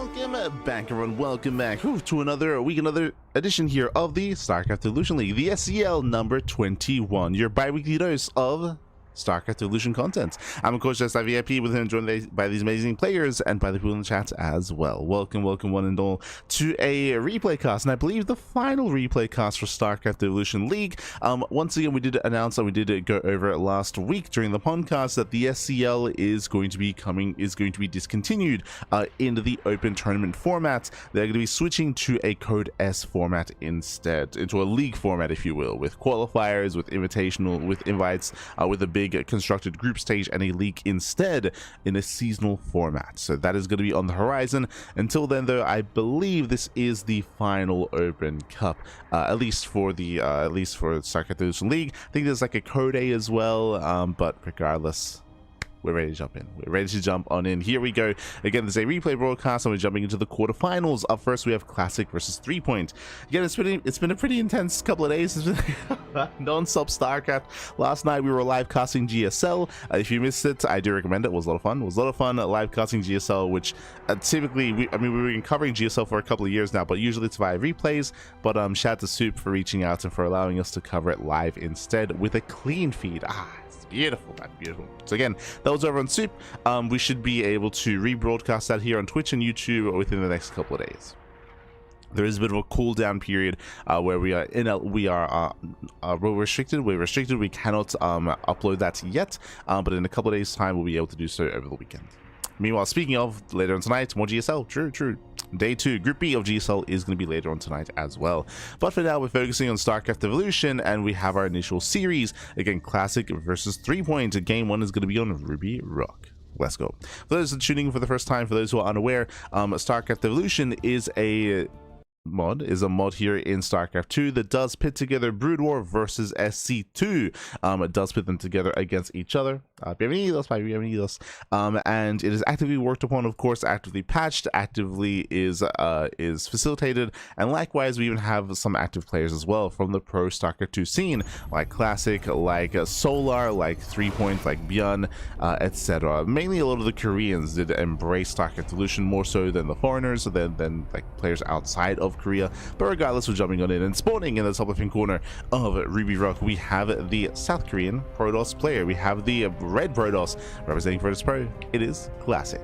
Welcome back, everyone. Welcome back to another week, another edition here of the StarCraft Evolution League, the SCL number 21, your bi-weekly dose of StarCraft Evolution content. I'm of course just VIP with him, joined by these amazing players and by the people in the chat as well. Welcome one and all to a replay cast, and I believe the final replay cast for StarCraft Evolution League. Once again, we did announce that we did go over it last week during the podcast that the SCL is going to be discontinued into the open tournament format. They're going to be switching to a Code S format instead, into a league format, if you will, with qualifiers, with invitational, with invites, with a big constructed group stage and a league instead in a seasonal format. So that is going to be on the horizon. Until then, though, I believe this is the final Open Cup, at least for StarCraft Evolution League. I think there's like a Code A as well, but regardless, we're ready to jump in. We're ready to jump on in. Here we go. Again, there's a replay broadcast, and we're jumping into the quarterfinals. Up first, we have Classic versus 3-Point. Again, it's been a pretty intense couple of days. It's been non-stop StarCraft. Last night, we were live casting GSL. If you missed it, I do recommend it. It was a lot of fun. It was a lot of fun live casting GSL, which typically, we've been covering GSL for a couple of years now, but usually it's via replays. But shout out to Soup for reaching out and for allowing us to cover it live instead with a clean feed. Beautiful, man, beautiful. So again, that was over on Soup. We should be able to rebroadcast that here on Twitch and YouTube within the next couple of days. There is a bit of a cooldown period where we're restricted. We cannot upload that yet, but in a couple of days' time, we'll be able to do so over the weekend. Meanwhile, speaking of, later on tonight, more GSL. True. Day 2, Group B of GSL is going to be later on tonight as well. But for now, we're focusing on StarCraft Evolution, and we have our initial series. Again, Classic versus 3-Point. Game 1 is going to be on Ruby Rock. Let's go. For those tuning in for the first time, for those who are unaware, StarCraft Evolution is a mod here in StarCraft 2 that does pit together Brood War versus SC2. It does pit them together against each other. Bienvenidos. And it is actively worked upon, of course, actively patched, actively is facilitated, and likewise we even have some active players as well from the pro StarCraft 2 scene, like Classic, like Solar, like 3-Point, like ByuN, etc. Mainly a lot of the Koreans did embrace StarCraft Evolution more so than the foreigners, than like players outside of Korea. But regardless, we're jumping on in and spawning in the top left-hand corner of Ruby Rock. We have the South Korean Protoss player. We have the red Protoss representing Protoss Pro. It is Classic.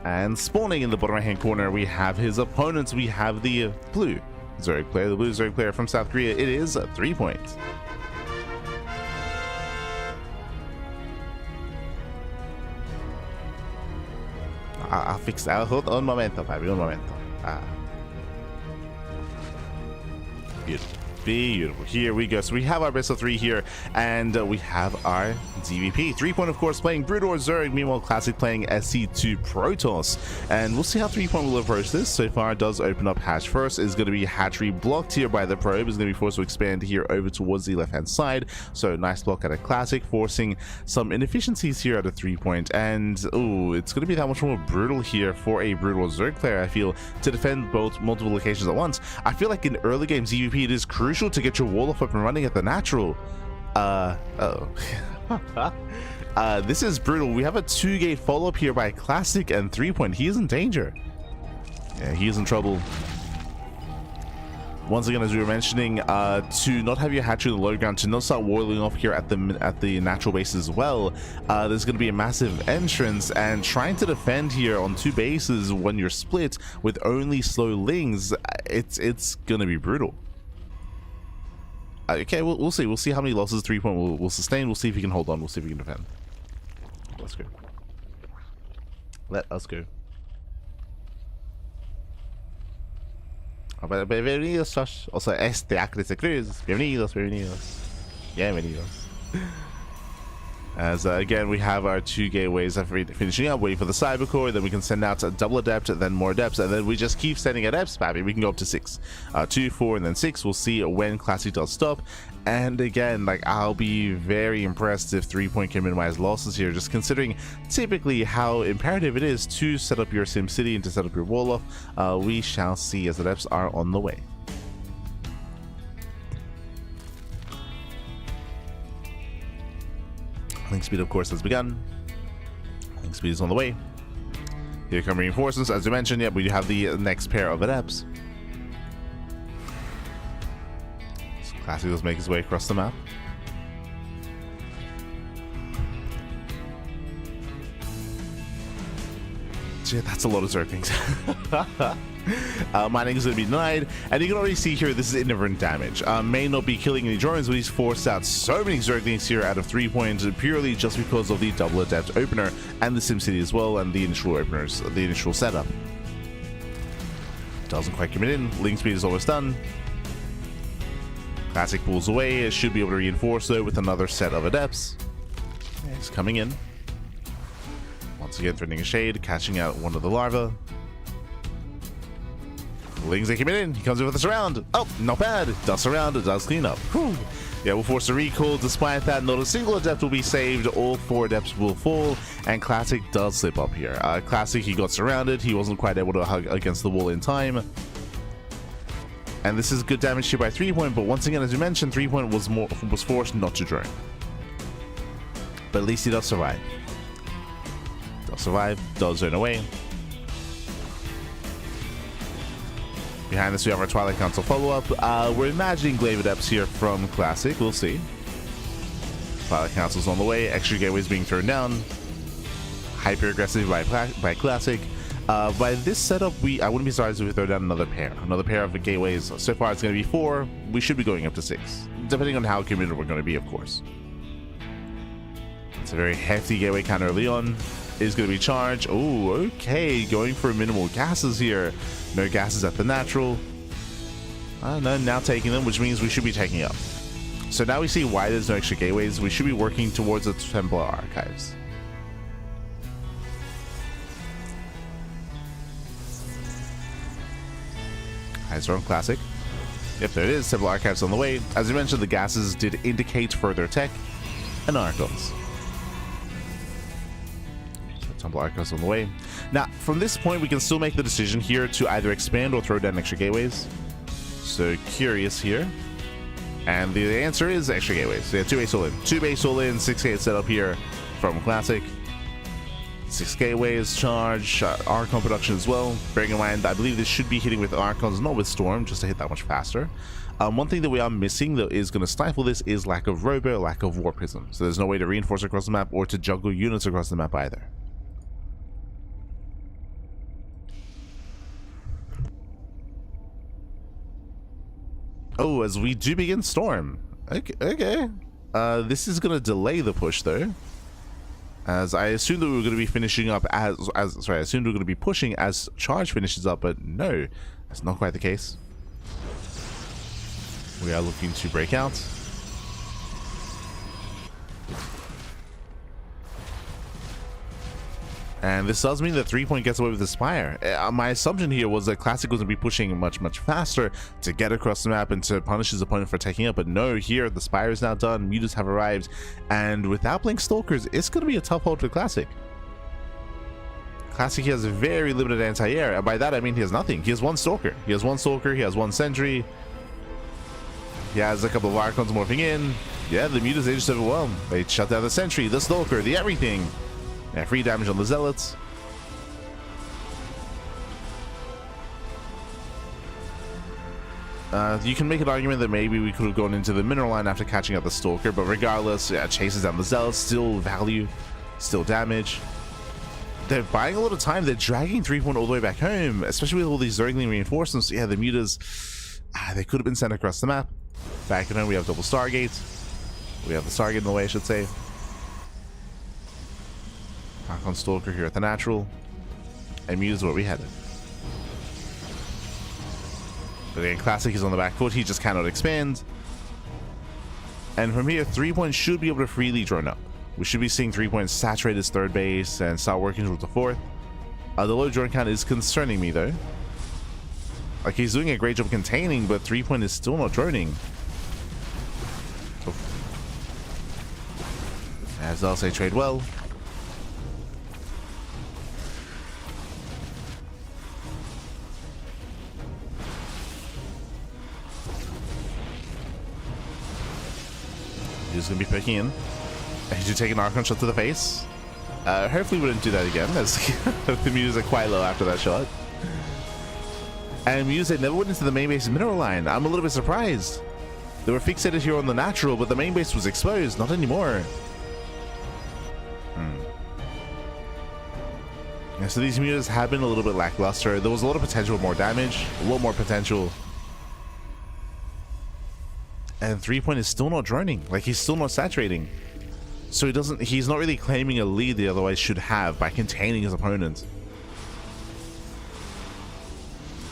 And spawning in the bottom right-hand corner, we have his opponents. We have the blue Zerg player, the blue Zerg player from South Korea. It is 3-Point. I'll fix that. Hold on un momento, Fabi, un momento. Beautiful. Here we go. So we have our best of 3 here, and we have our DVP. 3-Point, of course, playing Brood War Zerg. Meanwhile, Classic playing SC2 Protoss. And we'll see how 3-Point will approach this. So far, it does open up hatch first. Is going to be hatchery blocked here by the probe. Is going to be forced to expand here over towards the left-hand side. So nice block at a Classic, forcing some inefficiencies here at a 3-Point. And it's going to be that much more brutal here for a Brood War Zerg player, I feel, to defend both multiple locations at once. I feel like in early game DVP, it is crucial to get your wall up and running at the natural. This is brutal. We have a 2-gate follow-up here by Classic and 3-Point. He is in danger. Yeah, he is in trouble. Once again, as we were mentioning, to not have your hatchery in the low ground, to not start walling off here at the natural base as well, there's going to be a massive entrance, and trying to defend here on 2 bases when you're split with only slow lings, it's going to be brutal. Okay, we'll see. We'll see how many losses 3-Point will sustain. We'll see if he can hold on. We'll see if he can defend. Let's go. Let us go. Bienvenidos, Josh. Also, Acris Cruz. Bienvenidos. As again, we have our 2 gateways finishing up, waiting for the cyber core. Then we can send out a double adept, then more adepts, and then we just keep sending adepts, baby. We can go up to 6, 2, 4, and then 6. We'll see when Classic does stop. And again, like, I'll be very impressed if 3-Point can minimize losses here, just considering typically how imperative it is to set up your Sim City and to set up your wall off. We shall see as adepts are on the way. Link speed, of course, has begun. Link speed is on the way. Here come reinforcements. As we mentioned, yep, we have the next pair of adepts. So Classic does make his way across the map. So yeah, that's a lot of Zerglings. Mining is going to be denied, and you can already see here this is indifferent damage. May not be killing any drones, but he's forced out so many Zerglings here out of 3 points purely just because of the double adept opener and the SimCity as well, and the initial openers, the initial setup. Doesn't quite commit in. Link speed is almost done. Classic pulls away. It should be able to reinforce though with another set of adepts. He's coming in. Once again, threatening a shade, catching out one of the larvae. Lings they commit in. He comes in with a surround. Oh, not bad. Does surround. It does clean up. Whew. Yeah, we'll force a recall. Despite that, not a single adept will be saved. All 4 adepts will fall, and Classic does slip up here. Classic, he got surrounded. He wasn't quite able to hug against the wall in time. And this is good damage here by 3 point, but once again, as you mentioned, 3 point was forced not to drone. But at least he does survive. Does survive. Does zone away. Behind this, we have our Twilight Council follow-up. We're imagining Glaive Adepts here from Classic. We'll see. Twilight Council's on the way. Extra gateways being thrown down. Hyper-aggressive by Classic. By this setup, I wouldn't be surprised if we throw down another pair. Another pair of gateways. So far, it's going to be 4. We should be going up to 6. Depending on how committed we're going to be, of course. It's a very hefty gateway kind of early on. Is going to be charged. Oh, okay. Going for minimal gases here. No gases at the natural. No, now taking them, which means we should be taking up. So now we see why there's no extra gateways. We should be working towards the Templar Archives. Eyes are on Classic. Yep, there it is. Templar Archives on the way. As you mentioned, the gases did indicate further tech and Archons. Templar Archives on the way. Now, from this point, we can still make the decision here to either expand or throw down extra gateways. So, curious here. And the answer is extra gateways. So, yeah, 2 base all in. 2 base all in, 6 gate setup here from Classic. 6 gateways, charge, Archon production as well. Bearing in mind, I believe this should be hitting with Archons, not with Storm, just to hit that much faster. One thing that we are missing that is going to stifle this is lack of Robo, lack of War Prism. So there's no way to reinforce across the map or to juggle units across the map either. Oh, as we do begin Storm. Okay. This is going to delay the push though. As I assumed that we were going to be finishing up I assumed we were going to be pushing as charge finishes up, but no, that's not quite the case. We are looking to break out. And this does mean that 3 point gets away with the Spire. My assumption here was that Classic was going to be pushing much faster to get across the map and to punish his opponent for taking up. But no, here the Spire is now done. Mutas have arrived. And without Blink Stalkers, it's going to be a tough hold for Classic. Classic, he has very limited anti-air. And by that, I mean he has nothing. He has 1 Stalker. He has 1 Stalker. He has 1 Sentry. He has a couple of Archons morphing in. Yeah, the Mutas, they just overwhelmed. They shut down the Sentry, the Stalker, the everything. Yeah, free damage on the Zealots. You can make an argument that maybe we could have gone into the mineral line after catching out the Stalker, but regardless, yeah, chases down the Zealots, still value, still damage. They're buying a lot of time. They're dragging 3 point all the way back home, especially with all these Zergling reinforcements. Yeah, the Mutas, they could have been sent across the map. Back at home, we have double Stargate. We have the Stargate in the way, I should say. Archon Stalker here at the natural. And Mute is where we headed. But again, Classic is on the back foot. He just cannot expand. And from here, 3 point should be able to freely drone up. We should be seeing 3 point saturate his third base and start working towards the fourth. The low drone count is concerning me though. Like, he's doing a great job containing, but 3 point is still not droning. As I'll say, trade well. He's going to be picking in. He's going to take an Archon shot to the face. Hopefully we didn't do that again, as the Muse are quite low after that shot. And Muse never went into the main base mineral line. I'm a little bit surprised. They were fixated here on the natural, but the main base was exposed. Not anymore. Yeah, so these Muses have been a little bit lackluster. There was a lot of potential, more damage, a lot more potential. And 3-point is still not droning. Like, he's still not saturating. So he's not really claiming a lead he otherwise should have by containing his opponent.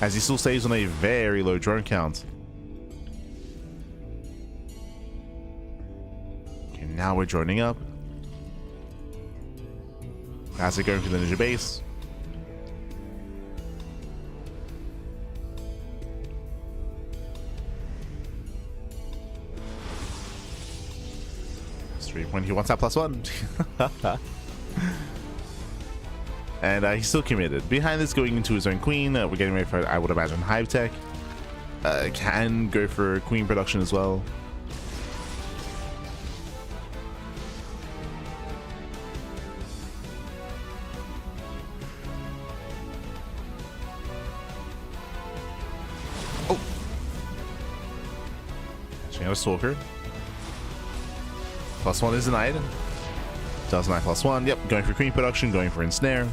As he still stays on a very low drone count. Okay, now we're droning up. Classic going for the ninja base. When he wants that +1. And he's still committed. Behind this, going into his own queen. We're getting ready for, I would imagine, Hive Tech. Can go for queen production as well. Oh! Actually, have a Stalker. +1 is denied. Does not +1. Yep, going for queen production, going for ensnare.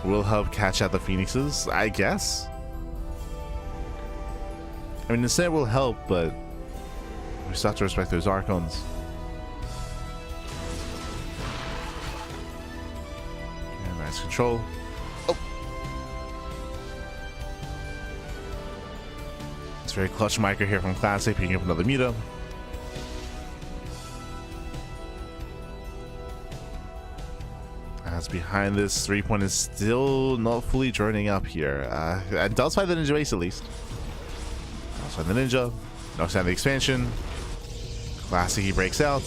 Will help catch out the phoenixes, I guess. I mean, ensnare will help, but we still have to respect those archons. Okay, nice control. Oh! It's very clutch micro here from Classic, picking up another Muta. As behind this, 3-point is still not fully droning up here. And does find the ninja base at least. Does find the ninja. Knocks down the expansion. Classic, he breaks out.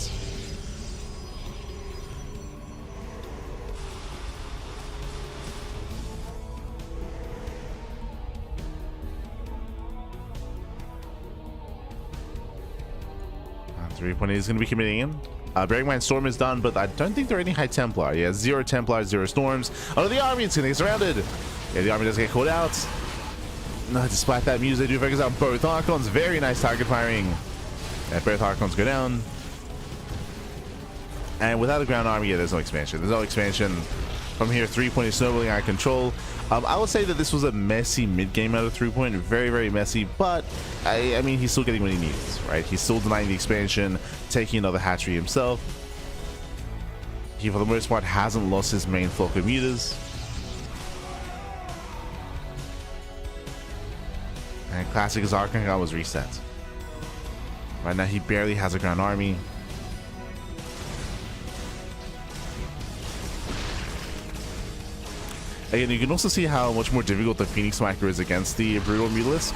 And 3-point is going to be committing him. Bearing in mind, Storm is done, but I don't think there are any High Templar. He has 0 Templars, 0 Storms. Oh, the army is going to get surrounded. Yeah, the army does get caught out. No, despite that, Muse, they do focus out both Archons. Very nice target firing. And both Archons go down. And without a ground army, yeah, there's no expansion. There's no expansion. From here, 3-point is snowballing out of control. I would say that this was a messy mid-game out of 3-point. Very, very messy, but I mean, he's still getting what he needs, right? He's still denying the expansion, taking another hatchery himself. He, for the most part, hasn't lost his main flock of mutas. And Classic's Archon was reset. Right now, he barely has a ground army. Again, you can also see how much more difficult the Phoenix Micro is against the Brutal Mutalisk.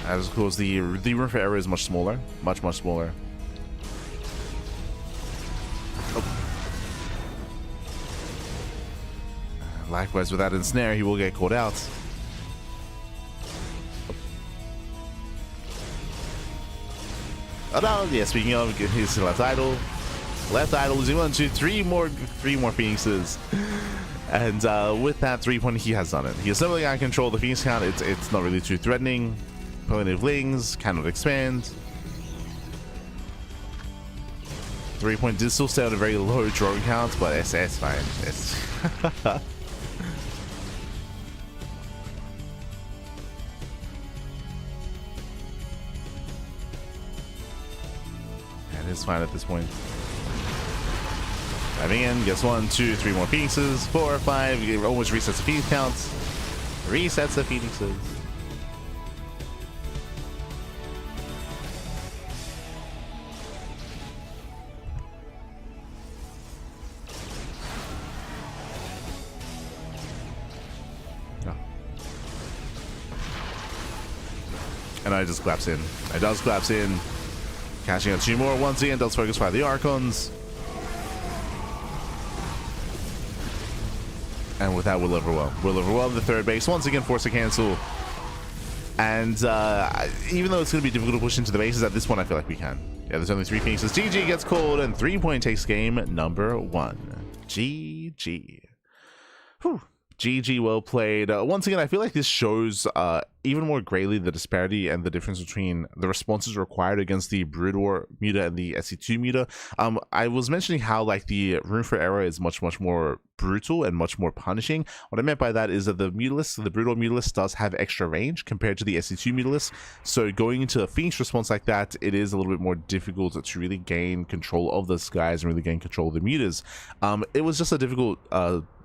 As of course, the room for error is much smaller. Much smaller. Oh. Likewise, without ensnare, he will get caught out. Oh no, yeah, speaking of, he's left idle. Left idle, losing 1, 2, 3 more Phoenixes. And with that 3-point, he has done it. He has simply got control of the Phoenix count. It's not really too threatening. Plenty of Lings, cannot expand. 3-point did still stay on a very low drone count, but it's fine. It's and it's fine at this point. Diving in, gets 1, 2, 3 more Phoenixes, 4, 5, it almost resets the Phoenix counts. Resets the Phoenixes. No. And I just collapse in. I does collapse in. Catching out 2 more once again, does focus by the Archons. And with that, we'll overwhelm. We'll overwhelm the third base. Once again, force a cancel. And even though it's going to be difficult to push into the bases, at this point I feel like we can. Yeah, there's only 3 Phoenixes. GG gets called, and 3 Point takes game number 1. GG. Whew. GG, well played. Once again, I feel like this shows even more greatly the disparity and the difference between the responses required against the Brood War meter and the SC2 meter. I was mentioning how like the room for error is much more brutal and much more punishing. What I meant by that is that the Mutalisk, the Brood War Mutalisk, does have extra range compared to the SC2 Mutalisk. So going into a Phoenix response like that, it is a little bit more difficult to really gain control of the skies and really gain control of the meters. It was just a difficult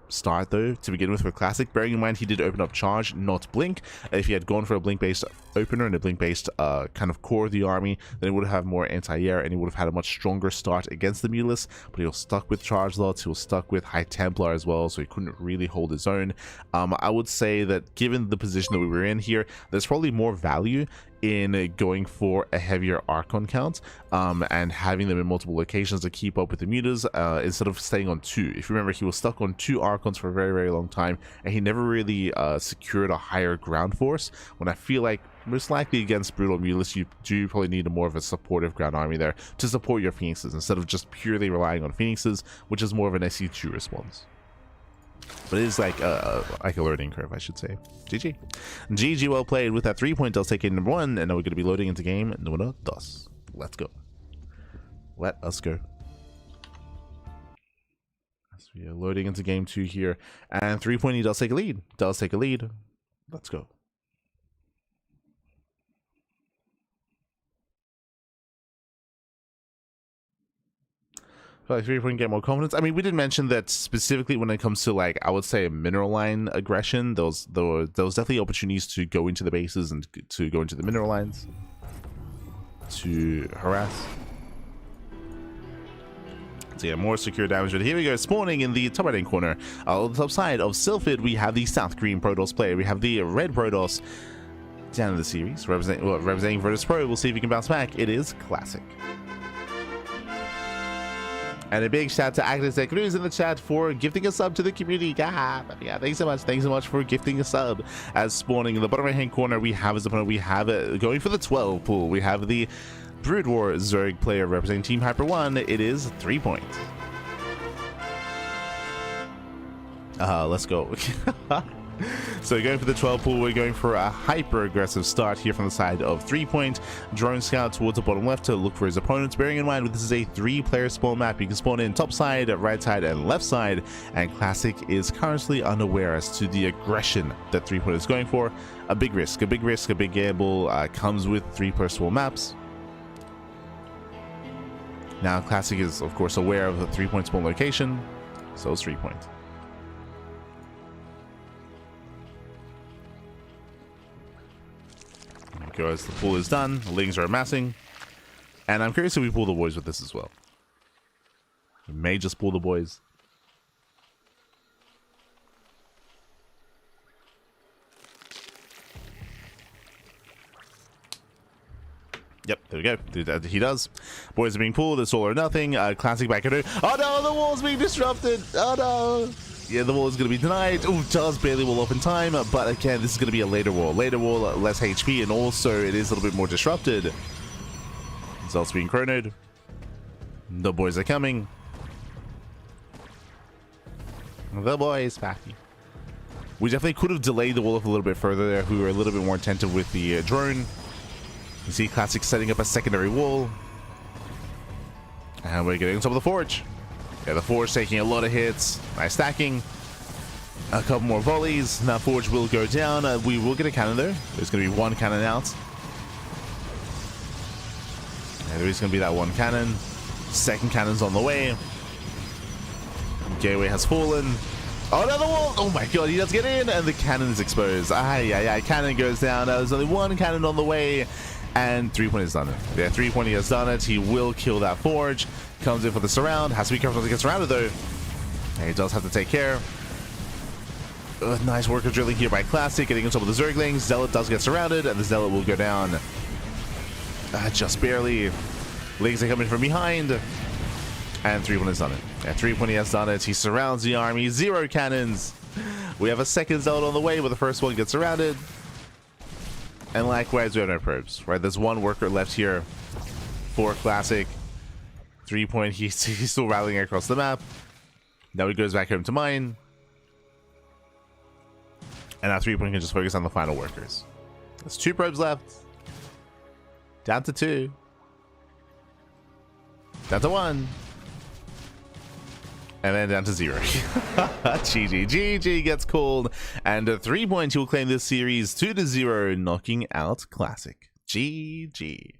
start though to begin with for Classic, bearing in mind he did open up charge, not blink. If he had gone for a blink based opener and a blink based kind of core of the army, then it would have more anti-air and he would have had a much stronger start against the Mutalisk. But he was stuck with charge lots, he was stuck with High Templar as well, so he couldn't really hold his own. I would say that given the position that we were in here, there's probably more value in going for a heavier Archon count and having them in multiple locations to keep up with the meters instead of staying on 2. If you remember, he was stuck on 2 Archons for a very long time, and he never really secured a higher ground force, when I feel like most likely against Brutal Mutalisk you do probably need more of a supportive ground army there to support your Phoenixes instead of just purely relying on Phoenixes, which is more of an SC2 response. But it is like a learning curve, I should say. GG. GG, well played. With that 3 point, I'll take game number 1, and now we're going to be loading into game number 2. Let's go. Let us go. So we are loading into game 2 here, and 3 point, he does take a lead. Does take a lead. Let's go. Like 3 point, get more confidence. I mean, we did mention that specifically when it comes to, like, I would say mineral line aggression, there was definitely opportunities to go into the bases and to go into the mineral lines to harass. So yeah, more secure damage. But here we go, spawning in the top right hand corner. On the top side of Sylphid, we have the South Green Protoss player. We have the Red Protoss down in the series, representing Virtus Pro. We'll see if he can bounce back. It is Classic. And a big shout out to Agnes Cruz in the chat for gifting a sub to the community. Yeah, thanks so much. Thanks so much for gifting a sub. As spawning in the bottom right hand corner, we have his opponent. We have it going for the 12 pool. We have the Brood War Zerg player representing Team Hyper 1. It is 3 points. Let's go. So going for the 12 pool, we're going for a hyper aggressive start here from the side of 3 point. Drone scout towards the bottom left to look for his opponents, bearing in mind this is a 3-player spawn map. You can spawn in top side, right side, and left side, and Classic is currently unaware as to the aggression that 3 point is going for. A big risk, a big gamble comes with 3-player spawn maps. Now Classic is of course aware of the 3 point spawn location, so it's 3 point. As the pool is done, the lings are amassing, and I'm curious if we pull the boys with this as well. We may just pull the boys. Yep, there we go. He does. Boys are being pulled. It's all or nothing. Classic back at it. Oh no, the wall's being disrupted. Oh no. Yeah, the wall is going to be denied. Oh, does barely wall up in time, but again, this is going to be a later wall. Later wall, less HP, and also it is a little bit more disrupted. Results being chronoed. The boys are coming. The boys back. We definitely could have delayed the wall up a little bit further there. We were a little bit more attentive with the drone. You see Classic setting up a secondary wall. And we're getting on top of the forge. Yeah, the Forge taking a lot of hits. Nice stacking. A couple more volleys. Now Forge will go down. We will get a cannon though. There's going to be one cannon out. Yeah, there is going to be that one cannon. Second cannon's on the way. Gateway has fallen. Oh, another wall! Oh my god, he does get in, and the cannon is exposed. Cannon goes down. There's only one cannon on the way, and 3 point has done it. Yeah, 3 point he has done it. He will kill that Forge. Comes in for the surround. Has to be careful to get surrounded though. And he does have to take care. Nice work of drilling here by Classic, getting on top of the Zerglings. Zealot does get surrounded, and the Zealot will go down. Just barely. Lings are coming from behind. And 3 point has done it. Yeah, 3 point he has done it. He surrounds the army. 0 cannons. We have a second Zealot on the way, but the first one gets surrounded. And likewise, we have no probes, right? There's one worker left here for Classic. 3-point, he's still rallying across the map. Now he goes back home to mine. And now 3-point can just focus on the final workers. There's 2 probes left. Down to 2. Down to 1. And then down to 0. GG gets called. And 3-point, he will claim this series 2-0, knocking out Classic. GG.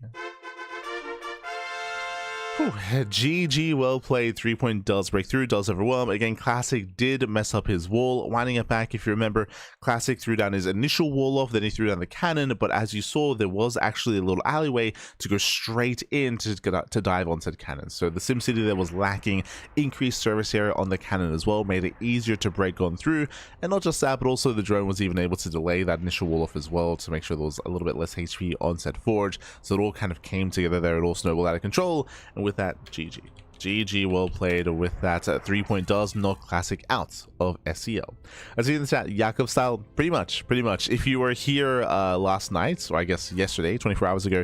Whew. GG, well played. 3-point does break through, does overwhelm. Again, Classic did mess up his wall. Winding it back, if you remember, Classic threw down his initial wall off, then he threw down the cannon, but as you saw, there was actually a little alleyway to go straight in to dive on said cannon. So the SimCity there was lacking increased service area on the cannon as well, made it easier to break on through. And not just that, but also the drone was even able to delay that initial wall off as well to make sure there was a little bit less HP on said forge. So it all kind of came together there. It all snowballed out of control. And with that, GG, well played. With that, 3-point does knock Classic out of SEL. As you can see in the chat, Jakov style, pretty much. If you were here last night, or I guess yesterday, 24 hours ago,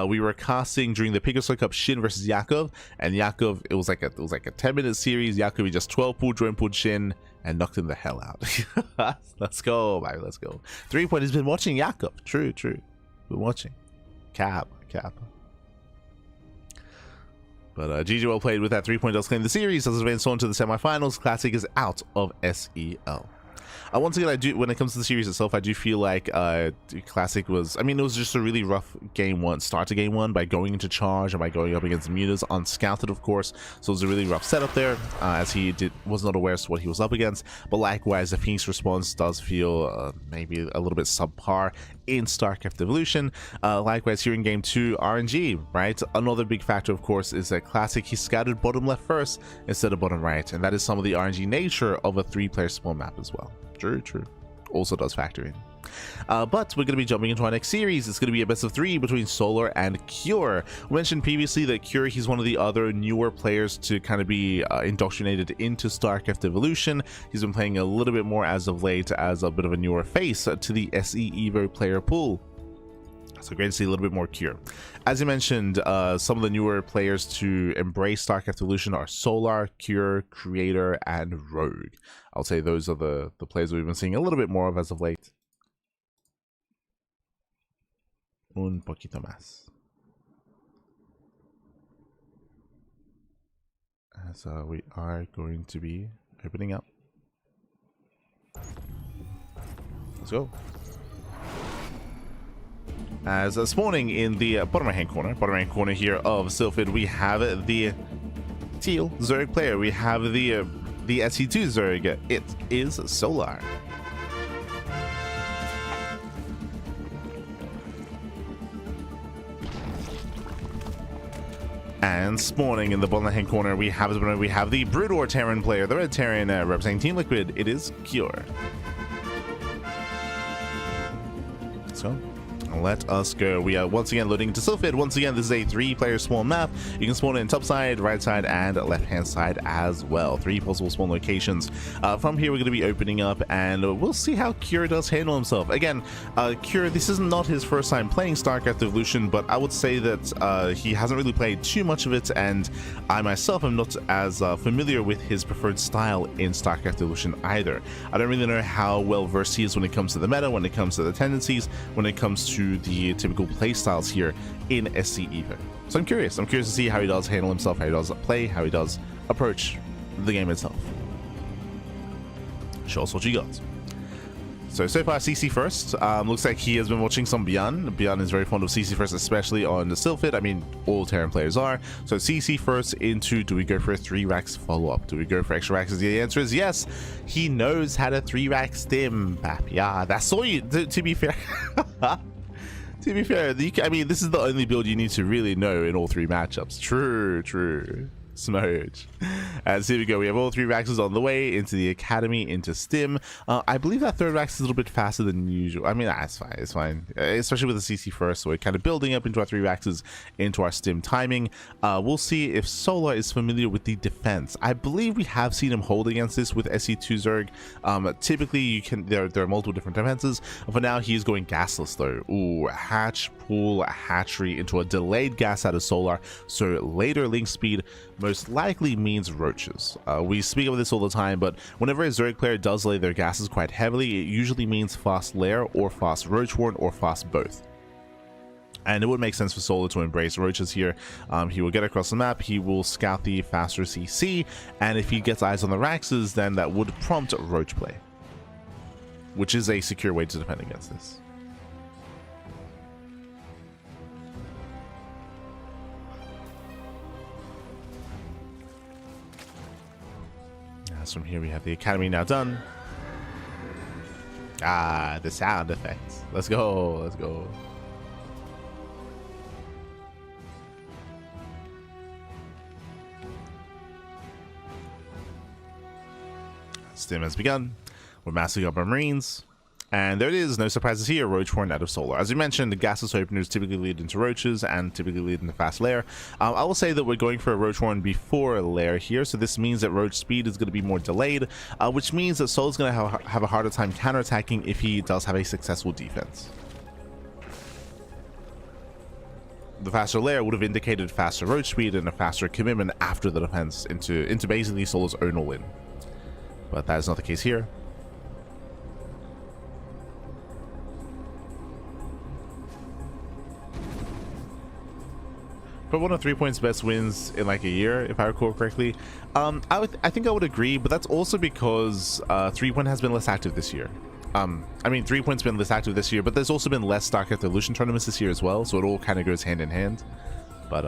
we were casting during the Pickle Cup Shin versus Jakov, and Jakov, it was like a 10-minute series. Jakov, he just 12 pulled, drone pulled Shin, and knocked him the hell out. Let's go, baby, let's go. 3-point has been watching Jakov. True. Been watching. Cap. But GG, well played. With that, 3-point does claim the series. As advanced on to the semifinals, Classic is out of SEL. Once again, when it comes to the series itself, I do feel like Classic was, it was just a really rough game one, start to game one, by going into charge and by going up against the mutas, unscouted of course, so it was a really rough setup there, as he was not aware of what he was up against. But likewise, the Phoenix response does feel maybe a little bit subpar in StarCraft Evolution. Likewise, here in game 2, RNG, right? Another big factor, of course, is that Classic, he scouted bottom left first instead of bottom right, and that is some of the RNG nature of a 3-player spawn map as well. True. Also does factor in. But we're going to be jumping into our next series. It's going to be a best of 3 between Solar and Cure. We mentioned previously that Cure, he's one of the other newer players to kind of be indoctrinated into StarCraft Evolution. He's been playing a little bit more as of late as a bit of a newer face to the SE Evo player pool. So great to see a little bit more Cure. As you mentioned, some of the newer players to embrace StarCraft Evolution are Solar, Cure, Creator, and Rogue. I'll say those are the players we've been seeing a little bit more of as of late. Un poquito más. As we are going to be opening up. Let's go. As spawning in the bottom right hand corner here of Sylphid, we have the teal Zerg player. We have the SE2 Zerg. It is Solar. And spawning in the bottom right hand corner, we have the Broodor Terran player, the red Terran representing Team Liquid. It is Cure. So let us go. We are once again loading into Sylphid. Once again, this is a 3-player spawn map. You can spawn in top side, right side, and left hand side as well. 3 possible spawn locations. From here, we're going to be opening up, and we'll see how Cure does handle himself. Again, Cure, this is not his first time playing StarCraft Evolution, but I would say that he hasn't really played too much of it, and I myself am not as familiar with his preferred style in StarCraft Evolution either. I don't really know how well versed he is when it comes to the meta, when it comes to the tendencies, when it comes to the typical play styles here in SC Evo. So I'm curious to see how he does handle himself, how he does play, how he does approach the game itself. Show us what you got. So far CC first. Looks like he has been watching some ByuN. ByuN is very fond of CC first, especially on the Sylphid. All Terran players are. So CC first into, do we go for a 3 racks follow-up? Do we go for extra racks? The answer is yes. He knows how to 3 rack stim, pap. Yeah, that's all you, to be fair. To be fair, this is the only build you need to really know in all 3 matchups. True. Smudge. So here we go. We have all 3 Raxes on the way into the academy, into Stim. I believe that 3rd Rax is a little bit faster than usual. I mean, that's fine. It's fine. Especially with the CC first. So we're kind of building up into our 3 Raxes, into our Stim timing. We'll see if Solar is familiar with the defense. I believe we have seen him hold against this with SE2 Zerg. Typically, you can there are multiple different defenses. For now, he's going gasless though. Ooh, hatch, pull, hatchery into a delayed gas out of Solar. So later link speed most likely means roaches. We speak of this all the time, but whenever a Zerg player does lay their gases quite heavily, it usually means fast lair or fast roach warren or fast both. And it would make sense for Solar to embrace roaches here. He will get across the map, he will scout the faster CC, and if he gets eyes on the Raxes, then that would prompt roach play, which is a secure way to defend against this. As from here we have the academy now done. Ah, the sound effects. Let's go, let's go. Stim has begun. We're massing up our Marines. And there it is, no surprises here, roach warren out of Solar. As we mentioned, the gasless openers typically lead into roaches and typically lead into fast lair. I will say that we're going for a roach warren before a lair here, so this means that roach speed is going to be more delayed, which means that Solar's going to have a harder time counterattacking if he does have a successful defense. The faster lair would have indicated faster roach speed and a faster commitment after the defense into basically Solar's own all-in. But that is not the case here. But one of 3 points best wins in like a year, if I recall correctly. I think I would agree, but that's also because 3 point has been less active this year. I mean, 3 point's been less active this year, but there's also been less StarCraft Evolution tournaments this year as well, so it all kind of goes hand in hand. But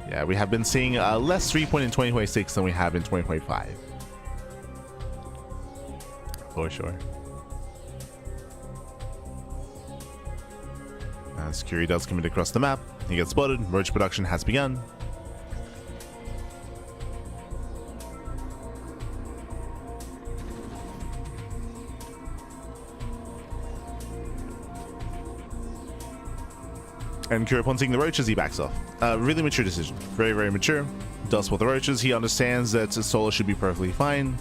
yeah, we have been seeing less 3 point in 2026 than we have in 2025. For sure. As Curie does commit across the map, he gets spotted. Roach production has begun. And Curie, upon seeing the roaches, he backs off. Really mature decision. Very, very mature. Does spot the roaches. He understands that Solar should be perfectly fine.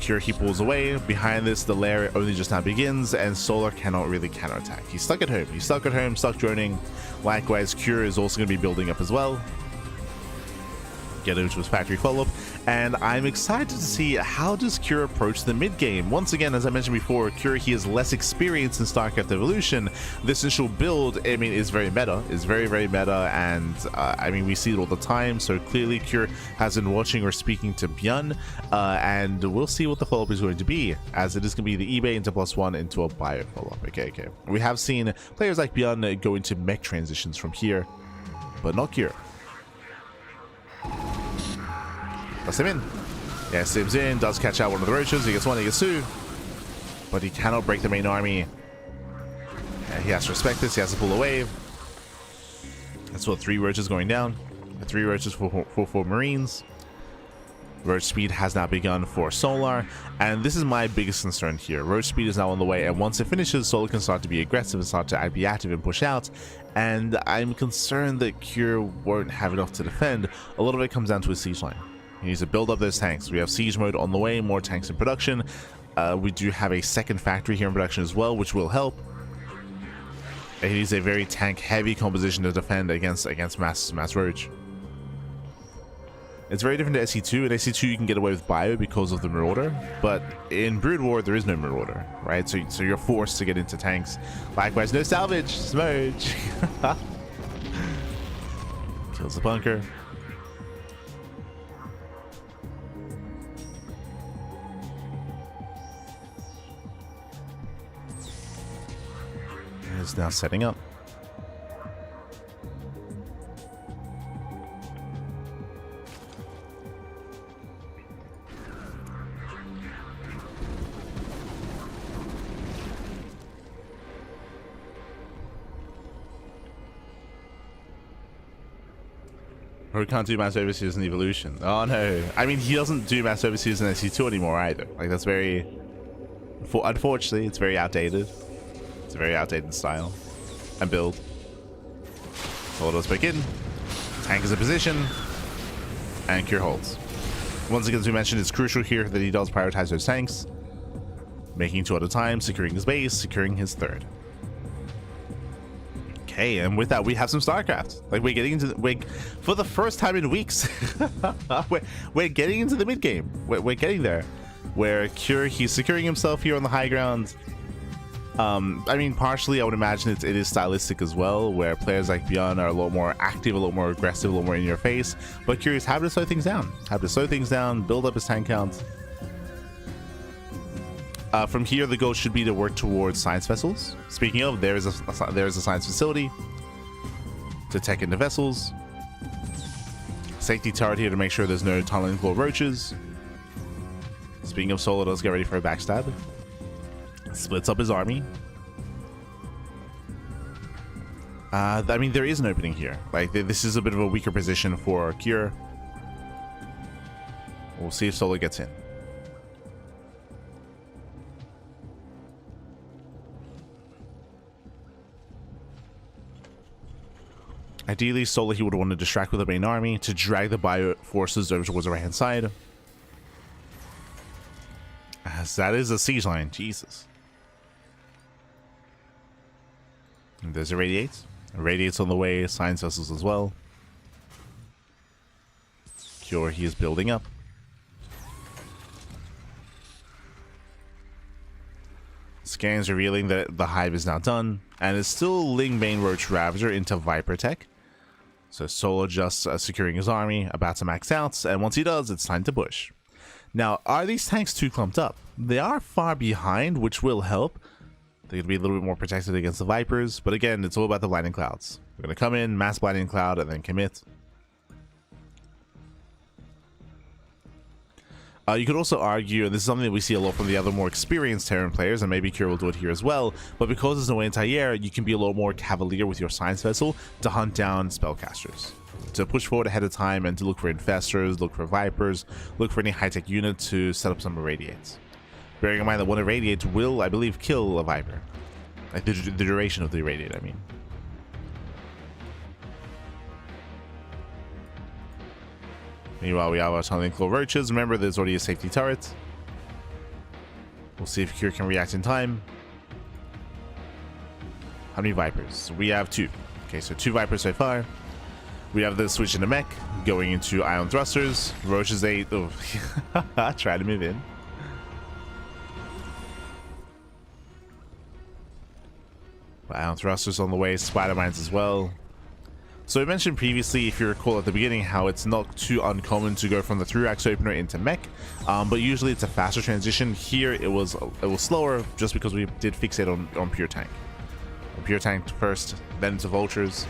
Cure, he pulls away. Behind this, the lair only just now begins, and Solar cannot really counterattack. He's stuck at home. He's stuck at home, stuck droning. Likewise, Cure is also going to be building up as well. Get into his factory follow-up, and I'm excited to see how does Cure approach the mid game. Once again, as I mentioned before, Cure, he is less experienced in StarCraft Evolution. This initial build, I mean, is very meta, is very, very meta, and I mean, we see it all the time. So clearly, Cure has been watching or speaking to ByuN, and we'll see what the follow-up is going to be, as it is going to be the eBay into +1 into a bio follow-up. Okay. We have seen players like ByuN go into mech transitions from here, but not Cure. That's him in. Yeah, Sim's in, does catch out one of the roaches. He gets one, he gets two. But he cannot break the main army. Yeah, he has to respect this, he has to pull away. That's what 3 roaches going down. 3 roaches for Marines. Roach speed has now begun for Solar, and this is my biggest concern here. Roach speed is now on the way, and once it finishes, Solar can start to be aggressive and start to be active and push out. And I'm concerned that Cure won't have enough to defend. A lot of it comes down to his siege line. He needs to build up those tanks. We have siege mode on the way, more tanks in production. We do have a second factory here in production as well, which will help. It is a very tank-heavy composition to defend against mass roach. It's very different to SE2. In SE2, you can get away with bio because of the Marauder, but in Brood War, there is no Marauder, right? So you're forced to get into tanks. Likewise, no salvage. Smudge. Kills the bunker. It's now setting up. Or he can't do mass overseers in evolution. Oh no. I mean, he doesn't do mass overseers in SC2 anymore either. Like, that's very... Unfortunately, it's very outdated. It's a very outdated style and build. So let's back in. Tank is in position. And Cure holds. Once again, as we mentioned, it's crucial here that he does prioritize those tanks. Making 2 at a time, securing his base, securing his third. Okay, and with that, we have some StarCraft. Like, we're getting into for the first time in weeks, we're getting into the mid game. We're getting there. Where Cure, he's securing himself here on the high ground. I mean, partially, I would imagine it is stylistic as well, where players like ByuN are a lot more active, a lot more aggressive, a lot more in your face. But Cure is happy to slow things down. Happy to slow things down, build up his tank count. From here, the goal should be to work towards science vessels. Speaking of, there is a science facility to tech into vessels. Safety turret here to make sure there's no tunneling claw roaches. Speaking of, Solo does get ready for a backstab. Splits up his army. I mean, there is an opening here. Like, this is a bit of a weaker position for Cure. We'll see if Solo gets in. Ideally, Solo, he would want to distract with the main army to drag the bio forces over towards the right hand side. As that is a siege line, Jesus. And there's a radiate. Radiate's on the way, science vessels as well. Cure, he is building up. Scans revealing that the hive is now done, and is still Ling main Roach Ravager into Viper tech. So Solo just securing his army, about to max out, and once he does, it's time to push. Now, are these tanks too clumped up? They are far behind, which will help. They're going to be a little bit more protected against the Vipers, but again, it's all about the blinding clouds. We're going to come in, mass blinding cloud, and then commit. You could also argue, and this is something that we see a lot from the other more experienced Terran players, and maybe Cure will do it here as well, but because there's no anti-air, you can be a lot more cavalier with your science vessel to hunt down spellcasters. To push forward ahead of time and to look for infestors, look for Vipers, look for any high-tech unit to set up some irradiates. Bearing in mind that one irradiate will, I believe, kill a Viper. Like the duration of the irradiate, I mean. Meanwhile, we have our tunneling claw roaches. Remember, there's already a safety turret. We'll see if Cure can react in time. How many Vipers? We have 2. Okay, so 2 Vipers so far. We have the switch in the mech, going into ion thrusters. Roaches 8. Oh, try to move in. Ion thrusters on the way, spider mines as well. So I mentioned previously, if you recall at the beginning, how it's not too uncommon to go from the through-axe opener into mech, but usually it's a faster transition. Here it was slower, just because we did fixate on pure tank. Pure tank first, then into vultures.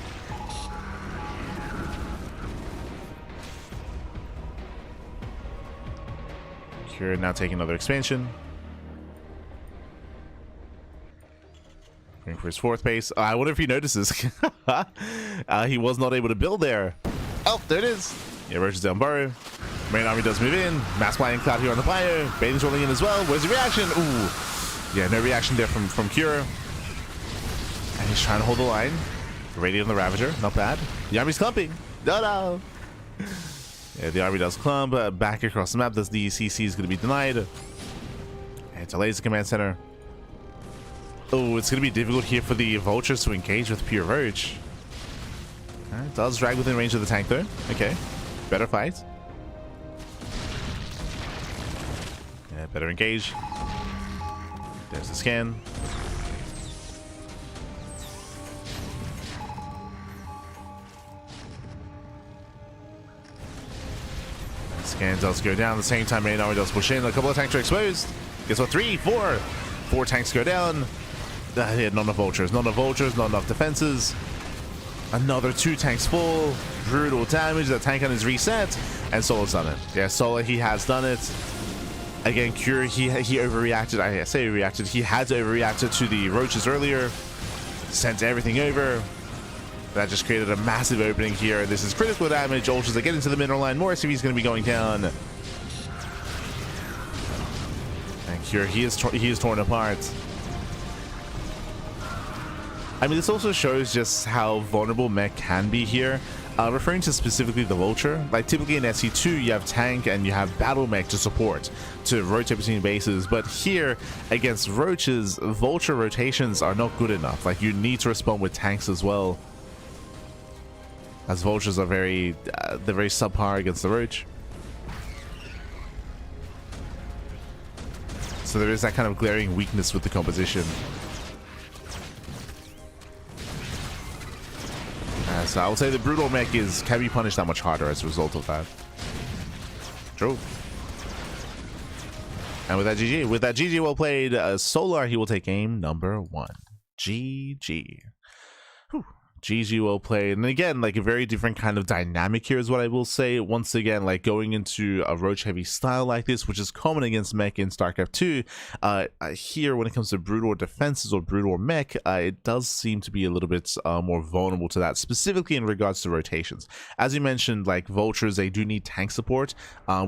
Cure now taking another expansion. Going for his 4th base. I wonder if he notices. He was not able to build there. Oh, there it is. Yeah, Roach is down burrow. Main army does move in. Mass blinding cloud here on the bio. Bane's rolling in as well. Where's the reaction? Ooh. Yeah, no reaction there from Cure. And he's trying to hold the line. Radiant on the Ravager. Not bad. The army's clumping. No. Yeah, the army does clump. Back across the map. The CC is going to be denied. And it's a laser command center. Oh, it's going to be difficult here for the vultures to engage with pure Roach. It does drag within range of the tank though. Okay, better fight. Yeah, better engage. There's the scan. Scan does go down. At the same time, main army does push in. A couple of tanks are exposed. Guess what? 3, 4. 4 tanks go down. Yeah, not enough vultures. Not enough vultures. Not enough defenses. Another 2 tanks full. Brutal damage. The tank on is reset. And Solo's done it. Yeah, Solo, he has done it. Again, Cure, he overreacted. I say overreacted. He had to overreact to the roaches earlier. Sent everything over. That just created a massive opening here. This is critical damage. Ultras are getting to the middle line. More SCV's going to be going down. And here he is torn apart. I mean, this also shows just how vulnerable mech can be here. Referring to specifically the Vulture, like typically in SC2 you have tank and you have battle mech to support, to rotate between bases, but here against roaches, Vulture rotations are not good enough. Like, you need to respond with tanks as well, as Vultures are they're very subpar against the roach. So there is that kind of glaring weakness with the composition. So I would say the brutal mech can be punished that much harder as a result of that. True. And with that GG well played, Solar, he will take game number 1. GG. Whew. GG well played. And again, like a very different kind of dynamic here is what I will say. Once again, like going into a roach heavy style like this, which is common against mech in StarCraft 2, here when it comes to brutal defenses or brutal mech, it does seem to be a little bit more vulnerable to that, specifically in regards to rotations. As you mentioned, like Vultures, they do need tank support,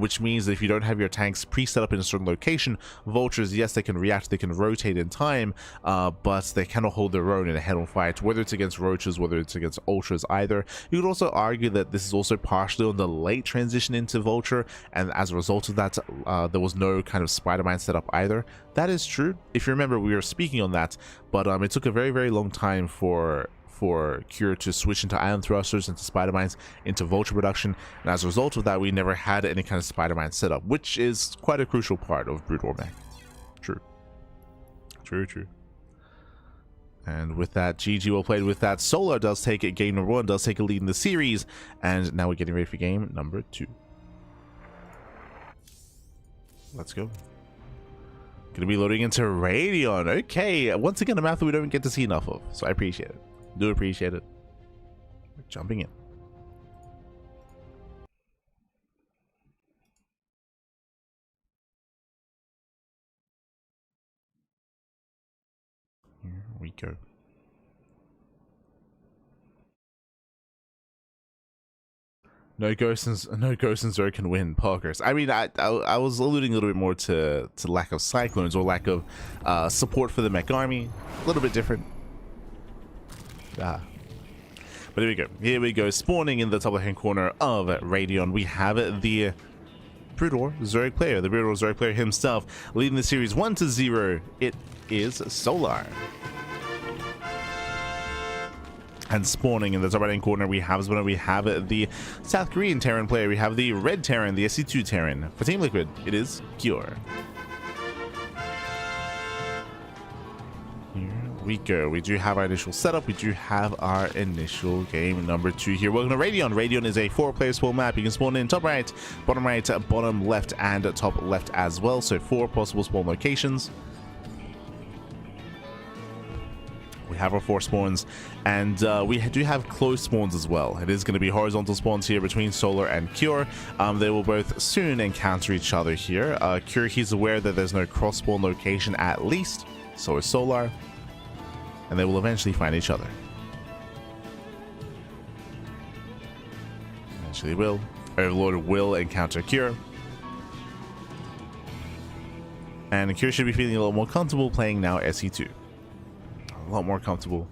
which means that if you don't have your tanks pre-set up in a certain location, Vultures, yes, they can react, they can rotate in time, but they cannot hold their own in a head-on fight, whether it's against roaches, whether it's against ultras either. You could also argue that this is also partially on the late transition into Vulture, and as a result of that, there was no kind of Spider-Man setup either. That is true. If you remember, we were speaking on that, but it took a very, very long time for Cure to switch into Ion Thrusters, into Spider-Mines, into Vulture production, and as a result of that, we never had any kind of Spider-Man setup, which is quite a crucial part of Brood War mech. True. True. And with that, GG well played. With that, Solar does take it. Game number 1 does take a lead in the series, and now we're getting ready for game number 2. Let's go. Gonna be loading into Radion. Okay, once again, a map that we don't get to see enough of, so I appreciate it. Do appreciate it. We're jumping in. Here we go. No ghosts and Zerg can win Parkers. I mean, I was alluding a little bit more to lack of cyclones or lack of support for the mech army. A little bit different. But here we go. Here we go. Spawning in the top left-hand corner of Radion, we have the Broodor Zerg player, the Broodor Zerg player himself, leading the series 1-0. It is Solar. And spawning in the top right-hand corner, we have the South Korean Terran player. We have the Red Terran, the SC2 Terran. For Team Liquid, it is Cure. Here we go. We do have our initial setup. We do have our initial game number 2 here. Welcome to Radion. Radion is a 4-player spawn map. You can spawn in top right, bottom left, and top left as well. So 4 possible spawn locations. We have our 4 spawns, and we do have close spawns as well. It is going to be horizontal spawns here between Solar and Cure. They will both soon encounter each other here. Cure, he's aware that there's no cross spawn location at least, so is Solar, and they will eventually find each other. Eventually will. Overlord will encounter Cure. And Cure should be feeling a little more comfortable playing now SE2. A lot more comfortable.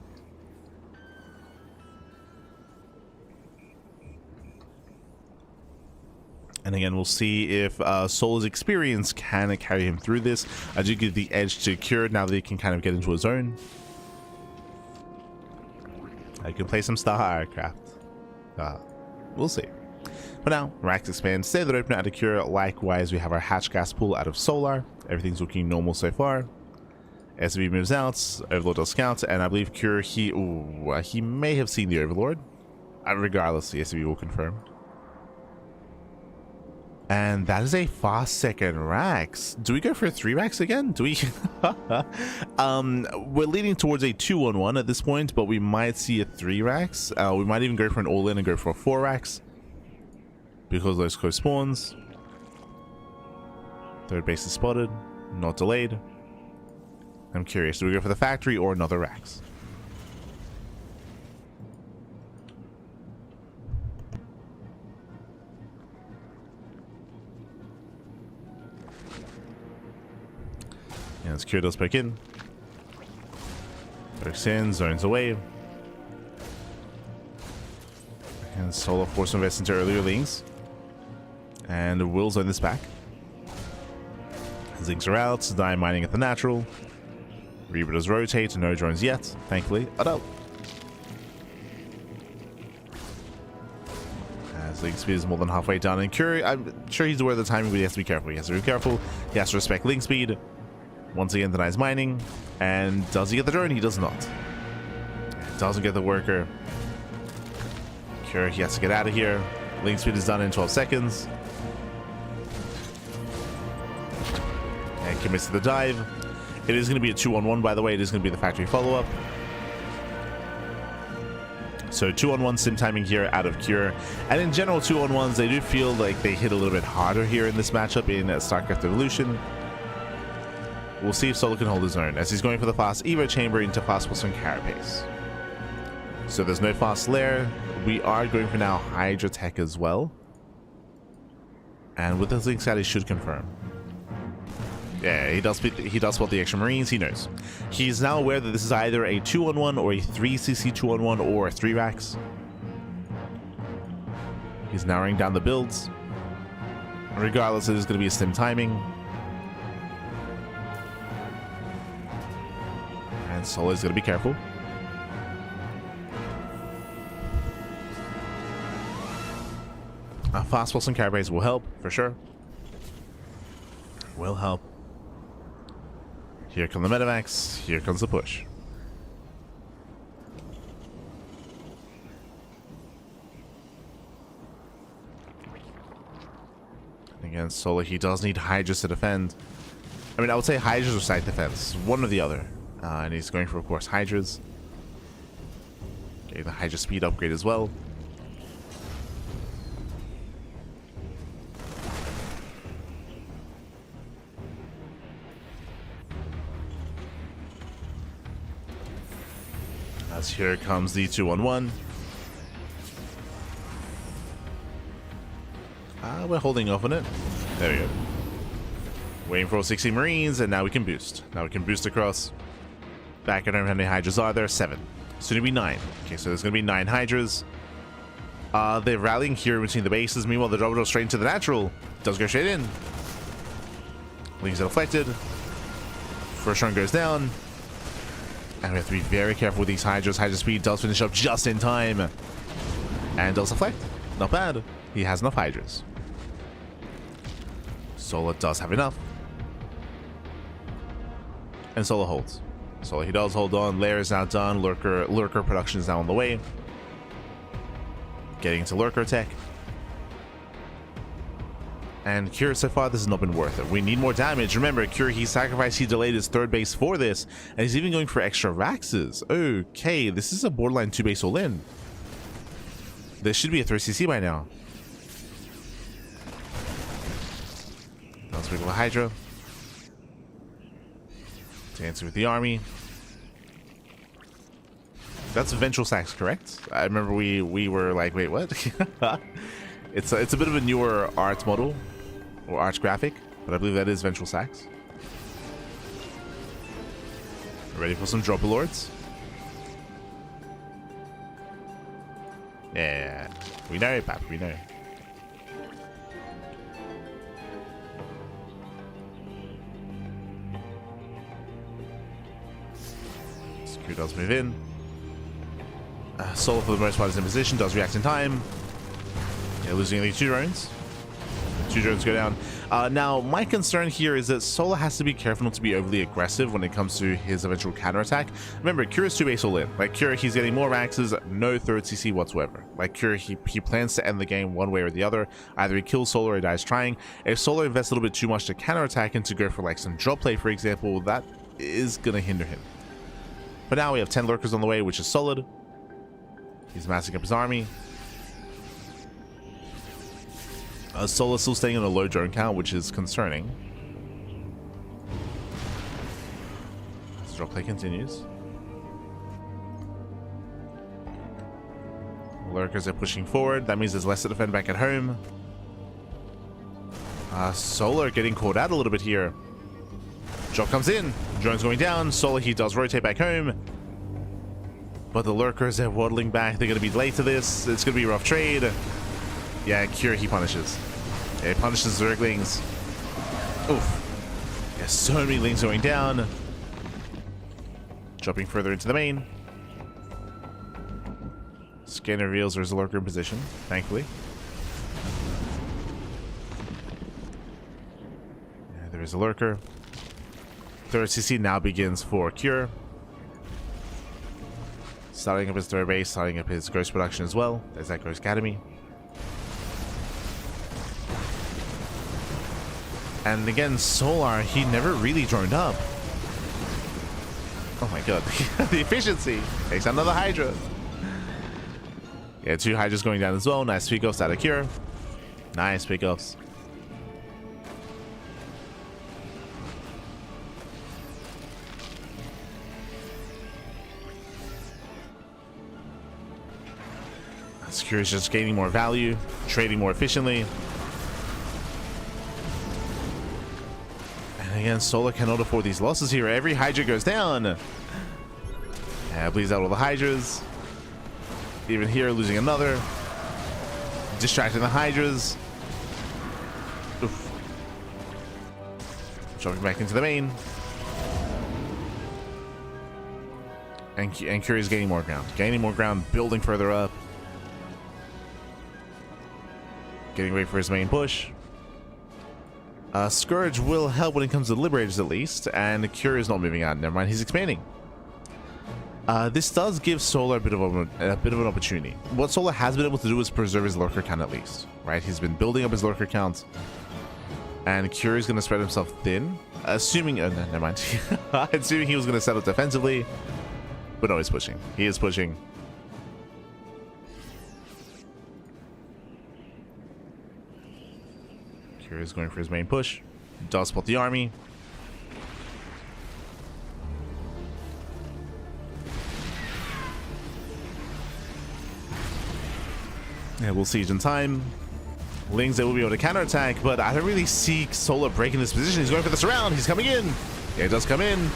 And again, we'll see if Solar's experience can carry him through this. I do give the edge to Cure now that he can kind of get into a zone. I can play some StarCraft. We'll see. For now, racks expand, stay that open out of Cure. Likewise, we have our hatch gas pool out of Solar. Everything's looking normal so far. SB moves out, Overlord does scout, and I believe Cure, he may have seen the Overlord. Regardless, the SB will confirm. And that is a fast second racks. Do we go for 3 racks again? Do we? We're leading towards a 2-1-1 at this point, but we might see a 3 racks. We might even go for an all-in and go for a 4 racks. Because those close spawns. Third base is spotted, not delayed. I'm curious, do we go for the factory or another Rax? And as Kira does poke in. Pokes in, zones away. And Solar force invest into earlier links. And will zone this back. Zinks are out, die mining at the natural. Reaver does rotate, no drones yet, thankfully. Adult. As link speed is more than halfway down, and Curie, I'm sure he's aware of the timing, but he has to be careful. He has to be careful. He has to respect link speed. Once again, denies mining. And does he get the drone? He does not. Doesn't get the worker. Curie, he has to get out of here. Link speed is done in 12 seconds. And commits to the dive. It is going to be a 2-on-1, by the way. It is going to be the factory follow-up. So 2-on-1 sim timing here out of Cure. And in general, 2-on-1s, they do feel like they hit a little bit harder here in this matchup in StarCraft Evolution. We'll see if Solo can hold his own, as he's going for the fast Evo Chamber into fast plus 1 Carapace. So there's no fast lair. We are going for now Hydra Tech as well. And with the Zinks out, he should confirm. Yeah, he does spot the extra Marines, he knows. He's now aware that this is either a 2-on-1 or a 3cc 2-on-1 or a 3 racks. He's narrowing down the builds. Regardless, it is going to be a sim timing. And Solo's going to be careful. A fast pulse and Carapace will help, for sure. Will help. Here come the Medivacs. Here comes the push. Again, Solo, he does need Hydras to defend. I mean, I would say Hydras or side defense. One or the other. And he's going for, of course, Hydras. Okay, the Hydra speed upgrade as well. As here comes the 2-on-1. We're holding off on it. There we go. Waiting for 60 Marines, and now we can boost. Now we can boost across. Back at home, how many Hydras are there? 7. Soon to be 9. Okay, so there's going to be 9 Hydras. They're rallying here between the bases. Meanwhile, the drop goes straight into the natural. Does go straight in. Links are deflected. First run goes down. And we have to be very careful with these Hydras. Hydra speed does finish up just in time. And does deflect. Not bad. He has enough Hydras. Solo does have enough. And Solo holds. Solo, he does hold on. Lair is now done. Lurker production is now on the way. Getting into Lurker tech. And Cure, so far, this has not been worth it. We need more damage. Remember, Cure, he sacrificed, he delayed his 3rd base for this. And he's even going for extra Raxes. Okay, this is a borderline 2 base all-in. This should be a 3cc by now. Let's pick up a Hydra. Dancing with the army. That's Ventral Sax, correct? I remember we were like, wait, what? It's a bit of a newer art model. Or arch graphic, but I believe that is Ventral Sax. Ready for some Dropper Lords? Yeah, we know, Pap, we know. Screw does move in. Soul, for the most part, is in position, does react in time. Yeah, losing only 2 drones. 2 drones go down. Now, my concern here is that Solo has to be careful not to be overly aggressive when it comes to his eventual counterattack. Remember, Cura's 2 base all in. Like, Cura, he's getting more Raxes, no 3rd CC whatsoever. Like, Cura, he plans to end the game one way or the other. Either he kills Solo or he dies trying. If Solo invests a little bit too much to counterattack and to go for, like, some drop play, for example, that is going to hinder him. But now we have 10 Lurkers on the way, which is solid. He's massing up his army. Solo's still staying on a low drone count, which is concerning. As drop play continues. Lurkers are pushing forward. That means there's less to defend back at home. Solar getting caught out a little bit here. Drop comes in. Drone's going down. Solar Heat does rotate back home. But the lurkers, they're waddling back. They're going to be late to this. It's going to be a rough trade. Yeah, Cure, he punishes. Yeah, he punishes the Ducklings. Oof. Yeah, so many Lings going down. Dropping further into the main. Scanner reveals there's a lurker in position, thankfully. Yeah, there is a lurker. Third CC now begins for Cure. Starting up his third base, starting up his Ghost production as well. There's that Ghost Academy. And again, Solar, he never really droned up. Oh my god, the efficiency. Takes another Hydra. Yeah, 2 Hydras going down as well. Nice pickoffs out of Cure. Nice pickoffs. Cure is just gaining more value, trading more efficiently. And again, Solar cannot afford these losses here. Every Hydra goes down. Yeah, bleeds out all the Hydras. Even here, losing another. Distracting the Hydras. Oof. Jumping back into the main. And Cure is gaining more ground. Gaining more ground, building further up. Getting ready for his main push. Scourge will help when it comes to Liberators at least, and Cure is not moving out. Never mind, he's expanding. This does give Solar a bit of an opportunity. What Solar has been able to do is preserve his lurker count at least, right? He's been building up his lurker count, and Cure is going to spread himself thin, assuming. No, never mind. Assuming he was going to settle defensively, but no, he's pushing. He is pushing. Cure is going for his main push. Does spot the army. Yeah, we'll siege in time. Lings, they will be able to counterattack, but I don't really see Solar breaking this position. He's going for the surround. He's coming in. Yeah, he does come in.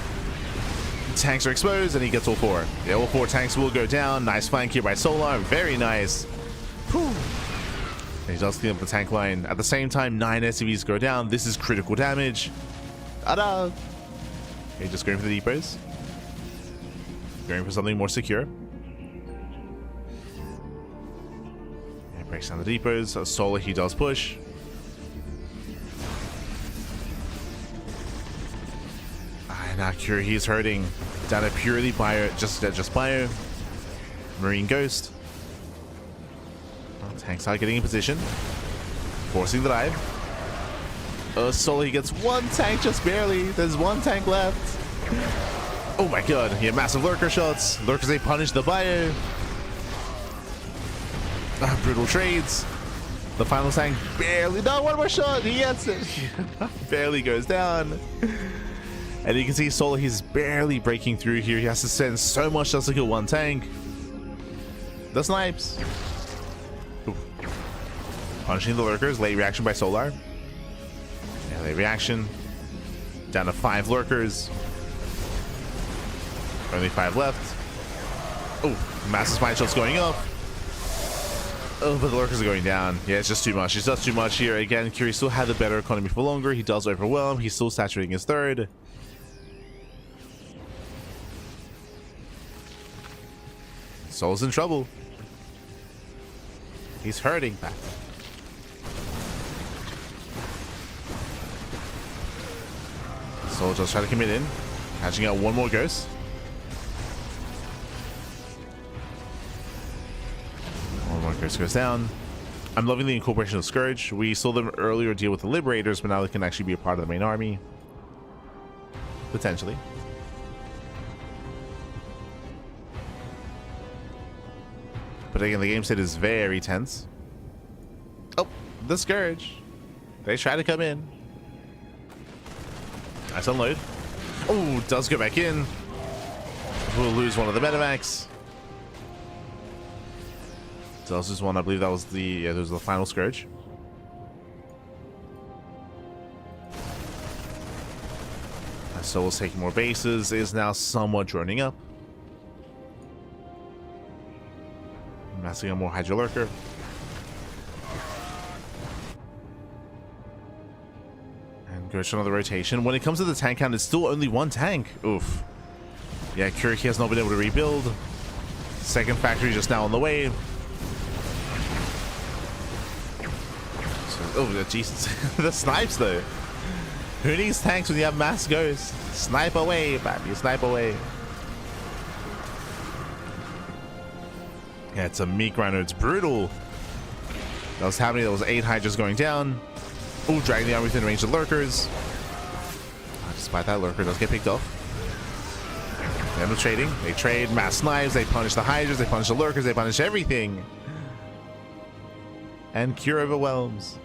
Tanks are exposed, and he gets all 4. Yeah, all 4 tanks will go down. Nice flank here by Solar. Very nice. Whew. He does clean up the tank line. At the same time, 9 SCVs go down. This is critical damage. Ta-da! Okay, just going for the depots. Going for something more secure. Yeah, breaks down the depots. Solar, he does push. And now Cure, he's hurting. Down to purely Bio, just Bio. Marine Ghost. Tanks are getting in position, forcing the dive. Solar, he gets 1 tank just barely. There's 1 tank left. Oh my god, he had massive lurker shots. Lurkers, they punish the Bio. Brutal trades. The final tank barely. No, 1 more shot. He gets it. Barely goes down. And you can see Solar, he's barely breaking through here. He has to send so much just to kill 1 tank. The snipes. Punishing the lurkers. Late reaction by Solar. Yeah, late reaction. Down to 5 lurkers. Only 5 left. Oh, massive spine shots going up. Oh, but the lurkers are going down. Yeah, it's just too much. It's just too much here. Again, Curie still had the better economy for longer. He does overwhelm. He's still saturating his third. Soul's in trouble. He's hurting back. Soul just trying to commit in. Catching out 1 more ghost. One more ghost goes down. I'm loving the incorporation of Scourge. We saw them earlier deal with the Liberators, but now they can actually be a part of the main army. Potentially. But again, the game state is very tense. Oh, the Scourge. They try to come in. Nice unload. Oh, does go back in. We'll lose one of the medivacs. Does lose one. I believe that was the that was the final Scourge. Soul's taking more bases, is now somewhat droning up. Massing on more Hydra Lurker. And goes to another rotation. When it comes to the tank count, it's still only one tank. Oof. Yeah, CranKy has not been able to rebuild. Second factory just now on the way. So, oh, Jesus. The snipes, though. Who needs tanks when you have mass ghosts? Snipe away, baby. Snipe away. Yeah, it's a meat grinder. It's brutal. That was happening. There was 8 Hydras going down. Oh, dragging the army within range of lurkers. Despite that, lurker does get picked off. They end up trading. They trade mass knives. They punish the Hydras. They punish the lurkers. They punish everything. And Cure overwhelms.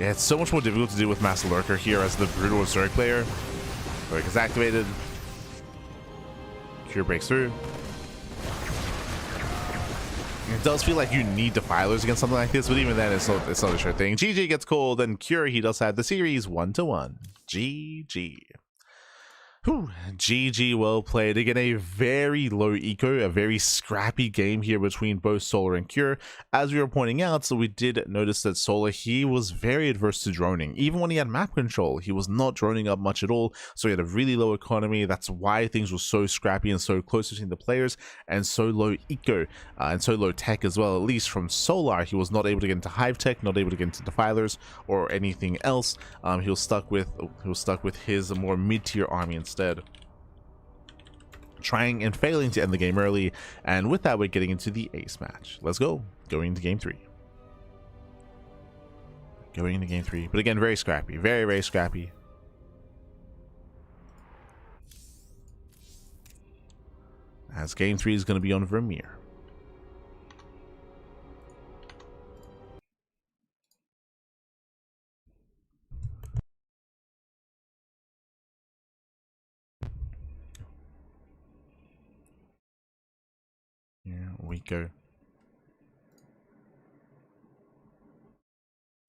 Yeah, it's so much more difficult to do with mass lurker here as the brutal Zerg player. Lurk is activated. Cure breaks through. It does feel like you need defilers against something like this, but even then, it's not a sure thing. GG gets called, and Cure, he does have the series 1-1. GG. Whew. GG, well played. Again, a very low eco, a very scrappy game here between both Solar and Cure. As we were pointing out, so we did notice that Solar, he was very adverse to droning. Even when he had map control, he was not droning up much at all, so he had a really low economy. That's why things were so scrappy and so close between the players, and so low eco, and so low tech as well. At least from Solar, he was not able to get into hive tech, not able to get into defilers or anything else. He was stuck with his more mid-tier army instead. Trying and failing to end the game early, and with that we're getting into the ace match. Let's go. Going into game 3. Going into game 3. But again, very scrappy. Very, very scrappy. As game 3 is going to be on Vermeer. Here we go.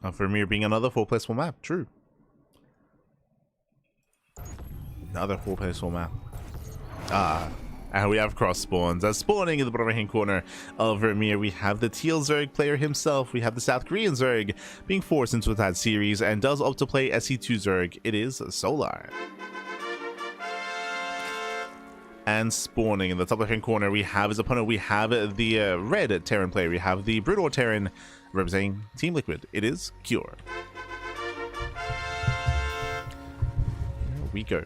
Vermeer being another 4+4 map. True. Another 4+4 map. And we have cross spawns. As spawning in the bottom right hand corner of Vermeer, we have the Teal Zerg player himself. We have the South Korean Zerg being forced into that series and does opt to play SE2 Zerg. It is Solar. And spawning in the top left hand corner, we have his opponent. We have the red Terran player. We have the brutal Terran representing Team Liquid. It is Cure. Here we go.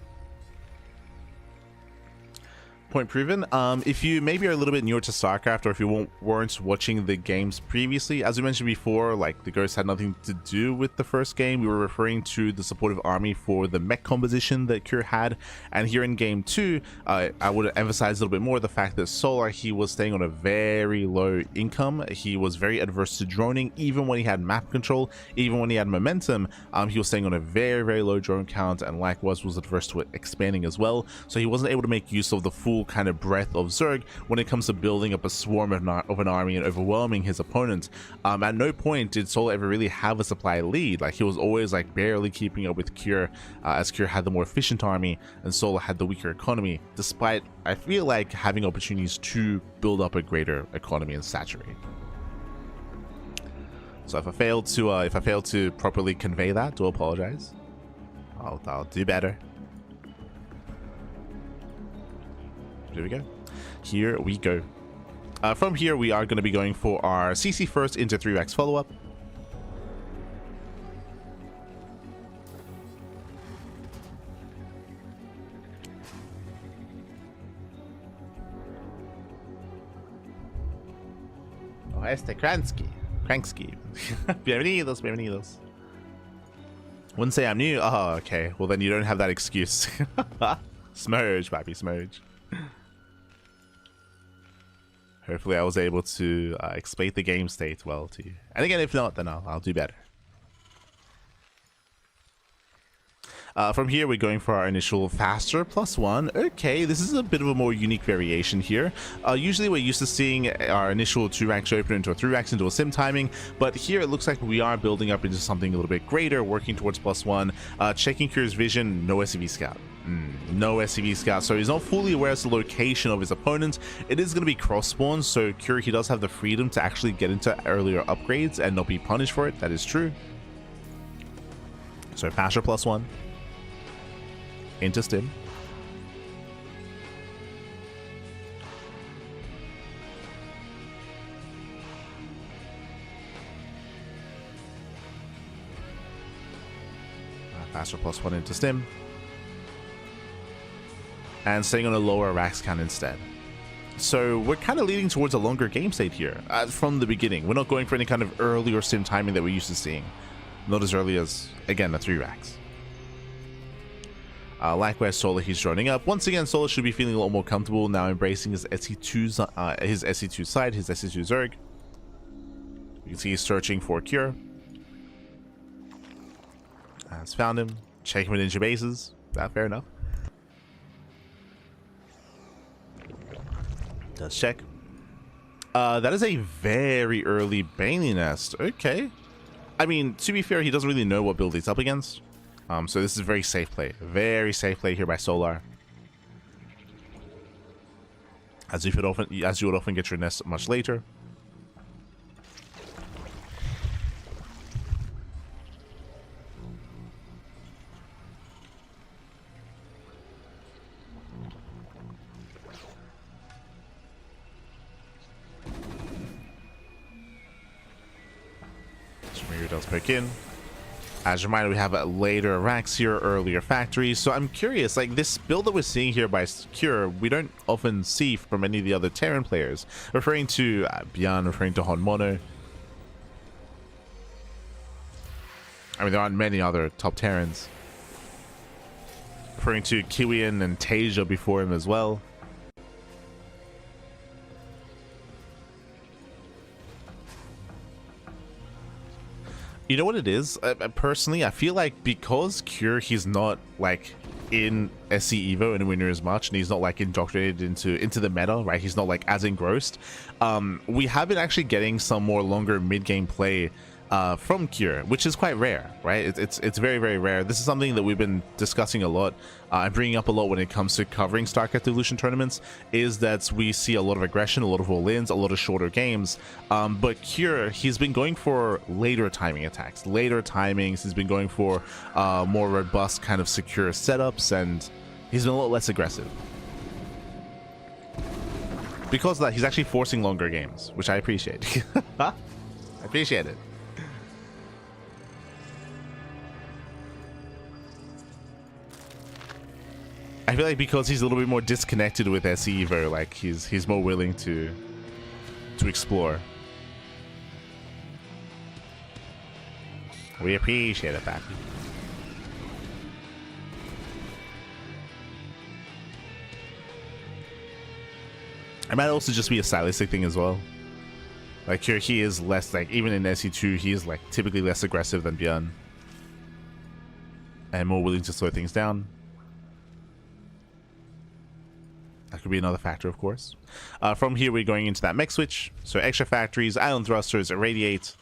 Point proven. If you maybe are a little bit newer to StarCraft, or if you weren't watching the games previously, as we mentioned before, like the ghosts had nothing to do with the first game. We were referring to the supportive army for the mech composition that Cure had, and here in game 2, I would emphasize a little bit more the fact that Solar, he was staying on a very low income. He was very adverse to droning, even when he had map control, even when he had momentum. He was staying on a very, very low drone count, and likewise was adverse to it expanding as well. So he wasn't able to make use of the full kind of breadth of Zerg when it comes to building up a swarm of an army and overwhelming his opponent. At no point did Solar ever really have a supply lead. Like, he was always like barely keeping up with Cure, as Cure had the more efficient army and Solar had the weaker economy, despite, I feel like, having opportunities to build up a greater economy and saturate. So if I failed to properly convey that, do apologize. I'll do better. Here we go. Here we go. From here, we are going to be going for our CC first into 3x follow-up. Oh, este CranKy. Bienvenidos, bienvenidos. Wouldn't say I'm new. Oh, okay. Well, then you don't have that excuse. Smurge, baby, smurge. Hopefully I was able to explain the game state well to you. And again, if not, then I'll do better. From here, we're going for our initial faster +1. Okay, this is a bit of a more unique variation here. Usually we're used to seeing our initial 2 ranks open into a 3 ranks into a sim timing, but here it looks like we are building up into something a little bit greater, working towards +1. Checking Kyr's vision, no SCV scout. No SCV scout, so he's not fully aware of the location of his opponent. It is going to be cross spawn, so Kyr, he does have the freedom to actually get into earlier upgrades and not be punished for it. That is true. So faster +1 into stim. Faster +1 into stim. And staying on a lower rax count instead. So we're kind of leading towards a longer game state here from the beginning. We're not going for any kind of earlier sim timing that we're used to seeing. Not as early as, again, the 3 racks. Likewise, Solar, he's joining up. Once again, Solar should be feeling a lot more comfortable now, embracing his SC2 side, his SC2 Zerg. You can see he's searching for Kyr. Has found him. Checking with ninja bases. Fair enough. Does check. That is a very early Bailey nest. Okay. I mean, to be fair, he doesn't really know what build he's up against. So this is a very safe play. Very safe play here by Solar. As you would often get your nest much later. Does pick in. As a reminder, we have later racks here, earlier factories. So I'm curious, like this build that we're seeing here by Kyr, we don't often see from any of the other Terran players. Referring to ByuN, referring to Honmono. I mean, there aren't many other top Terrans. Referring to Kiwian and Tasia before him as well. You know what it is? Personally, I feel like because Kyr, he's not like in SC Evo and winner as much, and he's not like indoctrinated into the meta, right? He's not like as engrossed. We have been actually getting some more longer mid-game play from Kyr, which is quite rare, right? It's very, very rare. This is something that we've been discussing a lot and bringing up a lot when it comes to covering StarCraft Evolution tournaments, is that we see a lot of aggression, a lot of all-ins, a lot of shorter games. But Kyr, he's been going for later timing attacks, later timings. He's been going for more robust kind of secure setups, and he's been a lot less aggressive. Because of that, he's actually forcing longer games, which I appreciate. I appreciate it. I feel like because he's a little bit more disconnected with SE Evo, like he's more willing to explore. We appreciate it, Pappy. It might also just be a stylistic thing as well. Like here, he is less, like even in SE2, he is like typically less aggressive than ByuN, and more willing to slow things down. That could be another factor, of course. From here, we're going into that mech switch. So extra factories, island thrusters, irradiate.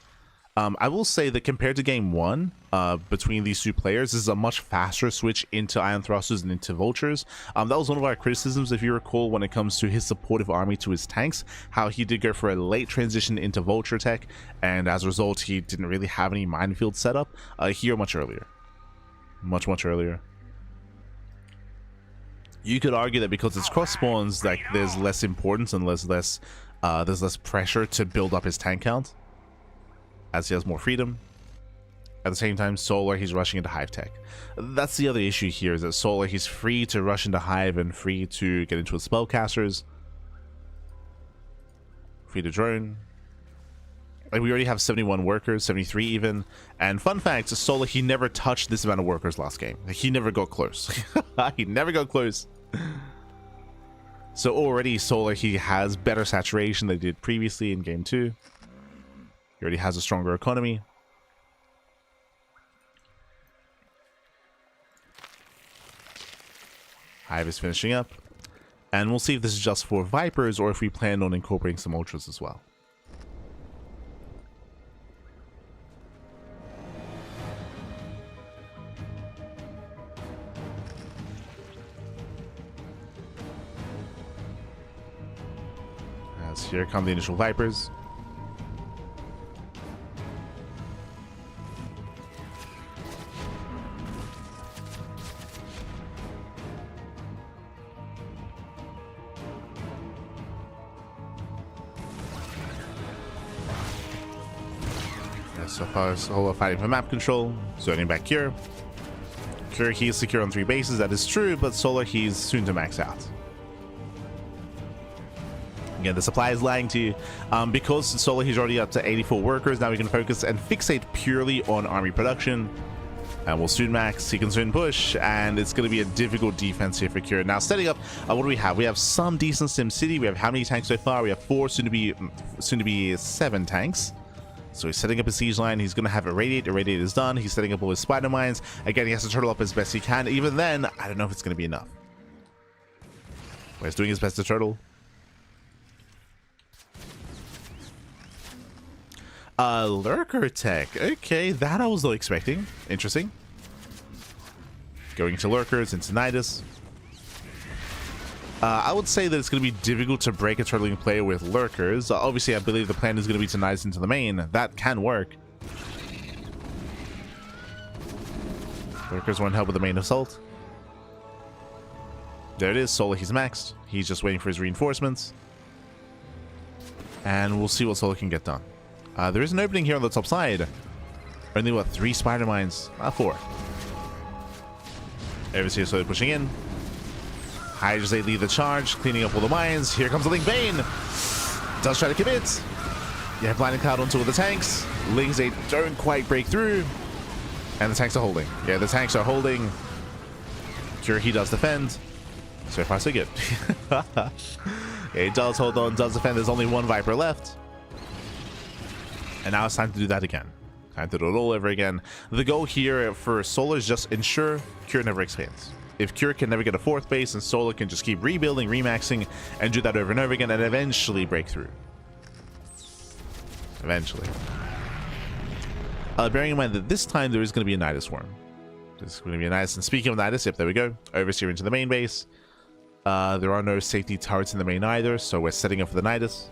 I will say that compared to game 1, between these two players, this is a much faster switch into ion thrusters and into vultures. That was one of our criticisms, if you recall, when it comes to his supportive army to his tanks, how he did go for a late transition into vulture tech, and as a result, he didn't really have any minefield setup. Here, much earlier. Much earlier. You could argue that because it's cross spawns, like there's less importance and there's less pressure to build up his tank count, as he has more freedom. At the same time, Solar, he's rushing into Hive tech. That's the other issue here, is that Solar, he's free to rush into Hive and free to get into his spellcasters, free to drone. Like we already have 71 workers, 73 even. And fun fact, Solar, he never touched this amount of workers last game. Like, he never got close. He never got close. So already Solar, he has better saturation than he did previously in game 2. He already has a stronger economy. Hive is finishing up. And we'll see if this is just for Vipers or if we plan on incorporating some Ultras as well. As here come the initial Vipers. So far, Solar fighting for map control, zoning back here. Cure, he is secure on 3 bases, that is true, but Solar, he's soon to max out. Again, the supply is lying to you. Because Solar, he's already up to 84 workers, now we can focus and fixate purely on army production. And we'll soon max, he can soon push, and it's going to be a difficult defense here for Cure. Now, setting up, what do we have? We have some decent Sim City. We have how many tanks so far? We have 4, soon to be 7 tanks. So he's setting up his siege line. He's going to have a radiate. A radiate is done. He's setting up all his spider mines. Again, he has to turtle up as best he can. Even then, I don't know if it's going to be enough. Well, he's doing his best to turtle. Lurker tech. Okay, that I was not expecting. Interesting. Going into lurkers, into Nidus. I would say that it's going to be difficult to break a turtling player with lurkers. Obviously, I believe the plan is going to be to Nidus into the main. That can work. Lurkers won't help with the main assault. There it is. Solar, he's maxed. He's just waiting for his reinforcements. And we'll see what Solar can get done. There is an opening here on the top side. Only, what, 3 spider mines? 4. Overseer slowly pushing in. Hydras, they lead the charge, cleaning up all the mines. Here comes the Link Bane. Does try to commit. Yeah, Blinding Cloud onto all the tanks. Lings, they don't quite break through. And the tanks are holding. Yeah, the tanks are holding. Cure, he does defend. So far, so good. Yeah, he does hold on, does defend. There's only 1 Viper left. And now it's time to do that again. Time to do it all over again. The goal here for Solar is just ensure Cure never expands. If Cure can never get a 4th base, and Solar can just keep rebuilding, remaxing, and do that over and over again, and eventually break through. Eventually. Bearing in mind that this time there is going to be a Nidus Swarm. There's going to be a Nidus, and speaking of Nidus, yep, there we go. Overseer into the main base. There are no safety turrets in the main either, so we're setting up for the Nidus.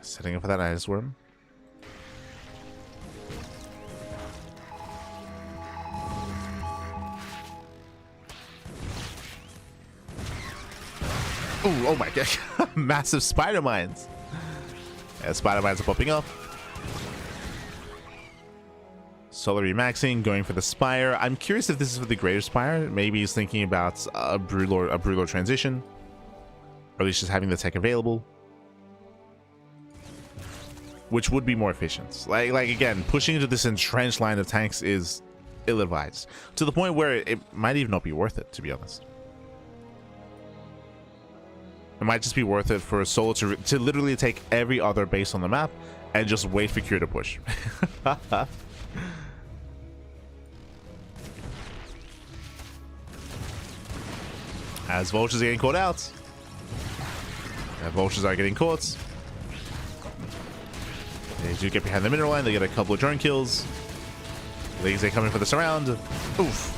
Setting up for that Nidus Worm. Ooh, oh my god. Massive spider mines. Yeah, spider mines are popping up. Solar remaxing, going for the Spire. I'm curious if this is for the Greater Spire. Maybe he's thinking about a Broodlord transition. Or at least just having the tech available. Which would be more efficient. Like again, pushing into this entrenched line of tanks is ill-advised. To the point where it might even not be worth it, to be honest. It might just be worth it for Solar to literally take every other base on the map and just wait for Cure to push. As Vultures are getting caught out. Yeah, Vultures are getting caught. They do get behind the mineral line. They get a couple of drone kills. Lings, they come in for the surround. Oof.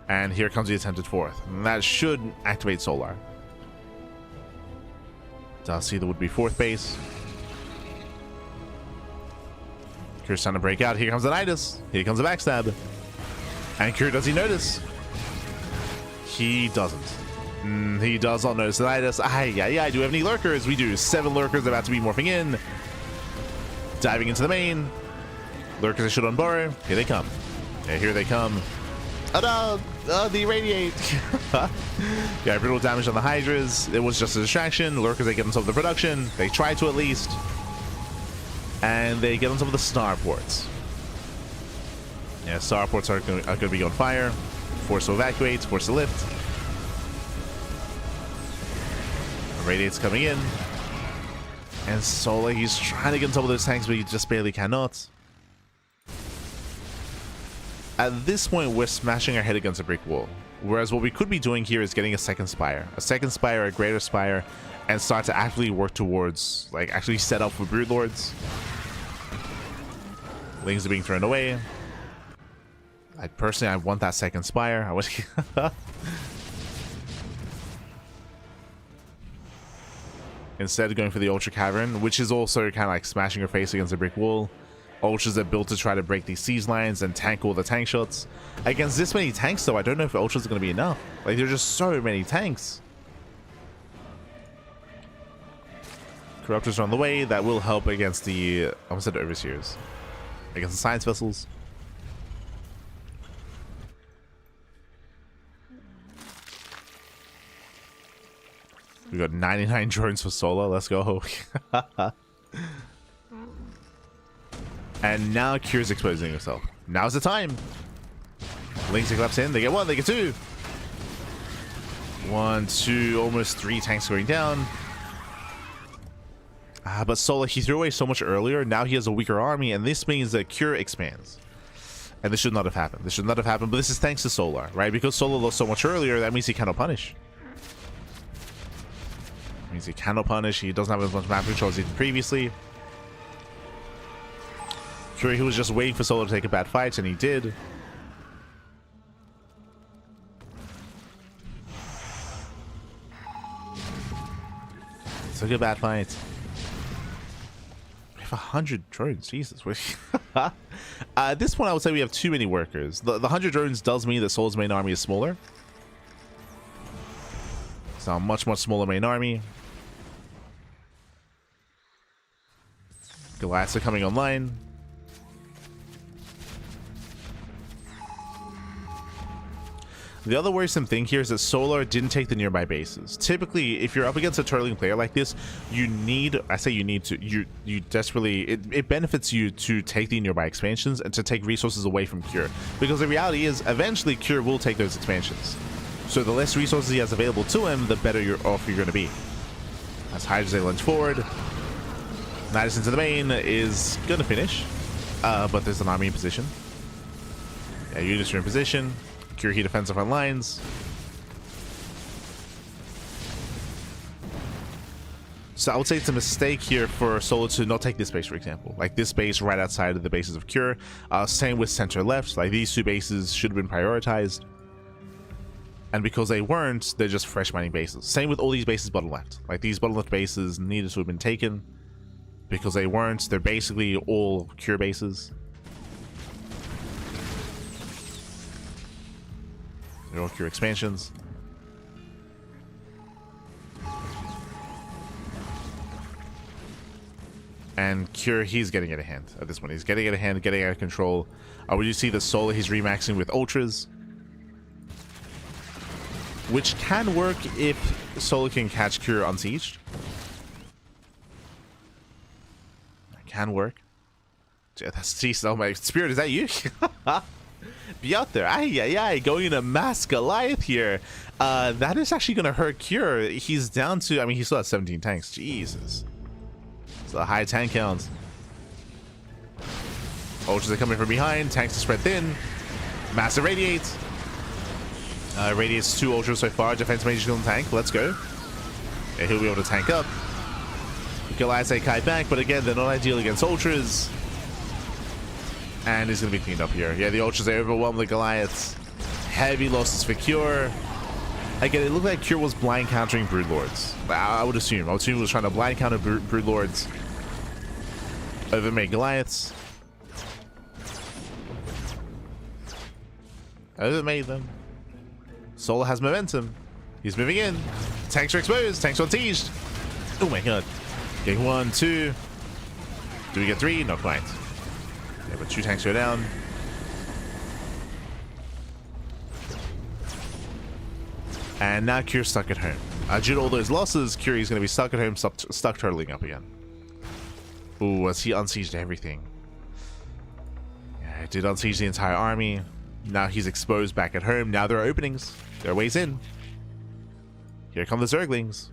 And here comes the attempted 4th. And that should activate Solar. Does see the would-be 4th base. Cure's trying to break out. Here comes the Nidus. Here comes the backstab. And Cure, does he notice? He doesn't. He does not notice the Nidus. Yeah, do we have any lurkers? We do. 7 lurkers about to be morphing in. Diving into the main. Lurkers I should unburrow. Here they come. Yeah, here they come. Oh no! The irradiate! Yeah, brutal damage on the Hydras. It was just a distraction. Lurkers, they get on top of the production. They try to at least. And they get on top of the starports. Yeah, starports are going to be on fire. Force to evacuate, force to lift. Radiate's coming in. And Solar, he's trying to get on top of those tanks, but he just barely cannot. At this point, we're smashing our head against a brick wall. Whereas what we could be doing here is getting a second spire. A second spire, a greater spire, and start to actively work towards, like, actually set up for Broodlords. Lings are being thrown away. I want that second spire. I would... Instead of going for the Ultra Cavern, which is also kind of like smashing your face against a brick wall. Ultras are built to try to break these siege lines and tank all the tank shots. Against this many tanks, though, I don't know if Ultras are going to be enough. Like, there are just so many tanks. Corruptors are on the way. That will help against the... I almost said Overseers. Against the Science Vessels. We got 99 drones for Solar. Let's go. And now Cure's exposing herself. Now's the time. Lings collapse in. They get one. They get two. 1, 2, almost 3 tanks going down. But Solar, he threw away so much earlier. Now he has a weaker army, and this means that Cure expands. And this should not have happened. This should not have happened, but this is thanks to Solar, right? Because Solar lost so much earlier, that means he cannot punish. Means he cannot punish. He doesn't have as much map control as he did previously. Sure, he was just waiting for Solar to take a bad fight, and he did. Took a bad fight. We have 100 drones. Jesus. At this point, I would say we have too many workers. The 100 drones does mean that Solar's main army is smaller. It's now a much, much smaller main army. Goliaths are coming online. The other worrisome thing here is that Solar didn't take the nearby bases. Typically, if you're up against a turtling player like this, you need, I say you need to, you desperately, it benefits you to take the nearby expansions and to take resources away from Cure. Because the reality is, eventually Cure will take those expansions. So the less resources he has available to him, the better off you're going to be. As Hydras they lunge forward. Nidus into the main is going to finish. But there's an army in position. Yeah, units are in position. Cure he defends our lines. So I would say it's a mistake here for Solar to not take this base, for example. Like this base right outside of the bases of Cure. Same with center left. Like these two bases should have been prioritized. And because they weren't, they're just fresh mining bases. Same with all these bases bottom left. Like these bottom left bases needed to have been taken. Because they weren't, they're basically all Cure bases. They're all Cure expansions. And Cure, he's getting out of hand at this point. He's getting out of hand, getting out of control. When you see the Solar, he's remaxing with Ultras. Which can work if Solar can catch Cure unsieged. Can work. That's jeez, oh my Spirit, is that you? Be out there. Aye, going in a mass Goliath here. That is actually gonna hurt Cure. He's down to, I mean, he still has 17 tanks. Jesus. It's a high tank count. Ultras are coming from behind, tanks are spread thin. Massive radiate. Radiates 2 Ultras so far. Defense Mage still in tank. Let's go. Yeah, he'll be able to tank up. Goliaths they kite back, but again, they're not ideal against Ultras. And he's going to be cleaned up here. Yeah, the Ultras, they overwhelm the Goliaths. Heavy losses for Cure. Again, it looked like Cure was blind countering Broodlords. I would assume. I would assume he was trying to blind counter Broodlords. Overmade Goliaths. Overmade them. Solar has momentum. He's moving in. Tanks are exposed. Tanks are unsieged. Oh my god. Getting 1, 2. Do we get 3? Not quite. Yeah, but 2 tanks go down. And now Cure's stuck at home. Due to all those losses, Cure is going to be stuck at home, stuck turtling up again. Ooh, as he unsieged everything. Yeah, he did unsiege the entire army. Now he's exposed back at home. Now there are openings. There are ways in. Here come the Zerglings.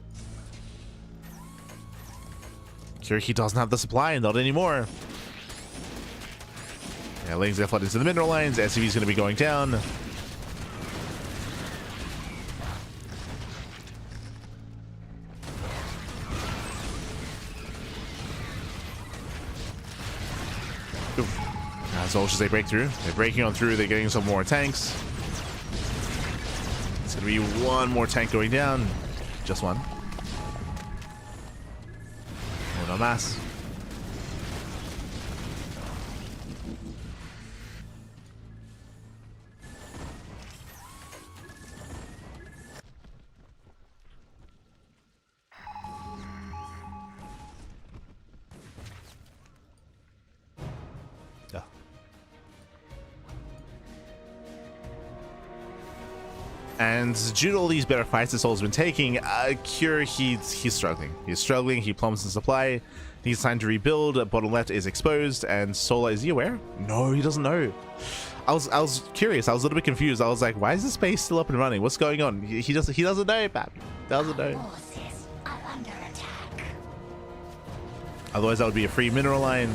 He doesn't have the supply, not anymore. Yeah, Lings get flooded into the mineral lines. SCV's going to be going down. As all as they break through. They're breaking on through. They're getting some more tanks. It's going to be one more tank going down. Just one. No mass. And due to all these better fights that Soul's been taking, Cure, he's struggling. He's struggling. He plummets in supply. Needs time to rebuild. Bottom left is exposed. And Solar, is he aware? No, he doesn't know. I was curious. I was a little bit confused. I was like, why is this base still up and running? What's going on? He doesn't know, Pap. Doesn't know. Forces are under attack. Otherwise, that would be a free mineral line.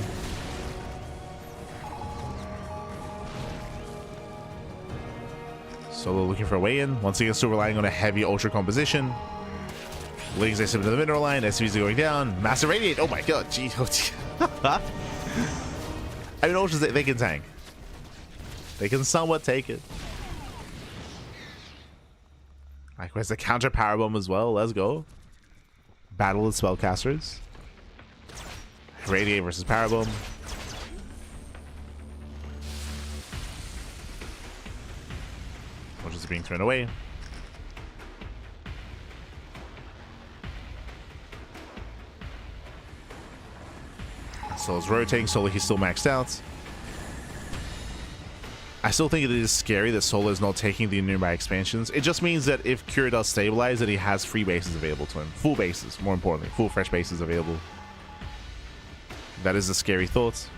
Solo looking for a way in. Once again, still relying on a heavy ultra composition. Lings they slip into the mineral line. SCVs are going down. Massive radiate. Oh my god. Gee. I mean, ultras, they can tank. They can somewhat take it. Like, where's the counter power bomb as well? Let's go. Battle of spellcasters. Radiate versus power bomb. Ultras are being thrown away. Solo's rotating. Solo, he's still maxed out. I still think it is scary that Solo is not taking the nearby expansions. It just means that if Cure does stabilize, that he has free bases available to him. Full bases, more importantly. Full fresh bases available. That is a scary thought.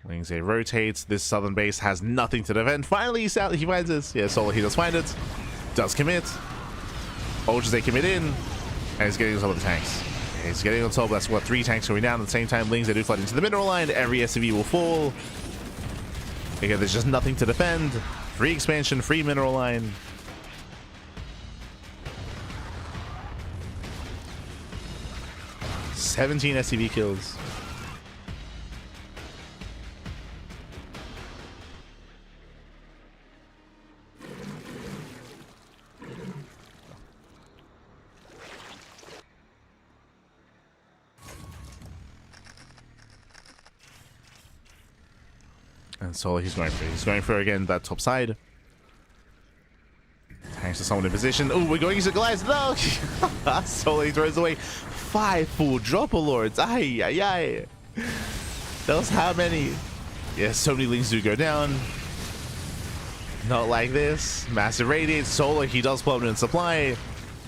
Lings A rotates. This southern base has nothing to defend. Finally, he finds it. Yeah, Solo, he does find it. Does commit. Ultras, they commit in. And he's getting on top of the tanks. He's getting on top. That's what, 3 tanks going down at the same time. Lings, they do flood into the mineral line. Every SCV will fall. Again, there's just nothing to defend. Free expansion, free mineral line. "17 SCV kills. And Solo, he's going for again that top side. Tanks to someone in position. Oh, we're going into Goliath. No! Solo, he throws away 5 full dropper lords. Ay, ay, ay. That was how many? Yeah, so many Lings do go down. Not like this. Massive radiate. Solo, he does plummet in supply.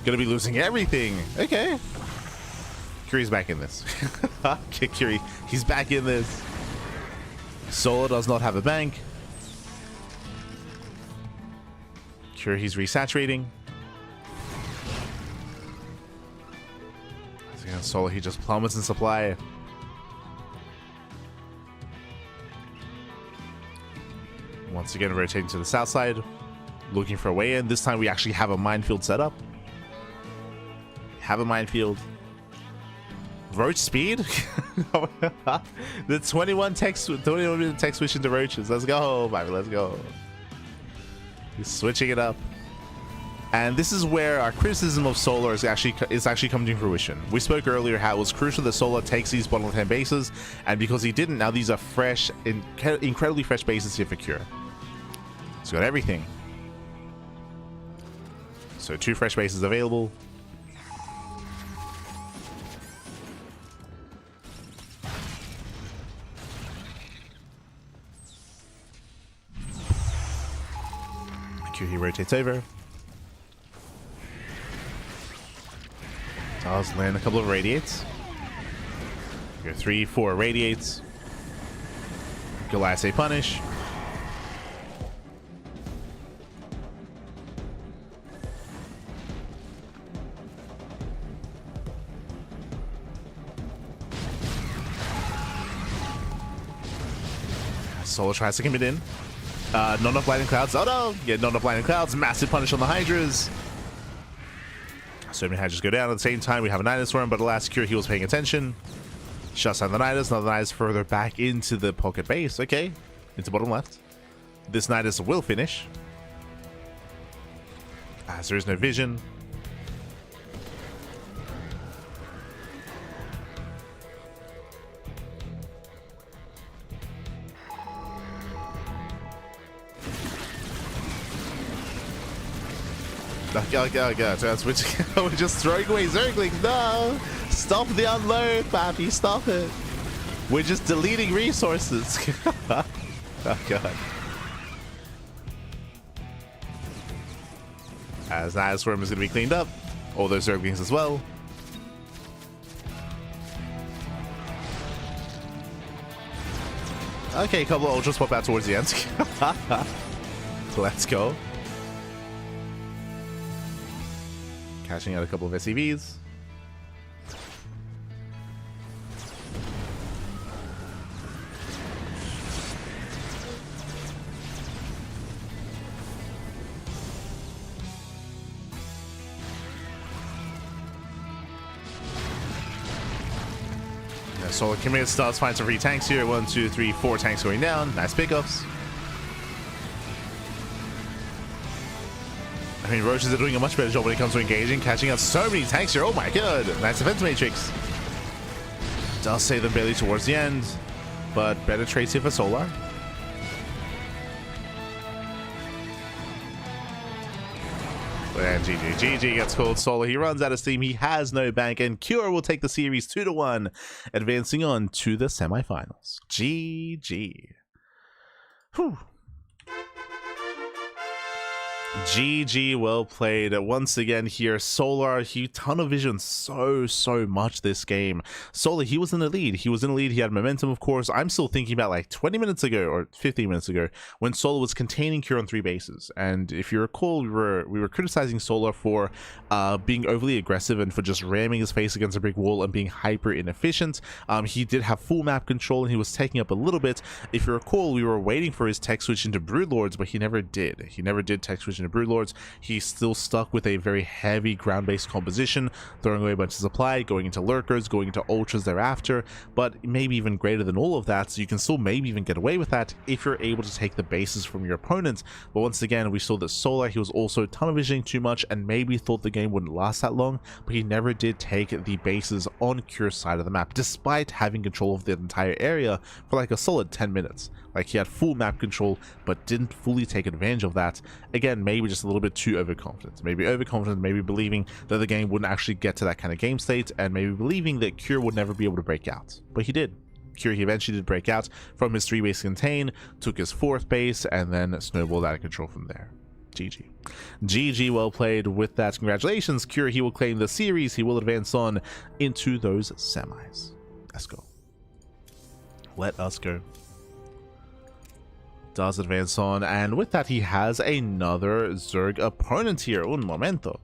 Gonna be losing everything. Okay. Curie's back in this. Curie, he's back in this. Solo does not have a bank. Cure, he's resaturating. Solo, he just plummets in supply. Once again, rotating to the south side. Looking for a way in. This time we actually have a minefield set up. Have a minefield. Roach speed? The 21 minute tech switch into roaches. Let's go, baby. Let's go. He's switching it up. And this is where our criticism of Solar is actually coming to fruition. We spoke earlier how it was crucial that Solar takes these bottom 10 bases, and because he didn't, now these are fresh, incredibly fresh bases here for Cure. He's got everything. So 2 fresh bases available. He rotates over. Does land a couple of radiates. Go 3, 4 radiates. Goliath a punish. Solar tries to commit in. Not enough lightning clouds. Oh no! Yeah, not enough lightning clouds. Massive punish on the Hydras. So many Hydras go down at the same time. We have a Nidus Swarm, but alas, Cure he was paying attention. Shuts down the Nidus. Now the Nidus further back into the pocket base. Okay, into bottom left. This Nidus will finish. As there is no vision. Oh god, so we're just throwing away Zerglings. No! Stop the unload, Pappy, stop it. We're just deleting resources. Oh god. As Nidus Swarm is going to be cleaned up. All those Zerglings as well. Okay, a couple of Ultras pop out towards the end. So let's go. Catching out a couple of SCVs. Solar commit starts find some free tanks here. 1, 2, 3, 4 tanks going down. Nice pickups. I mean, Roaches are doing a much better job when it comes to engaging, catching out so many tanks here. Oh my god. Nice defense matrix. Does save them barely towards the end, but better trades here for Solar. And GG gets called. Solar, he runs out of steam. He has no bank, and Cure will take the series 2-1, advancing on to the semifinals. GG. Whew. GG, well played. Once again here, Solar, he tunnel vision so much this game. Solar, he was in the lead. He had momentum, of course. I'm still thinking about like 20 minutes ago or 15 minutes ago when Solar was containing Cure on 3 bases. And if you recall, we were criticizing Solar for being overly aggressive and for just ramming his face against a brick wall and being hyper inefficient. He did have full map control and he was taking up a little bit. If you recall, we were waiting for his tech switch into Broodlords, but he never did. He never did tech switch into Broodlords. He's still stuck with a very heavy ground-based composition, throwing away a bunch of supply, going into lurkers, going into ultras thereafter, but maybe even greater than all of that, so you can still maybe even get away with that if you're able to take the bases from your opponent. But once again, we saw that Solar, he was also tunnel visioning too much and maybe thought the game wouldn't last that long, but he never did take the bases on Cure's side of the map, despite having control of the entire area for like a solid 10 minutes. Like, he had full map control, but didn't fully take advantage of that. Again, maybe just a little bit too overconfident. Maybe believing that the game wouldn't actually get to that kind of game state, and maybe believing that Cure would never be able to break out. But he did. Cure, he eventually did break out from his 3-base contain, took his 4th base, and then snowballed out of control from there. GG. GG, well played with that. Congratulations, Cure, he will claim the series. He will advance on into those semis. Let's go. Let us go. Does advance on, and with that he has another Zerg opponent here. Un momento.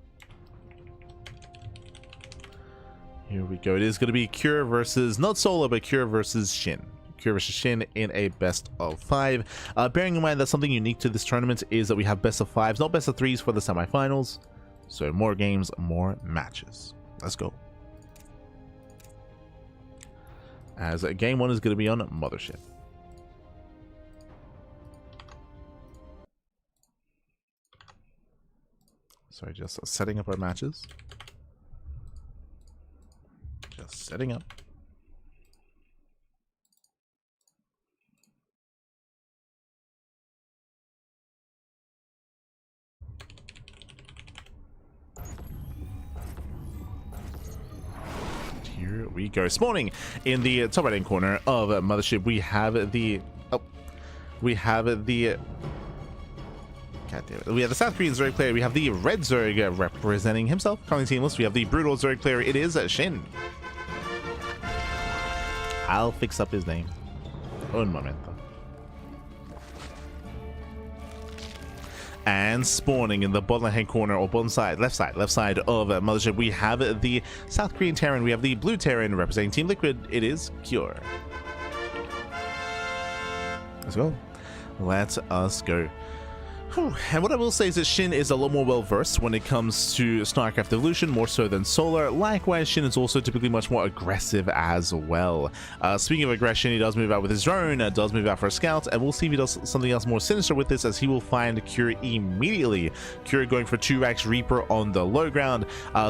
Here we go. It is going to be Cure versus, not Solar, but Cure versus Shin. Cure versus Shin in a best of 5. Bearing in mind that something unique to this tournament is that we have best of 5s, not best of 3s for the semifinals. So more games, more matches. Let's go. As game 1 is going to be on Mothership. Sorry, just setting up our matches. Just setting up. Here we go. Spawning in the top right-hand corner of Mothership, we have the... Oh, we have the... God damn it. We have the South Korean Zerg player. We have the Red Zerg representing himself, currently teamless. We have the Brutal Zerg player. It is Shin. I'll fix up his name. Un momento. And spawning in the bottom hand corner, or bottom side, left side of Mothership, we have the South Korean Terran. We have the Blue Terran representing Team Liquid. It is Cure. Let's go. Let us go. Whew. And what I will say is that Shin is a lot more well versed when it comes to StarCraft Evolution, more so than Solar. Likewise, Shin is also typically much more aggressive as well. Speaking of aggression, he does move out with his drone, does move out for a scout, and we'll see if he does something else more sinister with this, as he will find Cure immediately. Cure going for 2-Rax Reaper on the low ground.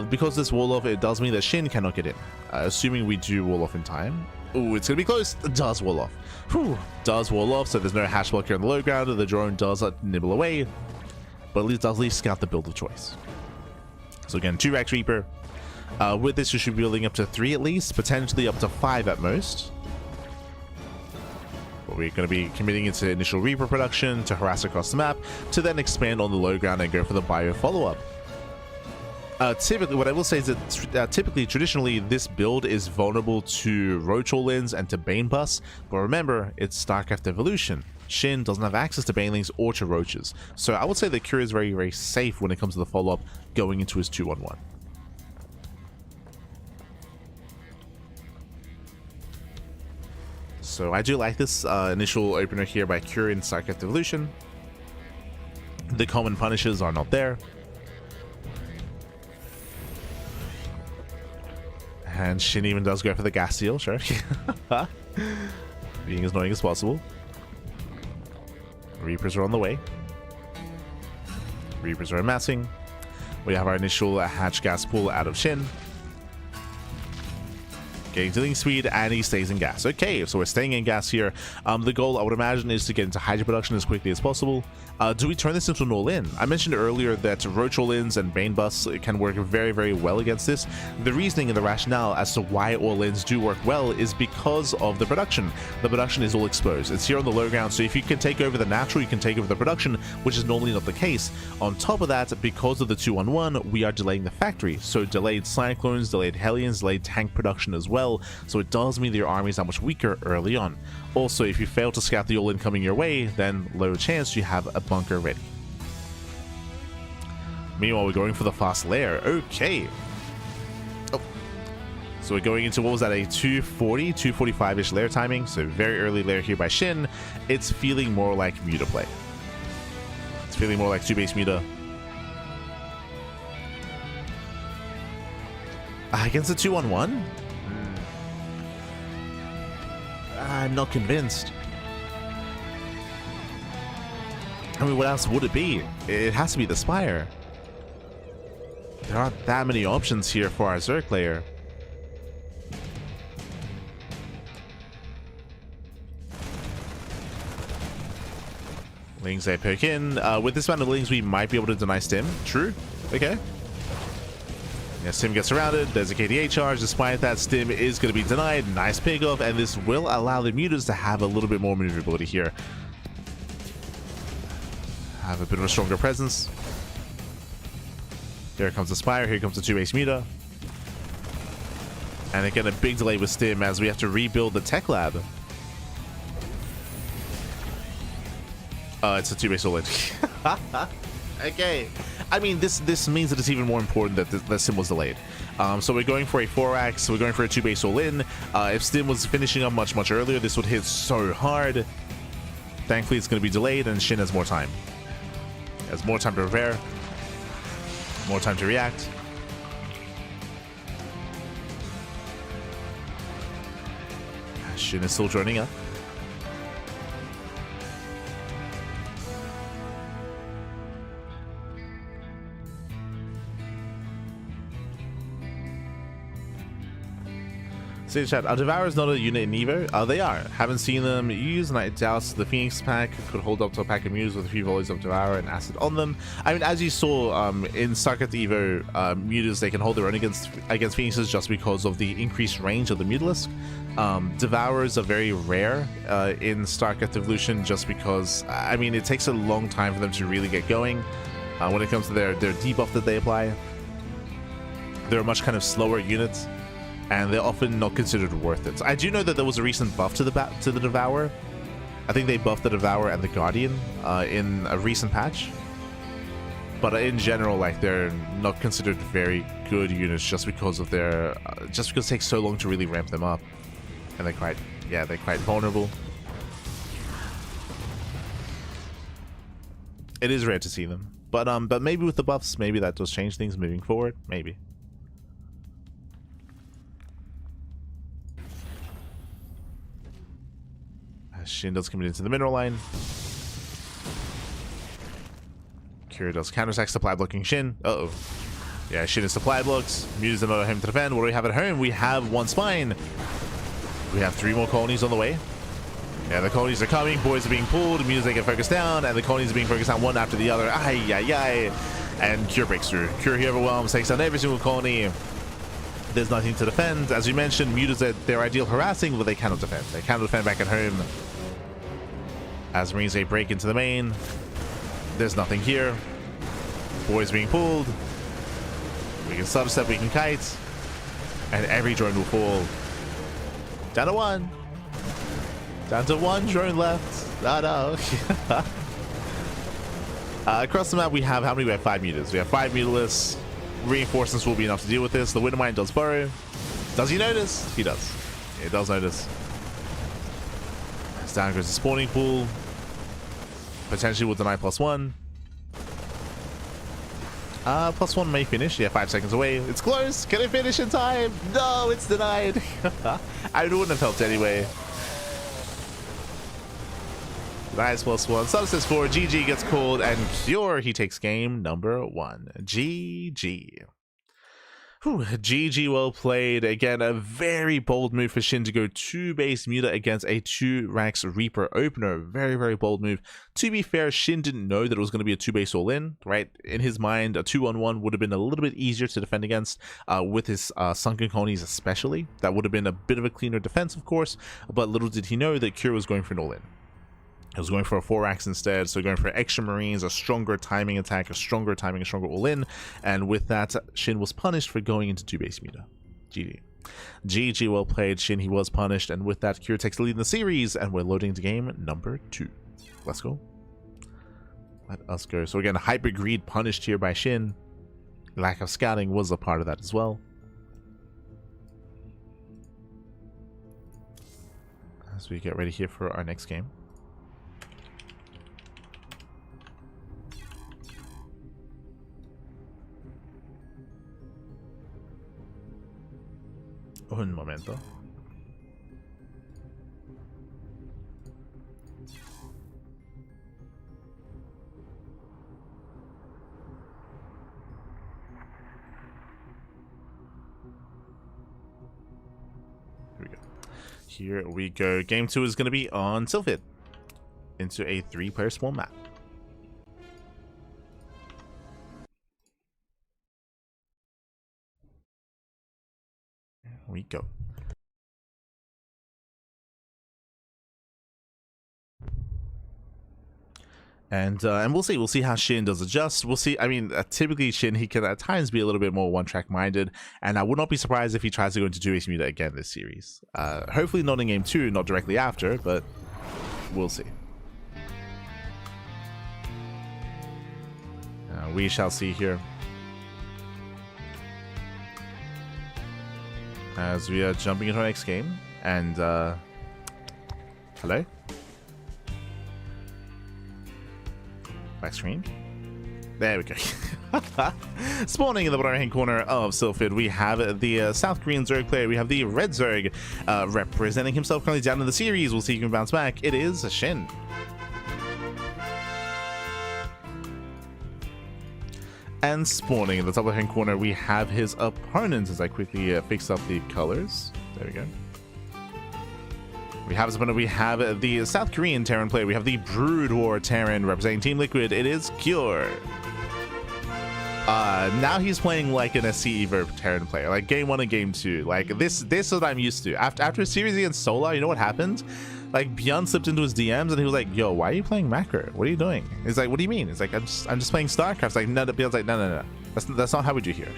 Because this wall off, it does mean that Shin cannot get in. Assuming we do wall off in time. Ooh, it's gonna be close. It does wall off. Whew. Does wall off, so there's no hash block here on the low ground. The drone does nibble away, but at least scout the build of choice. So again, 2-Rax Reaper. With this, you should be building up to 3 at least, potentially up to 5 at most. But we're going to be committing into initial Reaper production to harass across the map, to then expand on the low ground and go for the bio follow-up. Typically, what I will say is that traditionally, this build is vulnerable to Roach All-Ins and to Bane Bus, but remember, it's StarCraft Evolution. Shin doesn't have access to Banelings or to Roaches, so I would say that Cure is very, very safe when it comes to the follow-up going into his 2-1-1. So I do like this initial opener here by Cure in StarCraft Evolution. The common punishes are not there. And Shin even does go for the gas seal, sure. Being as annoying as possible. Reapers are on the way. Reapers are amassing. We have our initial hatch gas pool out of Shin. Getting dealing speed, and he stays in gas. Okay, so we're staying in gas here. The goal, I would imagine, is to get into Hydra production as quickly as possible. Do we turn this into an all-in? I mentioned earlier that Roach all-ins and Bane Bus can work very, very well against this. The reasoning and the rationale as to why all-ins do work well is because of the production. The production is all exposed. It's here on the low ground, so if you can take over the natural, you can take over the production, which is normally not the case. On top of that, because of the 2-1-1, we are delaying the factory. So delayed Cyclones, delayed Hellions, delayed tank production as well. So it does mean that your army is that much weaker early on. Also, if you fail to scout the all-in coming your way, then low chance you have a bunker ready. Meanwhile, we're going for the fast lair. Okay. Oh. So we're going into, what was that, a 240, 245-ish lair timing. So very early lair here by Shin. It's feeling more like Muta play. It's feeling more like 2-base Muta. Against the 2-1-1? I'm not convinced. I mean, what else would it be? It has to be the Spire. There aren't that many options here for our Zerg player. Lings they poke in. With this amount of Lings, we might be able to deny Stim. True. Okay. Yeah, Stim gets surrounded. There's a KDA charge. Despite that, Stim is going to be denied. Nice pick off, and this will allow the Mutas to have a little bit more maneuverability here. Have a bit of a stronger presence. Here comes the Spire. Here comes the 2-base Muta. And again, a big delay with Stim as we have to rebuild the tech lab. It's a 2-base all-in. Okay. I mean, this means that it's even more important that the Stim was delayed. So we're going for a 4-axe. We're going for a 2-base all-in. If Stim was finishing up much, much earlier, this would hit so hard. Thankfully, it's going to be delayed, and Shin has more time. Has more time to prepare. More time to react. Shin is still joining up. Say chat, are Devourers not a unit in Evo? They are. Haven't seen them used, and I doubt the Phoenix pack could hold up to a pack of Muse with a few volleys of Devourer and Acid on them. I mean, as you saw in StarCraft Evo, Mutas, they can hold their own against Phoenixes just because of the increased range of the Mutalisk. Devourers are very rare in StarCraft Evolution just because, I mean, it takes a long time for them to really get going when it comes to their debuff that they apply. They're a much kind of slower unit, and they're often not considered worth it. I do know that there was a recent buff to the Devourer. I think they buffed the Devourer and the Guardian in a recent patch. But in general, like, they're not considered very good units just because of their just because it takes so long to really ramp them up, and they're quite vulnerable. It is rare to see them, but maybe with the buffs, maybe that does change things moving forward. Maybe. Shin does commit into the mineral line. Kira does counterattack supply blocking Shin. Uh-oh. Yeah, Shin is supply blocks. Muse another home to defend. What do we have at home? We have one spine. We have 3 more colonies on the way. Yeah, the colonies are coming. Boys are being pulled. Muse they get focused down, and the colonies are being focused down one after the other. Ay, ay, ay. And Kira breaks through. Kira here overwhelms, takes down every single colony. There's nothing to defend. As you mentioned, Mute is their ideal harassing, but they cannot defend. They cannot defend back at home. As Marines they break into the main. There's nothing here. Boys being pulled. We can substep, we can kite. And every drone will fall. Down to 1. Down to 1 drone left. No. Across the map we have, how many? We have 5 mutas. We have 5 mutalists. Reinforcements will be enough to deal with this. The Wintermine does burrow. Does he notice? He does. He does notice. Down goes the spawning pool. Potentially will deny +1. +1 may finish. Yeah, 5 seconds away. It's close. Can it finish in time? No, it's denied. I wouldn't have helped anyway. Nice +1. Substance 4. GG gets called, and Cure, he takes game number 1. GG. Whew, GG, well played. Again, a very bold move for Shin to go 2 base Muta against a 2 ranks Reaper opener. Very, very bold move. To be fair, Shin didn't know that it was going to be a 2 base all-in, right? In his mind, a 2-on-1 would have been a little bit easier to defend against with his sunken colonies especially. That would have been a bit of a cleaner defense, of course, but little did he know that Kira was going for an all-in. I was going for a 4-axe instead, so going for extra marines, a stronger timing attack, a stronger all-in, and with that, Shin was punished for going into 2 base Muta. GG. GG, well played, Shin, he was punished, and with that, Kira takes the lead in the series, and we're loading to game number 2. Let's go. Let us go. So again, Hyper Greed punished here by Shin. Lack of scouting was a part of that as well. As we get ready here for our next game. Un momento. Here we go. Game 2 is going to be on Sylphid into a 3-player small map. Here we go. And we'll see how Shin does adjust. We'll see. I mean, typically Shin, he can at times be a little bit more one-track minded, and I would not be surprised if he tries to go into 2-base Muta again this series. Hopefully not in game 2, not directly after, but we'll see. We shall see here. As we are jumping into our next game, and hello? Back screen. There we go. Spawning in the bottom right hand corner of Sylphid, we have the South Korean Zerg player. We have the Red Zerg representing himself currently down in the series. We'll see if he can bounce back. It is Shin. And spawning in the top left hand corner, we have his opponent as I quickly fix up the colors. There we go. We have his opponent. We have the South Korean Terran player. We have the Brood War Terran representing Team Liquid. It is Cure. Now he's playing like an SCE Verb Terran player, like game 1 and game 2. Like this is what I'm used to. After a series against Solar, you know what happened? Like ByuN slipped into his DMs and he was like, "Yo, why are you playing Macro? What are you doing?" He's like, "What do you mean?" It's like, I'm just playing StarCraft." It's like, no, ByuN's like, no. That's not how we do here.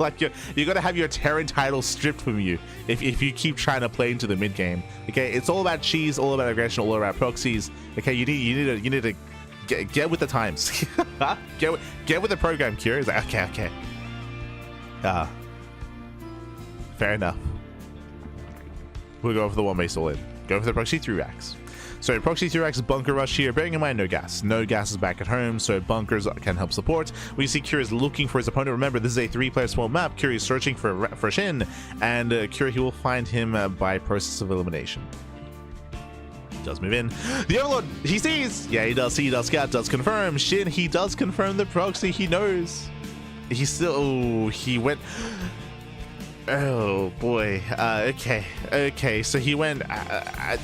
Like you gotta have your Terran title stripped from you if you keep trying to play into the mid game. Okay, it's all about cheese, all about aggression, all about proxies. Okay, you need to get with the times. get with the program, Cure. He's like, okay. Fair enough. We'll go for the 1-base all in. Go for the proxy 3 racks. So proxy 3x bunker rush here, bearing in mind no gas. No gas is back at home, so bunkers can help support. We see Cure is looking for his opponent. Remember, this is a 3-player small map. Cure is searching for Shin, and Cure, he will find him by process of elimination. Does move in. The Overlord, he sees! Yeah, he does see, he does scout, does confirm. Shin, he does confirm the proxy, he knows. He still, oh, he went... Oh boy. Okay. So he went.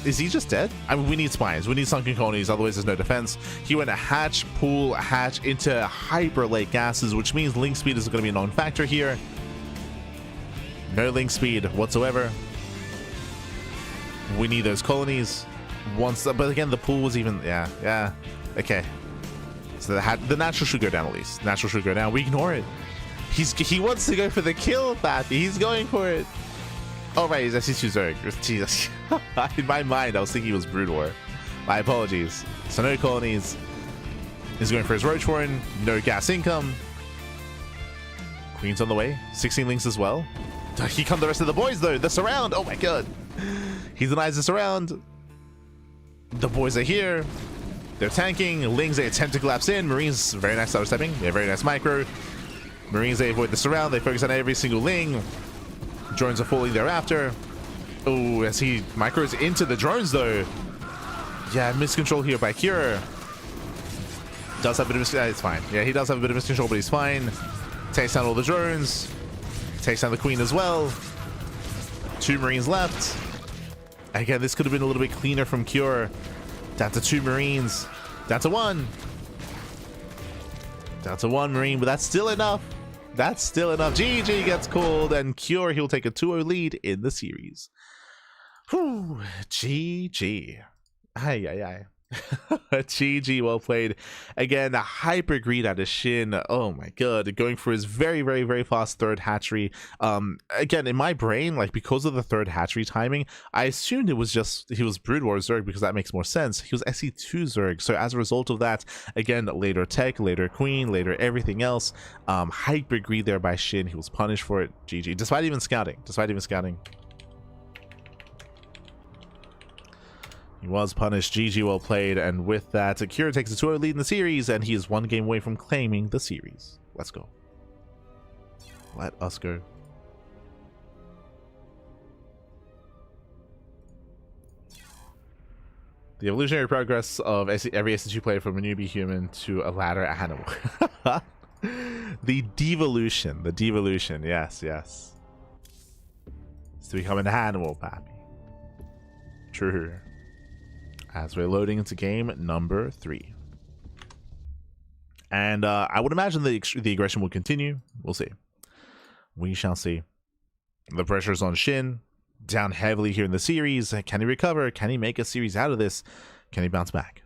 Is he just dead? I mean, we need spines. We need sunken colonies. Otherwise, there's no defense. He went a hatch, pool, hatch into hyper late gases, which means link speed is going to be a non-factor here. No link speed whatsoever. We need those colonies. But again, the pool was even. Yeah. Okay. So the natural should go down at least. Natural should go down. We ignore it. He wants to go for the kill, Pappy. He's going for it. Oh, right. He's SC2 Zerg. Jesus. In my mind, I was thinking he was Brood War. My apologies. So no colonies. He's going for his Roach Warren. No gas income. Queen's on the way. 16 links as well. He come the rest of the boys, though. The surround. Oh, my God. He denies the surround. The boys are here. They're tanking. Lings, they attempt to collapse in. Marines, very nice auto stepping. Yeah, very nice micro. Marines, they avoid the surround. They focus on every single ling. Drones are falling thereafter. Oh, as he micros into the drones, though. Yeah, miscontrol here by Cure. Does have a bit of it's fine. Yeah, he does have a bit of miscontrol, but he's fine. Takes down all the drones. Takes down the Queen as well. 2 Marines left. Again, this could have been a little bit cleaner from Cure. Down to 2 Marines. Down to 1. Down to 1 Marine, but that's still enough. That's still enough. GG gets called, and Cure, he'll take a 2-0 lead in the series. Whew. GG. Aye. GG, well played. Again, a hyper greed out of Shin. Oh my god, going for his very fast third hatchery. Again, in my brain, like, because of the third hatchery timing, I assumed it was just he was Brood War Zerg, because that makes more sense. He was SC2 Zerg, so as a result of that, again, later tech, later Queen, later everything else, hyper greed there by Shin. He was punished for it. GG, despite even scouting. He was punished. GG, well played. And with that, Akira takes a 2-0 lead in the series, and he is 1 game away from claiming the series. Let's go. Let us go. The evolutionary progress of every SC2 player from a newbie human to a ladder animal. The devolution. Yes. It's to become an animal, Pappy. True. As we're loading into game number 3. And I would imagine the aggression will continue. We'll see. We shall see. The pressure's on Shin. Down heavily here in the series. Can he recover? Can he make a series out of this? Can he bounce back?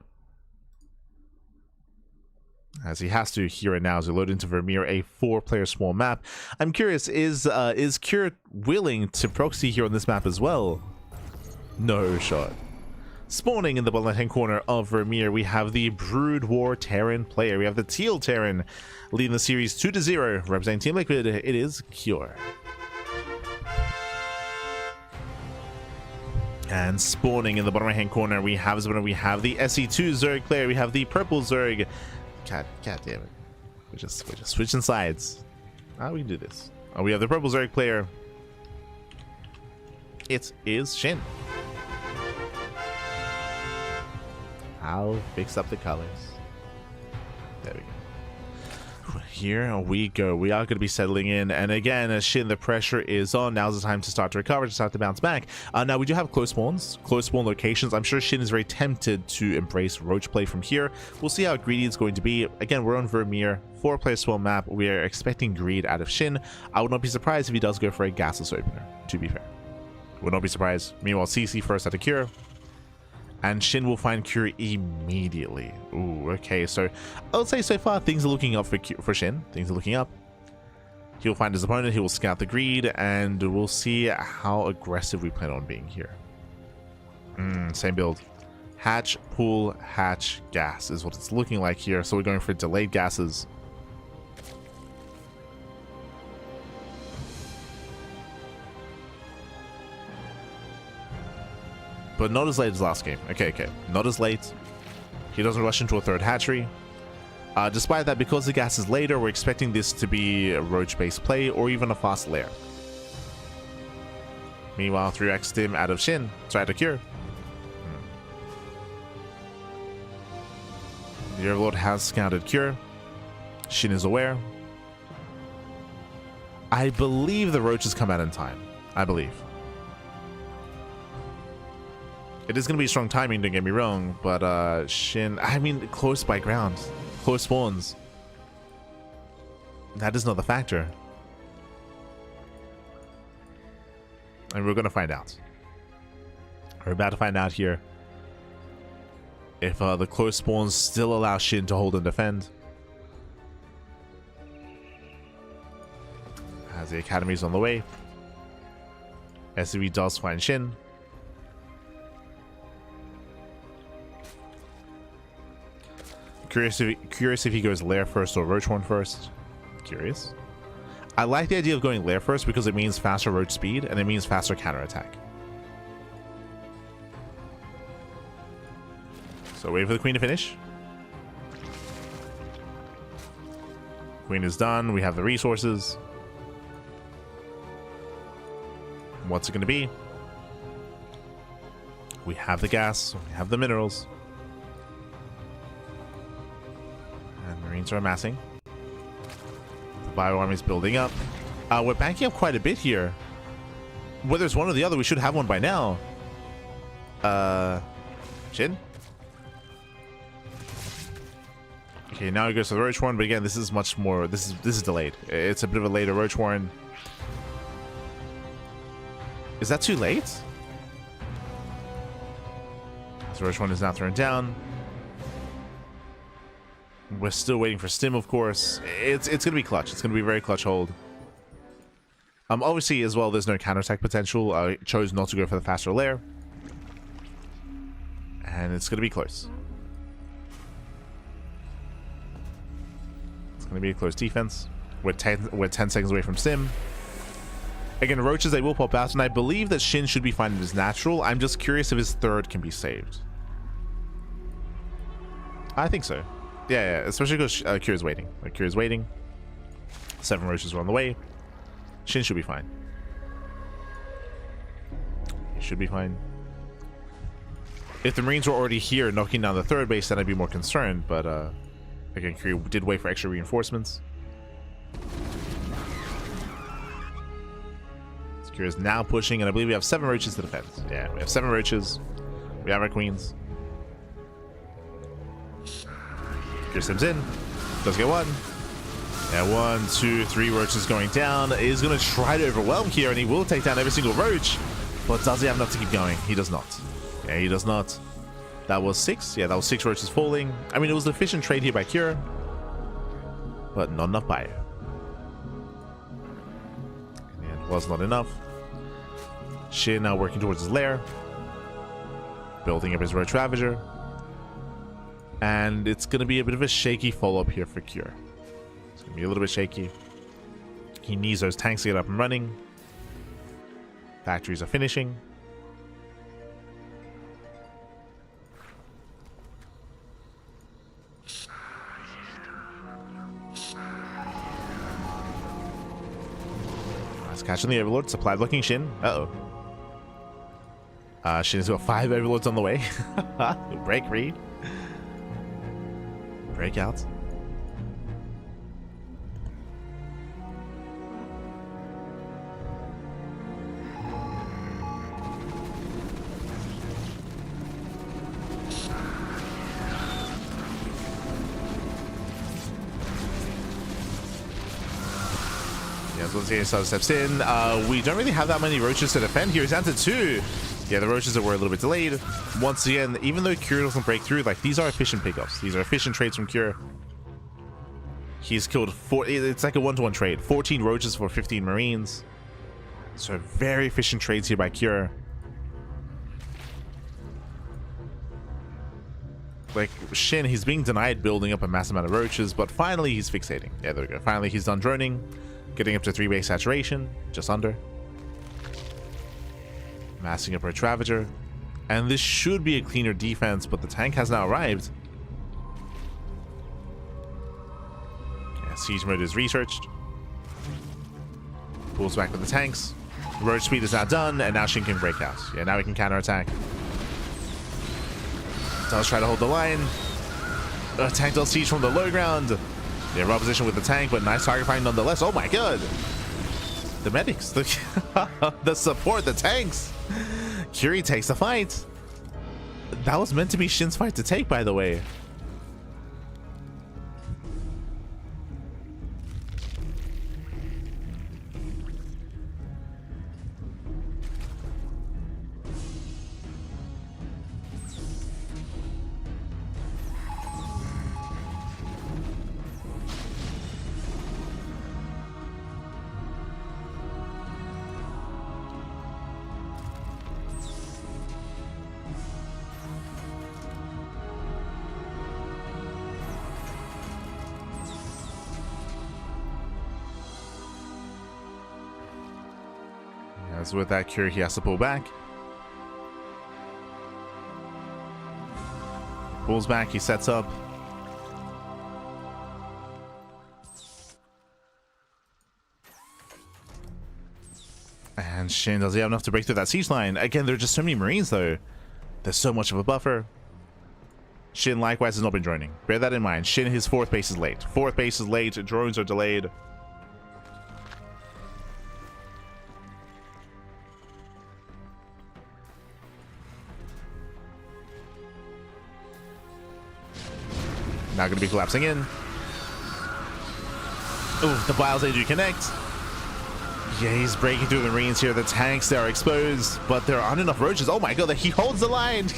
As he has to here and now as we load into Vermeer, a 4-player small map. I'm curious, is Cure willing to proxy here on this map as well? No shot. Spawning in the bottom left-hand corner of Vermeer, we have the Brood War Terran player. We have the Teal Terran leading the series 2-0. Representing Team Liquid, it is Cure. And spawning in the bottom right-hand corner, we have the SC2 Zerg player. We have the Purple Zerg. God damn it. We're just switching sides. We can do this. We have the Purple Zerg player. It is Shin. I'll fix up the colors. There we go. Here we go. We are going to be settling in. And again, as Shin, the pressure is on. Now's the time to start to recover, to start to bounce back. Now, we do have close spawns, close spawn locations. I'm sure Shin is very tempted to embrace roach play from here. We'll see how greedy it's going to be. Again, we're on Vermeer, 4-player spawn map. We are expecting greed out of Shin. I would not be surprised if he does go for a gasless opener, to be fair. Would not be surprised. Meanwhile, CC first at a Cure. And Shin will find Cure immediately. Ooh, okay. So I would say so far things are looking up for Shin. Things are looking up. He'll find his opponent. He will scout the greed, and we'll see how aggressive we plan on being here. Same build. Hatch, pool, hatch, gas is what it's looking like here. So we're going for delayed gases. but not as late as last game. Okay. Not as late. He doesn't rush into a third hatchery. Despite that, because the gas is later, we're expecting this to be a roach-based play or even a fast lair. Meanwhile, 3x him out of Shin. Sorry, out of Cure. The Overlord has scouted Cure. Shin is aware. I believe the roaches come out in time. I believe. It is going to be strong timing, don't get me wrong, but Shin, I mean, close by ground. Close spawns. That is not the factor. And we're going to find out. We're about to find out here if the close spawns still allow Shin to hold and defend. As the academy's on the way. SCV does find Shin. Curious if he goes lair first or roach horn first. Curious. I like the idea of going lair first because it means faster roach speed and it means faster counterattack. So wait for the queen to finish. Queen is done. We have the resources. What's it going to be? We have the gas. We have the minerals. And Marines are amassing. The bio army is building up. We're banking up quite a bit here. Whether it's one or the other, we should have one by now. Shin? Okay, now he goes to the roach horn, but again, this is much more. This is delayed. It's a bit of a later roach horn. Is that too late? The roach horn is now thrown down. We're still waiting for Stim, of course. It's gonna be clutch. It's gonna be very clutch hold. Obviously, as well, there's no counterattack potential. I chose not to go for the faster lair, and it's gonna be close. It's gonna be a close defense. We're 10 seconds away from Stim. Again, roaches, they will pop out, and I believe that Shin should be fine in his natural. I'm just curious if his third can be saved. I think so. Yeah, especially because Kira's waiting. Kira's waiting. 7 roaches are on the way. Shin should be fine. He should be fine. If the Marines were already here knocking down the third base, then I'd be more concerned, but again, Kira did wait for extra reinforcements. Kira's now pushing, and I believe we have 7 roaches to defend. Yeah, we have 7 roaches. We have our queens. Kira sims in. Does get 1. Yeah, 1, 2, 3 roaches going down. He's going to try to overwhelm Kira, and he will take down every single roach. But does he have enough to keep going? He does not. Yeah, he does not. That was 6. Yeah, that was 6 roaches falling. I mean, it was an efficient trade here by Kira, but not enough by her. And it was not enough. Shin now working towards his lair, building up his roach ravager, and it's going to be a bit of a shaky follow-up here for Cure. It's going to be a little bit shaky. He needs those tanks to get up and running. Factories are finishing. Nice catch on the Overlord. Supply blocking Shin. Uh-oh. Shin's got 5 Overlords on the way. Break read. Break out. Yes, once again, Star steps in. We don't really have that many roaches to defend here. He's down to 2. Yeah, the roaches were a little bit delayed. Once again, even though Cure doesn't break through, like, these are efficient pickups. These are efficient trades from Cure. He's killed 4. It's like a 1-to-1 trade. 14 roaches for 15 Marines. So very efficient trades here by Cure. Like, Shin, he's being denied building up a massive amount of roaches, but finally he's fixating. Yeah, there we go. Finally he's done droning. Getting up to 3 base saturation. Just under. Massing up Roach Ravager. And this should be a cleaner defense, but the tank has now arrived. Okay, siege mode is researched. Pulls back with the tanks. Road speed is now done, and now Shin can break out. Yeah, now we can counterattack. Does try to hold the line. Tank does siege from the low ground. Yeah, rough position with the tank, but nice target find nonetheless. Oh my god. The medics, the support, the tanks. Curie takes the fight. That was meant to be Shin's fight to take, by the way. As with that cure, he has to pull back. Pulls back, he sets up. And Shin, does he have enough to break through that siege line? Again, there are just so many Marines, though. There's so much of a buffer. Shin, likewise, has not been joining. Bear that in mind. Shin, his fourth base is late. Fourth base is late. Drones are delayed. Now going to be collapsing in. Oh, the Biles, they do connect. Yeah, he's breaking through the Marines here. The tanks, they are exposed, but there aren't enough roaches. Oh my god, he holds the line.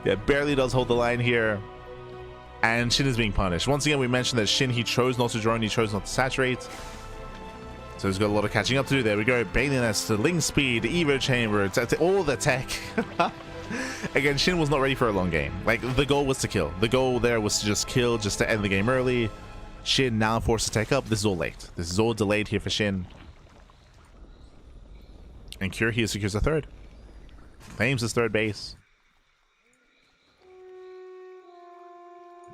Yeah, barely does hold the line here. And Shin is being punished. Once again, we mentioned that Shin, he chose not to drone, he chose not to saturate. So he's got a lot of catching up to do. There we go. Baliness to Ling Speed, Evo Chamber, all the tech. Again, Shin was not ready for a long game. Like, the goal was to kill. The goal there was to just kill, just to end the game early. Shin now forced to take up. This is all late. This is all delayed here for Shin. And Cure here secures a third. Claims his third base.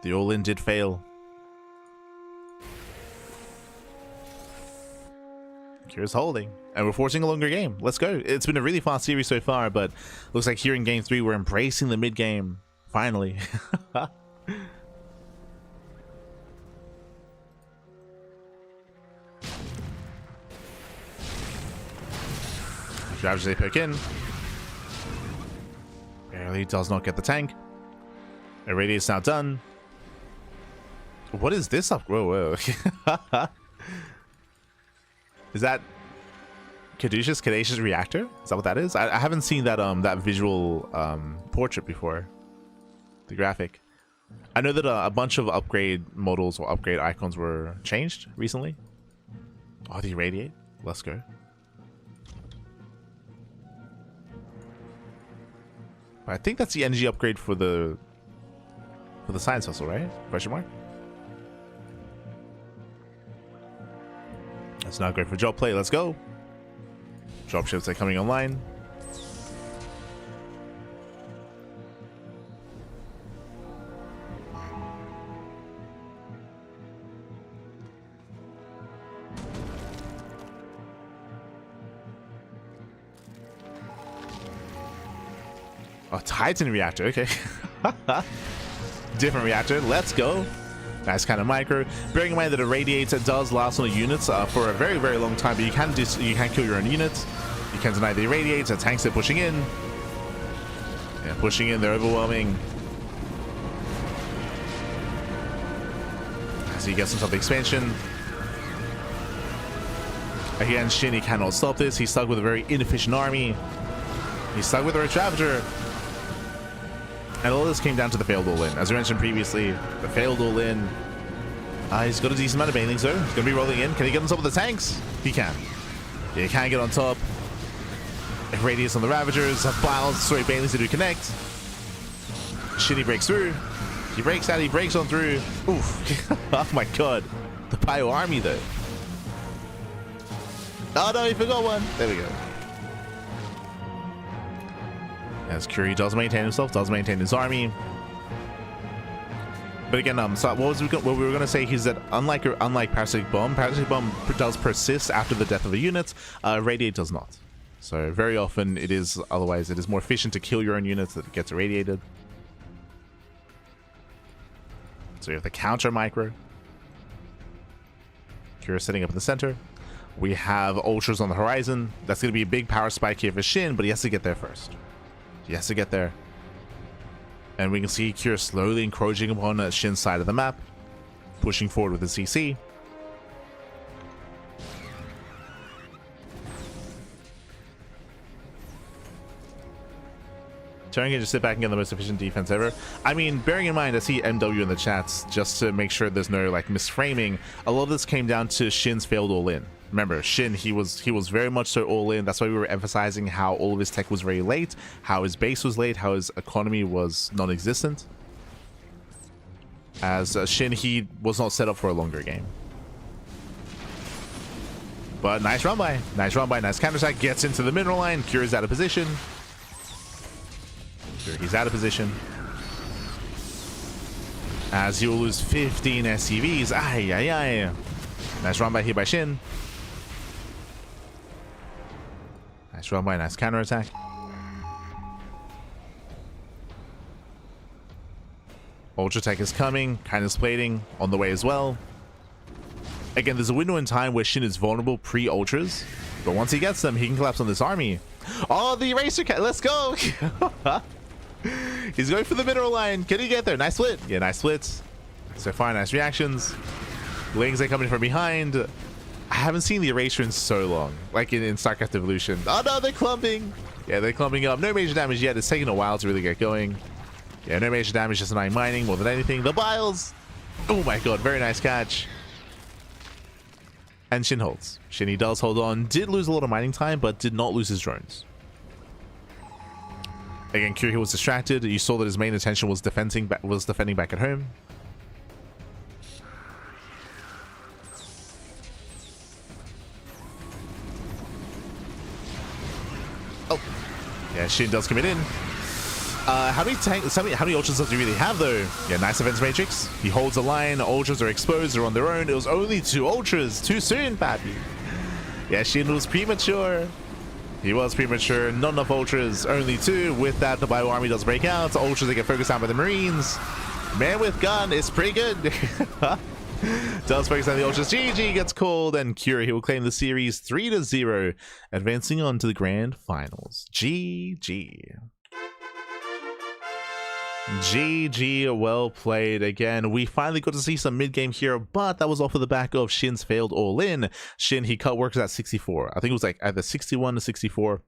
The all-in did fail. Cure's holding. And we're forcing a longer game. Let's go. It's been a really fast series so far, but looks like here in game 3, we're embracing the mid-game. Finally. Ravage, they pick in. Barely does not get the tank. Irradiate's now done. What is this up? Whoa, whoa. Is that Caduceus reactor? Is that what that is? I haven't seen that that visual portrait before. The graphic. I know that a bunch of upgrade models or upgrade icons were changed recently. Oh, the irradiate. Let's go. I think that's the energy upgrade for the science vessel, right? Question mark. That's not great for job play. Let's go. Dropships are coming online. Oh, Titan reactor. Okay. Different reactor. Let's go. Nice kind of micro. Bearing in mind that a radiator does last on the units for a very, very long time, but you can kill your own units. You can deny the irradiator. Tanks are pushing in. Yeah, pushing in. They're overwhelming. As he gets himself the expansion. Again, Shin, he cannot stop this. He's stuck with a very inefficient army. He's stuck with a Ravager. And all this came down to the failed all-in. As we mentioned previously, the failed all-in. He's got a decent amount of banelings though. He's going to be rolling in. Can he get on top of the tanks? He can. Yeah, he can get on top. Radius on the Ravagers. Biles, sorry, banelings to do connect. Shinny breaks through. He breaks out, he breaks on through. Oof. Oh my god. The Bio army though. Oh no, he forgot one. There we go. As Curie does maintain himself, does maintain his army. But again, so what we were gonna say is that unlike Parasitic Bomb does persist after the death of a unit. Radiate does not. So very often it is more efficient to kill your own units that gets irradiated. So you have the counter micro. Kira setting up in the center. We have ultras on the horizon. That's going to be a big power spike here for Shin, but he has to get there first. He has to get there. And we can see Kira slowly encroaching upon Shin's side of the map, pushing forward with the CC. Turning can just sit back and get the most efficient defense ever. I mean, bearing in mind, I see MW in the chats, just to make sure there's no like misframing. A lot of this came down to Shin's failed all-in. Remember, Shin, he was very much so all-in. That's why we were emphasizing how all of his tech was very late, how his base was late, how his economy was non-existent. As Shin, he was not set up for a longer game. But nice run by, nice counterattack, gets into the mineral line. Cura's out of position. He's out of position. As he will lose 15 SCVs. Ay, ay, ay. Nice run by here by Shin. Nice run by, nice counterattack. Ultra Tech is coming. Kindness plating on the way as well. Again, there's a window in time where Shin is vulnerable pre-ultras. But once he gets them, he can collapse on this army. Oh, the eraser cat. Let's go. He's going for the mineral line. Can he get there? Nice split. Yeah, nice splits. So far, nice reactions. Lings are coming from behind. I haven't seen the erasure in so long, like in StarCraft Evolution. Oh no, they're clumping. Yeah, they're clumping up. No major damage yet. It's taking a while to really get going. Yeah, no major damage, just 9 mining more than anything. The Biles. Oh my god, very nice catch. And Shin holds. Shin, he does hold on. Did lose a lot of mining time, but did not lose his drones. Again, Curie was distracted. You saw that his main attention was defending back at home. Oh, yeah, Shin does commit in. How many ultras does he really have though? Yeah, nice defense matrix. He holds the line. Ultras are exposed. They're on their own. It was only 2 ultras. Too soon, papi. Yeah, Shin was premature. He was premature. Not enough ultras. Only 2. With that, the Bio army does break out. Ultras, they get focused on by the Marines. Man with gun is pretty good. Does focus on the ultras. GG gets called, and Curie, he will claim the series 3-0, advancing on to the grand finals. GG. GG, well played. Again, we finally got to see some mid-game here, but that was off of the back of Shin's failed all-in. Shin, he cut workers at 64. I think it was like either 61 to 64.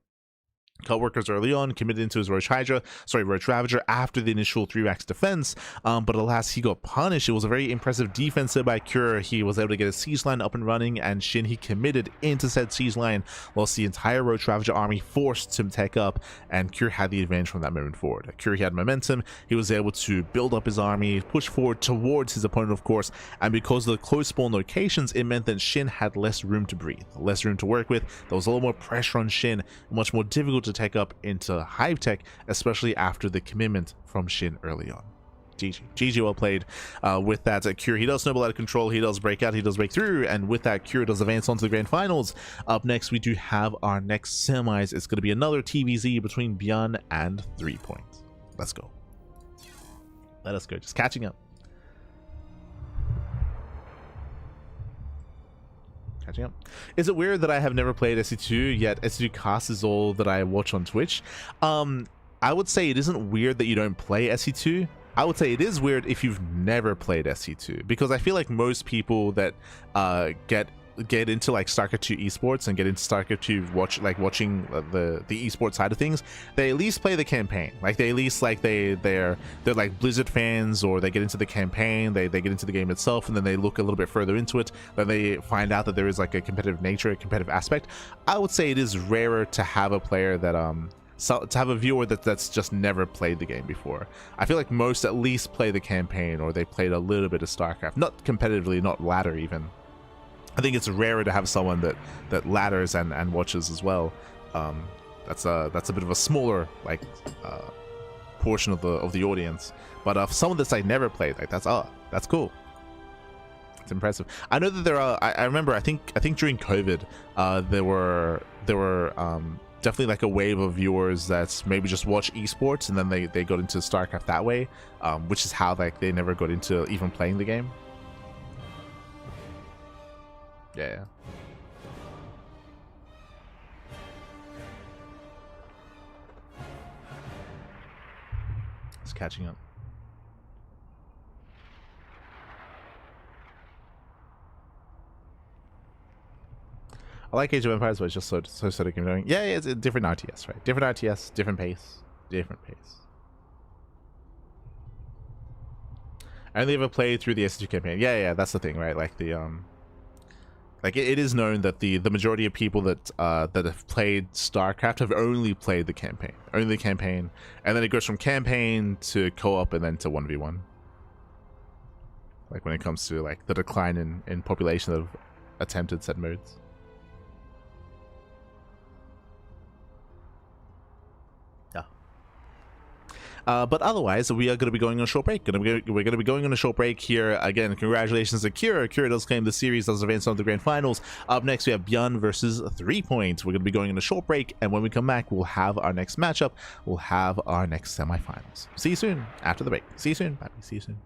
Cut workers early on, committed into his Roach Ravager after the initial 3-racks defense, but alas, he got punished. It was a very impressive defense by Cure. He was able to get a siege line up and running, and Shin, he committed into said siege line, whilst the entire Roach Ravager army forced to tech up, and Cure had the advantage from that moment forward. Cure, he had momentum. He was able to build up his army, push forward towards his opponent, of course, and because of the close spawn locations, it meant that Shin had less room to breathe, less room to work with. There was a little more pressure on Shin, much more difficult to take up into Hive Tech, especially after the commitment from Shin early on. GG, well played. With that, Cure, he does snowball out of control, he does break out, he does break through, and with that, Cure does advance on to the grand finals. Up next, we do have our next semis. It's going to be another TVZ between ByuN and 3 Point. Let's go. Let us go. Just catching up. Is it weird that I have never played SC2, yet SC2 cast is all that I watch on Twitch? I would say it isn't weird that you don't play SC2. I would say it is weird if you've never played SC2, because I feel like most people that get into like StarCraft 2 esports and get into StarCraft 2 watching the esports side of things, they at least play the campaign. Like they at least like they're like Blizzard fans, or they get into the campaign, they get into the game itself, and then they look a little bit further into it, then they find out that there is like a competitive nature, a competitive aspect. I would say it is rarer to have a player that to have a viewer that's just never played the game before. I feel like most at least play the campaign, or they played a little bit of StarCraft, not competitively, not ladder even. I think it's rarer to have someone that ladders and watches as well. That's a bit of a smaller like portion of the audience. But for someone that's like never played, like that's cool. It's impressive. I know that there are. I remember. I think during COVID, there were definitely like a wave of viewers that maybe just watch esports and then they got into StarCraft that way, which is how like they never got into even playing the game. Yeah. It's catching up. I like Age of Empires, but it's just so sort of going. Yeah, it's a different RTS, right? Different RTS, different pace, different pace. I only ever played through the SG campaign. Yeah, that's the thing, right? Like the like it is known that the majority of people that have played StarCraft have only played the campaign, and then it goes from campaign to co-op and then to 1v1. Like when it comes to like the decline in population of attempted set modes. But otherwise, we are going to be going on a short break. We're going to be going on a short break here. Again, congratulations to Kira. Kira does claim the series, does advance on the grand finals. Up next, we have ByuN versus 3 Point. We're going to be going on a short break, and when we come back, we'll have our next matchup. We'll have our next semifinals. See you soon after the break. See you soon. Bye. See you soon.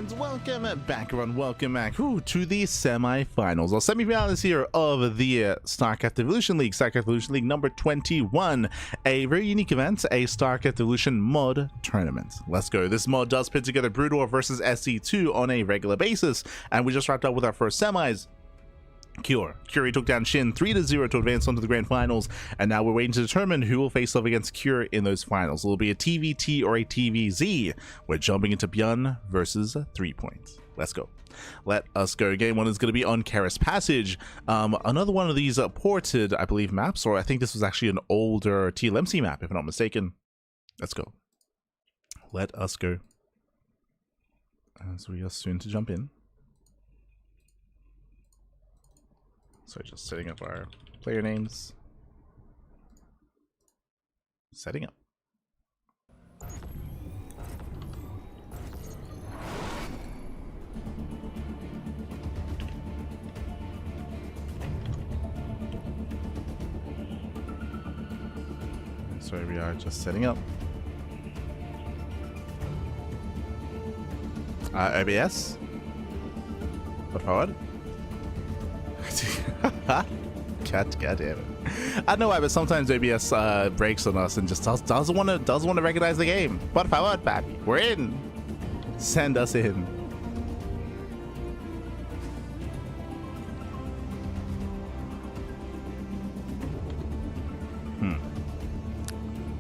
And welcome back, everyone. Welcome back to the semi-finals or semi-finals here of the StarCraft Evolution League. StarCraft Evolution League number 21. A very unique event, a StarCraft Evolution mod tournament. Let's go. This mod does put together Brood War versus SC2 on a regular basis. And we just wrapped up with our first semis. Curie took down Shin 3-0 to advance onto the grand finals, and now we're waiting to determine who will face off against Cure in those finals. Will it be a TVT or a TVZ? We're jumping into ByuN versus 3 points. Let's go. Let us go. Game 1 is going to be on Karis Passage. Another one of these ported, I believe, maps, or I think this was actually an older TLMC map, if I'm not mistaken. Let's go. Let us go. As we are soon to jump in. So just setting up our player names. Setting up. So we are just setting up. OBS. But forward. God damn it. I know why, but sometimes OBS breaks on us and just doesn't want to recognize the game. Por favor, papi. We're in. Send us in.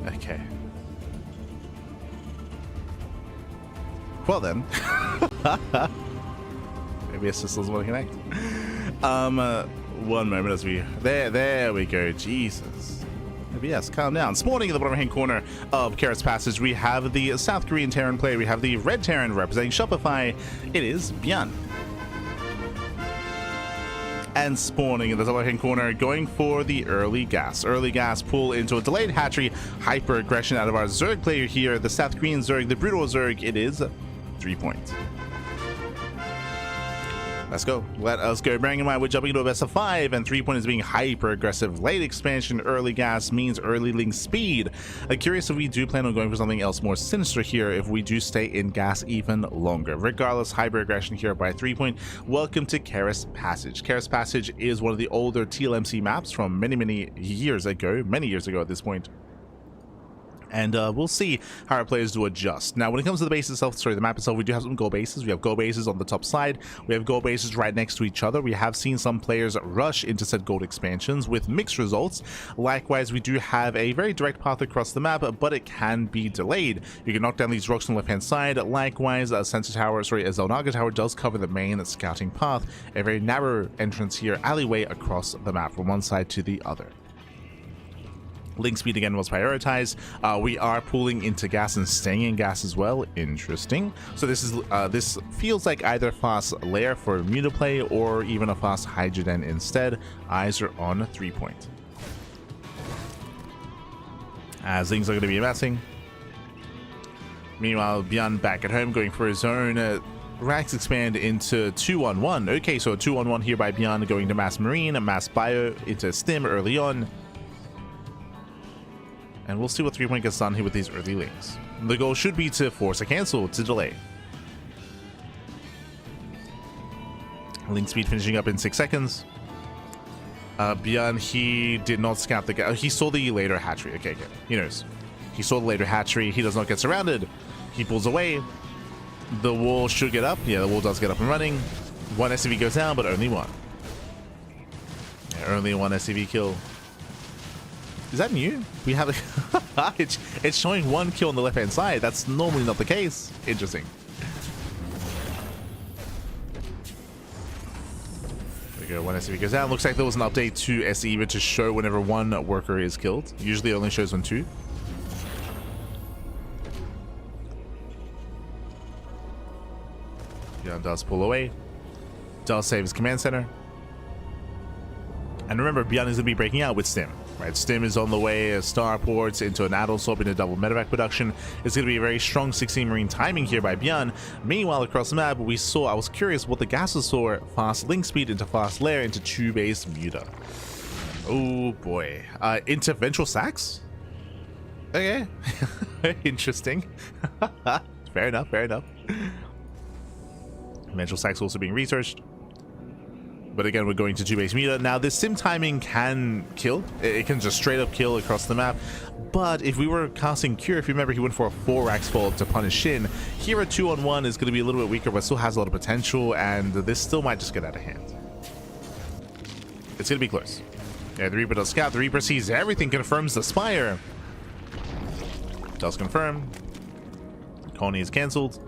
Okay. Well then. OBS just doesn't want to connect. One moment as we there we go. Jesus. Yes, calm down. Spawning in the bottom hand corner of Karis Passage, we have the South Korean Terran player. We have the red Terran representing Shopify. It is ByuN. And spawning in the top hand corner, going for the early gas. Early gas pull into a delayed hatchery. Hyper aggression out of our Zerg player here. The South Korean Zerg, the brutal Zerg. It is 3 points. Let's go. Let us go. Bearing in mind, we're jumping into a best of 5, and 3 point is being hyper aggressive. Late expansion, early gas means early link speed. Curious if we do plan on going for something else more sinister here, if we do stay in gas even longer. Regardless, hyper aggression here by 3 point. Welcome to Karis Passage. Karis Passage is one of the older TLMC maps from many years ago, at this point. And we'll see how our players do adjust. Now, when it comes to the base itself, the map itself, we do have some goal bases. We have goal bases on the top side. We have goal bases right next to each other. We have seen some players rush into said gold expansions with mixed results. Likewise, we do have a very direct path across the map, but it can be delayed. You can knock down these rocks on the left-hand side. Likewise, a Zelnaga Tower does cover the main scouting path. A very narrow entrance here, alleyway across the map from one side to the other. Link speed again was prioritized. We are pulling into gas and staying in gas as well. Interesting. So this feels like either fast layer for Mutaplay or even a fast hydrogen instead. Eyes are on 3 point. As things are going to be amassing. Meanwhile, ByuN back at home going for his own. Racks expand into 2-on-1. Okay, so a 2-on-1 here by ByuN going to Mass Marine, Mass Bio into Stim early on. And we'll see what 3 point gets done here with these early links. The goal should be to force a cancel, to delay. Link speed finishing up in 6 seconds. ByuN, he did not scout the gas. He saw the later hatchery. Okay. He knows. He saw the later hatchery. He does not get surrounded. He pulls away. The wall should get up. Yeah, the wall does get up and running. One SCV goes down, but only one. Yeah, only one SCV kill. Is that new? We have a it's showing 1 kill on the left hand side. That's normally not the case. Interesting. There we go. 1 SCV goes down. Looks like there was an update to SE to show whenever 1 worker is killed. Usually it only shows when 2. ByuN does pull away. Does save his command center. And remember, ByuN is going to be breaking out with Stim. Right, Stim is on the way as starports into an add-on swap into double medevac production. It's going to be a very strong 16 Marine timing here by ByuN. Meanwhile, across the map, I was curious what the gases saw. Fast link speed into fast layer into 2-base muta. Oh boy. Into ventral sacks? Okay. Interesting. Fair enough. Mental Stack's also being researched. But again, we're going to 2-base meter. Now, this sim timing can kill. It can just straight up kill across the map. But if we were casting Cure, if you remember, he went for a 4-rax follow-up to punish Shin. Here, a 2-on-1 is going to be a little bit weaker, but still has a lot of potential. And this still might just get out of hand. It's going to be close. Yeah, the Reaper does scout. The Reaper sees everything, confirms the Spire. Does confirm. Colony is cancelled.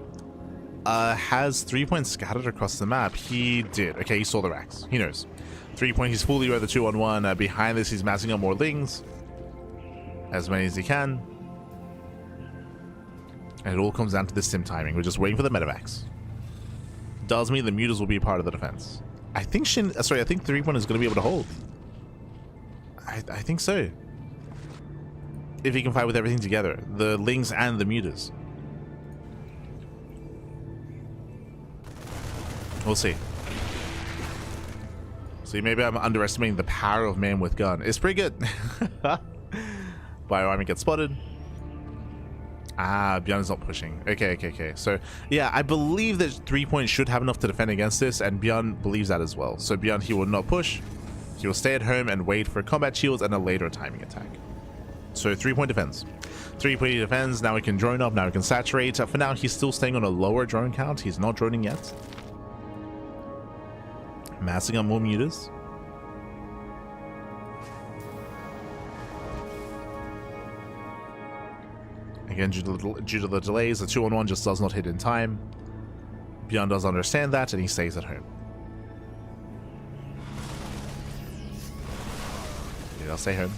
Has 3 points scattered across the map. He did. Okay, he saw the racks. He knows. 3 point, he's fully aware the 2-on-1. Behind this, he's massing up more lings. As many as he can. And it all comes down to this sim timing. We're just waiting for the medevacs. Does mean the mutas will be part of the defense. I think I think 3 point is going to be able to hold. I think so. If he can fight with everything together. The lings and the mutas. We'll see. See, maybe I'm underestimating the power of man with gun. It's pretty good. ByuN gets spotted. ByuN is not pushing. Okay. So, yeah, I believe that 3 point should have enough to defend against this, and ByuN believes that as well. So, ByuN, he will not push. He will stay at home and wait for combat shields and a later timing attack. So, 3 point defense. 3 point defense. Now we can drone up. Now we can saturate. For now, he's still staying on a lower drone count. He's not droning yet. Massing up more mutas. Again, due to the delays, the 2-on-1 just does not hit in time. ByuN does understand that, and he stays at home. Yeah, I'll stay home.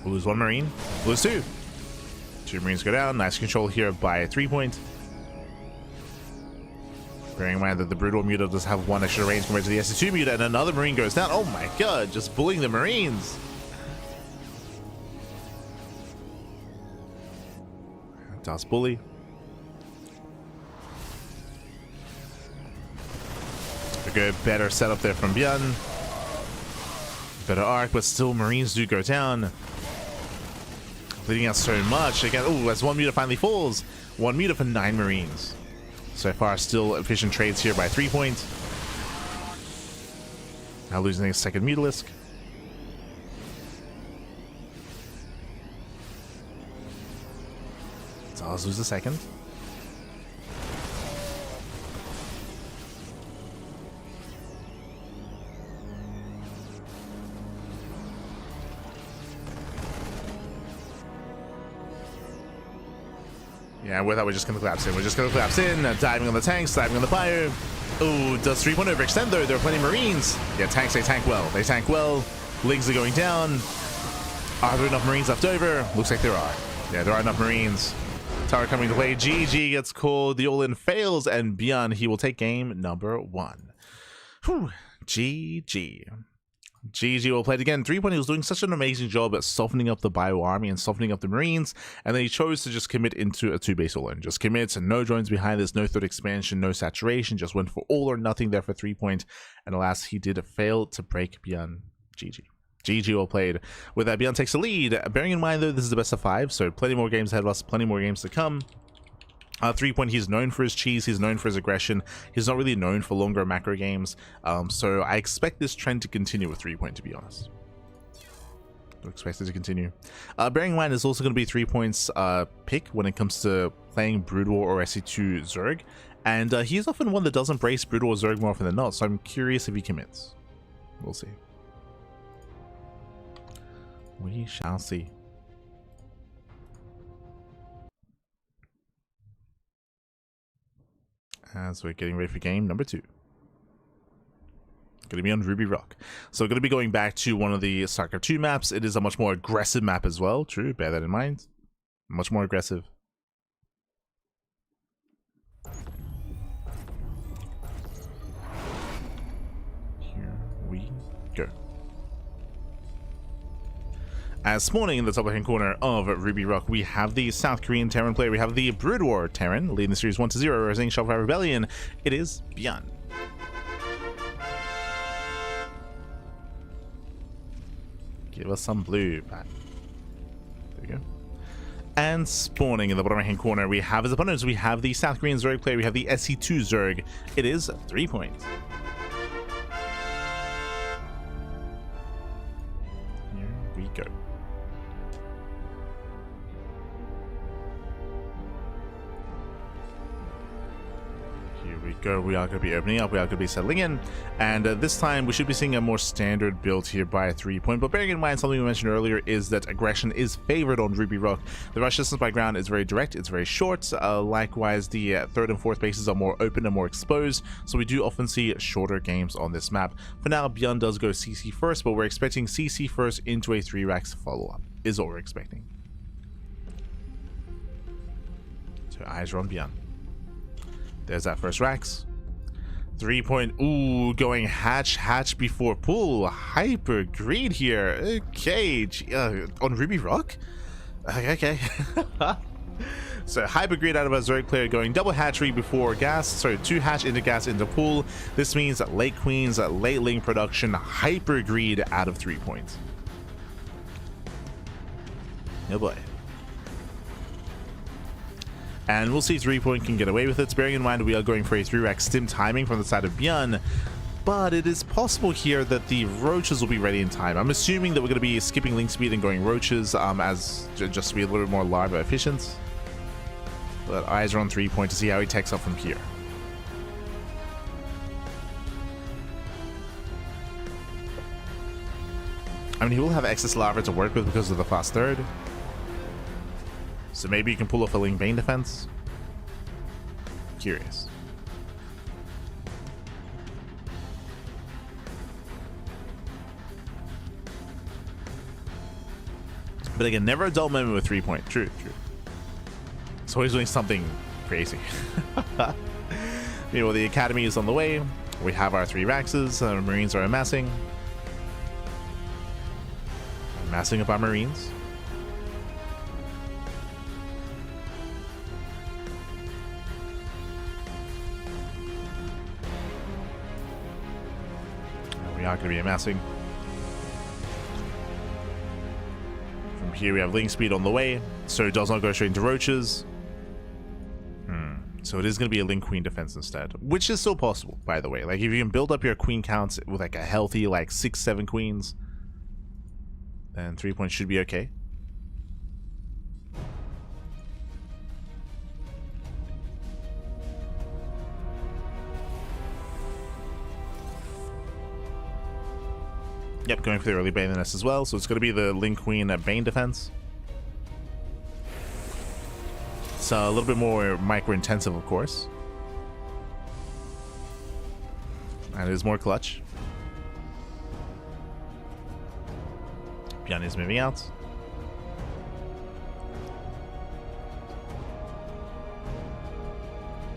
We'll lose 1 Marine. We'll lose 2. 2 Marines go down. Nice control here by 3 point. Bearing in mind that the Brutal Muta does have 1 extra range compared to the SC2 Muta, and another Marine goes down. Oh my god, just bullying the Marines. Does bully. A good, better setup there from ByuN. Better arc, but still Marines do go down. Bleeding out so much. Again, oh, as 1 Muta finally falls. 1 Muta for 9 Marines. So far, still efficient trades here by 3 point. Now losing a second Mutalisk. Does lose a second. Yeah, with that, we're just going to collapse in. We're just going to collapse in, diving on the tanks, diving on the fire. Oh, does 3 point overextend though? There are plenty of Marines. Yeah, tanks, they tank well. They tank well. Lings are going down. Are there enough Marines left over? Looks like there are. Yeah, there are enough Marines. Tower coming to play. GG gets called. The all-in fails, and ByuN, he will take game number 1. Whew. GG. GG will play it again. 3 point, he was doing such an amazing job at softening up the Bio army and softening up the Marines, and then he chose to just commit into a 2-base all-in. Just commit, and no drones behind this, no third expansion, no saturation, just went for all or nothing there for 3 point, and alas, he did fail to break ByuN. GG. GG well played. With that, ByuN takes the lead. Bearing in mind, though, this is the best of 5, so plenty more games ahead of us, plenty more games to come. 3 point, he's known for his cheese, he's known for his aggression, he's not really known for longer macro games, so I expect this trend to continue with 3 point, to be honest. I expect it to continue. Bearing in mind, there's also going to be 3 points pick when it comes to playing Brood War or SC2 Zerg, and he's often one that does embrace Brood War Zerg more often than not, so I'm curious if he commits. We'll see. We shall see. As we're getting ready for game number 2. Going to be on Ruby Rock. So going to be going back to one of the StarCraft 2 maps. It is a much more aggressive map as well. True, bear that in mind. Much more aggressive. Here we go. As spawning in the top left-hand corner of Ruby Rock, we have the South Korean Terran player. We have the Brood War Terran, leading the series 1-0, representing Shopify Rebellion. It is ByuN. Give us some blue, Pat. There we go. And spawning in the bottom right hand corner, we have as opponents, we have the South Korean Zerg player, we have the SC2 Zerg. It is 3 points. Here we go. Here we go. We are going to be opening up. We are going to be settling in. And this time we should be seeing a more standard build here by a 3 point. But bearing in mind, something we mentioned earlier is that aggression is favored on Ruby Rock. The rush distance by ground is very direct. It's very short. Likewise, the third and fourth bases are more open and more exposed. So we do often see shorter games on this map. For now, ByuN does go CC first, but we're expecting CC first into a 3 racks follow-up is what we're expecting. So eyes are on ByuN. There's that first racks. 3 point. Ooh, going hatch before pull. Hyper greed here. Okay. On Ruby Rock? Okay. So hyper greed out of a Zerg player going double hatchery before gas. Sorry, 2 hatch into gas into pool. This means that late queens, late link production, hyper greed out of 3 points. Oh boy. And we'll see 3 point can get away with it. Bearing in mind we are going for a 3-rack stim timing from the side of ByuN, but it is possible here that the roaches will be ready in time. I'm assuming that we're going to be skipping link speed and going roaches as just to be a little bit more larva efficient. But eyes are on 3 point to see how he takes up from here. I mean, he will have excess larva to work with because of the fast third. So maybe you can pull off a Link Bane defense. Curious. But again, never a dull moment with 3 point. True. It's always doing something crazy. Meanwhile, the academy is on the way. We have our 3 Raxes. Marines are amassing. Amassing up our Marines. Not going to be amassing. From here we have link speed on the way, so it does not go straight into roaches. So it is going to be a link queen defense instead, which is still possible, by the way. Like if you can build up your queen counts with like a healthy like 6-7 queens, then 3 points should be okay. Yep, going for the early Bane nest as well, so it's going to be the Link Queen Bane defense. It's a little bit more micro-intensive, of course. And it is more clutch. ByuN is moving out.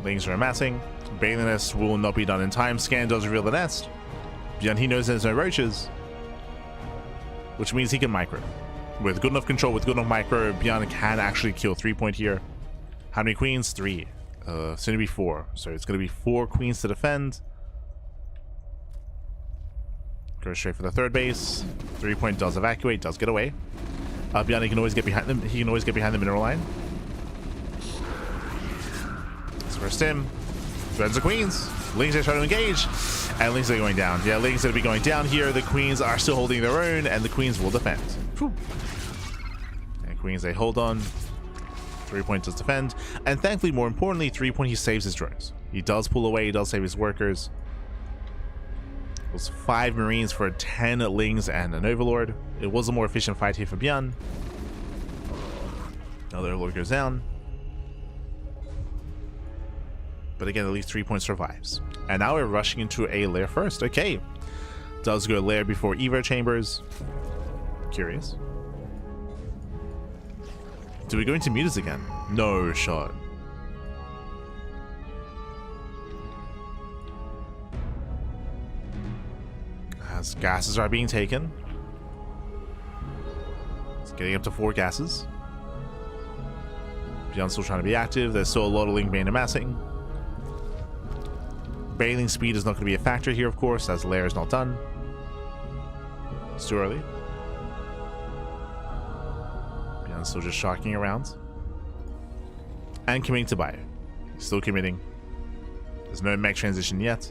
Lings are amassing. Bane nest will not be done in time. Scan does reveal the nest. ByuN, he knows there's no roaches, which means he can micro. With good enough control, with good enough micro, ByuN can actually kill 3 point here. How many queens? 3. Soon to be 4. So it's going to be 4 queens to defend. Go straight for the third base. 3 point does evacuate, does get away. ByuN can always get behind them. He can always get behind the mineral line. So first him. Threads the queens. Lings are trying to engage. And Lings are going down. Yeah, Lings are going to be going down here. The queens are still holding their own, and the queens will defend. Whew. And queens, they hold on. 3 point does defend. And thankfully, more importantly, 3 point, he saves his drones. He does pull away. He does save his workers. It was 5 Marines for 10 Lings and an Overlord. It was a more efficient fight here for ByuN. Another Overlord goes down. But again, at least 3 points survives. And now we're rushing into a lair first. Okay. Does go lair before Evo chambers. Curious. Do we go into mutas again? No shot. As gases are being taken. It's getting up to 4 gases. ByuN's still trying to be active. There's still a lot of Link Bane amassing. Bailing speed is not going to be a factor here, of course, as lair is not done. It's too early. ByuN's still just shocking around. And committing to Bio. Still committing. There's no mech transition yet,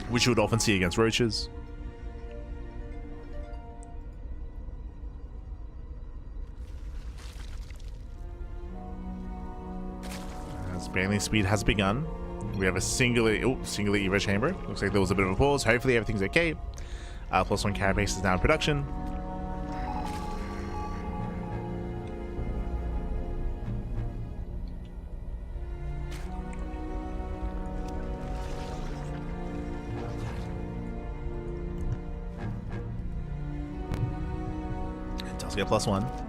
which you would often see against roaches. As Bailey speed has begun, we have a singular Evo chamber. Looks like there was a bit of a pause. Hopefully everything's okay. +1 carapace is now in production. It does get +1.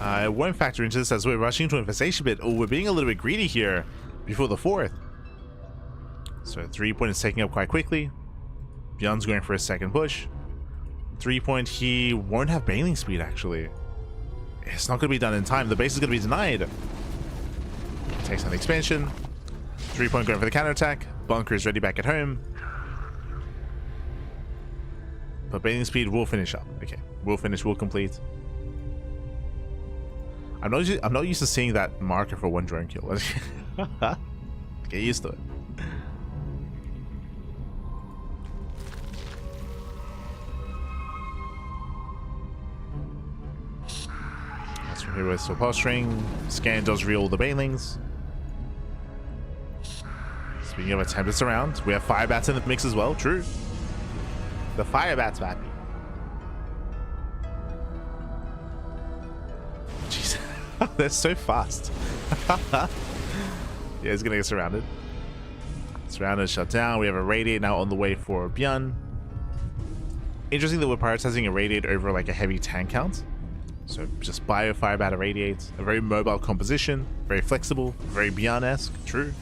I won't factor into this as we're rushing to infestation bit. Oh, we're being a little bit greedy here before the 4th. So 3 point is taking up quite quickly. ByuN's going for a second push. 3 point, he won't have bailing speed actually. It's not going to be done in time. The base is going to be denied. Takes on the expansion. 3 point going for the counterattack. Bunker is ready back at home. But bailing speed will finish up. Okay, will finish, will complete. I'm not used to seeing that marker for 1 drone kill. Get used to it. That's from here with support string. Scan does real the banelings. Speaking of attempts around, we have fire bats in the mix as well. True. The fire bats back. Jeez. They're so fast. Yeah, he's gonna get surrounded. Surrounded, shut down. We have a radiate now on the way for ByuN. Interesting that we're prioritizing a radiate over like a heavy tank count. So just bio fire bat a radiate. A very mobile composition, very flexible, very ByuN-esque. True.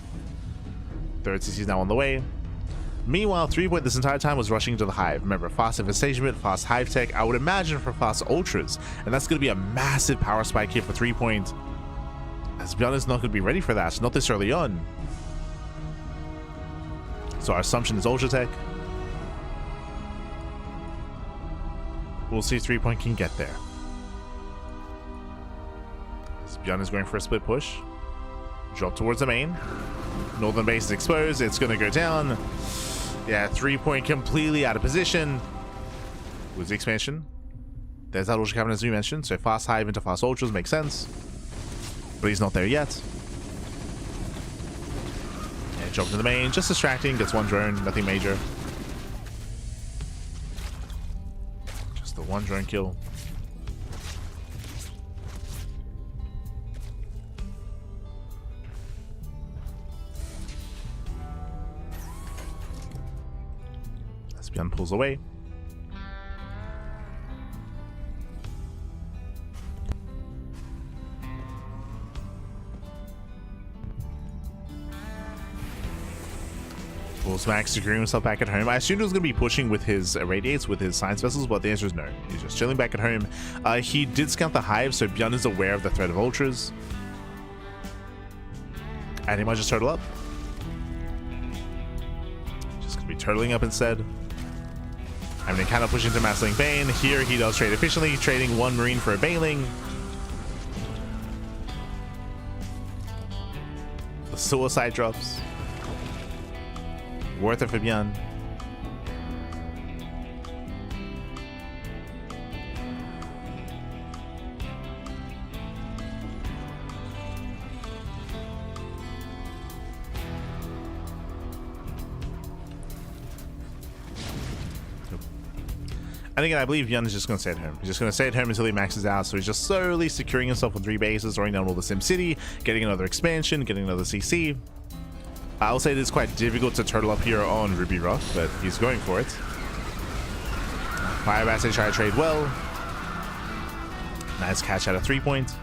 Third CC is now on the way. Meanwhile, 3 point this entire time was rushing into the hive. Remember, fast infestation bit, fast hive tech. I would imagine for fast ultras, and that's going to be a massive power spike here for 3 point. As ByuN is not going to be ready for that, not this early on. So our assumption is ultra tech. We'll see if 3 point can get there. As ByuN is going for a split push. Drop towards the main. Northern base is exposed. It's going to go down. Yeah, 3 point completely out of position. With the expansion. There's that ultra cabinet as we mentioned. So fast hive into fast ultras makes sense. But he's not there yet. Yeah, jump to the main. Just distracting. Gets 1 drone. Nothing major. Just the 1 drone kill. ByuN pulls away. Pulls back, securing himself back at home. I assumed he was going to be pushing with his radiates, with his science vessels, but the answer is no. He's just chilling back at home. He did scout the hive, so ByuN is aware of the threat of ultras. And he might just turtle up. Just going to be turtling up instead. I mean, kind of pushing to Massling Bane. Here he does trade efficiently, trading 1 Marine for a Baneling. The suicide drops. Worth it for ByuN. And again, I believe ByuN is just going to stay at home. He's just going to stay at home until he maxes out. So he's just slowly securing himself with 3 bases, throwing down all the Sim City, getting another expansion, getting another CC. I'll say it is quite difficult to turtle up here on Ruby Rock, but he's going for it. Fire Bats, they try to trade well. Nice catch out of 3 point.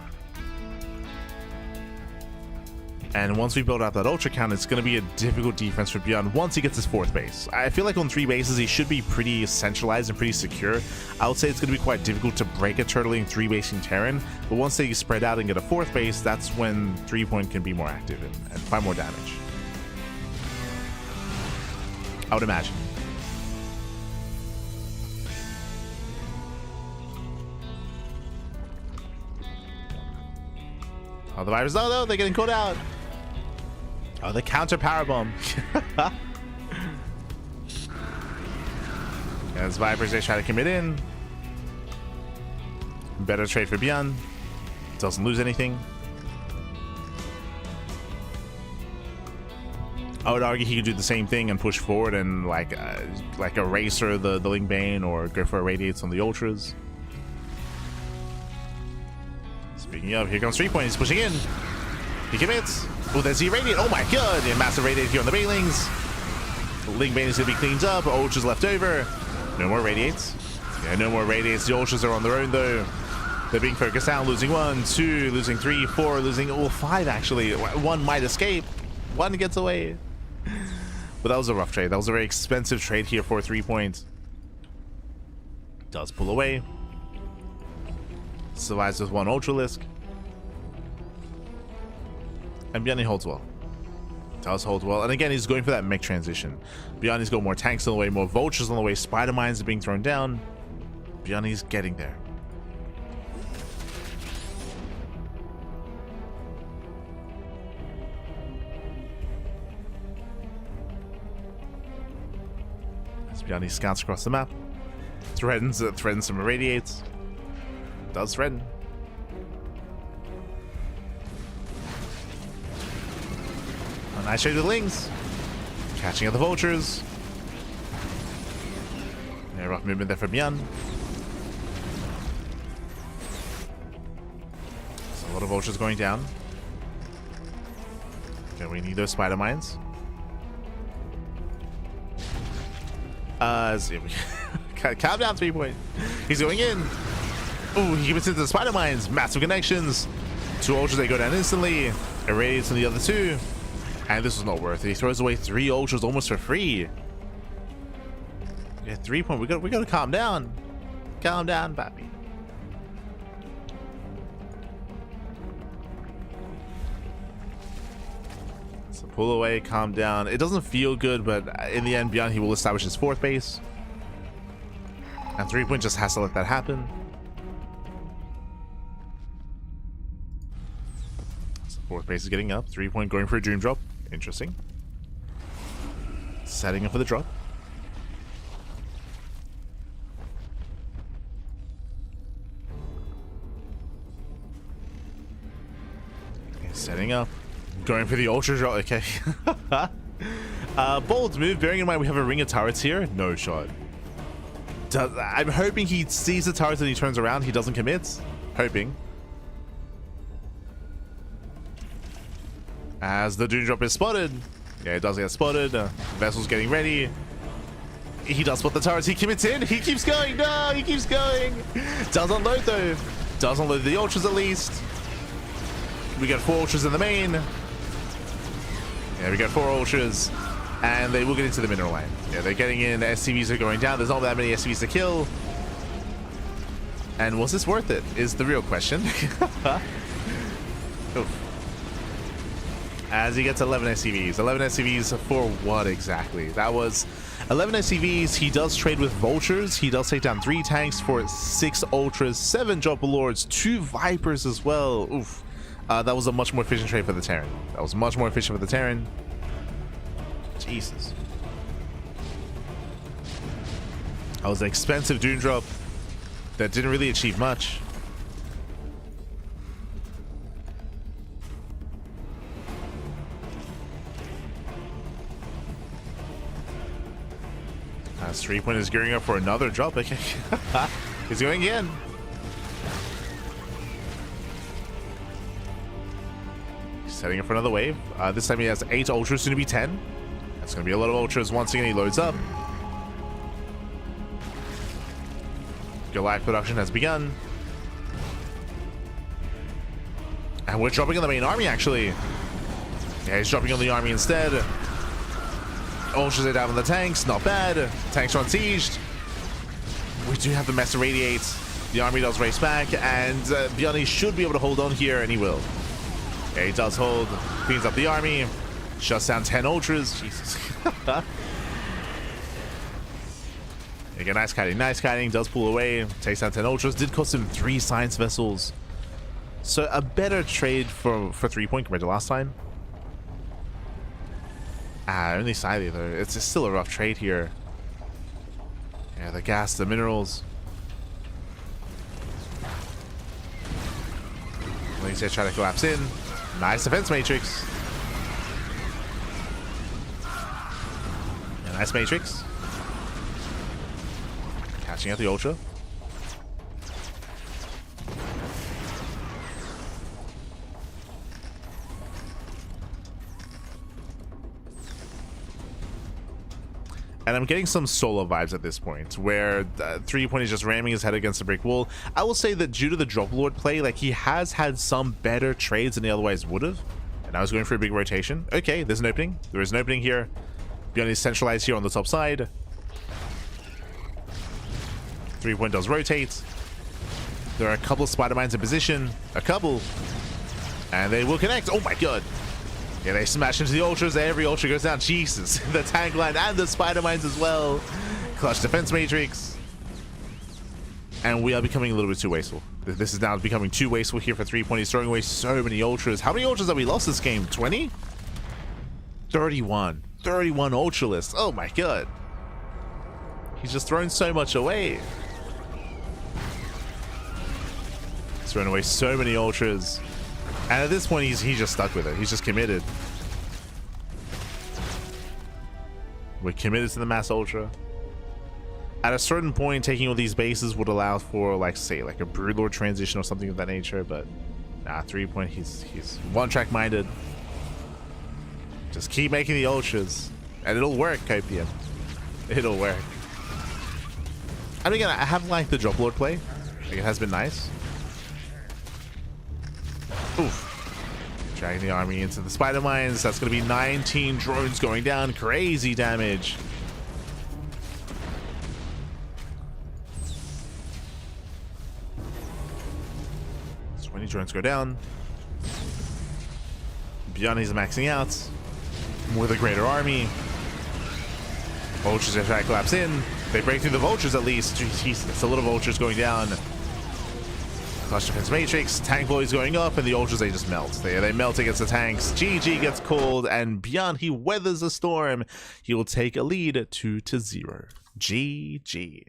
And once we build out that ultra count, it's going to be a difficult defense for ByuN once he gets his 4th base. I feel like on 3 bases, he should be pretty centralized and pretty secure. I would say it's going to be quite difficult to break a turtling 3-basing Terran, but once they spread out and get a 4th base, that's when 3 point can be more active and find more damage. I would imagine. Oh, the Vipers. No, they're getting caught out. Oh, the counter power bomb. As Vipers, they try to commit in. Better trade for ByuN. Doesn't lose anything. I would argue he could do the same thing and push forward and like eraser the Ling Bane or go for a Radiates on the Ultras. Speaking of, here comes 3-point. He's pushing in. He commits. Oh, there's the Radiate. Oh my god! Yeah, massive Radiate here on the Banelings. Ling Bane is going to be cleaned up. Ultras left over. No more Radiates. Yeah, no more Radiates. The Ultras are on their own though. They're being focused down. Losing 1, 2, losing 3, 4, losing all 5 actually. 1 might escape. 1 gets away. But that was a rough trade. That was a very expensive trade here for 3-point. Does pull away. Survives with 1 Ultralisk. And ByuN holds well. Does hold well. And again, he's going for that mech transition. ByuN's got more tanks on the way, more vultures on the way. Spider mines are being thrown down. ByuN's getting there. As ByuN scouts across the map. Threatens some irradiates. Does threaten. A nice trade with Lings. Catching up the vultures. Yeah, rough movement there for ByuN. So a lot of vultures going down. Okay, we need those spider mines. Calm down, 3-point. He's going in. Ooh, he gets into the spider mines. Massive connections. 2 ultras, they go down instantly. Irradiates on the other 2. And this was not worth it. He throws away 3 ultras almost for free. Yeah, 3-point. We gotta calm down. Calm down, papi. So pull away, calm down. It doesn't feel good, but in the end, ByuN, he will establish his 4th base. And 3-point just has to let that happen. So 4th base is getting up. 3-point going for a Dream Drop. Interesting. Setting up for the drop. Okay, setting up. Going for the ultra drop. Okay. Bold move. Bearing in mind we have a ring of turrets here. No shot. I'm hoping he sees the turrets and he turns around. He doesn't commit. Hoping. As the Doom Drop is spotted. Yeah, it does get spotted. Vessel's getting ready. He does spot the turrets. He commits in. He keeps going. No, he keeps going. Does unload though. Does unload the ultras at least. We got 4 ultras in the main. Yeah, we got 4 ultras. And they will get into the mineral line. Yeah, they're getting in. The SCVs are going down. There's not that many SCVs to kill. And was this worth it? Is the real question. Oof. As he gets 11 SCVs. 11 SCVs for what exactly? That was 11 SCVs. He does trade with vultures. He does take down 3 tanks for 6 ultras, 7 Dropper Lords, 2 Vipers as well. Oof. That was a much more efficient trade for the Terran. That was much more efficient for the Terran. Jesus. That was an expensive Doom Drop that didn't really achieve much. As 3-point is gearing up for another drop. Okay. He's going in. He's setting up for another wave. This time he has 8 ultras, soon to be 10. That's going to be a lot of ultras. Once again, he loads up. Goliath production has begun. And we're dropping on the main army, actually. Yeah, he's dropping on the army instead. Ultras are down on the tanks. Not bad. Tanks are unsieged. We do have the Mesa Radiate. The army does race back. And ByuN should be able to hold on here, and he will. Yeah, he does hold. Cleans up the army. Shuts down 10 ultras. Jesus. Again, nice kiting. Nice kiting. Does pull away. Takes down 10 ultras. Did cost him 3 science vessels. So a better trade for 3-point compared to last time. Only slightly though. It's still a rough trade here. Yeah, the gas, the minerals. Links here try to collapse in. Nice defense matrix. Yeah, nice matrix. Catching out the ultra. And I'm getting some solo vibes at this point, where 3-point is just ramming his head against a brick wall. I will say that due to the drop lord play, like, he has had some better trades than he otherwise would have. And I was going for a big rotation. Okay, there's an opening. There is an opening here. ByuN is centralized here on the top side. 3-point does rotate. There are a couple of spider mines in position. A couple. And they will connect. Oh my god. Yeah, they smash into the ultras. Every ultra goes down. Jesus. The tank line and the spider mines as well. Clutch defense matrix. And we are becoming a little bit too wasteful. This is now becoming too wasteful here for 3-point. He's throwing away so many ultras. How many ultras have we lost this game? 20? 31. 31 ultra lists. Oh my god. He's just thrown so much away. He's thrown away so many ultras. And at this point, he's just stuck with it. He's just committed. We're committed to the mass ultra. At a certain point, taking all these bases would allow for, like, say, like a broodlord transition or something of that nature. But nah, 3-point, he's one-track minded. Just keep making the ultras, and it'll work, Copium. It'll work. I mean, again, I have liked the drop lord play. Like, it has been nice. Oof. Dragging the army into the spider mines. That's going to be 19 drones going down. Crazy damage. So 20 drones go down. ByuN is maxing out with a greater army. Vultures are trying to collapse in. They break through the vultures at least. Jeez, that's a lot of vultures going down. Clutch defense matrix, tank boys going up, and the ultras, they just melt. They melt against the tanks. GG gets called, and ByuN, he weathers the storm. He will take a lead 2-0. GG.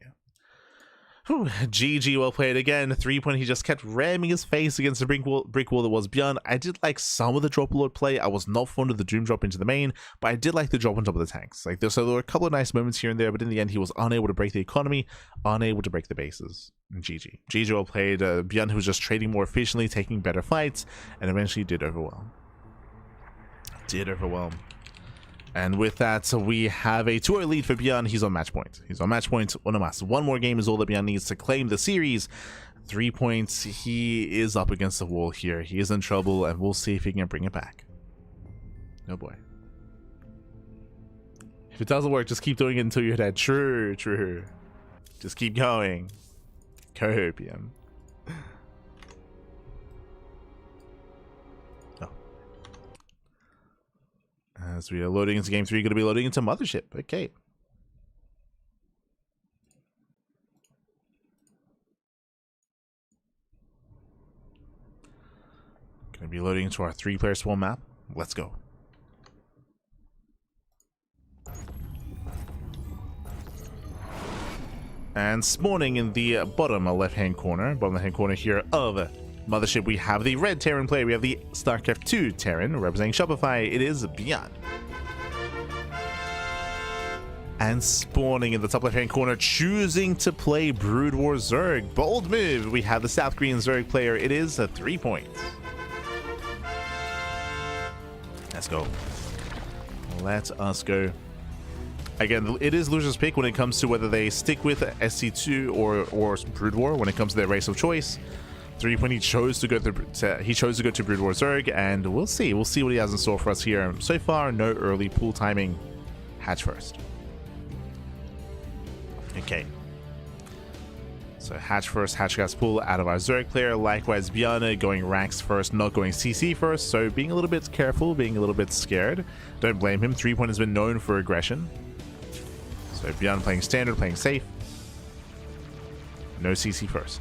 Whew, GG, well played again. 3-point, he just kept ramming his face against the brick wall that was ByuN. I did like some of the drop lord play. I was not fond of the doom drop into the main, but I did like the drop on top of the tanks. Like, so there were a couple of nice moments here and there, but in the end, he was unable to break the economy, unable to break the bases. GG. GG, well played. ByuN, who was just trading more efficiently, taking better fights, and eventually did overwhelm. And with that, we have a 2-0 lead for ByuN. He's on match point. He's on match point. One more game is all that ByuN needs to claim the series. 3 points. He is up against the wall here. He is in trouble, and we'll see if he can bring it back. Oh boy. If it doesn't work, just keep doing it until you're dead. True. Just keep going. Copium. As we are loading into game 3, going to be loading into Mothership. Okay. Going to be loading into our 3-player spawn map. Let's go. And spawning in the bottom left-hand corner here of Mothership, we have the red Terran player. We have the StarCraft 2 Terran representing Shopify. It is ByuN. And spawning in the top left-hand corner, choosing to play Brood War Zerg. Bold move. We have the South Korean Zerg player. It is a 3-point. Let's go. Let us go. Again, it is loser's pick when it comes to whether they stick with SC2 or Brood War when it comes to their race of choice. 3-point, he chose to go to Brood War Zerg, and we'll see what he has in store for us here. So far, no early pool timing. Hatch first. Okay. So hatch first, hatch gas pool out of our Zerg player. Likewise, ByuN going ranks first, not going CC first. So being a little bit careful, being a little bit scared. Don't blame him. 3-point has been known for aggression. So ByuN playing standard, playing safe. No CC first.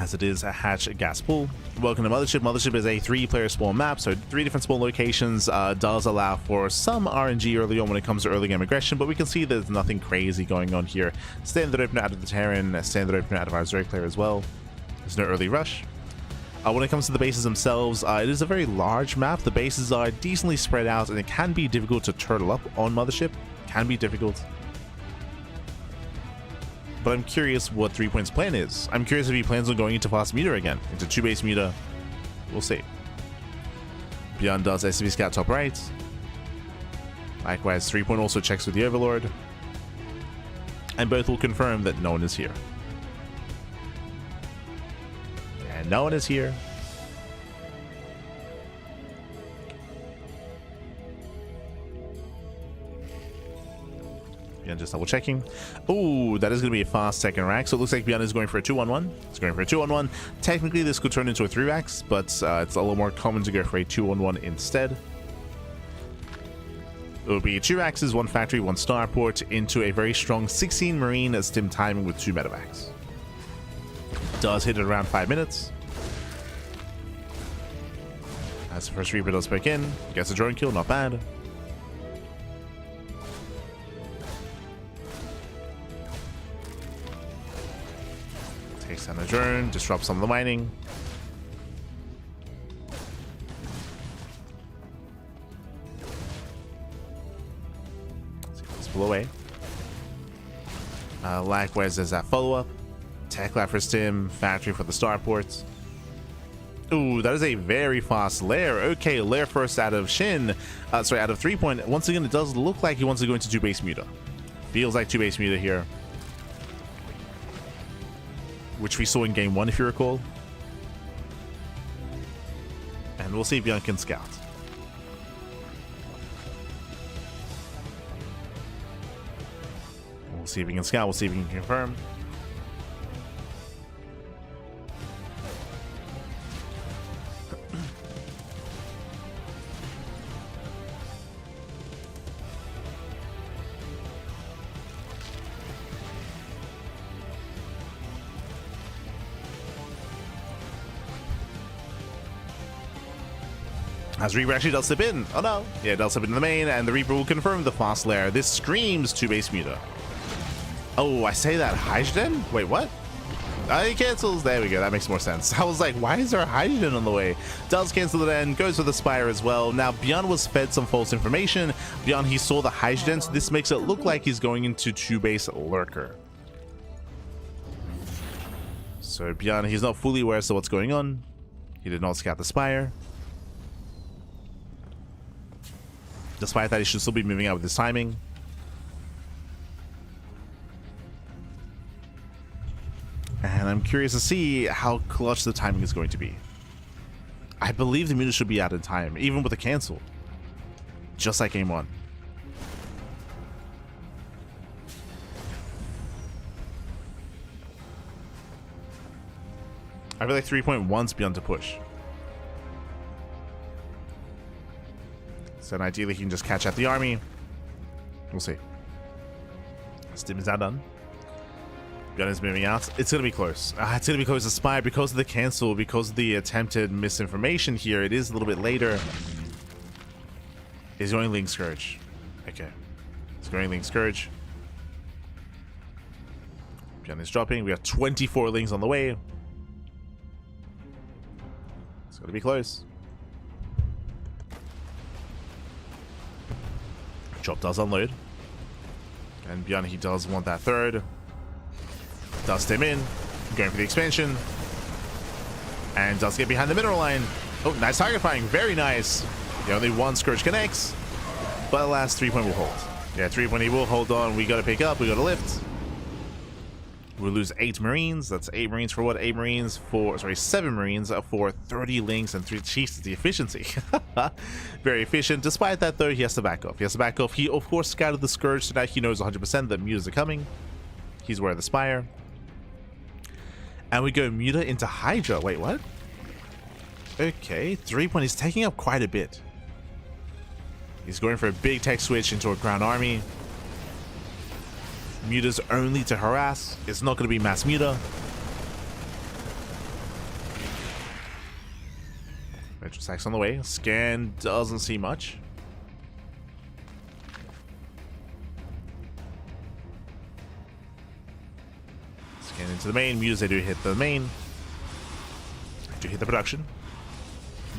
as it is a hatch gas pool. Welcome to Mothership. Mothership is a 3-player spawn map, so 3 different spawn locations. Does allow for some RNG early on when it comes to early game aggression, but we can see there's nothing crazy going on here. Standard opener out of the Terran, standard opener out of our Zerg player as well. There's no early rush. When it comes to the bases themselves, it is a very large map. The bases are decently spread out, and it can be difficult to turtle up on Mothership. Can be difficult. But I'm curious what 3Point's plan is. I'm curious if he plans on going into fast meter again, into 2-base meter. We'll see. ByuN does SCV scout top right. Likewise, 3Point also checks with the Overlord. And both will confirm that no one is here. And no one is here. ByuN just double checking. Oh, that is going to be a fast second rack. So it looks like ByuN is going for a 2-1-1. It's going for a 2-1-1. Technically, this could turn into a 3-racks, but it's a little more common to go for a 2-1-1 instead. It will be 2 axes, 1 factory, 1 starport into a very strong 16 marine stim timing with 2 medevacs. Does hit it around 5 minutes. As the first Reaper does back in, gets a drone kill, not bad. Takes down the drone, disrupts some of the mining. Let's get this pull away. Likewise, there's that follow-up. Tech lab for stim, factory for the starports. Ooh, that is a very fast lair. Okay, lair first out of Shin. Sorry, out of 3Point. Once again, it does look like he wants to go into 2-base muta. Feels like 2-base muta here. Which we saw in game 1, if you recall. And we'll see if ByuN can scout. We'll see if he can scout. We'll see if he can confirm. As Reaper actually does slip in. Oh no. Yeah, it does slip into the main, and the Reaper will confirm the fast lair. This screams 2-base muta. Oh, I say that. Hydrogen? Wait, what? He cancels. There we go. That makes more sense. I was like, why is there a hydrogen on the way? Does cancel it in. Goes for the Spire as well. Now, ByuN was fed some false information. ByuN, he saw the hydrogen, so this makes it look like he's going into 2-base lurker. So ByuN, he's not fully aware as to what's going on. He did not scout the Spire. Despite that, he should still be moving out with his timing. And I'm curious to see how clutch the timing is going to be. I believe the muta should be out in time, even with a cancel. Just like game 1. I feel like 3Point wants ByuN to push. So ideally he can just catch out the army. We'll see. Stim is now done. ByuN is moving out. It's going to be close. It's going to be close to Spire because of the cancel, because of the attempted misinformation here. It is a little bit later. He's going Link Scourge. Okay. He's going Link Scourge. ByuN is dropping. We have 24 Lings on the way. It's going to be close. Chop does unload. And ByuN, he does want that third. Does stem in. Going for the expansion. And does get behind the mineral line. Oh, nice target firing. Very nice. The only one Scourge connects. But alas, 3Point will hold. Yeah, 3Point he will hold on. We got to pick up. We got to lift. We'll lose 8 Marines. That's 8 Marines for what? 8 Marines for... Sorry, 7 Marines for 30 Links and 3... Jeez, the efficiency. Very efficient. Despite that, though, he has to back off. He has to back off. He, of course, scouted the Scourge, so now he knows 100% that mutas are coming. He's aware of the Spire. And we go muta into Hydra. Wait, what? Okay, 3Point is taking up quite a bit. He's going for a big tech switch into a ground army. Mutas only to harass. It's not going to be mass muta. Metro Sax on the way. Scan doesn't see much. Scan into the main. Muse, they do hit the main. They do hit the production.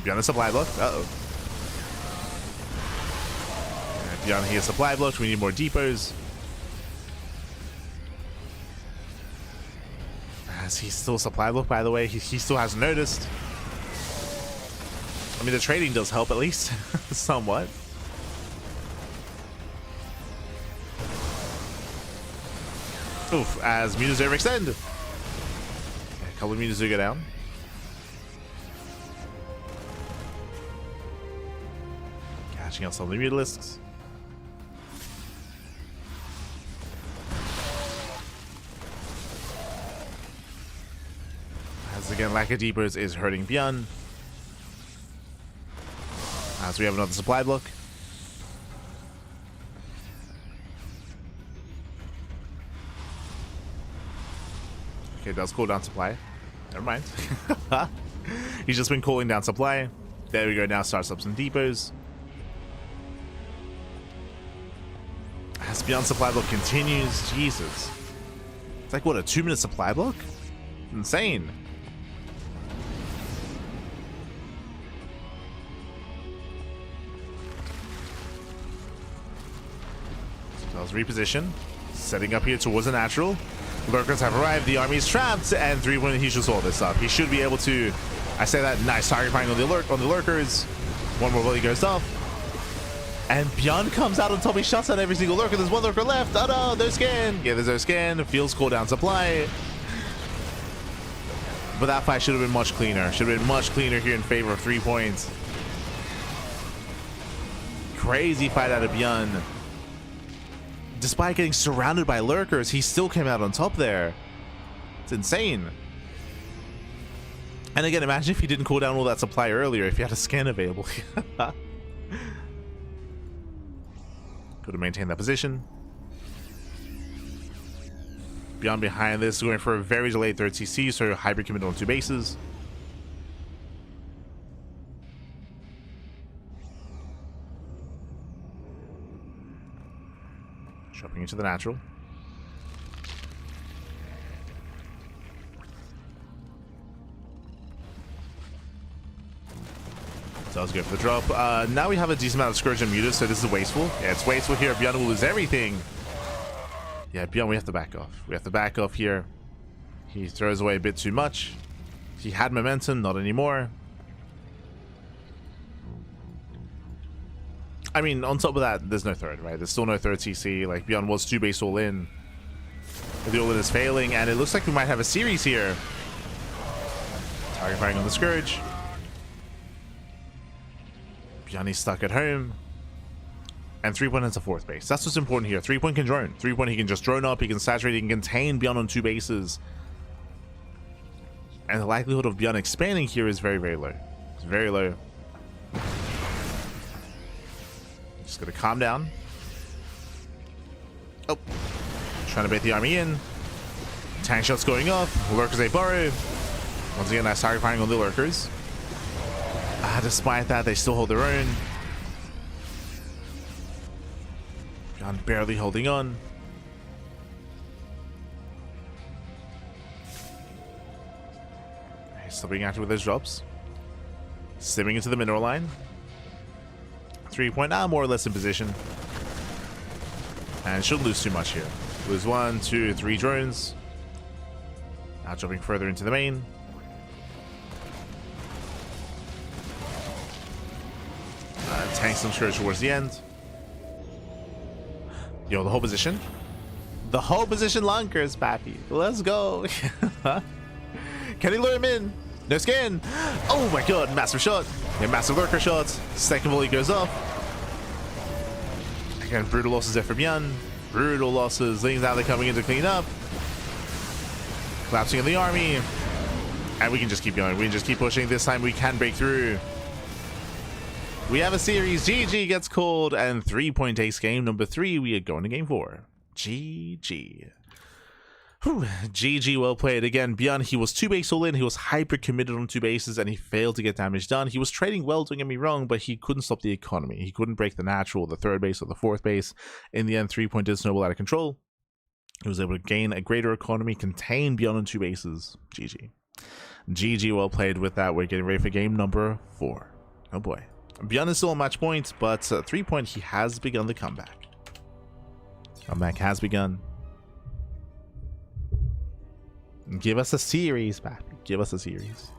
Beyond the supply block. Uh-oh. Beyond here, supply blocks. We need more depots. As he's still supply block, by the way. He still hasn't noticed. I mean, the trading does help at least. Somewhat. Oof, as mutas overextend. A couple of mutas do go down. Catching out some of the mutalisks. As again, lack of depots is hurting ByuN. As we have another supply block. Okay, it does cool down supply. Never mind. He's just been cooling down supply. There we go, now starts up some depots. As ByuN supply block continues, Jesus. It's like, what, a 2-minute supply block? Insane. Does reposition, setting up here towards the natural. Lurkers have arrived, the army is trapped, and 3-1, he should solve this up. He should be able to, I say that, nice target finding on the lurkers. One more volley goes off. And ByuN comes out on top, he shuts out every single lurker. There's one lurker left. Oh no, there's scan. Yeah, there's no scan. Feels cool down supply. But that fight should have been much cleaner. Should have been much cleaner here in favor of 3 points. Crazy fight out of ByuN. Despite getting surrounded by lurkers, he still came out on top there. It's insane. And again, imagine if he didn't cool down all that supply earlier, if he had a scan available. Could have maintained that position. ByuN behind this, going for a very delayed 3rd CC, so hybrid commit on 2 bases. Dropping into the natural. So let's go for the drop. Now we have a decent amount of Scourge and Mutas, so this is wasteful. Yeah, it's wasteful here. ByuN will lose everything. Yeah, ByuN, we have to back off. We have to back off here. He throws away a bit too much. He had momentum, not anymore. I mean, on top of that, there's no 3rd, right? There's still no 3rd CC. Like, ByuN was 2 base all in. The all in is failing, and it looks like we might have a series here. Target firing on the Scourge. ByuN is stuck at home. And 3-point has a 4th base. That's what's important here. 3-point can drone. 3-point, he can just drone up, he can saturate, he can contain ByuN on 2 bases. And the likelihood of ByuN expanding here is very, very low. It's very low. Just gonna calm down. Oh. Trying to bait the army in. Tank shots going off. Lurkers they burrow. Once again, nice target firing on the lurkers. Despite that, they still hold their own. ByuN barely holding on. He's still being active with his drops. Simming into the mineral line. 3-point now, more or less in position. And shouldn't lose too much here. Lose 1, 2, 3 drones. Now jumping further into the main. Tanks some Scourge towards the end. Yo, the whole position. The whole position lunkers, pappy. Let's go. Can he lure him in? No scan. Oh my god, massive shot. Yeah, massive lurker shot. Second volley goes off. Again, brutal losses there for ByuN. Brutal losses. Lings now they're coming in to clean up. Collapsing in the army. And we can just keep going. We can just keep pushing. This time we can break through. We have a series. GG gets called. And 3-point ace game number 3. We are going to game 4. GG. Whew, GG, well played. Again, ByuN, he was 2-base all in, he was hyper committed on 2 bases, and he failed to get damage done. He was trading well, don't get me wrong, but he couldn't stop the economy. He couldn't break the natural, the 3rd base, or the 4th base. In the end, 3-point did snowball out of control. He was able to gain a greater economy, contain ByuN on 2 bases. GG. GG, well played with that. We're getting ready for game number 4. Oh boy. ByuN is still on match point, but 3-point, he has begun the comeback. Comeback has begun. Give us a series, Pappy. Give us a series.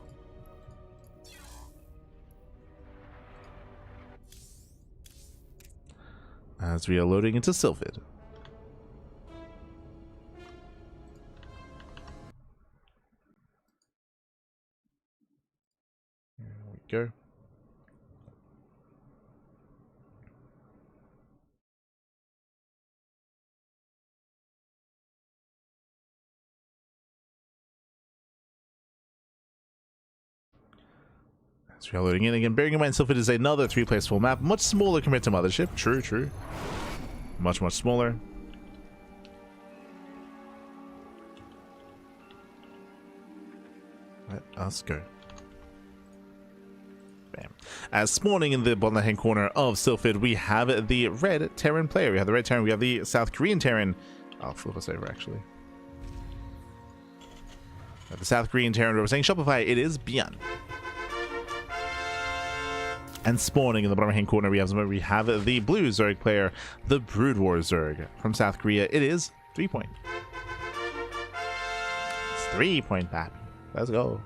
As we are loading into Sylphid. Here we go. So we are loading in again. Bearing in mind, Sylphid is another 3-player full map, much smaller compared to Mothership. True, true. Much, much smaller. Let us go. Bam. As spawning in the bottom left-hand corner of Sylphid, we have the red Terran player. We have the red Terran. We have the South Korean Terran. I'll flip us over, actually. The South Korean Terran representing Shopify. It is ByuN. And spawning in the bottom hand corner, we have the blue Zerg player, the Brood War Zerg from South Korea. It is 3-point. It's 3-point, Pappy. Let's go.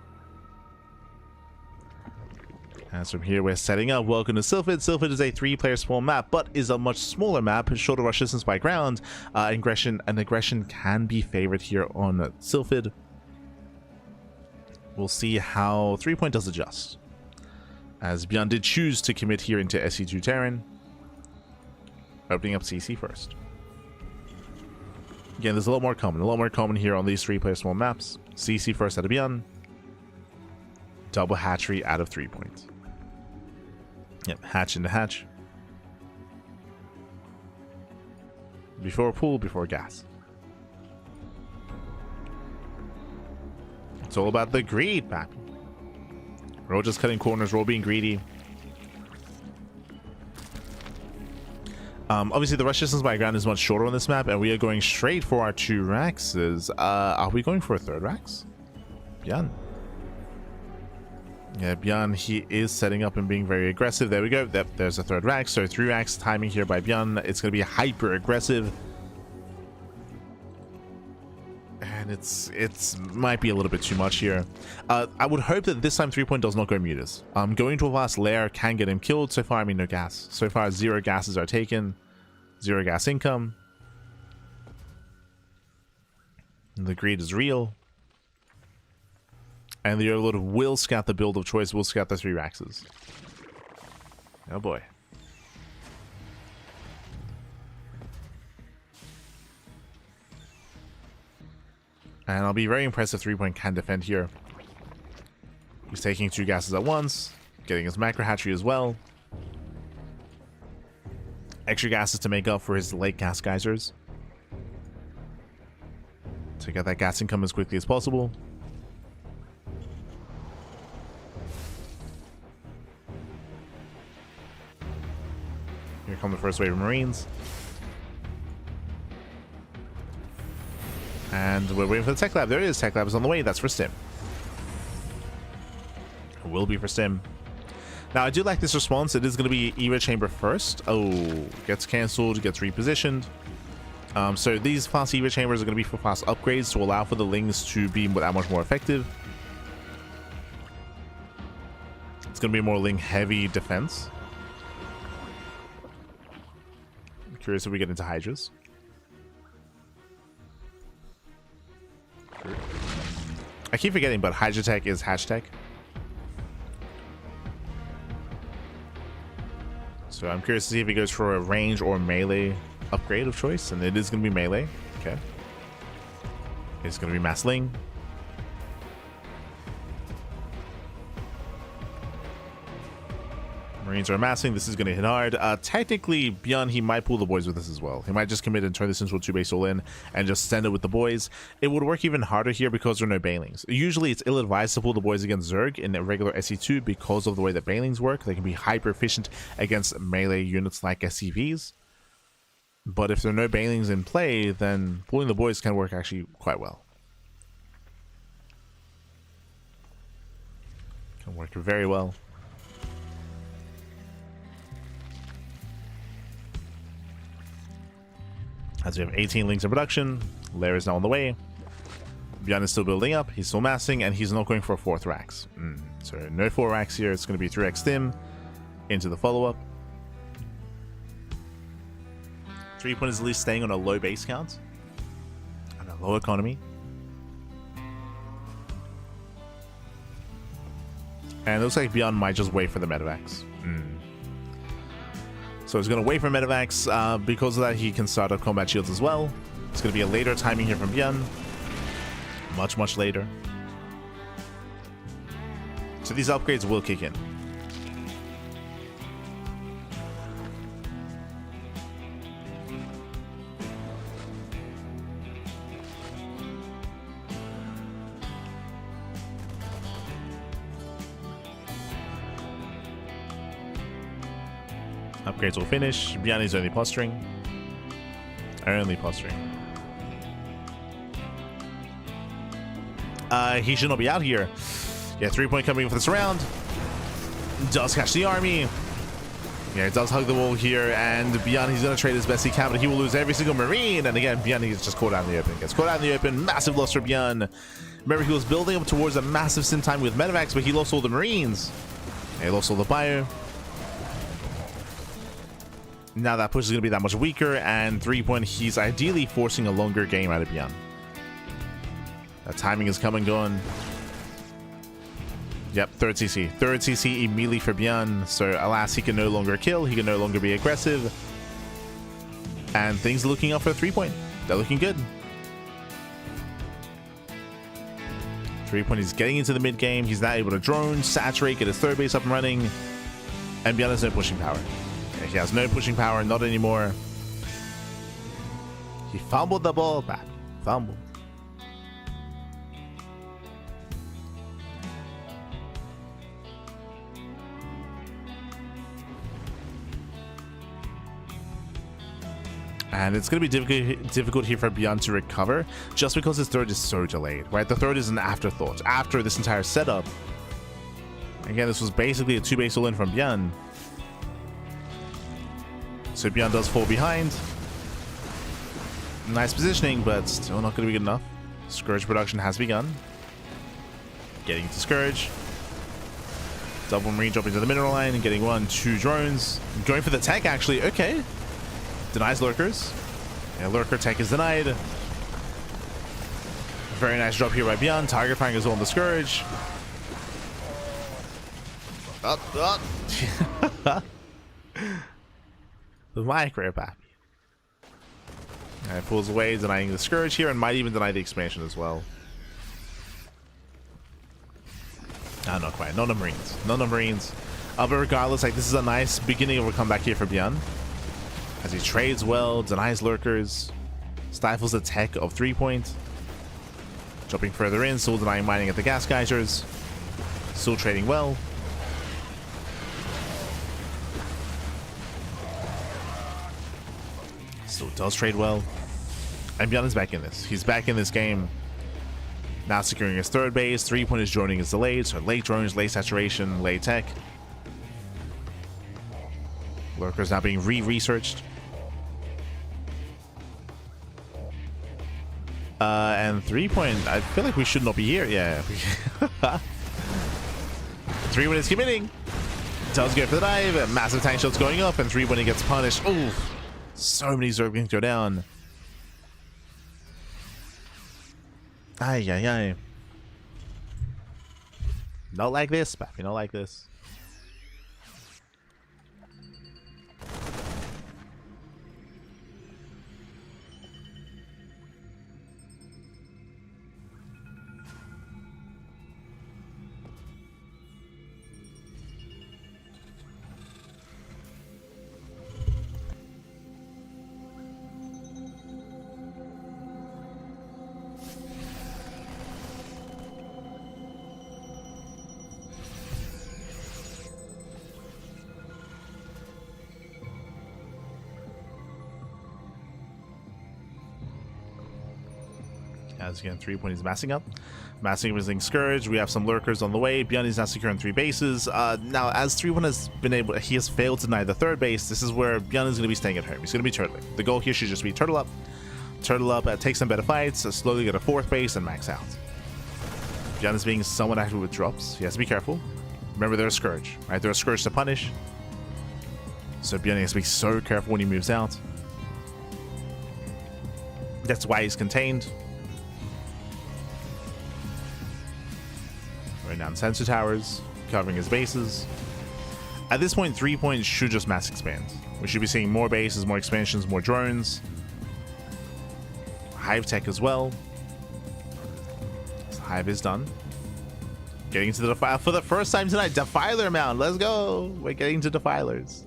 As from here, we're setting up. Welcome to Sylphid. Sylphid is a 3-player spawn map, but is a much smaller map, shorter rush distance by ground. Aggression can be favored here on Sylphid. We'll see how 3-point does adjust. As ByuN did choose to commit here into SC2 Terran, opening up CC first. Again, there's a lot more common here on these 3-player small maps. CC first out of ByuN, double hatchery out of 3-point. Yep, hatch into hatch. Before pool, before gas. It's all about the greed, Pappy. We're all just cutting corners, we're all being greedy. Obviously, the rush distance by ground is much shorter on this map, and we are going straight for our 2 Raxes. Are we going for a 3rd Rax? ByuN. Yeah, ByuN, he is setting up and being very aggressive. There we go. Yep, there's a 3rd Rax. So 3 Rax timing here by ByuN. It's going to be hyper aggressive. And it's might be a little bit too much here. I would hope that this time 3-point does not go mutas. Going to a vast lair can get him killed. So far, I mean, no gas. So far, 0 gases are taken. 0 gas income. And the greed is real. And the Overlord will scout the build of choice. Will scout the 3 Raxes. Oh boy. And I'll be very impressed if 3-point can defend here. He's taking 2 gases at once, getting his macro hatchery as well. Extra gases to make up for his late gas geysers. To get that gas income as quickly as possible. Here come the first wave of Marines. And we're waiting for the Tech Lab. There it is. Tech Lab is on the way. That's for Stim. It will be for Stim. Now, I do like this response. It is going to be Evo Chamber first. Oh, gets cancelled, gets repositioned. So these fast Evo Chambers are going to be for fast upgrades to allow for the Lings to be that much more effective. It's going to be a more Ling heavy defense. I'm curious if we get into Hydras. I keep forgetting, but Hydra Tech is Hatch Tech. So I'm curious to see if he goes for a range or melee upgrade of choice, and it is going to be melee. Okay. It's going to be Mass Ling. Marines are amassing. This is going to hit hard. Technically, ByuN, he might pull the boys with this as well. He might just commit and turn this into a 2-base all-in and just send it with the boys. It would work even harder here because there are no banelings. Usually, it's ill-advised to pull the boys against Zerg in a regular SE2 because of the way that banelings work. They can be hyper-efficient against melee units like SCVs. But if there are no banelings in play, then pulling the boys can work actually quite well. Can work very well. As we have 18 links in production, Lair is now on the way. ByuN is still building up, he's still massing, and he's not going for a 4th Rax. So no 4 Rax here, it's going to be 3x Stim into the follow-up. 3 point is at least staying on a low base count and a low economy. And it looks like ByuN might just wait for the medevacs. So he's going to wait for medevacs. Because of that, he can start up combat shields as well. It's going to be a later timing here from ByuN. Much, much later. So these upgrades will kick in. Upgrades will finish. ByuN is only posturing. Only posturing. He should not be out here. Yeah, 3 point coming for this round. Does catch the army. Yeah, it does hug the wall here, and ByuN, he's going to trade as best he can, but he will lose every single Marine. And again, ByuN, he's just caught out in the open. Gets caught out in the open. Massive loss for ByuN. Remember, he was building up towards a massive sim time with medevacs, but he lost all the Marines. Yeah, he lost all the bio. Now that push is going to be that much weaker, and 3 point, he's ideally forcing a longer game out of ByuN. That timing is come and gone. Yep, 3rd CC. 3rd CC immediately for ByuN. So alas, he can no longer kill. He can no longer be aggressive. And things are looking up for 3 point. They're looking good. 3 point is getting into the mid game. He's now able to drone, saturate, get his 3rd base up and running. And ByuN has no pushing power. Yeah, he has no pushing power, not anymore. He fumbled the ball back. Fumbled. And it's going to be difficult here for ByuN to recover, just because his 3rd is so delayed, right? The 3rd is an afterthought after this entire setup. Again, this was basically a 2-base all-in from ByuN. So ByuN does fall behind. Nice positioning, but still not going to be good enough. Scourge production has begun. Getting to Scourge. Double Marine dropping to the mineral line and getting 1, 2 drones. Going for the tech, actually. Okay. Denies lurkers. Yeah, lurker tech is denied. Very nice drop here by ByuN. Target flying is on the Scourge. Up, up. The micro pack. And pulls away, denying the Scourge here, and might even deny the expansion as well. Ah, not quite. None of Marines. None of Marines. But regardless, like, this is a nice beginning of a comeback here for ByuN. As he trades well, denies lurkers, stifles the tech of 3 point. Jumping further in, still denying mining at the gas geysers. Still trading well. Still does trade well. And ByuN is back in this. He's back in this game. Now securing his 3rd base. 3 point is joining his delayed. So late drones, late saturation, late tech. Lurkers now being re-researched. And 3 point, I feel like we should not be here. Yeah. 3 point is committing. Does go for the dive. Massive tank shots going up, and 3 point he gets punished. Oof. So many Zerglings go down. Ay, ay, ay. Not like this, Pappy. Not like this. As again, 3 point is massing up. Massing up is being Scourge. We have some lurkers on the way. ByuN is now securing 3 bases. Now, as 3-1 has been able, he has failed to deny the 3rd base. This is where ByuN is going to be staying at home. He's going to be turtling. The goal here should just be turtle up, take some better fights, slowly get a 4th base, and max out. ByuN is being somewhat active with drops. He has to be careful. Remember, they're a Scourge, right? They're a Scourge to punish. So ByuN has to be so careful when he moves out. That's why he's contained. Right now, sensor towers, covering his bases. At this point, 3 points should just mass expand. We should be seeing more bases, more expansions, more drones. Hive tech as well. So Hive is done. Getting into the Defiler for the first time tonight. Defiler mount. Let's go. We're getting to Defilers.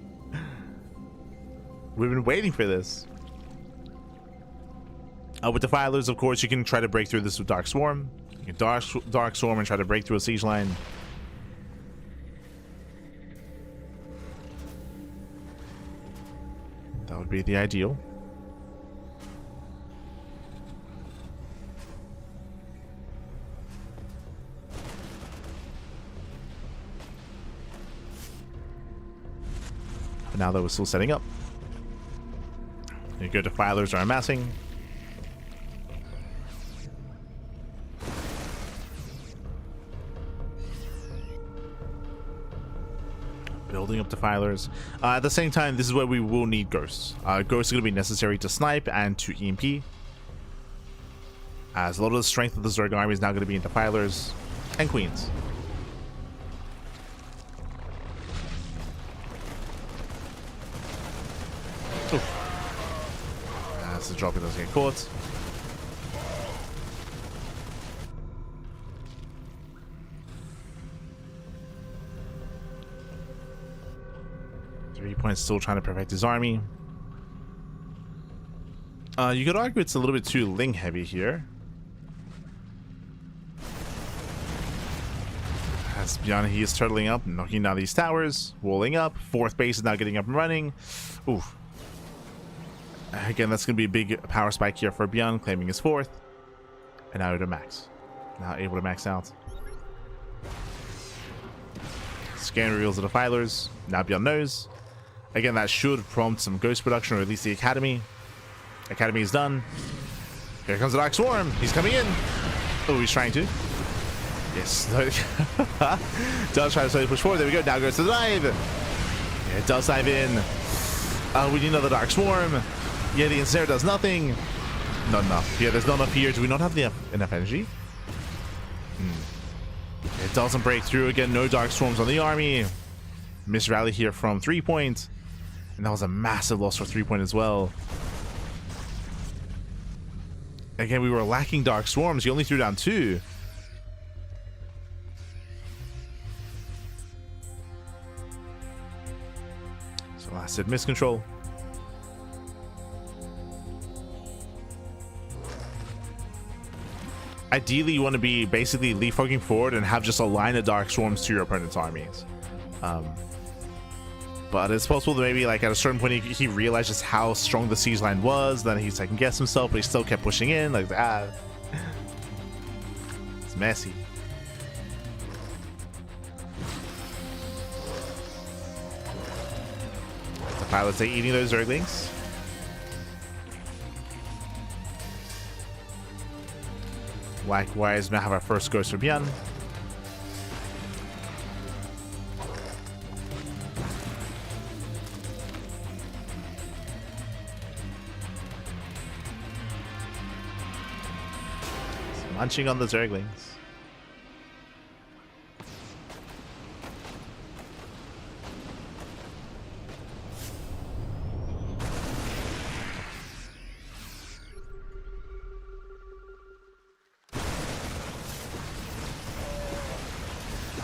We've been waiting for this. With Defilers, of course, you can try to break through this with Dark Swarm. You can Dark Swarm and try to break through a siege line. That would be the ideal. But now that we're still setting up. Your good Defilers are amassing. Building up Defilers. At the same time, this is where we will need Ghosts. Ghosts are going to be necessary to snipe and to EMP. As a lot of the strength of the Zerg army is now going to be in Defilers and Queens. As the drop, it does get caught. Points still trying to perfect his army. You could argue it's a little bit too Ling heavy here. As ByuN, he is turtling up, knocking down these towers, walling up. 4th base is now getting up and running. Oof. Again, that's going to be a big power spike here for ByuN, claiming his 4th. And now to max. Now able to max out. Scan reveals the Defilers. Now ByuN knows. Again, that should prompt some Ghost production, or at least the Academy. Academy is done. Here comes the Dark Swarm. He's coming in. Oh, he's trying to. Yes. Does try to slowly push forward. There we go. Now goes to the dive. Yeah, it does dive in. We need another Dark Swarm. Yeah, the Ensnare does nothing. Not enough. Yeah, there's not enough here. Do we not have enough energy? It doesn't break through. Again, no Dark Swarms on the army. Miss rally here from 3 point. And that was a massive loss for 3 point as well. Again, we were lacking Dark Swarms. He only threw down 2. So last hit miscontrol. Ideally, you want to be basically leapfrogging forward and have just a line of Dark Swarms to your opponent's armies. But it's possible that maybe like at a certain point he realized just how strong the siege line was, then he second guessed himself, but he still kept pushing in like that. It's messy. The pilots are eating those Zerglings. Likewise, we now have our first Ghost for ByuN. Munching on the Zerglings.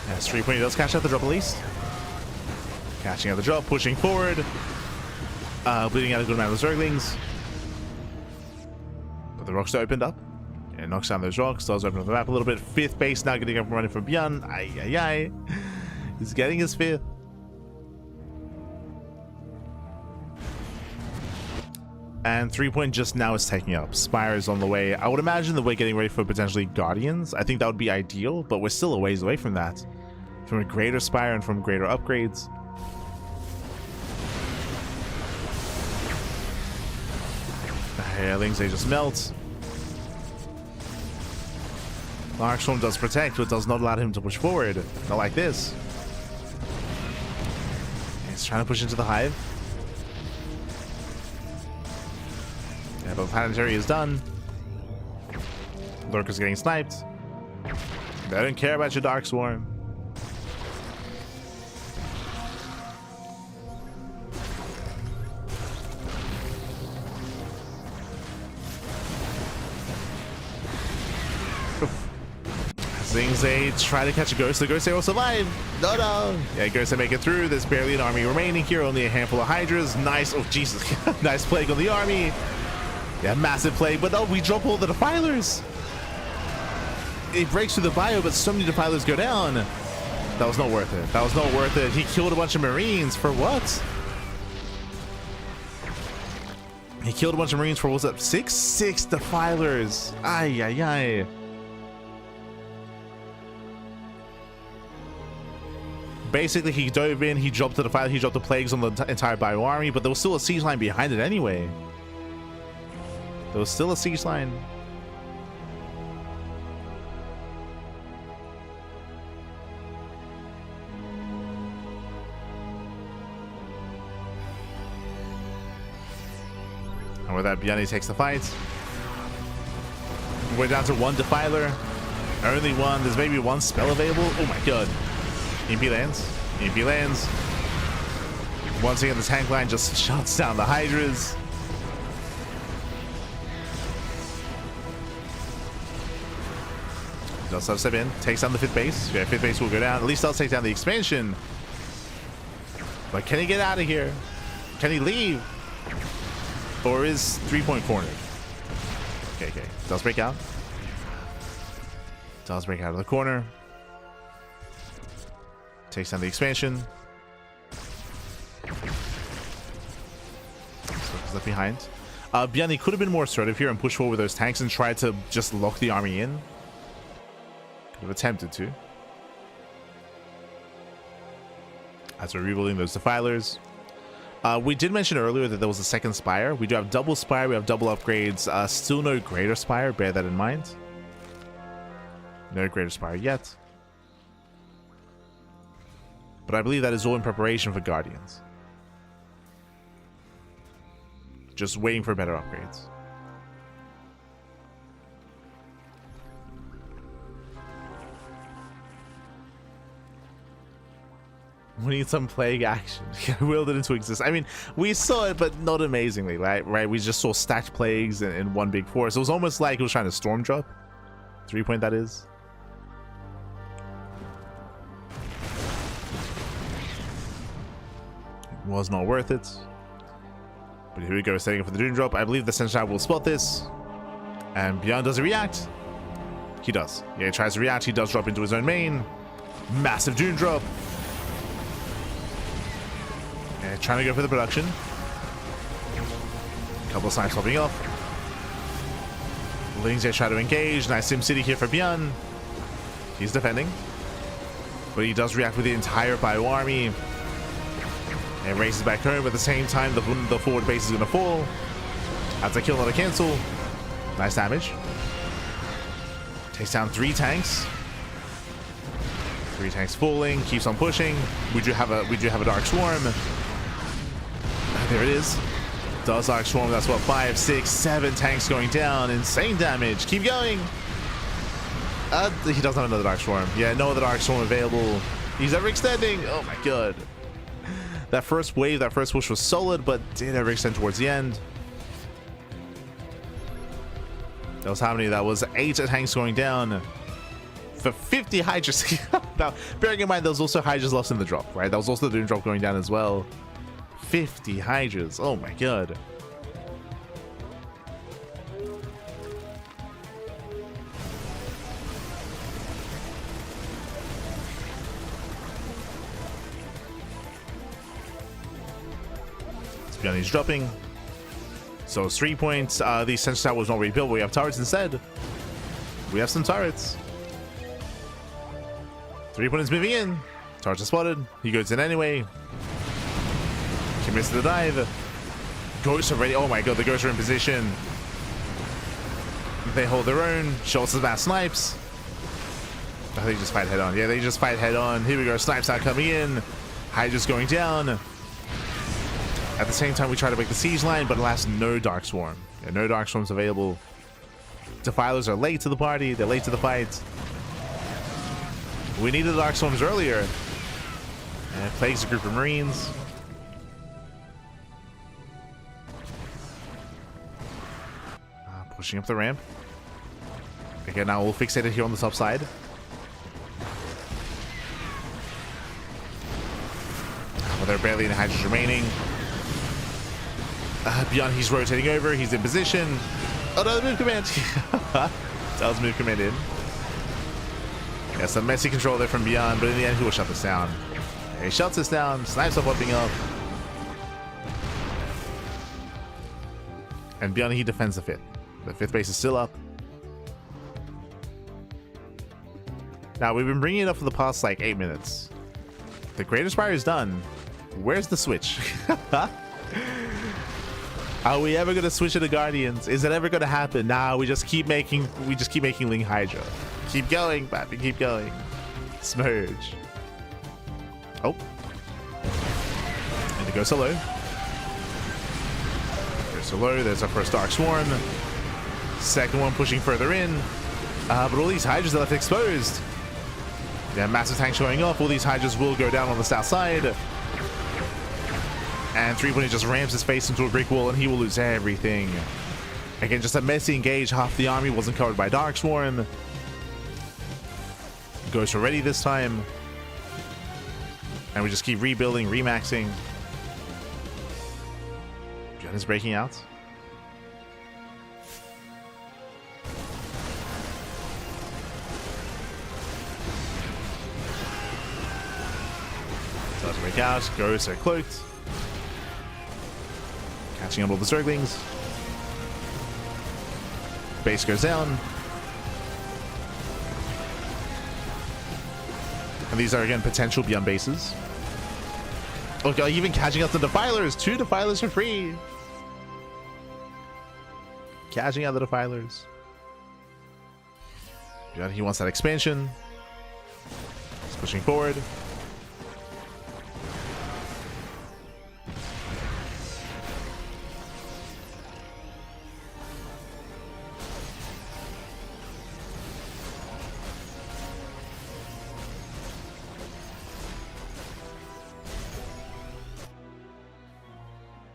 As 3 point does catch out the drop at least. Catching out the drop, pushing forward. Bleeding out a good amount of the Zerglings. But the rocks opened up. It knocks down those rocks, does open up the map a little bit. 5th base now getting up and running from ByuN. Ay, ay, ay. He's getting his 5th. And 3 point just now is taking up. Spire is on the way. I would imagine that we're getting ready for potentially Guardians. I think that would be ideal, but we're still a ways away from that. From a greater Spire and from greater upgrades. Airlings, they just melt. Darkstorm does protect, but does not allow him to push forward. Not like this. He's trying to push into the hive. Yeah, but Planetary is done. Lurker's getting sniped. They don't care about your Darkstorm. Things they try to catch a ghost. The ghost they will survive. No. Yeah, ghosts they make it through. There's barely an army remaining here. Only a handful of Hydras. Nice. Oh, Jesus. Nice plague on the army. Yeah, massive plague. But no, we drop all the defilers. It breaks through the bio, but so many defilers go down. That was not worth it. That was not worth it. He killed a bunch of Marines. For what? He killed a bunch of Marines for, what was that? Six defilers. Ay. Basically, he dove in, he dropped the fire, he dropped the plagues on the entire bio army, but there was still a siege line behind it anyway. There was still a siege line. And with that, ByuN takes the fight. We're down to one defiler. Only one. There's maybe one spell available. Oh my god. EMP lands. EMP lands. Once again, the tank line just shuts down the Hydras. Does have step in. Takes down the 5th base. Yeah, 5th base will go down. At least I'll take down the expansion. But can he get out of here? Can he leave? Or is 3 point cornered? Okay. Does break out. Does break out of the corner. Takes down the expansion. Is that behind? ByuN could have been more assertive here and pushed forward with those tanks and tried to just lock the army in. Could have attempted to. As we're rebuilding those defilers. We did mention earlier that there was a second Spire. We do have double Spire, we have double upgrades. Still no greater Spire, bear that in mind. No greater Spire yet. But I believe that is all in preparation for Guardians. Just waiting for better upgrades. We need some plague action. Willed it into existence. I mean, we saw it, but not amazingly, right? We just saw stacked plagues in one big force. It was almost like it was trying to storm drop. 3 point, that is. Was not worth it. But here we go, setting up for the Doom Drop. I believe the Sentinel will spot this. And ByuN, does he react? He does. Yeah, he tries to react. He does drop into his own main. Massive Doom Drop. Yeah, trying to go for the production. A couple of snipes popping off. Lings there try to engage. Nice Sim City here for ByuN. He's defending. But he does react with the entire bio army. And races back home. At the same time, the forward base is going to fall. That's a kill, not a cancel. Nice damage. Takes down 3 tanks. 3 tanks falling. Keeps on pushing. We do have a Dark Swarm. There it is. Does Dark Swarm. That's what, 5, 6, 7 tanks going down. Insane damage. Keep going. He doesn't have another Dark Swarm. Yeah, no other Dark Swarm available. He's ever extending. Oh my god. That first wave, that first push was solid, but did ever extend towards the end. That was how many? That was 8 tanks going down for 50 Hydras. Now, bearing in mind, there was also Hydras lost in the drop, right? That was also the Doom Drop going down as well. 50 Hydras. Oh my god. ByuN's dropping. So 3 points. The sensor tower was not rebuilt, but we have turrets instead. We have some turrets. 3 points moving in. Turrets are spotted. He goes in anyway. Commits to the dive. Ghosts are ready. Oh my god, the ghosts are in position. They hold their own. Schultz is mass snipes. I think they just fight head on. Yeah, they just fight head on. Here we go. Snipes are coming in. Hydra's going down. At the same time, we try to break the siege line, but alas, no Dark Swarm. Yeah, no Dark Swarms available. Defilers are late to the party. They're late to the fight. We needed the Dark Swarms earlier. And it plagues a group of Marines. Pushing up the ramp. Again, now we'll fixate it here on the top side. Well, there are barely any hydras remaining. ByuN, he's rotating over. He's in position. Oh no, the move command. That was move command in. Yeah, some messy control there from ByuN, but in the end, he will shut this down. Yeah, he shuts this down. Snipes are popping up. And ByuN, he defends the fifth. The fifth base is still up. Now, we've been bringing it up for the past, like, 8 minutes. The Greater Spire is done. Where's the switch? Are we ever gonna switch to the Guardians? Is it ever gonna happen? Nah, we just keep making Ling Hydra. Keep going, Bappy, keep going. Smurge. Oh. Need to go solo. Go solo. There's our first Dark Swarm. Second one pushing further in. But all these Hydras are left exposed. Yeah, massive tank showing off. All these Hydras will go down on the south side. And 3 Point just rams his face into a brick wall and he will lose everything. Again, just a messy engage. Half the army wasn't covered by Dark Swarm. Ghosts are ready this time. And we just keep rebuilding, remaxing. ByuN is breaking out. Doesn't break out. Ghosts are cloaked. Catching up all the Zerglings. Base goes down. And these are again potential ByuN bases. Okay, even catching up the Defilers. 2 Defilers for free. Catching out the Defilers. ByuN, he wants that expansion. He's pushing forward.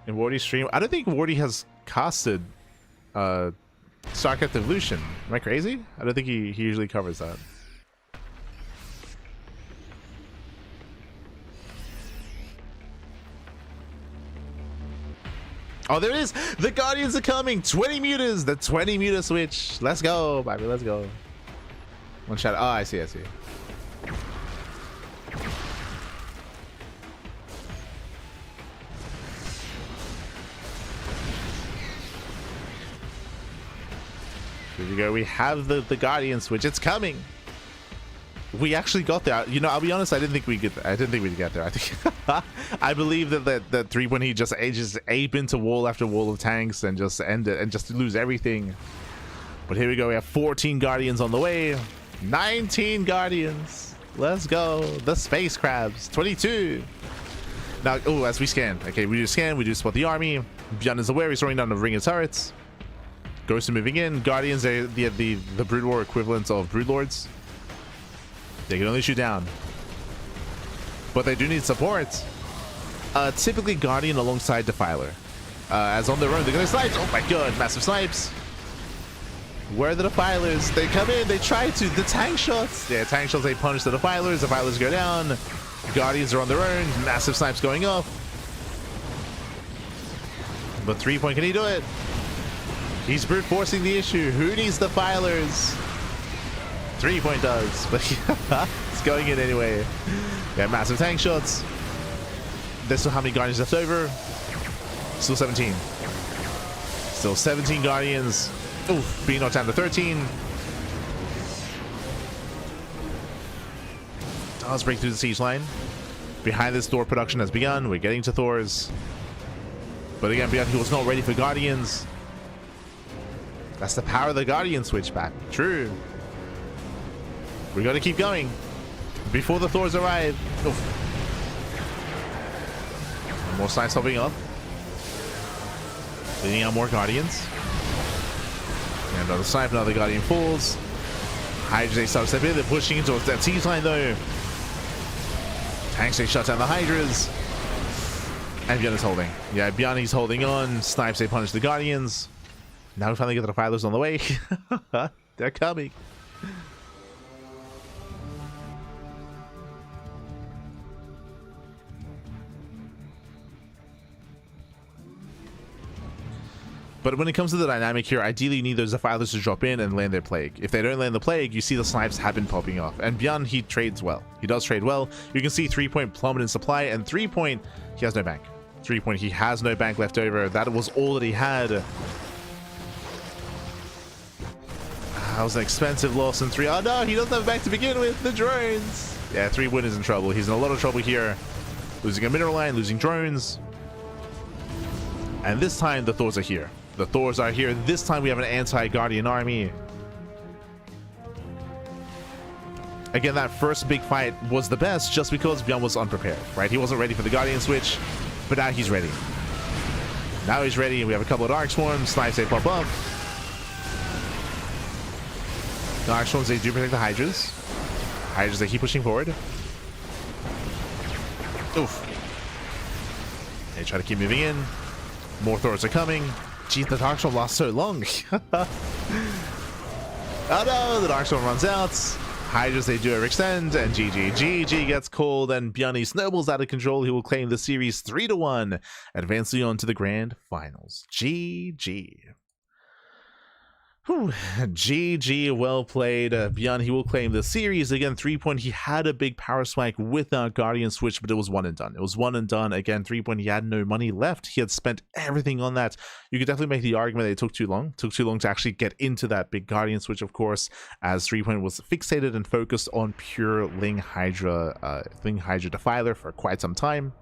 In Wardy's stream, I don't think Wardy has casted StarCraft Evolution. Am I crazy? I don't think he usually covers that. Oh, there it is! The Guardians are coming! 20 mutas! The 20 muta switch! Let's go, baby, let's go. One shot. Oh, I see, I see. Here we go. We have the Guardian switch. It's coming. We actually got there. You know, I'll be honest. I didn't think we'd get there. I didn't think we'd get there. I think I believe that 3 when he just ape into wall after wall of tanks and just end it and just lose everything. But here we go. We have 14 Guardians on the way. 19 Guardians. Let's go. The space crabs. 22. Now, oh, as we scan. Okay, we do scan. We do spot the army. ByuN is aware. He's throwing down the ring of turrets. Ghosts are moving in. Guardians are the Brood War equivalent of Broodlords. They can only shoot down. But they do need support. Typically Guardian alongside Defiler. As on their own, they're going to snipe. Oh my god, massive snipes. Where are the Defilers? They come in, they try to. The tank shots. Yeah, tank shots, they punish the Defilers. Defilers go down. Guardians are on their own. Massive snipes going off. But 3 Point, can he do it? He's brute forcing the issue. Who needs Defilers? 3 Point does, but it's going in anyway. Yeah, massive tank shots. There's still how many Guardians left over? Still 17. Still 17 Guardians. Oof, being knocked down to 13. Let's break through the siege line. Behind this Thor production has begun. We're getting to Thor's. But again, ByuN, he was not ready for Guardians. That's the power of the Guardian switchback. True. We got to keep going before the Thors arrive. Oof. More slides hopping up. Leading out more Guardians. And another snipe, another Guardian falls. Hydras, they start to step in. They're pushing into that siege line though. Tanks, they shut down the Hydras. And ByuN is holding. Yeah, ByuN, he's holding on. Snipes, they punish the Guardians. Now we finally get the Defilers on the way. They're coming. But when it comes to the dynamic here, ideally you need those Defilers to drop in and land their Plague. If they don't land the Plague, you see the snipes have been popping off. And ByuN, he trades well. He does trade well. You can see 3-point plummet in supply, and 3-point, he has no bank. 3-point, he has no bank left over. That was all that he had. That was an expensive loss in 3. Oh no, he doesn't have a bank to begin with. The drones. Yeah, 3-win is in trouble. He's in a lot of trouble here. Losing a mineral line, losing drones. And this time the Thors are here. The Thors are here. This time we have an anti-Guardian army. Again, that first big fight was the best just because ByuN was unprepared, right? He wasn't ready for the Guardian switch, but now he's ready. Now he's ready. We have a couple of Dark Swarms. Snipes, they pop up. Dark Swarms, they do protect the Hydras. Hydras, they keep pushing forward. Oof. They try to keep moving in. More Thors are coming. Jeez, the Dark Storm lost so long. Oh no, the Dark Storm runs out. Hydras, they do overextend, and GG gets cold, and ByuN snowballs out of control. He will claim the series 3-1, advancing on to the grand finals. GG. Whew. GG, well played. ByuN, he will claim the series. Again, 3-point, he had a big power spike with that Guardian switch, but it was one and done. It was one and done. Again, 3-point, he had no money left. He had spent everything on that. You could definitely make the argument that it took too long. It took too long to actually get into that big Guardian switch, of course, as 3-point was fixated and focused on pure Ling Hydra Defiler for quite some time.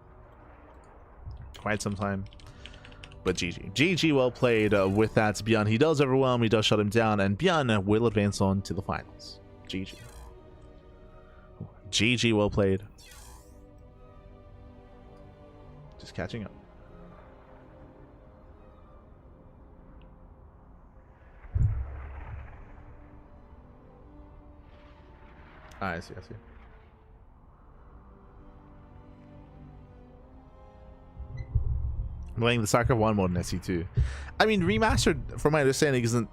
But GG, well played. With that, ByuN, he does overwhelm, he does shut him down, and ByuN will advance on to the finals. GG, well played. Just catching up. I see. Playing the StarCraft 1 mode in SE2. I mean, remastered, from my understanding, isn't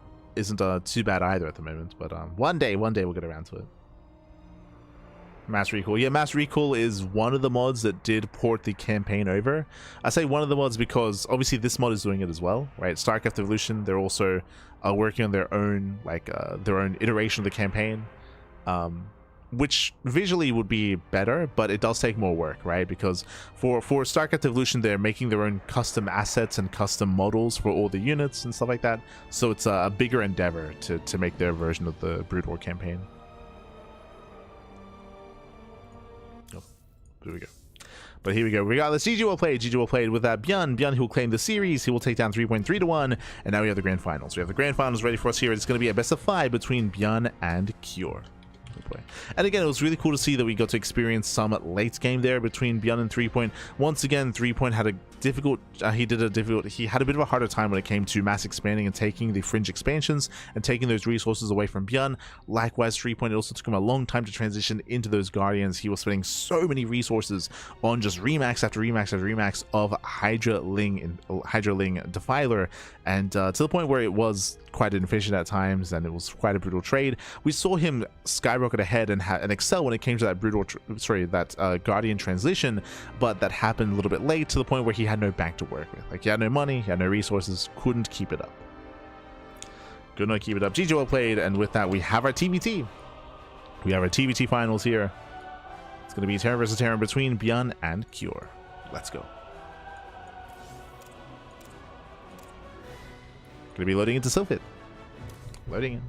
too bad either at the moment. But one day we'll get around to it. Mass Recall. Yeah, Mass Recall is one of the mods that did port the campaign over. I say one of the mods because obviously this mod is doing it as well, right? StarCraft Evolution, they're also working on their own iteration of the campaign. Which visually would be better, but it does take more work, right? Because for StarCraft Evolution, they're making their own custom assets and custom models for all the units and stuff like that. So it's a bigger endeavor to make their version of the Brood War campaign. Oh, here we go. But here we go. Regardless, GG well played with that ByuN, who will claim the series. He will take down 3-3-1, and now we have the grand finals. We have the grand finals ready for us here. It's going to be a best of 5 between ByuN and Cure. And again, it was really cool to see that we got to experience some late game there between ByuN and 3-point. Once again, 3-point had a difficult he had a bit of a harder time when it came to mass expanding and taking the fringe expansions and taking those resources away from ByuN. Likewise, 3-point, it also took him a long time to transition into those Guardians. He was spending so many resources on just remax after remax after remax of Hydra Ling Defiler, and to the point where it was quite inefficient at times, and it was quite a brutal trade. We saw him skyrocket ahead and excel when it came to that Guardian transition, but that happened a little bit late, to the point where he had no bank to work with. Like, he had no money, he had no resources, couldn't keep it up. Could not keep it up. GG well played, and with that, we have our TBT. We have our TBT finals here. It's going to be Terran versus Terran between ByuN and Cure. Let's go. Gonna be loading into Sylphid. Loading in.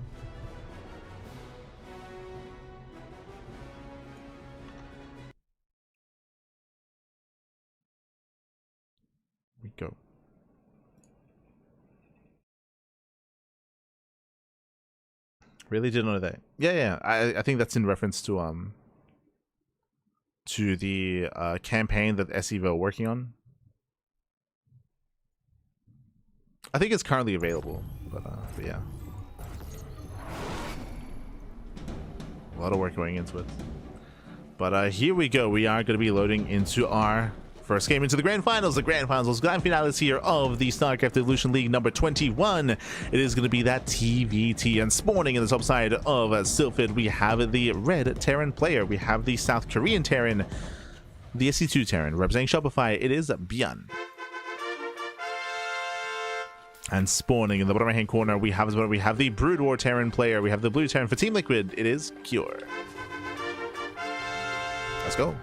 We go. Really didn't know that. Yeah. I think that's in reference to the campaign that SEVO are working on. I think it's currently available, but yeah. A lot of work going into it. But here we go. We are going to be loading into our first game into the grand finals. The grand finales here of the StarCraft Evolution League number 21. It is going to be that TVT. And spawning in the top side of Sylphid, we have the red Terran player. We have the South Korean Terran, the SC2 Terran. Representing Shopify, it is ByuN. And spawning in the bottom right hand corner, we have the Brood War Terran player. We have the blue Terran for Team Liquid. It is Cure. Let's go.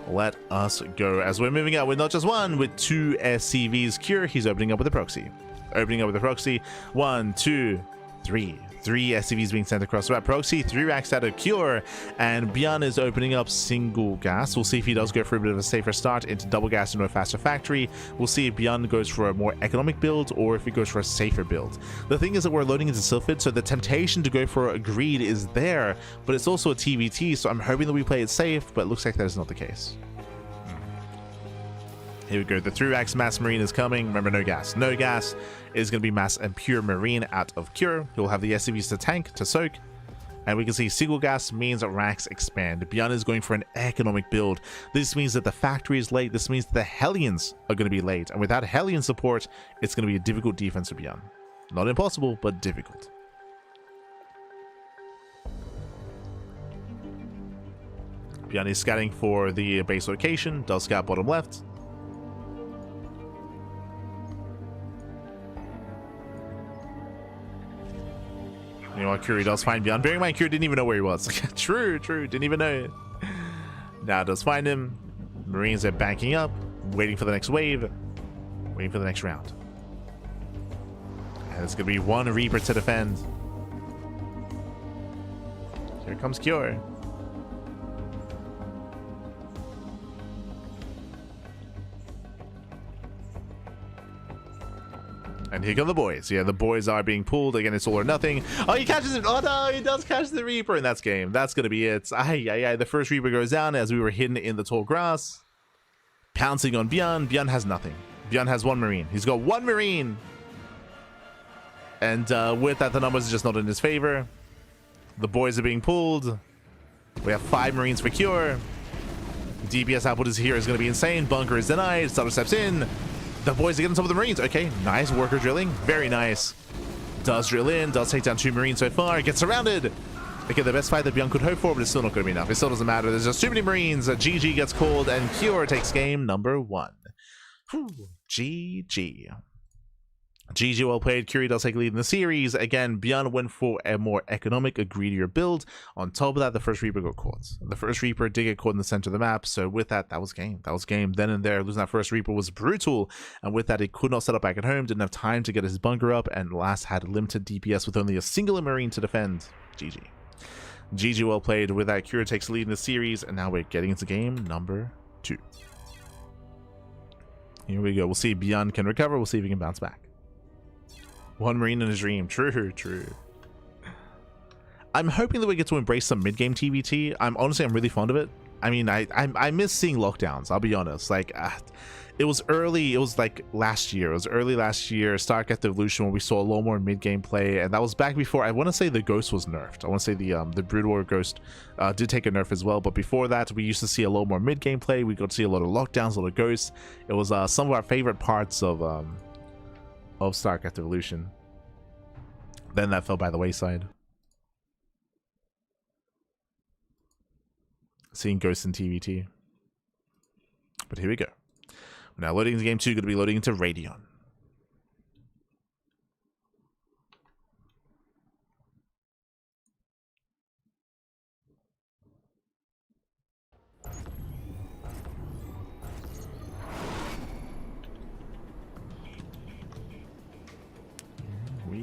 Let us go. As we're moving out with not just one, with two SCVs. Cure, he's opening up with a proxy. Opening up with a proxy. 1, 2, 3. 3 SCVs being sent across the map. Proxy, 3 racks out of Cure, and ByuN is opening up single gas. We'll see if he does go for a bit of a safer start into double gas into a faster factory. We'll see if ByuN goes for a more economic build or if he goes for a safer build. The thing is that we're loading into Sylphid, so the temptation to go for a greed is there, but it's also a TVT, so I'm hoping that we play it safe, but it looks like that is not the case. Here we go. The 3 racks mass marine is coming. Remember, no gas. No gas is going to be mass and pure marine out of Cure. He'll have the SCVs to tank, to soak. And we can see single gas means that racks expand. ByuN is going for an economic build. This means that the factory is late. This means that the Hellions are going to be late. And without Hellion support, it's going to be a difficult defense for ByuN. Not impossible, but difficult. ByuN is scouting for the base location. Does scout bottom left. You know what, Curie does find ByuN. Bearing in mind, Curie didn't even know where he was. True, didn't even know. Now does find him. Marines are banking up, waiting for the next wave, waiting for the next round. And it's going to be 1 Reaper to defend. Here comes Cure. And here come the boys. Yeah, the boys are being pulled. Again, it's all or nothing. Oh, he catches it. Oh, no, he does catch the Reaper in that game. That's going to be it. The first Reaper goes down as we were hidden in the tall grass. Pouncing on ByuN. ByuN has nothing. ByuN has 1 Marine. He's got 1 Marine. And with that, the numbers are just not in his favor. The boys are being pulled. We have 5 Marines for Cure. DPS output is here is going to be insane. Bunker is denied. Starter steps in. The boys are getting some of the Marines. Okay, nice worker drilling. Very nice. Does drill in. Does take down 2 Marines so far. Gets surrounded. Okay, the best fight that ByuN could hope for, but it's still not going to be enough. It still doesn't matter. There's just too many Marines. GG gets called, and Cure takes game number 1. Whew. GG. GG well played. Curie does take lead in the series. Again, ByuN went for a more economic, a greedier build. On top of that, the first Reaper got caught. The first Reaper did get caught in the center of the map. So with that, that was game. That was game. Then and there, losing that first Reaper was brutal. And with that, he could not set up back at home. Didn't have time to get his bunker up. And last had limited DPS with only a single Marine to defend. GG. GG well played. With that, Curie takes the lead in the series. And now we're getting into game number 2. Here we go. We'll see if ByuN can recover. We'll see if he can bounce back. 1 Marine in his dream. True. I'm hoping that we get to embrace some mid-game TVT. I'm really fond of it. I mean, I miss seeing lockdowns, I'll be honest. Like, it was early. It was like last year. It was early last year, StarCraft Evolution, when we saw a lot more mid-game play. And that was back before, I want to say the Ghost was nerfed. I want to say the Brood War Ghost did take a nerf as well. But before that, we used to see a lot more mid-game play. We got to see a lot of lockdowns, a lot of Ghosts. It was some of our favorite parts of StarCraft Evolution. Then that fell by the wayside. Seeing Ghosts in TVT. But here we go. We're now loading into game 2, going to be loading into Radion.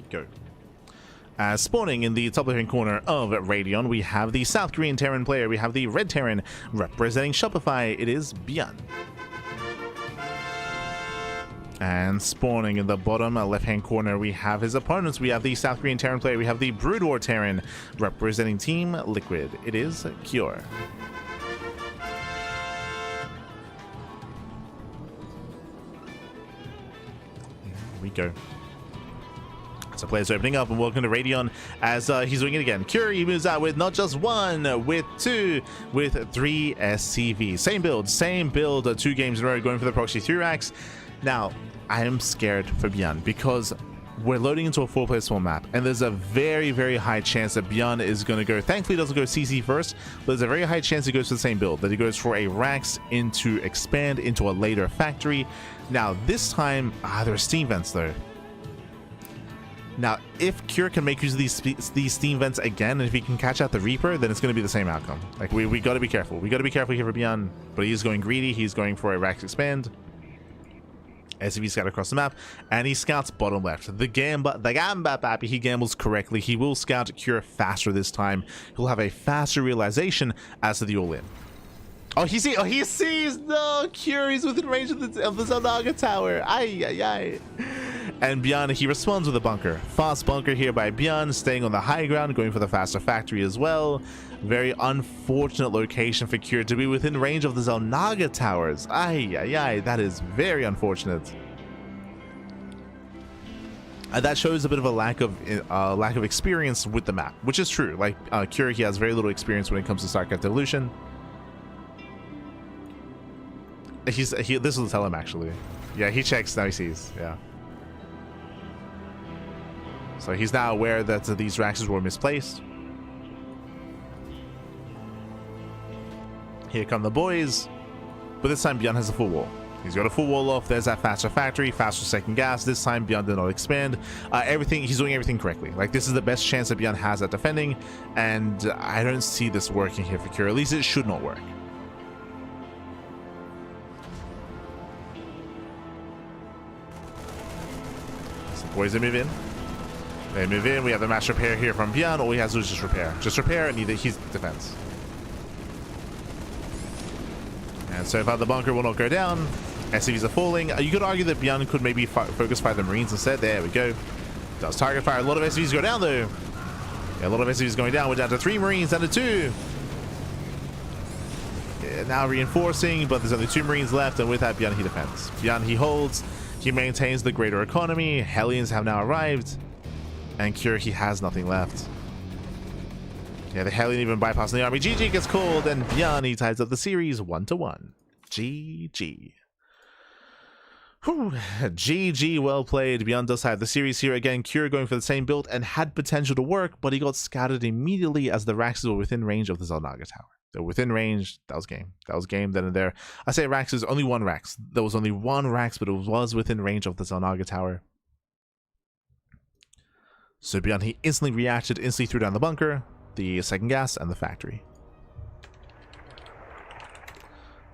go. Spawning in the top left-hand corner of Radeon, we have the South Korean Terran player. We have the Red Terran representing Shopify. It is ByuN. And spawning in the bottom left-hand corner, we have his opponents. We have the South Korean Terran player. We have the Brood War Terran representing Team Liquid. It is Cure. Here we go. So players opening up, and welcome to Radeon as he's doing it again. Curie moves out with not just one, with two, with three SCVs. Same build, 2 games in a row, going for the proxy 3 racks. Now, I am scared for ByuN because we're loading into a 4-player small map, and there's a very, very high chance that ByuN is going to go, thankfully he doesn't go CC first, but there's a very high chance he goes for the same build, that he goes for a racks into expand into a later factory. Now, this time, there are steam vents though. Now, if Cure can make use of these steam vents again, and if he can catch out the Reaper, then it's going to be the same outcome. Like, we got to be careful. We got to be careful here for ByuN, but he's going greedy. He's going for a racks expand. SCV scout across the map, and he scouts bottom left. The gamba baby, he gambles correctly. He will scout Cure faster this time. He'll have a faster realization as to the all-in. Oh, he sees! No, Cure is within range of the Zelnaga tower. Ay. And ByuN, he responds with a bunker. Fast bunker here by ByuN, staying on the high ground, going for the faster factory as well. Very unfortunate location for Cure to be within range of the Zelnaga towers. Ay, that is very unfortunate. And that shows a bit of a lack of experience with the map, which is true. Like Cure, he has very little experience when it comes to StarCraft Evolution. This will tell him actually. Yeah, he checks, now he sees. Yeah. So he's now aware that these racks were misplaced. Here come the boys. But this time ByuN has a full wall. He's got a full wall off. There's that faster factory, faster second gas. This time ByuN did not expand. He's doing everything correctly. Like, this is the best chance that ByuN has at defending. And I don't see this working here for Cure. At least it should not work. Boys, they move in. They move in. We have the mass repair here from ByuN. All he has to do is just repair. Just repair, and he's defense. And so far, the bunker will not go down. SCVs are falling. You could argue that ByuN could maybe focus fire the Marines instead. There we go. Does target fire. A lot of SCVs go down, though. Yeah, a lot of SCVs going down. We're down to 3 Marines, down to 2. Yeah, now reinforcing, but there's only 2 Marines left, and with that, ByuN, he defends. ByuN, he holds. He maintains the greater economy. Hellions have now arrived. And Cure, he has nothing left. Yeah, the Hellion even bypassing the army. GG gets called, and ByuN, he ties up the series 1-1. GG. Whew. GG, well played. ByuN does have the series here. Again, Cure going for the same build and had potential to work, but he got scouted immediately as the racks were within range of the Zelnaga tower. They're within range. That was game. That was game then and there. I say racks, there's only 1 racks. There was only 1 racks, but it was within range of the Zelnaga tower. So ByuN, he instantly reacted, instantly threw down the bunker, the second gas, and the factory.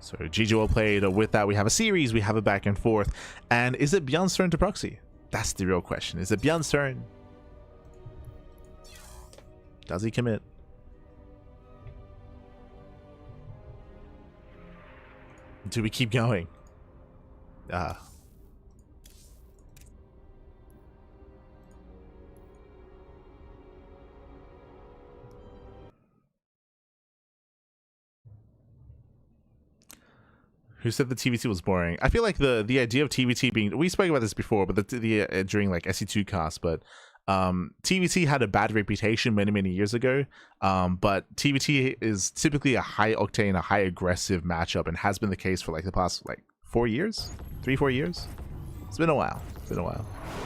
So GG well played. With that, we have a series. We have a back and forth. And is it ByuN's turn to proxy? That's the real question. Is it ByuN's turn? Does he commit? Do we keep going? Who said the TVT was boring? I feel like the idea of TVT being, we spoke about this before, but during like SE2 cast, but TVT had a bad reputation many years ago, but TVT is typically a high octane, a high aggressive matchup, and has been the case for like the past like 4 years, 3-4 years. It's been a while.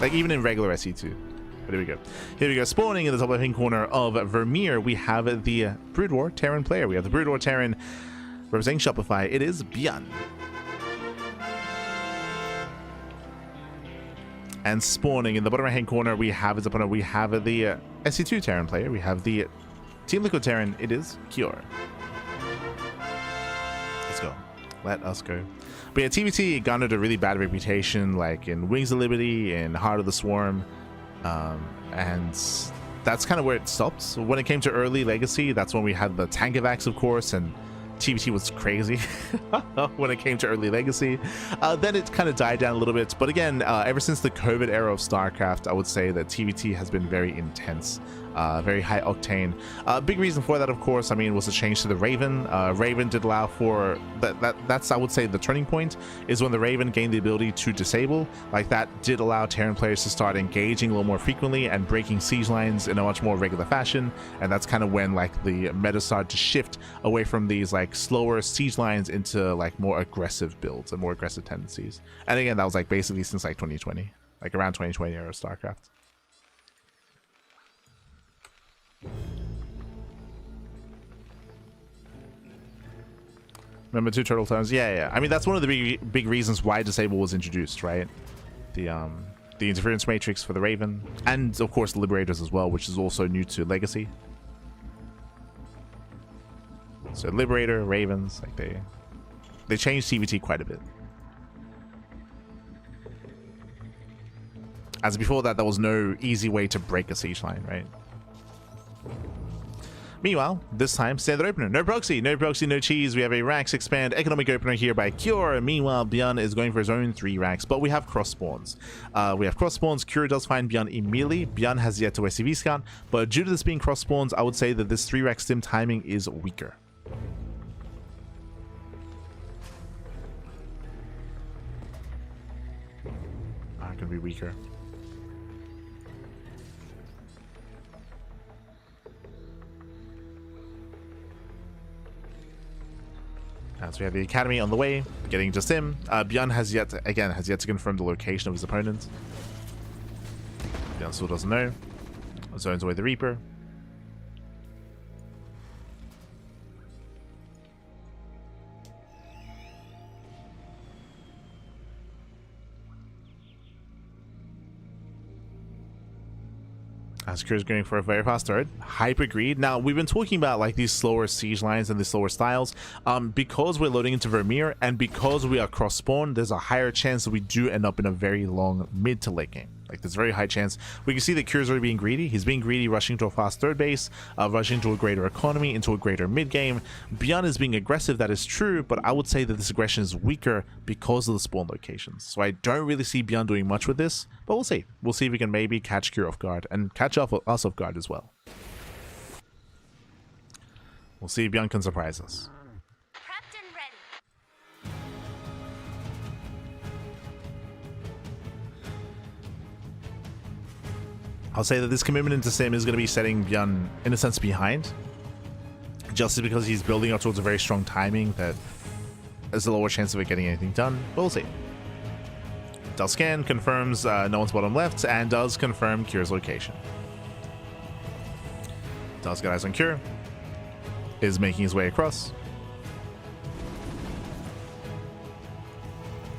Like even in regular SE2. But here we go. Spawning in the top left hand corner of Vermeer, we have the Brood War Terran player. We have the Brood War Terran representing Shopify. It is ByuN. And spawning in the bottom right hand corner, we have his opponent. We have the SC2 Terran player. We have the Team Liquid Terran. It is Cure. Let's go. Let us go. But yeah, TVT garnered a really bad reputation, like in Wings of Liberty, in Heart of the Swarm. And that's kind of where it stopped. So when it came to early Legacy, that's when we had the Tankovax, of course, and TVT was crazy when it came to early Legacy. Then it kind of died down a little bit. But again, ever since the COVID era of StarCraft, I would say that TVT has been very intense, very high octane. Big reason for that, of course, I mean, was the change to the Raven. Raven did allow for that's, I would say, the turning point is when the Raven gained the ability to disable. Like, that did allow Terran players to start engaging a little more frequently and breaking siege lines in a much more regular fashion. And that's kind of when like the meta started to shift away from these like slower siege lines into like more aggressive builds and more aggressive tendencies. And again, that was like basically since like 2020, like around 2020 era of StarCraft. Remember 2 turtle tones? Yeah. I mean, that's one of the big reasons why disable was introduced, right? The interference matrix for the Raven, and of course Liberators as well, which is also new to Legacy. So Liberator, Ravens, like they changed CVT quite a bit. As before that, there was no easy way to break a siege line, right? Meanwhile, this time, standard opener. No proxy, no cheese. We have a Rax expand economic opener here by Cure. Meanwhile, ByuN is going for his own 3 racks, but we have cross spawns. Cure does find ByuN immediately. ByuN has yet to SCV scout, but due to this being cross spawns, I would say that this 3 rack stim timing is weaker. Could be weaker. As we have the Academy on the way, getting just him. ByuN has yet to confirm the location of his opponent. ByuN still doesn't know. Zones away the Reaper. As is going for a very fast third. Hyper greed. Now, we've been talking about like these slower siege lines and these slower styles. Because we're loading into Vermeer and because we are cross spawn, there's a higher chance that we do end up in a very long mid to late game. Like, there's a very high chance. We can see that Cure's already being greedy. He's being greedy, rushing to a fast third base, rushing to a greater economy, into a greater mid game. ByuN is being aggressive, that is true, but I would say that this aggression is weaker because of the spawn locations. So I don't really see ByuN doing much with this, but we'll see. We'll see if we can maybe catch Cure off guard and catch us off guard as well. We'll see if ByuN can surprise us. Prepped and ready. I'll say that this commitment into Sim is going to be setting ByuN, in a sense, behind. Just because he's building up towards a very strong timing that there's a lower chance of it getting anything done. But we'll see. Does scan, confirms no one's bottom left, and does confirm Cure's location. Does get eyes on Cure. Is making his way across.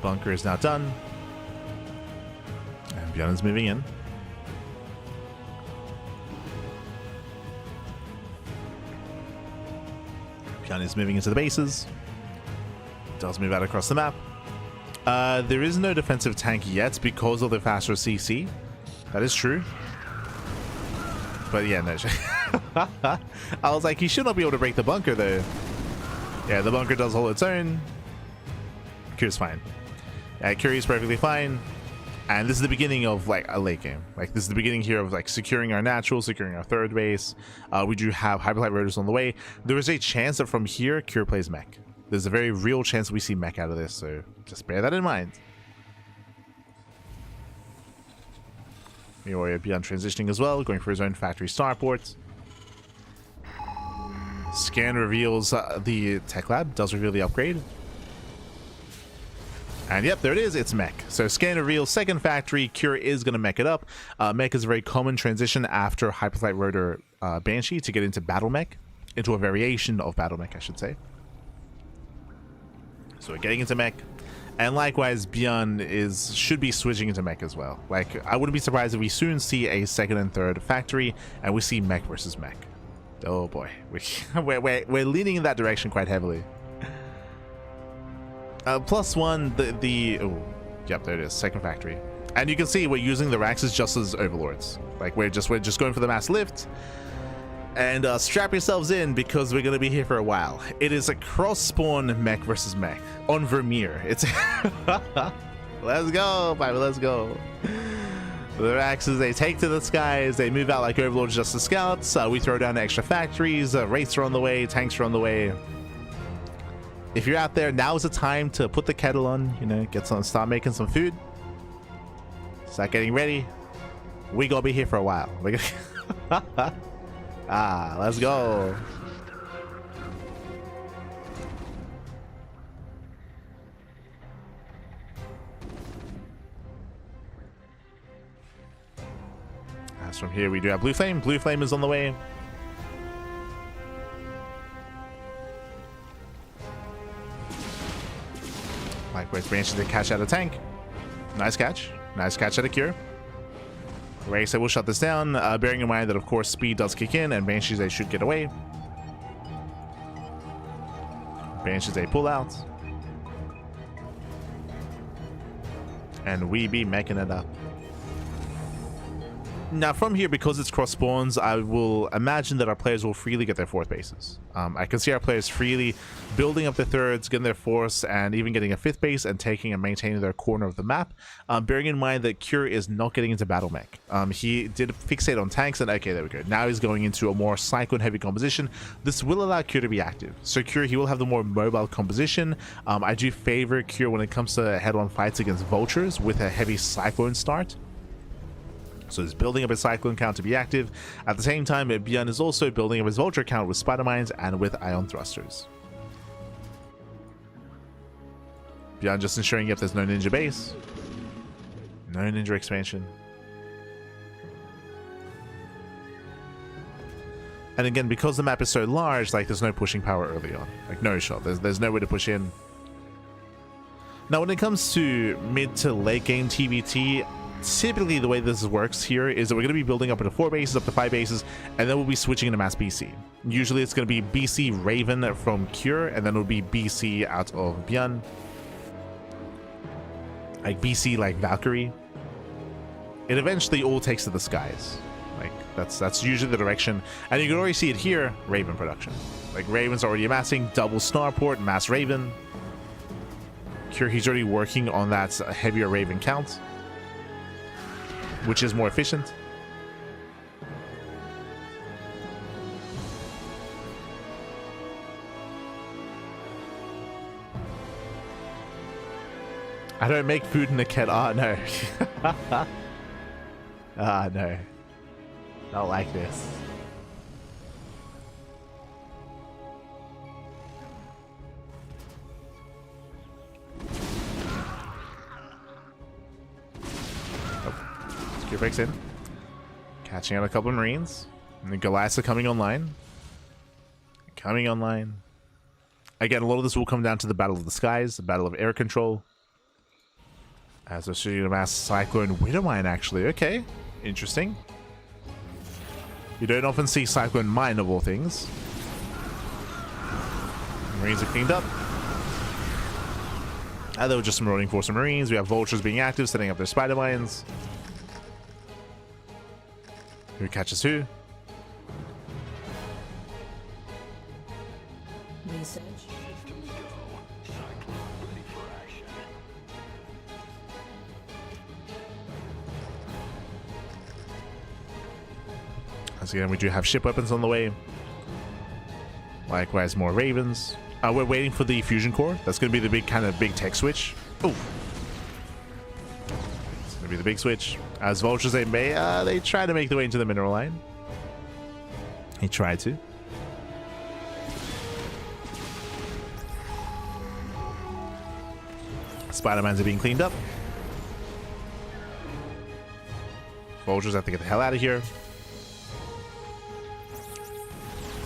Bunker is now done. And ByuN is moving in. ByuN is moving into the bases. Does move out across the map. There is no defensive tank yet because of the faster CC. That is true. But yeah, no. I was like, he should not be able to break the bunker though. Yeah, the bunker does hold its own. Cure's fine. Cure is perfectly fine. And this is the beginning of like a late game. Like, this is the beginning here of like securing our natural, securing our third base. We do have Hyperlight Rotors on the way. There is a chance that from here, Cure plays mech. There's a very real chance we see mech out of this, so just bear that in mind. Meanwhile, ByuN transitioning as well, going for his own factory starport. Scan reveals the tech lab, does reveal the upgrade. And yep, there it is, it's mech. So scan reveals second factory, Cure is going to mech it up. Mech is a very common transition after Hyperlight Rotor Banshee to get into battle mech, into a variation of battle mech, I should say. So we're getting into mech. And likewise, ByuN should be switching into mech as well. Like, I wouldn't be surprised if we soon see a second and third factory and we see mech versus mech. Oh boy, we're leaning in that direction quite heavily. +1, oh, yep, there it is, second factory. And you can see we're using the Raxes just as overlords. Like we're just going for the mass lift. And strap yourselves in because we're gonna be here for a while. It is a cross spawn mech versus mech on Vermeer. It's let's go, baby, let's go. The Raxes, they take to the skies, they move out like overlords just as scouts. We throw down extra factories, wraiths are on the way, tanks are on the way. If you're out there, now is the time to put the kettle on, you know, start making some food. Start getting ready. We gonna be here for a while. Let's go. As from here, we do have Blue Flame. Blue Flame is on the way. Likewise, Banshee to catch out a tank. Nice catch. Nice catch out of Cure. Ray said we'll shut this down, bearing in mind that of course speed does kick in and Banshees, they should get away. Banshees, they pull out. And we be making it up. Now from here, because it's cross spawns, I will imagine that our players will freely get their fourth bases. I can see our players freely building up their thirds, getting their fourths, and even getting a fifth base and taking and maintaining their corner of the map. Bearing in mind that Cure is not getting into battle mech. He did fixate on tanks, and okay, there we go. Now he's going into a more cyclone heavy composition. This will allow Cure to be active. So Cure, he will have the more mobile composition. I do favor Cure when it comes to head-on fights against vultures with a heavy cyclone start. So he's building up his cyclone count to be active. At the same time, ByuN is also building up his vulture count with spider mines and with ion thrusters. ByuN just ensuring if there's no ninja base, no ninja expansion. And again, because the map is so large, like there's no pushing power early on. Like no shot. There's no way to push in. Now when it comes to mid to late game TBT, typically the way this works here is that we're going to be building up into 4 bases, up to 5 bases, and then we'll be switching into mass BC. Usually it's going to be BC Raven from Cure, and then it'll be BC out of ByuN. Like BC like Valkyrie. It eventually all takes to the skies. Like that's usually the direction. And you can already see it here, Raven production. Like Raven's already amassing, double Starport, mass Raven. Cure, he's already working on that heavier Raven count, which is more efficient. I don't make food in a kettle. Ah, no. Ah, no. Not like this. Cure breaks in. Catching out a couple of Marines. And the Goliaths are coming online. Coming online. Again, a lot of this will come down to the Battle of the Skies, the Battle of Air Control. As we're shooting a mass Cyclone Widowmine, actually. Okay. Interesting. You don't often see Cyclone Mine, of all things. Marines are cleaned up. And they were just marauding for some Marines. We have Vultures being active, setting up their spider mines. Who catches who? Research. As again, we do have ship weapons on the way. Likewise, more Ravens. We're waiting for the fusion core. That's going to be the big tech switch. Oh, it's going to be the big switch. As Vultures, they try to make their way into the mineral line. He tried to. Spider-Mans are being cleaned up. Vultures have to get the hell out of here.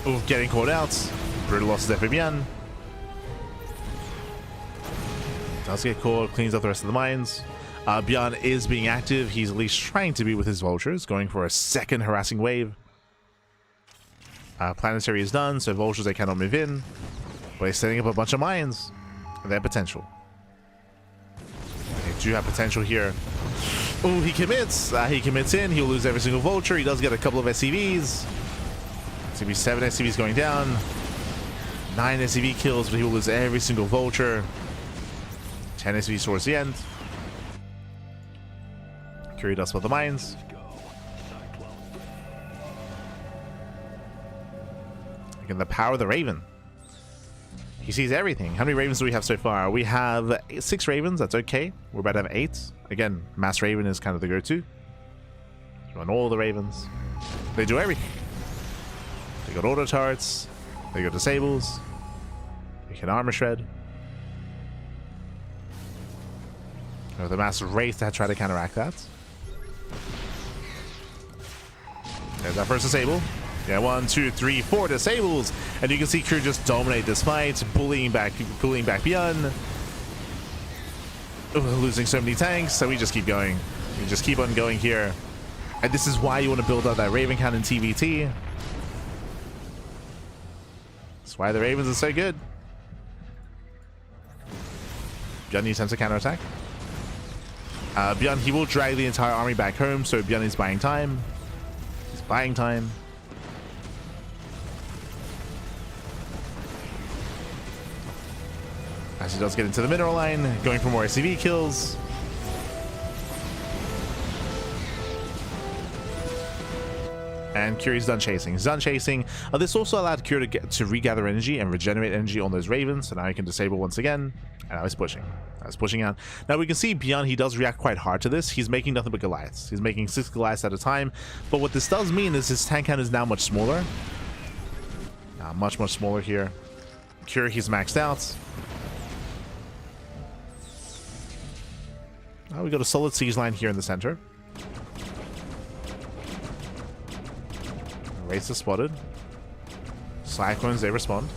Oh, getting caught out. Brutal losses there for ByuN. Does get caught, cleans up the rest of the mines. ByuN is being active. He's at least trying to be with his Vultures, going for a second harassing wave. Planetary is done, so Vultures, they cannot move in. But he's setting up a bunch of mines. They have potential. They do have potential here. Oh, he commits. He commits in. He'll lose every single vulture. He does get a couple of SCVs. It's gonna be 7 SCVs going down. 9 SCV kills, but he will lose every single vulture. 10 SCVs towards the end. Curie does spot the mines. Again, the power of the Raven. He sees everything. How many Ravens do we have so far? We have 6 Ravens. That's okay. We're about to have 8. Again, Mass Raven is kind of the go-to. Run all the Ravens. They do everything. They got auto turrets. They got disables. They can armor shred. The Mass Wraith to try to counteract that. There's our first disable. Yeah, 1, 2, 3, 4 disables, and you can see Crew just dominate this fight, bullying back ByuN. Losing so many tanks, so we just keep going. We just keep on going here, and this is why you want to build out that Raven cannon TVT. That's why the Ravens are so good. ByuN needs time to counterattack. ByuN, he will drag the entire army back home, so ByuN is buying time. He's buying time. As he does get into the mineral line, going for more SCV kills. And Curie's done chasing. He's done chasing. This also allowed Curie to regather energy and regenerate energy on those Ravens. So now he can disable once again. And now he's pushing. Now he's pushing out. Now we can see ByuN, he does react quite hard to this. He's making nothing but Goliaths. He's making 6 Goliaths at a time. But what this does mean is his tank count is now much smaller. Much smaller here. Curie, he's maxed out. We got a solid siege line here in the center. Wraiths are spotted. Cyclones, they respond.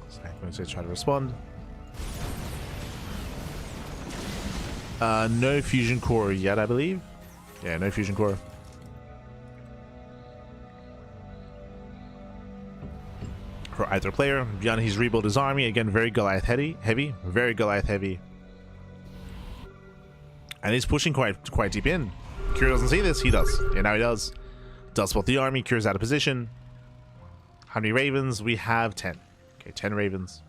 Cyclones, they try to respond. No fusion core yet, I believe. Yeah, no fusion core. For either player. ByuN, he's rebuilt his army. Again, very Goliath heavy. Very Goliath heavy. And he's pushing quite deep in. Curie doesn't see this. He does. Yeah, now he does. Does spot the army. Curie's out of position. How many Ravens? We have 10. Okay, 10 Ravens.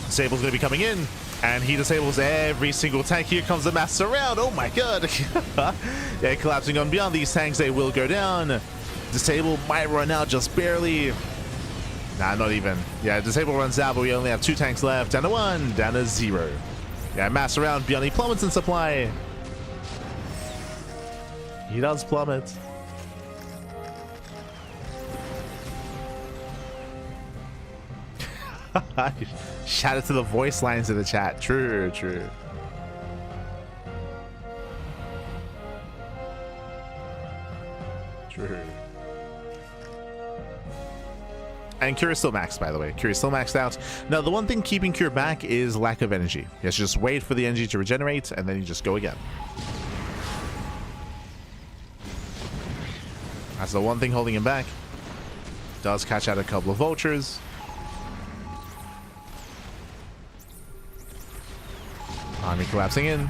Disable's going to be coming in. And he disables every single tank. Here comes the mass surround. Oh my god. Yeah, collapsing on ByuN. These tanks, they will go down. Disable might run out just barely. Nah, not even. Yeah, Disable runs out, but we only have 2 tanks left. Down to 1, down to 0. Yeah, mass around. ByuN, he plummets in supply. He does plummet. Shout out to the voice lines in the chat. True. And Curie's still maxed, by the way. Curie's still maxed out. Now, the one thing keeping Curie back is lack of energy. You have to just wait for the energy to regenerate, and then you just go again. That's the one thing holding him back. Does catch out a couple of vultures. Army collapsing in.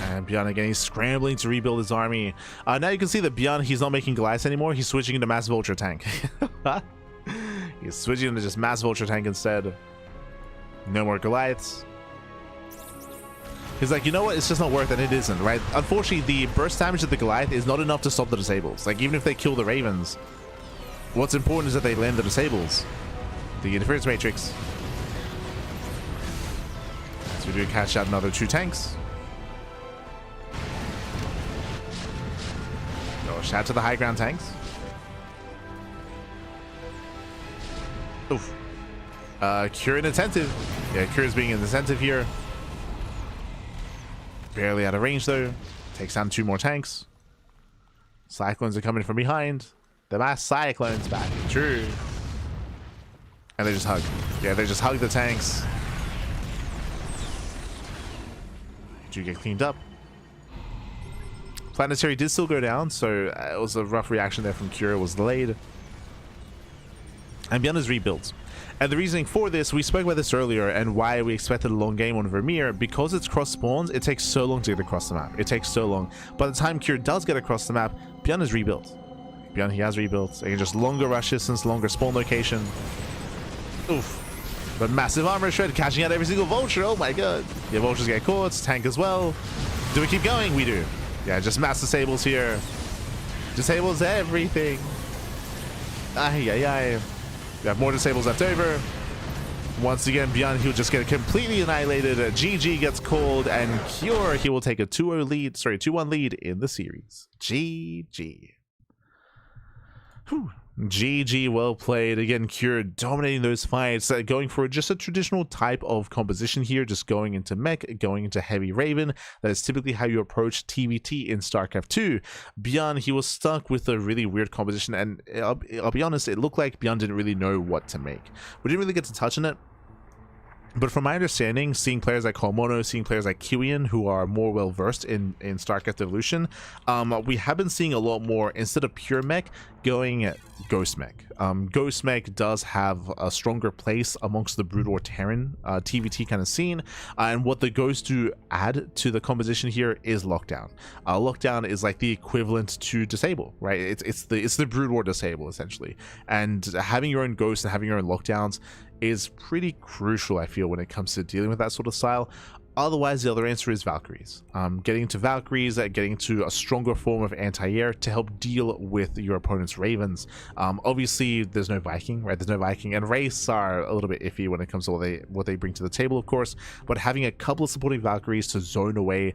And ByuN again, he's scrambling to rebuild his army. Now you can see that ByuN, he's not making Goliaths anymore. He's switching into Mass Vulture Tank. He's switching into just Mass Vulture Tank instead. No more Goliaths. He's like, you know what? It's just not worth it. It isn't, right? Unfortunately, the burst damage of the Goliath is not enough to stop the disables. Like, even if they kill the Ravens, what's important is that they land the disables. The interference matrix. So we do catch out another 2 tanks. Oh, shout out to the high ground tanks. Oof. Curie inattentive. Yeah, Curie's being inattentive here. Barely out of range though. Takes down 2 more tanks. Cyclones are coming from behind. The mass Cyclones back. True. And they just hug. Yeah, they just hug the tanks. Do get cleaned up. Planetary did still go down, so it was a rough reaction there from Cure. It was delayed. And ByuN is rebuilt. And the reasoning for this, we spoke about this earlier, and why we expected a long game on Vermeer. Because it's cross spawns, it takes so long to get across the map. It takes so long. By the time Cure does get across the map, ByuN is rebuilt. ByuN, he has rebuilt. Again, just longer rush distance, longer spawn location. Oof. But massive armor shred, catching out every single vulture. Oh my god. Yeah, vultures get caught. Tank as well. Do we keep going? We do. Yeah, just mass disables here. Disables everything. Ay, ay, ay. We have more disables left over. Once again, ByuN, he'll just get completely annihilated. GG gets called, and Cure, he will take a 2-0 lead, sorry, 2-1 lead in the series. GG. Whew. GG, well played. Again, Cure dominating those fights, going for just a traditional type of composition here, just going into mech, going into heavy Raven. That is typically how you approach TVT in StarCraft 2. ByuN, he was stuck with a really weird composition, and I'll be honest, it looked like ByuN didn't really know what to make. We didn't really get to touch on it. But from my understanding, seeing players like Holmono, seeing players like ByuN, who are more well-versed in StarCraft Evolution, we have been seeing a lot more, instead of pure mech, going Ghost Mech. Ghost Mech does have a stronger place amongst the Brood or Terran TVT kind of scene, and what the Ghosts do add to the composition here is Lockdown. Lockdown is like the equivalent to Disable, right? It's the Brood War Disable, essentially. And having your own Ghosts and having your own Lockdowns is pretty crucial, I feel, when it comes to dealing with that sort of style. Otherwise, the other answer is Valkyries. Getting into Valkyries, getting to a stronger form of anti-air to help deal with your opponent's Ravens. Obviously, there's no Viking, right? There's no Viking, and Wraiths are a little bit iffy when it comes to what they bring to the table, of course. But having a couple of supporting Valkyries to zone away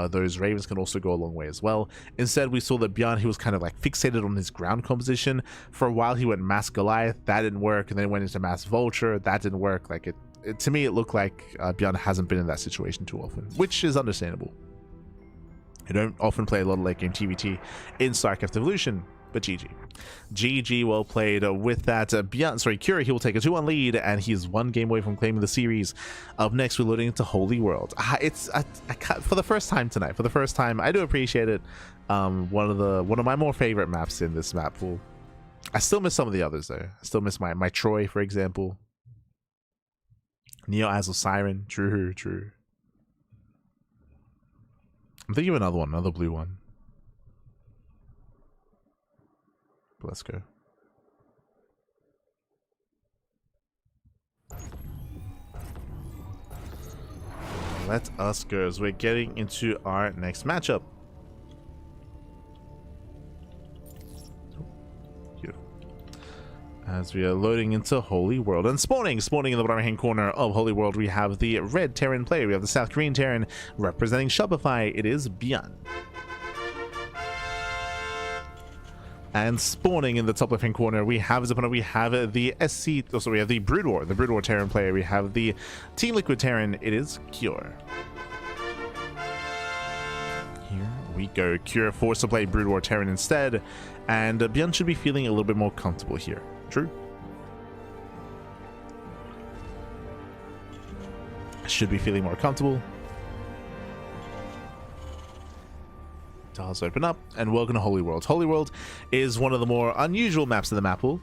those Ravens can also go a long way as well. Instead, we saw that ByuN, he was kind of like fixated on his ground composition. For a while, he went Mass Goliath, that didn't work, and then went into Mass Vulture, that didn't work. Like to me, it looked like ByuN hasn't been in that situation too often, which is understandable. You don't often play a lot of late game TVT in StarCraft Evolution, but GG. GG, well played. With that, Cure, he will take a 2-1 lead, and he's one game away from claiming the series. Up next, we're loading into Holy World. For the first time tonight, I do appreciate it. One of my more favorite maps in this map pool. I still miss some of the others though. I still miss my Troy, for example. Neo Eyes of Siren, true. I'm thinking of another one, another blue one. But let's go. Let us go as we're getting into our next matchup. As we are loading into Holy World and spawning in the bottom hand corner of Holy World, we have the red Terran player. We have the South Korean Terran representing Shopify. It is ByuN. And spawning in the top left hand corner, we have his opponent. We have the SC. Also, we have the Brood War Terran player. We have the Team Liquid Terran. It is Cure. Here we go. Cure forced to play Brood War Terran instead, and ByuN should be feeling a little bit more comfortable here. True. Should be feeling more comfortable. Does open up, and welcome to Holy World. Holy World is one of the more unusual maps in the map pool.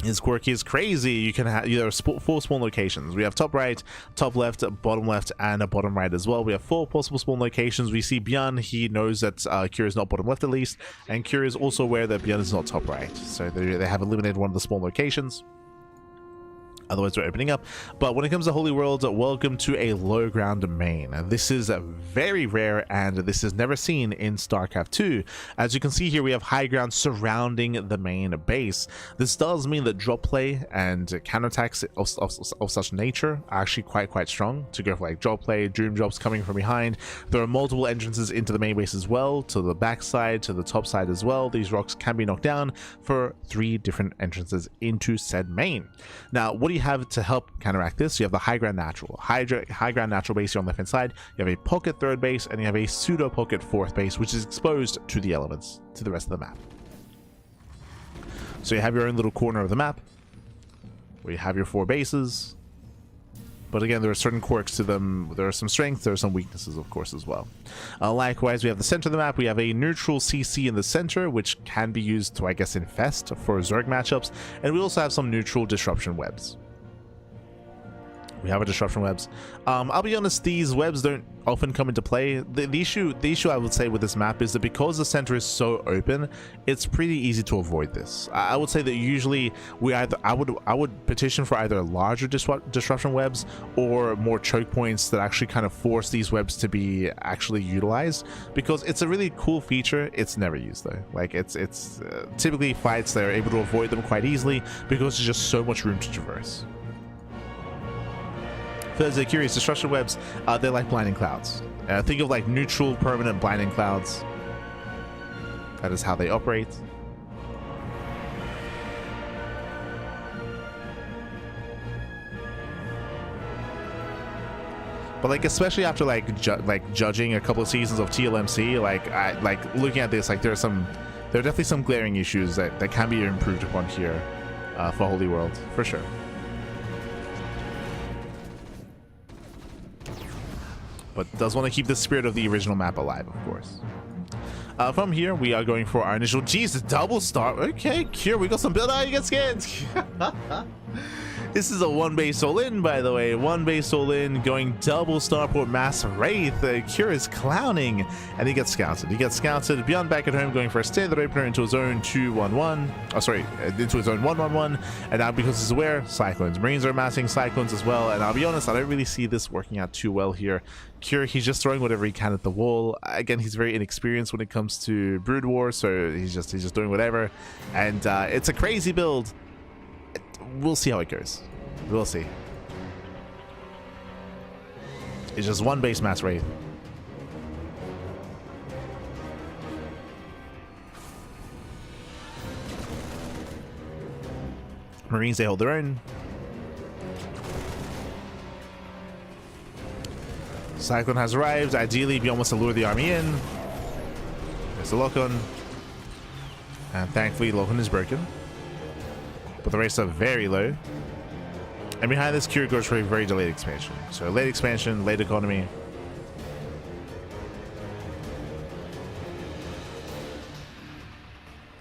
It's quirky, it's crazy. You can have 4 spawn locations. We have top right, top left, bottom left, and a bottom right as well. We have 4 possible spawn locations. We see ByuN, he knows that Cure is not bottom left at least, and Cure is also aware that ByuN is not top right. So they have eliminated one of the spawn locations. Otherwise, we're opening up. But when it comes to Holy World, welcome to a low ground main. This is very rare, and this is never seen in StarCraft 2. As you can see here, we have high ground surrounding the main base. This does mean that drop play and counterattacks of such nature are actually quite strong. To go for like drop play, dream drops coming from behind. There are multiple entrances into the main base as well, to the back side, to the top side as well. These rocks can be knocked down for 3 different entrances into said main. Now, what do you have to help counteract this? You have the high ground natural base here on the left hand side. You have a pocket third base, and you have a pseudo pocket fourth base, which is exposed to the elements, to the rest of the map. So you have your own little corner of the map where you have your 4 bases. But again, there are certain quirks to them. There are some strengths, there are some weaknesses, of course, as well. Likewise, we have the center of the map. We have a neutral CC in the center, which can be used to, I guess, infest for Zerg matchups. And we also have some neutral disruption webs. We have a disruption webs. I'll be honest, these webs don't often come into play. The issue I would say with this map is that because the center is so open, it's pretty easy to avoid this. I would say that usually I would petition for either larger disruption webs or more choke points that actually kind of force these webs to be actually utilized, because it's a really cool feature. It's never used though. Like it's typically fights they're able to avoid them quite easily because there's just so much room to traverse. For those that are curious, disruption webs, they're like blinding clouds. Think of like neutral permanent blinding clouds. That is how they operate. But like, especially after like judging a couple of seasons of TLMC, like looking at this, like there are definitely some glaring issues that can be improved upon here for Holy World, for sure. But does want to keep the spirit of the original map alive, of course. From here, we are going for our initial... Jeez, double star. Okay, here we got some build. Oh, you get scared. This is a one base all in, by the way. One base all in, going double starport mass wraith. Cure is clowning, and he gets scouted. ByuN back at home, going for a standard opener into his own 2-1-1. Oh, sorry, into his own 1-1-1. And now, because he's aware, cyclones. Marines are amassing cyclones as well. And I'll be honest, I don't really see this working out too well here. Cure, he's just throwing whatever he can at the wall. Again, he's very inexperienced when it comes to Brood War, so he's just doing whatever. And it's a crazy build. We'll see how it goes. We'll see. It's just one base mass wraith. Marines, they hold their own. Cyclone has arrived. Ideally, ByuN wants to lure the army in. There's the lock-on. And thankfully, lock-on is broken. But the rates are very low. And behind this, Cure goes for a very delayed expansion. So late expansion, late economy.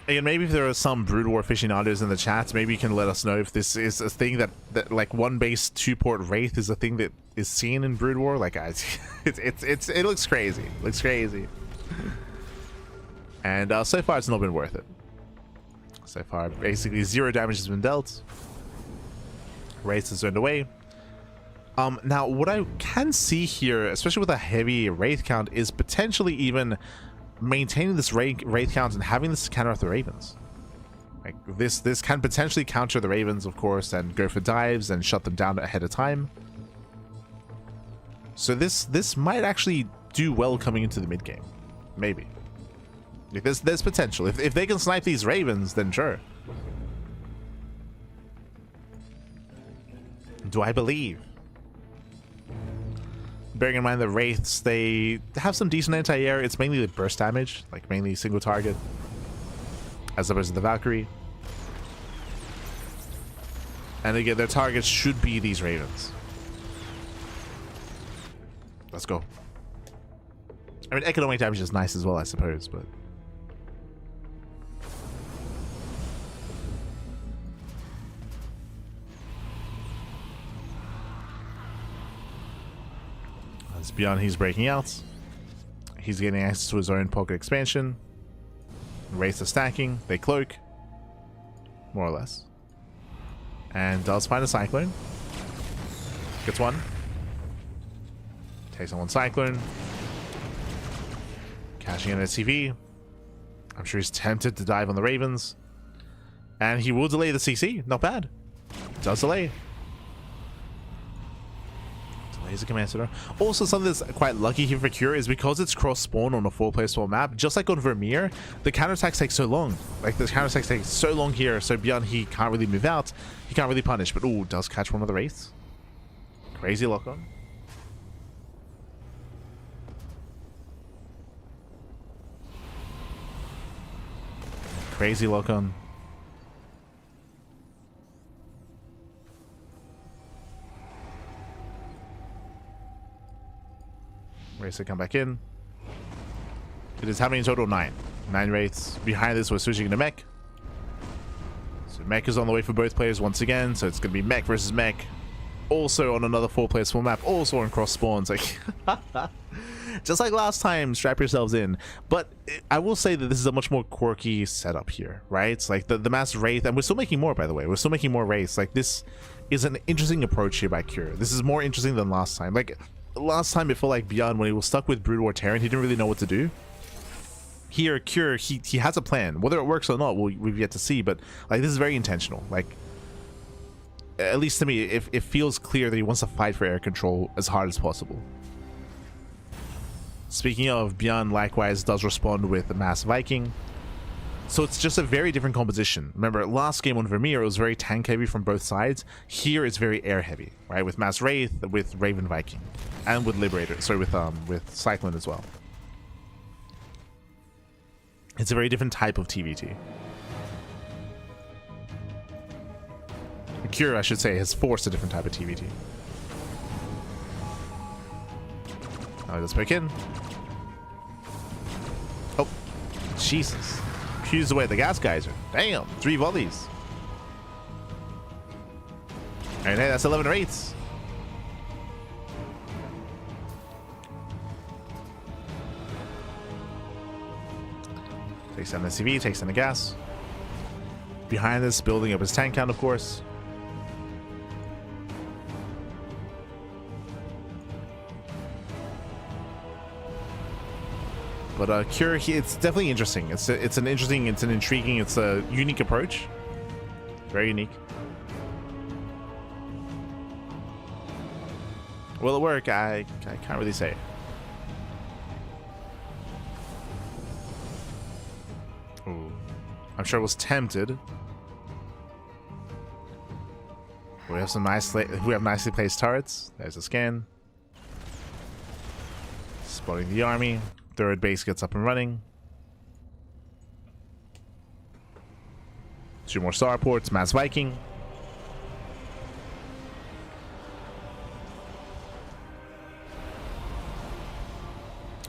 Again, maybe if there are some Brood War aficionados in the chat, maybe you can let us know if this is a thing that like one base 2-port Wraith is a thing that is seen in Brood War. Like, guys, it looks crazy. It looks crazy. And so far, it's not been worth it. So far, basically 0 damage has been dealt. Wraith is turned away. Now, what I can see here, especially with a heavy Wraith count, is potentially even maintaining this Wraith count and having this counter the Ravens. Like this can potentially counter the Ravens, of course, and go for dives and shut them down ahead of time. So this might actually do well coming into the mid game, maybe. Like there's potential. If they can snipe these Ravens, then sure. Do I believe? Bearing in mind the Wraiths, they have some decent anti-air. It's mainly the burst damage, like mainly single target, as opposed to the Valkyrie. And again, their targets should be these Ravens. Let's go. I mean, economic damage is nice as well, I suppose, but... As ByuN, he's breaking out. He's getting access to his own pocket expansion. Wraiths are stacking. They cloak. More or less. And does find a Cyclone. Gets one. Takes on one Cyclone. Cashing in at CV. I'm sure he's tempted to dive on the Ravens. And he will delay the CC. Not bad. Does delay. Delays a command center. Also, something that's quite lucky here for Cure is because it's cross-spawn on a 4-player spawn map, just like on Vermeer, the counterattacks take so long. Like, the counterattacks take so long here, so ByuN, he can't really move out. He can't really punish, but ooh, does catch one of the Wraiths. Crazy lock-on. Crazy lock-on. Racer come back in. It is how many in total? 9. 9 wraiths. Behind this, we're switching to mech. So mech is on the way for both players once again. So it's going to be mech versus mech. Also on another 4-player small map. Also on cross spawns. Like, just like last time, strap yourselves in. But I will say that this is a much more quirky setup here, right? It's like the mass wraith, and we're still making more, by the way. We're still making more wraiths. Like, this is an interesting approach here by Cure. This is more interesting than last time. Like, last time it felt like ByuN, when he was stuck with Brood or Terran, he didn't really know what to do. Here, Cure, he has a plan. Whether it works or not, we've yet to see. But like, this is very intentional. Like, at least to me, it feels clear that he wants to fight for air control as hard as possible. Speaking of, ByuN likewise does respond with Mass Viking. So it's just a very different composition. Remember, last game on Vermeer, it was very tank heavy from both sides. Here it's very air heavy, right? With Mass Wraith, with Raven Viking, and with Liberator. Sorry, with Cyclone as well. It's a very different type of TVT. Cure, I should say, has forced a different type of TVT. Let's break in. Oh, Jesus. Fused away the gas geyser. Damn, 3 volleys. Alright, hey, that's 11 wraiths. Takes down the CV, takes down the gas. Behind this, building up his tank count, of course. But Cure, it's definitely interesting. It's an intriguing, it's a unique approach. Very unique. Will it work? I can't really say. Ooh. I'm sure it was tempted. We have some nicely placed turrets. There's a scan. Spotting the army. Third base gets up and running. 2 more starports. Mass Viking.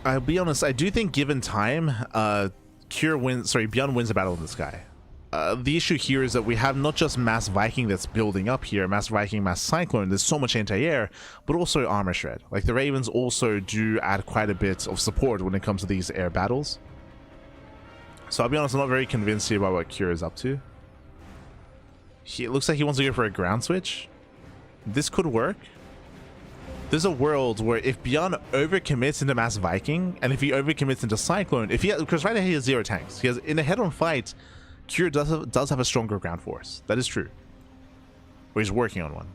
I'll be honest, I do think given time, ByuN wins a battle with this guy. The issue here is that we have not just Mass Viking that's building up here, Mass Viking, Mass Cyclone, there's so much anti-air, but also Armor Shred. Like, the Ravens also do add quite a bit of support when it comes to these air battles. So I'll be honest, I'm not very convinced here about what Cure is up to. It looks like he wants to go for a ground switch. This could work. There's a world where if ByuN overcommits into Mass Viking, and if he overcommits into Cyclone, because right now he has 0 tanks. He has, in a head-on fight, Cure does have a stronger ground force. That is true. Or he's working on one.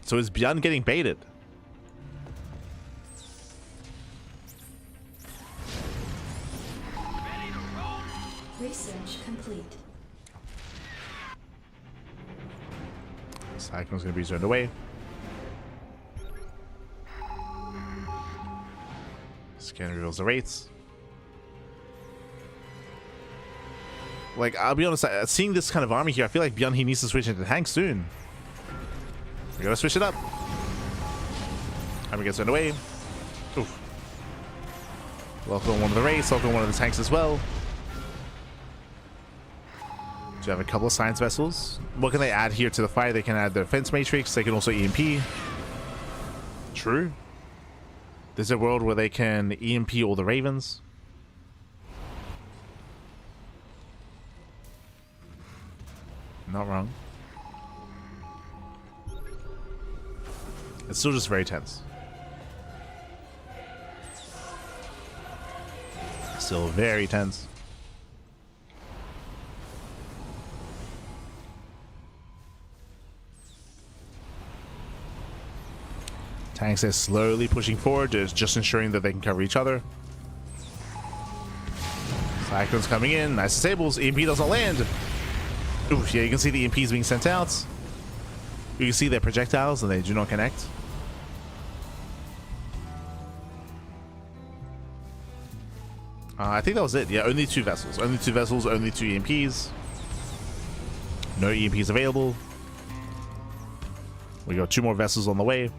So is ByuN getting baited? Research complete. Cyclone's going to be zoned away. Scan reveals the wraiths. Like, I'll be honest, seeing this kind of army here, I feel like ByuN, he needs to switch into tanks soon. We gotta switch it up. Army gets away. Oof. Welcome one of the wraiths, welcome one of the tanks as well. So you have a couple of science vessels. What can they add here to the fight? They can add their defense matrix, they can also EMP. True. There's a world where they can EMP all the Ravens. Not wrong. It's still just very tense. Still very tense. Tanks are slowly pushing forward, just ensuring that they can cover each other. Cyclone's coming in. Nice disables. EMP doesn't land. Oof, yeah, you can see the EMPs being sent out. You can see their projectiles and they do not connect. I think that was it. Yeah, only 2 vessels. Only 2 vessels, only 2 EMPs. No EMPs available. We got 2 more vessels on the way.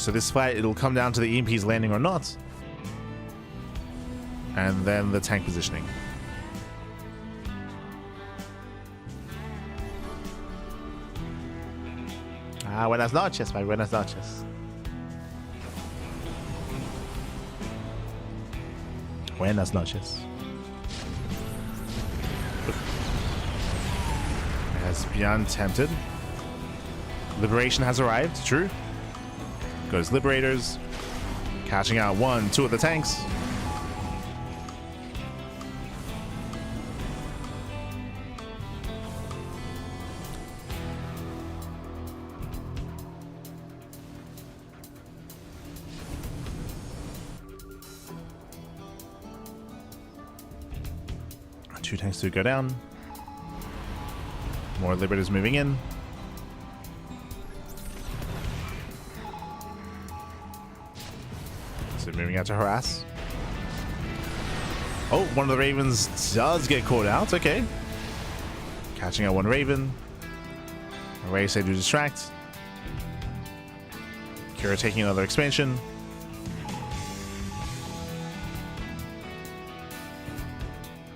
So this fight, it'll come down to the EMPs landing or not. And then the tank positioning. Ah, buenas noches, my buenas noches. Buenas noches. As ByuN tempted. Liberation has arrived, true. Goes Liberators. Catching out 1, 2 of the tanks. Two tanks do go down. More Liberators moving in. So moving out to harass. Oh, one of the Ravens does get caught out. Okay. Catching out one Raven. Array say to distract. Kira taking another expansion.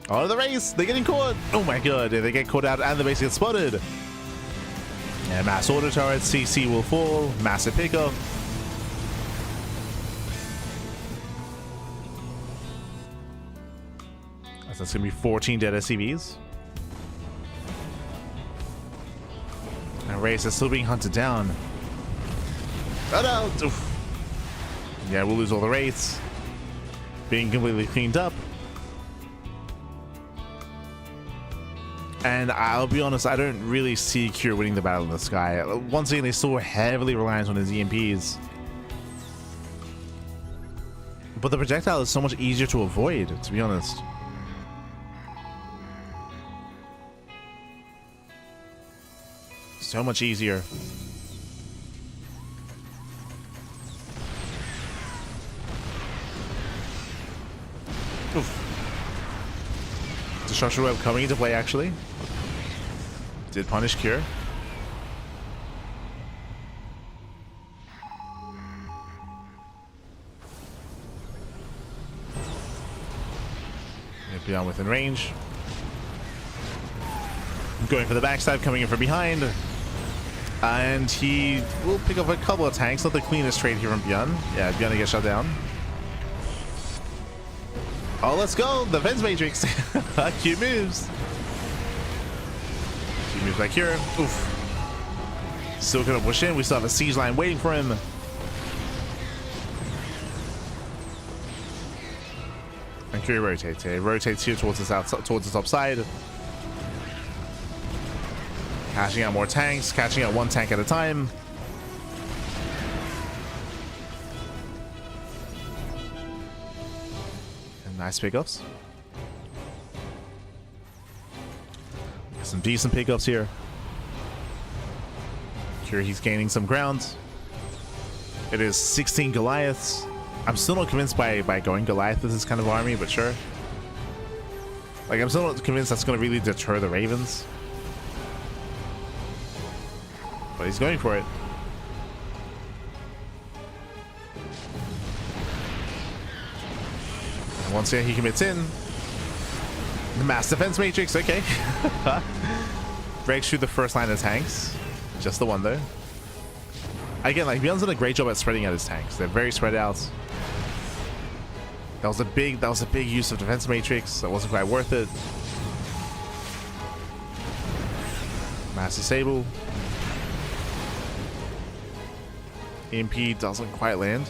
Oh, the race! They're getting caught! Oh my god, they get caught out and the base gets spotted. And mass auto turret, CC will fall. Massive pickup. That's going to be 14 dead SCVs. And Race is still being hunted down. Oh no! Oof. Yeah, we'll lose all the Wraiths. Being completely cleaned up. And I'll be honest, I don't really see Cure winning the battle in the sky. Once again, they're still heavily reliant on his EMPs. But the projectile is so much easier to avoid, to be honest. So much easier. Oof. Destruction Web coming into play, actually. Did punish Cure. ByuN within range. Going for the backstab, coming in from behind. And he will pick up a couple of tanks. Not the cleanest trade here from ByuN. Yeah, ByuN gets shut down. Oh, let's go! The Defense Matrix! Cute moves! Cute moves back here. Oof. Still gonna push in. We still have a siege line waiting for him. And Curie rotates here. Rotates here towards the south, towards the top side. Catching out more tanks. Catching out one tank at a time. And nice pickups. Some decent pickups here. Curie, he's gaining some ground. It is 16 Goliaths. I'm still not convinced by going Goliath with this kind of army, but sure. Like, I'm still not convinced that's going to really deter the Ravens. But he's going for it. And once again, he commits in. The mass defense matrix, okay. Breaks through the first line of tanks. Just the one, though. Again, like, ByuN's done a great job at spreading out his tanks. They're very spread out. That was a big use of defense matrix. That wasn't quite worth it. Mass disable. EMP doesn't quite land.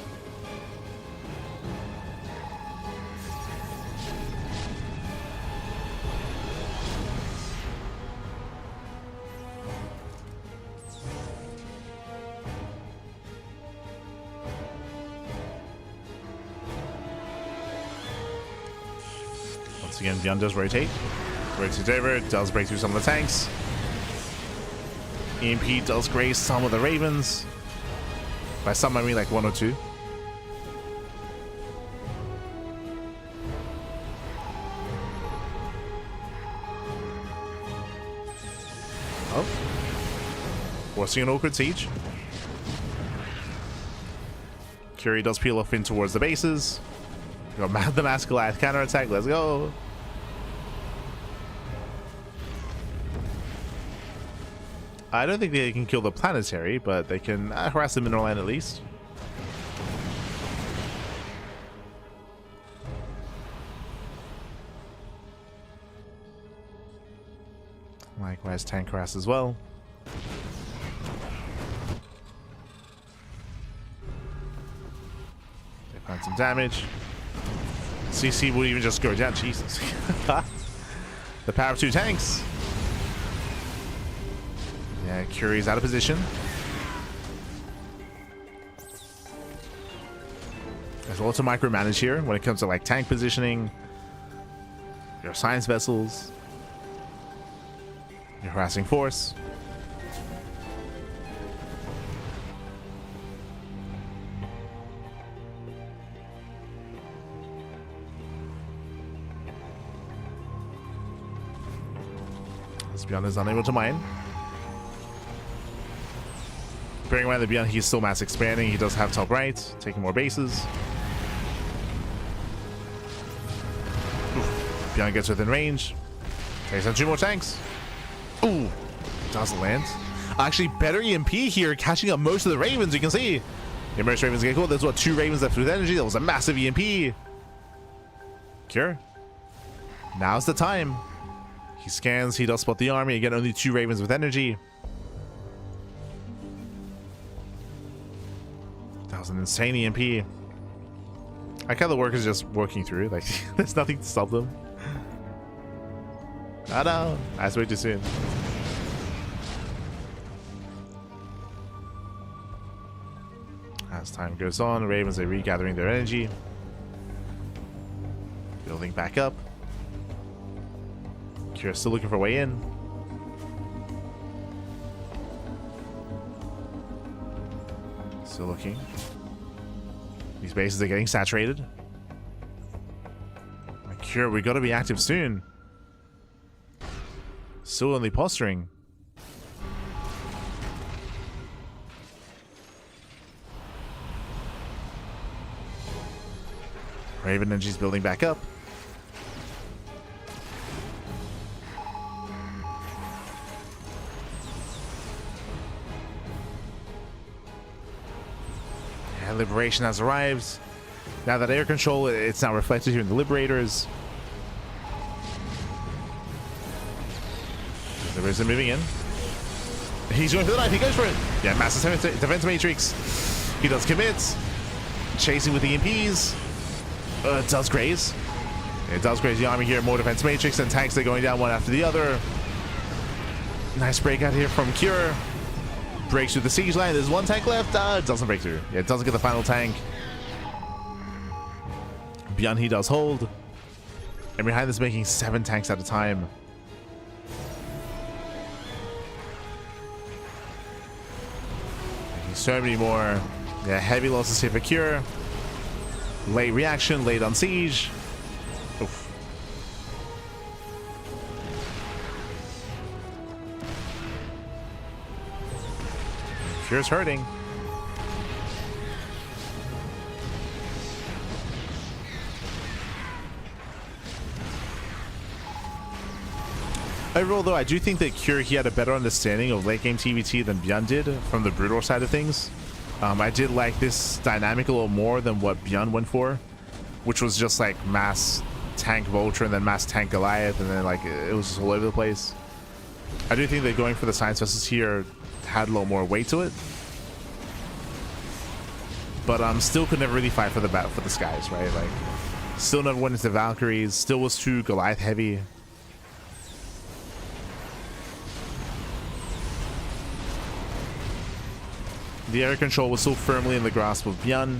Once again, ByuN does rotate. Rotates over, does break through some of the tanks. EMP does graze some of the Ravens. By some, I mean like 1 or 2. Oh. Forcing an awkward siege. Curie does peel off in towards the bases. We got the Mass Goliath counterattack. Let's go. I don't think they can kill the planetary, but they can harass the mineral land at least. Likewise, tank harass as well. They find some damage. CC would even just go down. Jesus. The power of 2 tanks. Yeah, Curie's out of position. There's lots of micromanage here when it comes to like tank positioning, your science vessels, your harassing force. This ByuN is unable to mine. Bearing in mind that ByuN, he's still mass expanding. He does have top right, taking more bases. ByuN gets within range. Takes out 2 more tanks. Ooh, doesn't land. Actually, better EMP here, catching up most of the Ravens. You can see. Yeah, most Ravens get caught. There's what, 2 Ravens left with energy. That was a massive EMP. Cure. Now's the time. He scans. He does spot the army. Again, only 2 Ravens with energy. That was an insane EMP. I like how the workers just working through. Like, there's nothing to stop them. Oh no, that's way too soon. As time goes on, the Ravens are regathering their energy. Building back up. Kira's still looking for a way in. Still looking. These bases are getting saturated. Kira, we gotta be active soon. Still only posturing. Raven energy's building back up. Yeah, Liberation has arrived. Now that air control, it's now reflected here in the Liberators. The Risen moving in. He's going for the knife. He goes for it. Yeah, massive defense matrix. He does commit. Chasing with the EMPs. It does graze. It does graze the army here. More defense matrix and tanks. They're going down one after the other. Nice breakout here from Cure. Breaks through the siege line. There's 1 tank left. It doesn't break through. Yeah, it doesn't get the final tank. ByuN, he does hold. And behind this, making 7 tanks at a time. So many more. Yeah, heavy losses here for Cure. Late reaction, late on siege. Oof. Cure's hurting. Overall, though, I do think that Cure, he had a better understanding of late game TVT than ByuN did from the Brutal side of things. I did like this dynamic a little more than what ByuN went for, which was just like mass tank Vulture and then mass tank Goliath, and then like it was just all over the place. I do think that going for the science vessels here had a little more weight to it, but still could never really fight for the skies, right? Like, still never went into Valkyries. Still was too Goliath heavy. The air control was so firmly in the grasp of ByuN,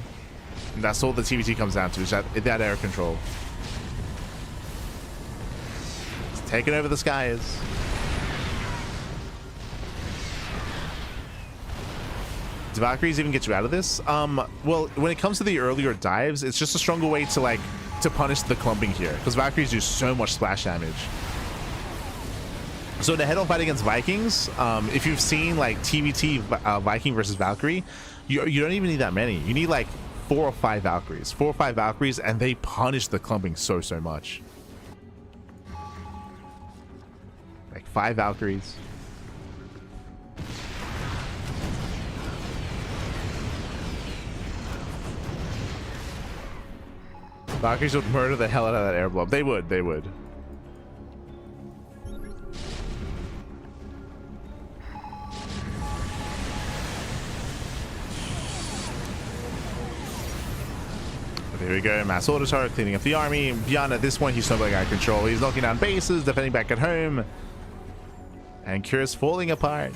and that's all the TVT comes down to, is that air control. It's taking over the skies. Do Valkyries even get you out of this? Well, when it comes to the earlier dives, it's just a stronger way to punish the clumping here, because Valkyries do so much splash damage. So in a head-on fight against Vikings, if you've seen like TVT Viking versus Valkyrie, you don't even need that many. You need like 4 or 5 Valkyries. 4 or 5 Valkyries, and they punish the clumping so much. Like 5 Valkyries. Valkyries would murder the hell out of that air blob. They would. They would. Here we go, mass auto turret, cleaning up the army. ByuN at this point, he's totally out of control. He's knocking down bases, defending back at home. And Kira's falling apart.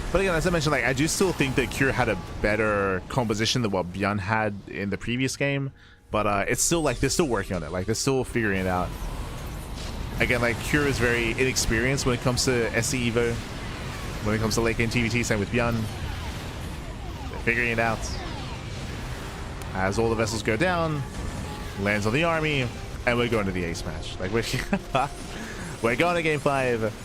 But again, as I mentioned, like, I do still think that Kira had a better composition than what ByuN had in the previous game. But it's still like they're still working on it. Like they're still figuring it out. Again, like Kira is very inexperienced when it comes to SC Evo. When it comes to late game TVT, same with ByuN. They're figuring it out. As all the vessels go down, lands on the army, and we're going to the ace match. Like we're going to game 5.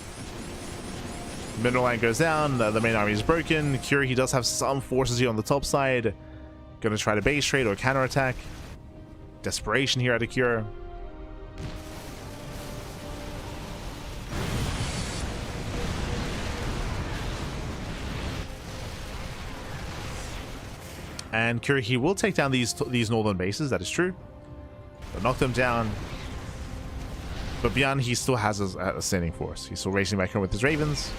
Mineral line goes down, the main army is broken. Kira, he does have some forces here on the top side. Gonna try to base trade or counterattack. Desperation here out of Kira. And Kira, he will take down these northern bases, that is true. But knock them down. But ByuN, he still has a standing force. He's still racing back home with his Ravens.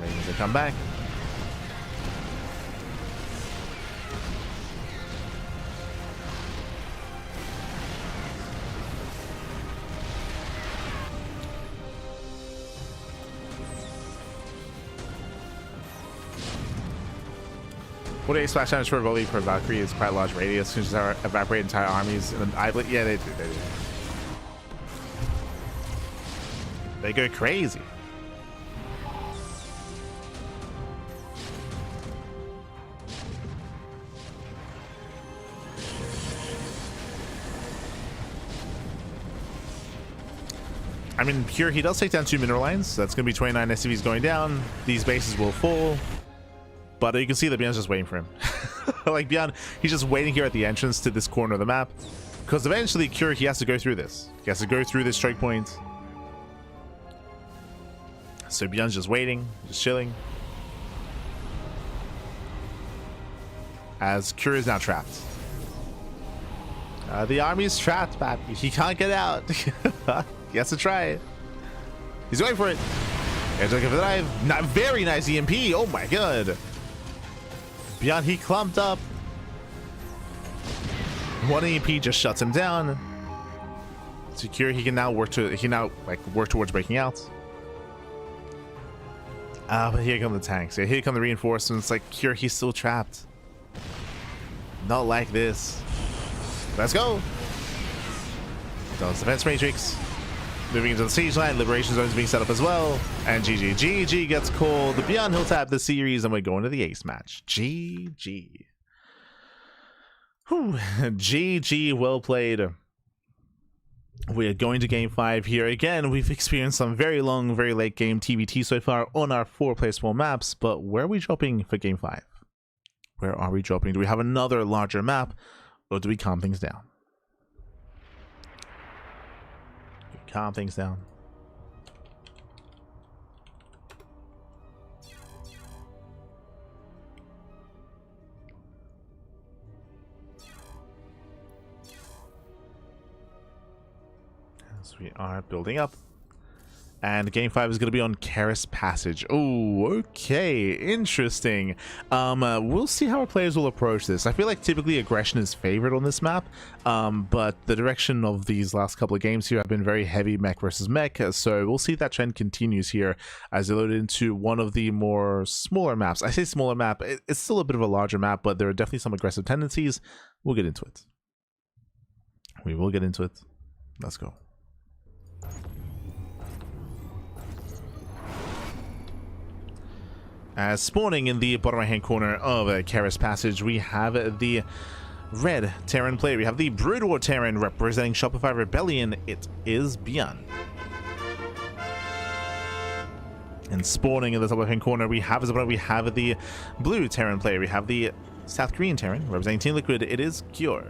Ravens will come back. What a splash damage for a volley per Valkyrie is quite a large radius. Can just evaporate entire armies. And then yeah, they do. They go crazy. I mean, here he does take down 2 mineral lines. So that's going to be 29 SCVs going down. These bases will fall. But you can see that ByuN's just waiting for him. Like ByuN, he's just waiting here at the entrance to this corner of the map. Because eventually, Kira, he has to go through this. He has to go through this strike point. So ByuN's just waiting, just chilling. As Kira is now trapped. The army's trapped, but he can't get out. He has to try it. He's going for it. He's looking for the dive. Not very nice EMP. Oh my god. ByuN, he clumped up. One EMP just shuts him down. Secure. He can now work towards breaking out. But here come the tanks. Yeah, here come the reinforcements. Like here, he's still trapped. Not like this. Let's go. Does defense matrix. Moving into the siege line, liberation zones being set up as well. And GG. GG gets called. ByuN, he'll tap the series, and we're going to the ace match. GG. Whew. GG, well played. We are going to game 5 here. Again, we've experienced some very long, very late game TVT so far on our 4x4 maps, but where are we dropping for game 5? Where are we dropping? Do we have another larger map, or do we calm things down? Calm things down. As we are building up. And game 5 is going to be on Karis Passage. Oh, okay. Interesting. We'll see how our players will approach this. I feel like typically aggression is favored on this map, but the direction of these last couple of games here have been very heavy mech versus mech, so we'll see if that trend continues here as they load into one of the more smaller maps. I say smaller map, it's still a bit of a larger map, but there are definitely some aggressive tendencies. We'll get into it. We will get into it. Let's go. Spawning in the bottom right hand corner of Karis Passage, we have the red Terran player. We have the Brood War Terran representing Shopify Rebellion. It is ByuN. And spawning in the top left hand corner, we have the blue Terran player. We have the South Korean Terran representing Team Liquid. It is Cure.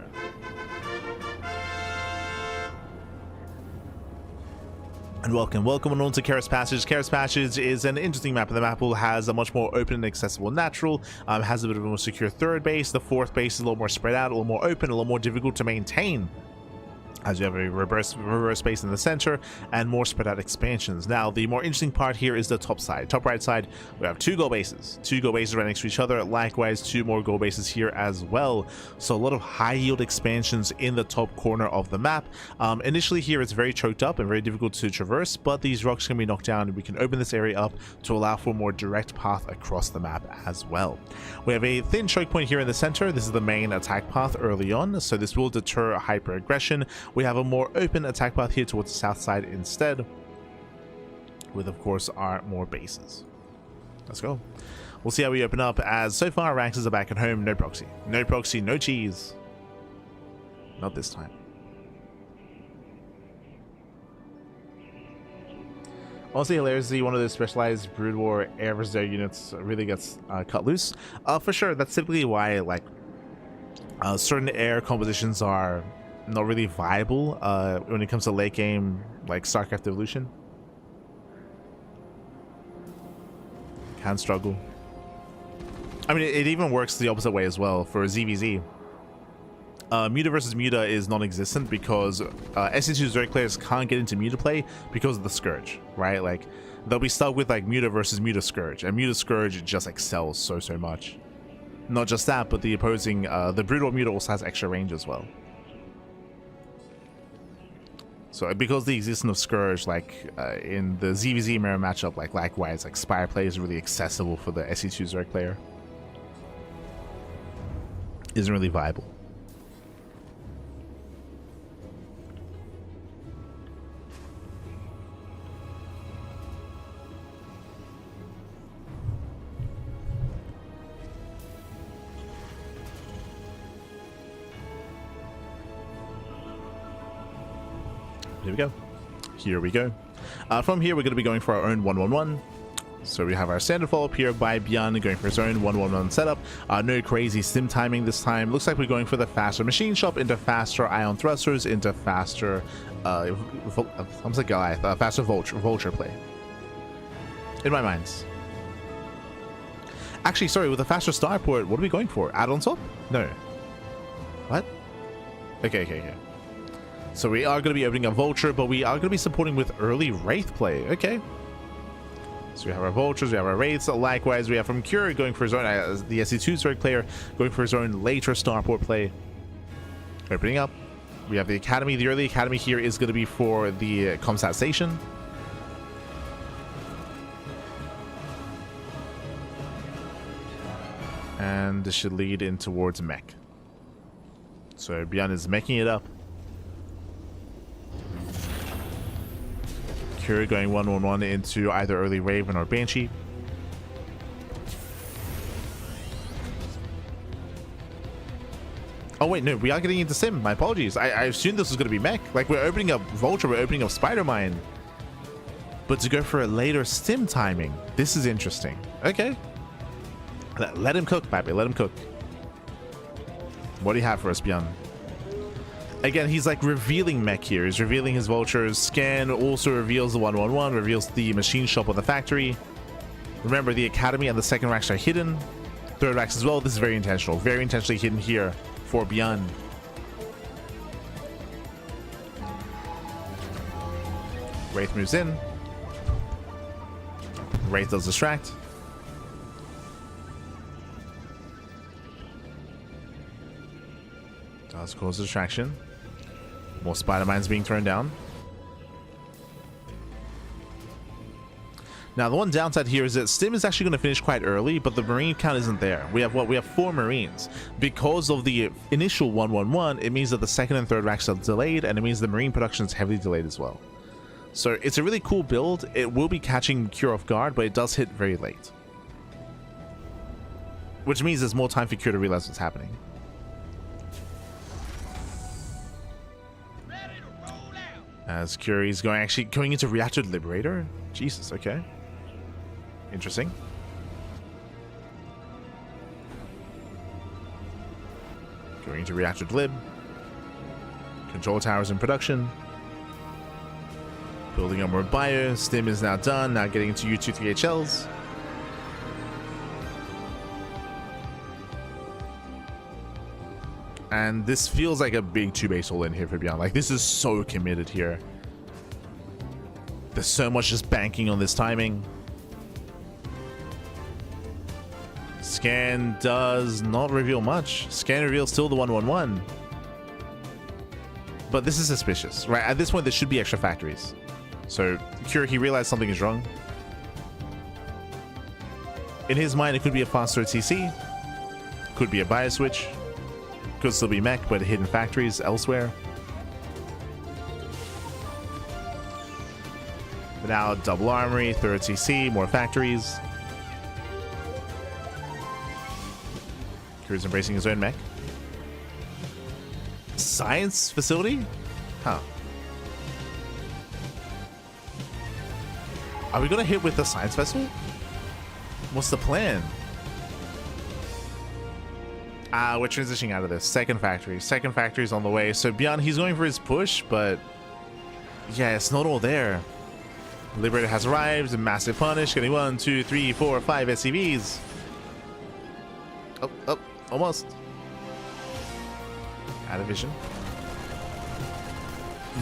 And welcome on to Karis Passage. Karis Passage is an interesting map, and the map has a much more open and accessible natural, has a bit of a more secure third base. The fourth base is a little more spread out, a little more open, a little more difficult to maintain, as you have a reverse base in the center and more spread out expansions. Now, the more interesting part here is the top side. Top right side, we have two goal bases right next to each other. Likewise, two more goal bases here as well. So a lot of high yield expansions in the top corner of the map. Initially here, it's very choked up and very difficult to traverse, but these rocks can be knocked down and we can open this area up to allow for a more direct path across the map as well. We have a thin choke point here in the center. This is the main attack path early on, so this will deter hyper aggression. We have a more open attack path here towards the south side instead, with of course our more bases. Let's go. We'll see how we open up, as so far Ranks are back at home. No proxy, no cheese. Not this time. Also, hilariously, one of those specialized Brood War air versus air units really gets cut loose. For sure, that's typically why like certain air compositions are not really viable when it comes to late game, like StarCraft Evolution. Can struggle. I mean, it even works the opposite way as well for ZVZ. Muta versus Muta is non-existent because SC2 Zerg players can't get into Muta play because of the Scourge, right? Like, they'll be stuck with like Muta versus Muta Scourge, and Muta Scourge just excels so much. Not just that, but the opposing, the Brood War Muta also has extra range as well. So because the existence of Scourge, like in the ZVZ mirror matchup, like likewise, like Spire play is really accessible for the SC2 Zerg player. Isn't really viable. Here we go. From here, we're going to be going for our own 1-1-1. So we have our standard follow-up here by ByuN going for his own 1-1-1 setup. No crazy sim timing this time. Looks like we're going for the faster machine shop into faster ion thrusters into faster almost like Goliath, faster vulture play. In my minds. Actually, sorry, with a faster starport, what are we going for? Add on top? No. What? Okay. So we are going to be opening a Vulture, but we are going to be supporting with early Wraith play. Okay. So we have our Vultures, we have our Wraiths. Likewise, we have from Cure going for his own, the SC2 Zerg player going for his own later Starport play. Opening up. We have the Academy. The early Academy here is going to be for the Comsat Station. And this should lead in towards mech. So ByuN is meching it up. Cure going 1-1-1 into either early Raven or Banshee. Oh wait, no, we are getting into Sim. My apologies. I assumed this was going to be mech. Like, we're opening up Vulture, we're opening up Spider Mine. But to go for a later Stim timing, this is interesting. Okay. Let him cook, baby. Let him cook. What do you have for us, ByuN? Again, he's like revealing mech here. He's revealing his Vultures. Scan also reveals the 1-1-1, reveals the machine shop of the factory. Remember, the Academy and the second racks are hidden. Third racks as well. This is very intentional. Very intentionally hidden here for ByuN. Wraith moves in. Wraith does distract. Does cause distraction. More Spider Mines being thrown down. Now, the one downside here is that Stim is actually going to finish quite early, but the Marine count isn't there. We have what? We have 4 Marines. Because of the initial 1-1-1, it means that the second and third racks are delayed, and it means the Marine production is heavily delayed as well. So it's a really cool build. It will be catching Cure off guard, but it does hit very late. which means there's more time for Q to realize what's happening. As Curie's going into Reactor Liberator? Jesus, okay. Interesting. Going into Reactor Lib. Control towers in production. Building up more bio. Stim is now done. Now getting into U23HLs. And this feels like a big 2-base all in here for ByuN. Like, this is so committed here. There's so much just banking on this timing. Scan does not reveal much. Scan reveals still the 111. But this is suspicious, right? At this point, there should be extra factories. So, Cure, he realized something is wrong. In his mind, it could be a faster TC. Could be a bias switch. Could still be mech, but hidden factories elsewhere. But now, double armory, third TC, more factories. Cure's embracing his own mech. Science facility? Huh. Are we gonna hit with the science vessel? What's the plan? We're transitioning out of this. Second factory. Second factory's on the way. So ByuN, he's going for his push, but yeah, it's not all there. Liberator has arrived. A massive punish. Getting 1, 2, 3, 4, 5 SCVs. Oh, almost. Out of vision.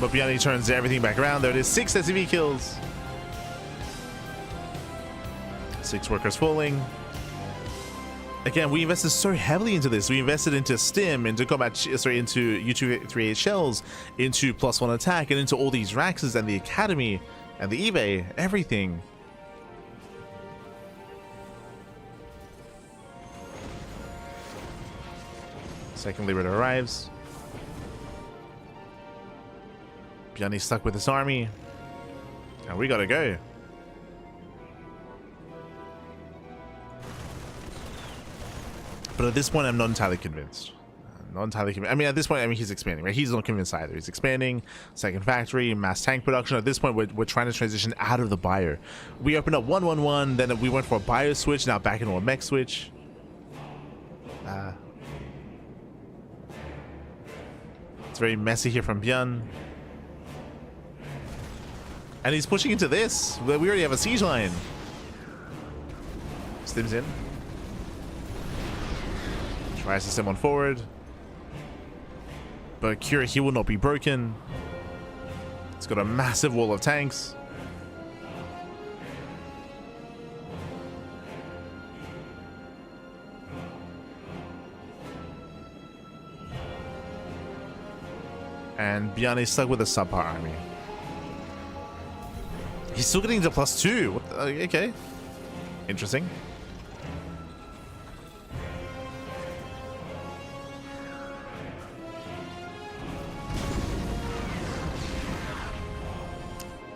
But ByuN, he turns everything back around. There it is. 6 SCV kills. 6 workers falling. Again, we invested so heavily into this. We invested into Stim, into into U23 shells, into +1 attack, and into all these Raxes and the Academy and the eBay, everything. Second Liberator arrives. ByuN stuck with his army. And we gotta go. But at this point, I'm not entirely convinced. I mean, at this point, he's expanding, right? He's not convinced either. He's expanding. Second factory, mass tank production. At this point, we're trying to transition out of the buyer. We opened up 111, then we went for a buyer switch, now back into a mech switch. It's very messy here from ByuN. And he's pushing into this. We already have a siege line. Stim's in. Tries to send one forward. But Cure, he will not be broken. It's got a massive wall of tanks. And ByuN is stuck with a subpar army. He's still getting to +2. Okay. Interesting.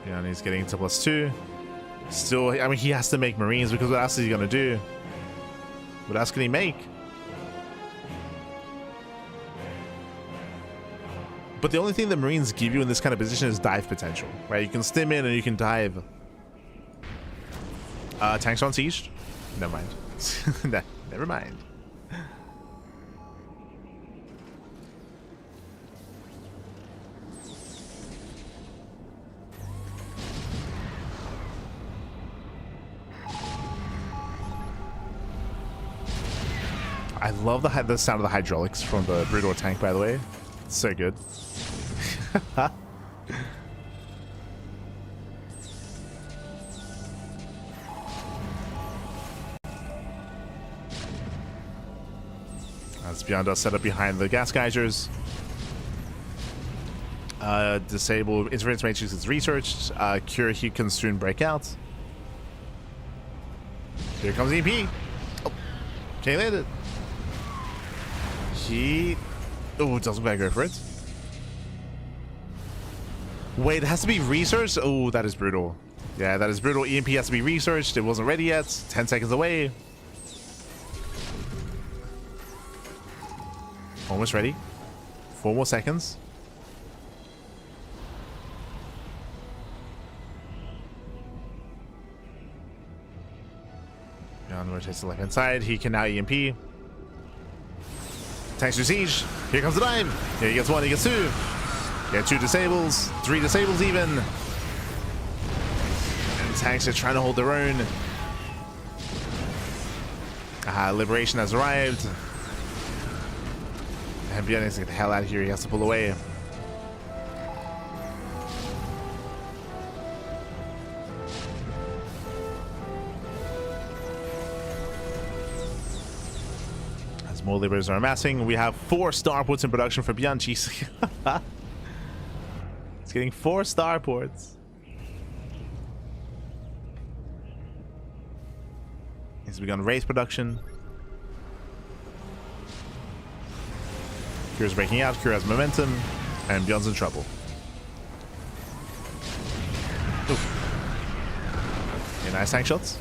And he's getting to +2. Still, I mean, he has to make Marines because what else is he going to do? What else can he make? But the only thing that Marines give you in this kind of position is dive potential, right? You can stim in and you can dive. Tanks on siege? Never mind. Never mind. I love the sound of the hydraulics from the Brutal tank, by the way. It's so good. As ByuN does set up behind the gas geysers. Disable interference matrix is researched. Cure, he can soon break out. Here comes EP. Oh, can't land it. Oh, it doesn't quite go for it. Wait, it has to be researched? Oh, that is brutal. Yeah, that is brutal. EMP has to be researched. It wasn't ready yet. 10 seconds away. Almost ready. 4 more seconds. ByuN rotates to the left hand side. He can now EMP. Tanks to siege. Here comes the dive. Here he gets 1, he gets 2. Get 2 disables, 3 disables even. And tanks are trying to hold their own. Liberation has arrived. And ByuN needs to get the hell out of here. He has to pull away. As more liberators are amassing, we have 4 starports in production for ByuN. Jeez. It's getting 4 starports. He's begun race production. Kira's breaking out, Kira has momentum, and ByuN's in trouble. Oof. Okay, nice tank shots.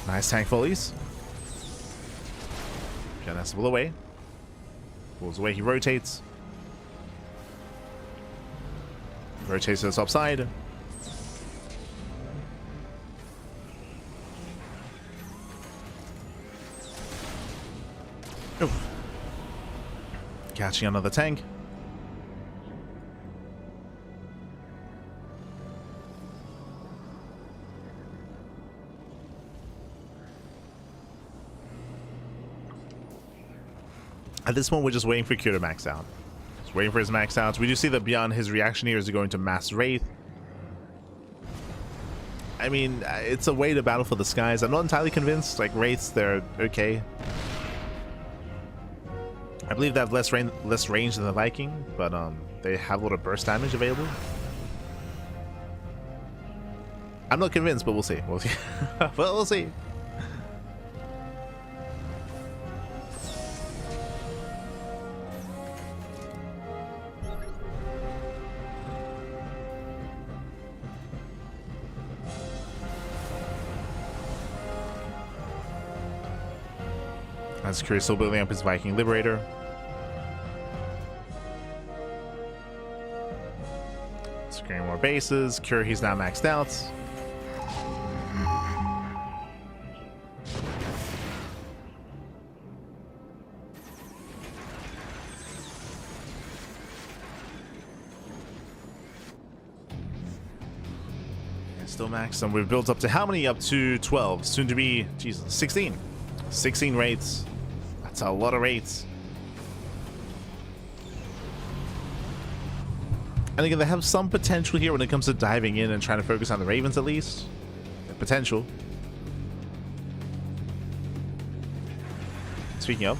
Nice tank volleys. ByuN has to pull away. Pulls away, he rotates. Rotates to the top side. Oof. Catching another tank. At this point, we're just waiting for Q to max out. Just waiting for his max outs. We do see that ByuN, his reaction here is going to mass Wraith. I mean, it's a way to battle for the skies. I'm not entirely convinced. Like, Wraiths, they're okay. I believe they have less range than the Viking, but they have a lot of burst damage available. I'm not convinced, but we'll see. We'll see. Well, we'll see. As Curious still building up his Viking Liberator. Securing more bases. Cure, he's now maxed out. Still maxed, and we've built up to how many? Up to 12. Soon to be, Jesus, 16. 16 raids. That's a lot of raids. And again, they have some potential here when it comes to diving in and trying to focus on the Ravens at least. Potential. Speaking of.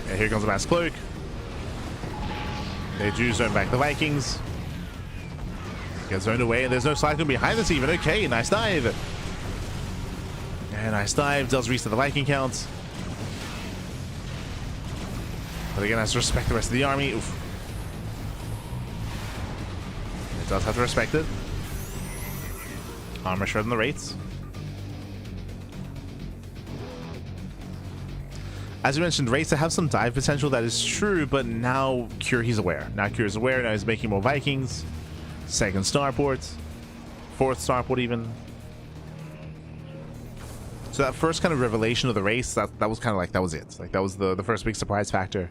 Yeah, here comes the Mass Cloak. They do zone back the Vikings. Get zoned away, and there's no cyclone behind this even. Okay, nice dive. Yeah, nice dive. Does reset the Viking count. But again, has to respect the rest of the army. Oof. It does have to respect it. Armor shred on the rates. As you mentioned, rates that have some dive potential, that is true, but now Cure, he's aware. Now Cure's aware, now he's making more Vikings. Second starport. Fourth starport even. So that first kind of revelation of the race, that was kind of like, that was it. Like, that was the first big surprise factor.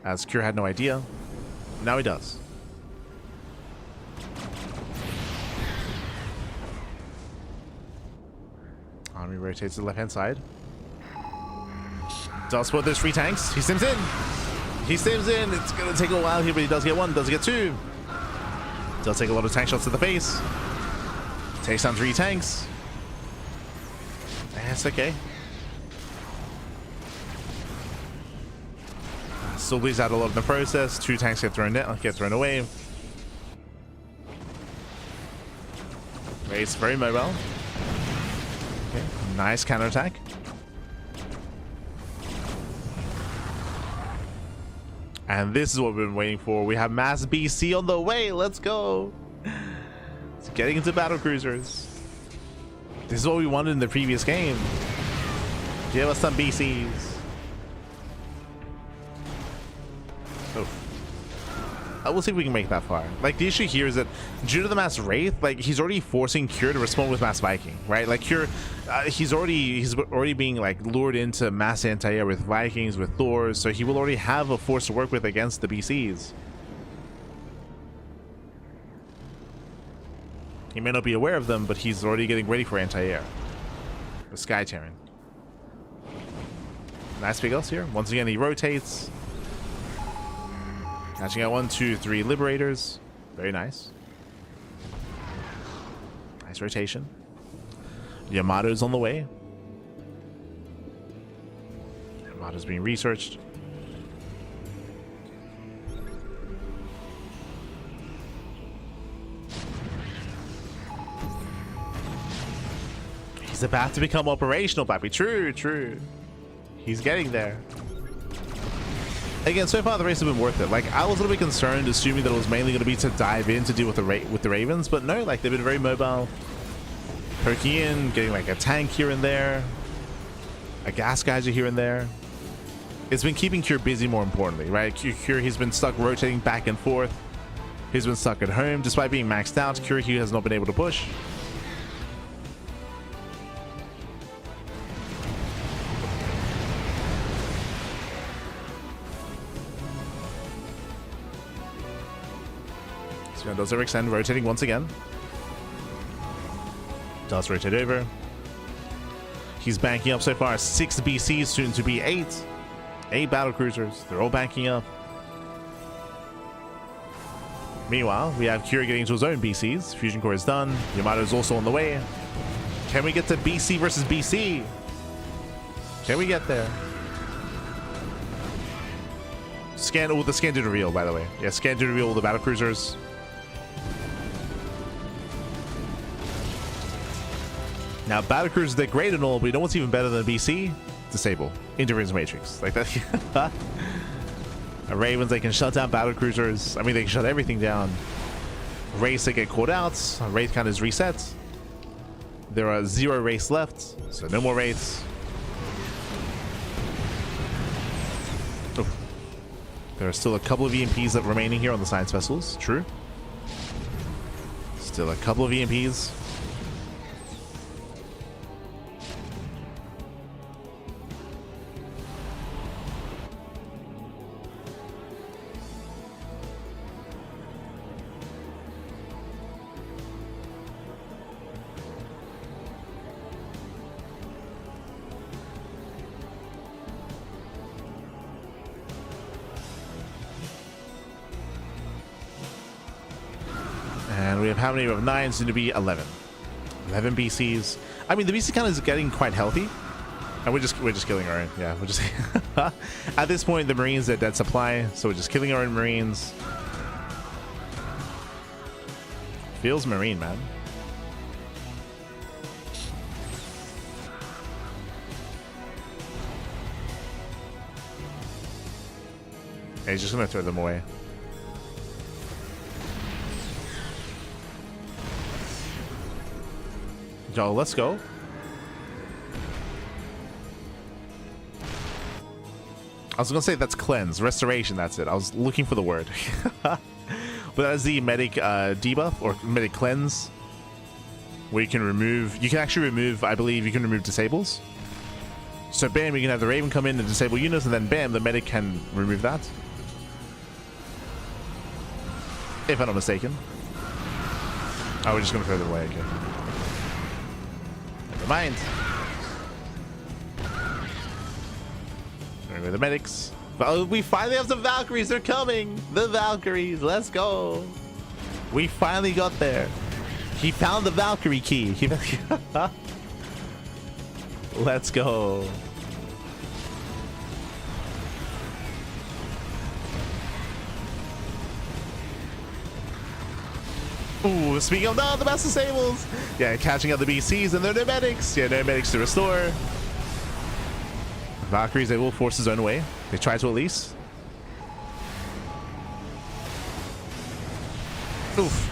As Cure had no idea. Now he does. Army rotates to the left-hand side. Does spot those 3 tanks. He sims in. He sims in. It's going to take a while here, but he does get 1. Does get 2. Does take a lot of tank shots to the face. Takes down 3 tanks. That's okay. Still bleeds out a lot in the process. 2 tanks get thrown away. Race very mobile. Okay, nice counterattack. And this is what we've been waiting for. We have Mass BC on the way. Let's go. It's getting into battle cruisers. This is what we wanted in the previous game. Give us some BCs. Oh. We'll see if we can make that far. Like, the issue here is that due to the Mass Wraith, like, he's already forcing Cure to respond with Mass Viking, right? Like, Cure, he's already being, like, lured into Mass Anti-Air with Vikings, with Thors, so he will already have a force to work with against the BCs. He may not be aware of them, but he's already getting ready for anti-air. The Sky Terran. Nice big else here. Once again, he rotates. Catching out 1, 2, 3 Liberators. Very nice. Nice rotation. Yamato's on the way. Yamato's being researched. He's about to become operational, Pappy. True, true. He's getting there. Again, so far the race has been worth it. Like, I was a little bit concerned, assuming that it was mainly going to be to dive in to deal with the Ravens, but no, like, they've been very mobile. Poking in, getting like a tank here and there, a gas geyser here and there. It's been keeping Cure busy, more importantly, right? Cure, he's been stuck rotating back and forth. He's been stuck at home. Despite being maxed out, Cure, he has not been able to push. So does overextend, rotating once again. Does rotate over. He's banking up so far 6 BCs, soon to be 8. 8 battle cruisers. They're all banking up. Meanwhile, we have Cure getting into his own BCs. Fusion core is done. Yamato is also on the way. Can we get to BC versus BC? Can we get there? Scan. Oh, the scan did reveal, by the way. Yeah, scan did reveal all the battle cruisers. Now, battlecruisers, they're great and all, but you know what's even better than BC? Disable. Interference Matrix. Like that. Ravens, they can shut down battlecruisers. I mean, they can shut everything down. Wraiths, they get caught out. Wraith count is reset. There are 0 Wraiths left, so no more Wraiths. Oh. There are still a couple of EMPs that remaining here on the science vessels. True. Still a couple of EMPs. And we have how many? We have 9, soon to be 11. 11 BCs. I mean, the BC count is getting quite healthy. And we're just killing our own. Yeah, we're just at this point the Marines are dead supply, so we're just killing our own Marines. Feels Marine, man. Yeah, he's just gonna throw them away. Yo, let's go. I was gonna say that's cleanse, restoration. That's it. I was looking for the word, but that's the medic debuff or medic cleanse, where you can remove. You can actually remove. I believe you can remove disables. So bam, you can have the Raven come in and disable units, and then bam, the medic can remove that. If I'm not mistaken. Oh, we're just gonna throw them away. Okay. Never mind. Remove the medics. Oh, we finally have some Valkyries. They're coming. The Valkyries. Let's go. We finally got there. He found the Valkyrie key. Let's go. Ooh, speaking of the best disables. Yeah, catching out the BCs, and there are no medics. Yeah, no medics to restore. Valkyries, they will force his own way. They try to at least. Oof.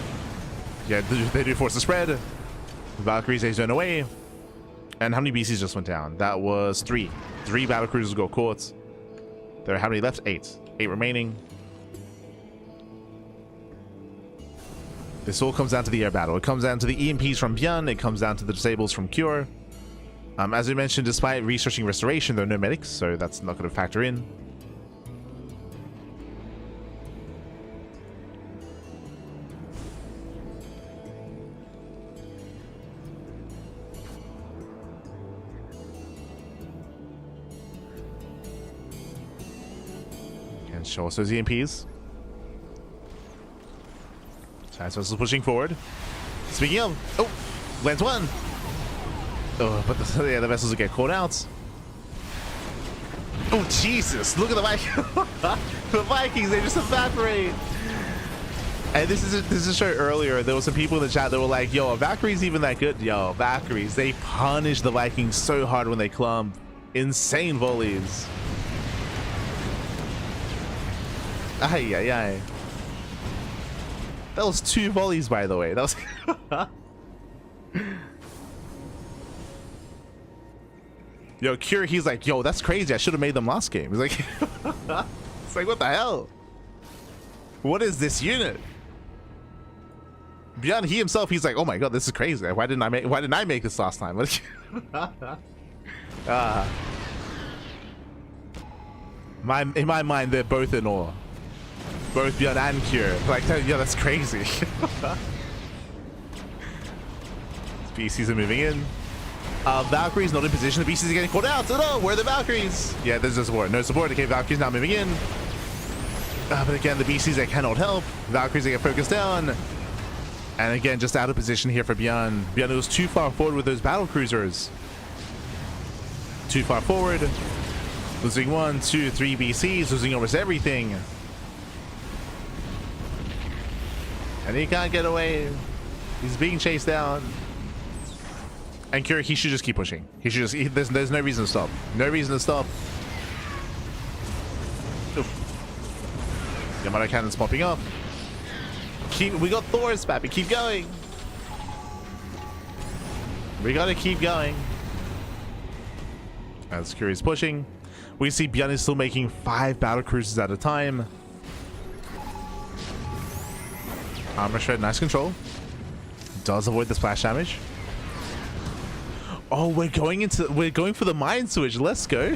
Yeah, they do force the spread. Valkyries, they zone away. And how many BCs just went down? That was 3. 3 battle cruisers got caught. There are how many left? 8. 8 remaining. This all comes down to the air battle. It comes down to the EMPs from ByuN. It comes down to the disables from Cure. As we mentioned, despite researching restoration, there are no medics, so that's not going to factor in. And show us those EMPs. Science vessels pushing forward. Speaking of, oh, lands one. Oh, but the vessels will get caught out. Oh Jesus! Look at the Vikings. The Vikings, they just evaporate. And this is a show earlier. There were some people in the chat that were like, "Yo, are Valkyries even that good?" Yo, Valkyries, they punish the Vikings so hard when they clump. Insane volleys. Ay ay ay. That was 2 volleys, by the way. That was. Yo, Cure, he's like, yo, that's crazy. I should have made them last game. He's like, it's like, what the hell? What is this unit? ByuN, he himself, he's like, oh my god, this is crazy. Why didn't I make this last time? In my mind, they're both in awe. Both ByuN and Cure. Like, yeah, that's crazy. BCs are moving in. Valkyrie's not in position. The BCs are getting caught out. Oh no, where are the Valkyries? Yeah, there's no support. No support. Okay, Valkyries now moving in. But again, the BCs, they cannot help. Valkyries, they get focused down. And again, just out of position here for ByuN. ByuN was too far forward with those battle cruisers. Too far forward. Losing 1, 2, 3 BCs. Losing almost everything. And he can't get away. He's being chased down. And Cure, he should just keep pushing. He should just... there's no reason to stop. No reason to stop. Oof. Yamato cannons popping up. We got Thor's back. We keep going. We gotta keep going. As Cure is pushing. We see ByuN is still making 5 battle cruisers at a time. Armor shred, nice control. Does avoid the splash damage. Oh, we're going for the mind switch. Let's go.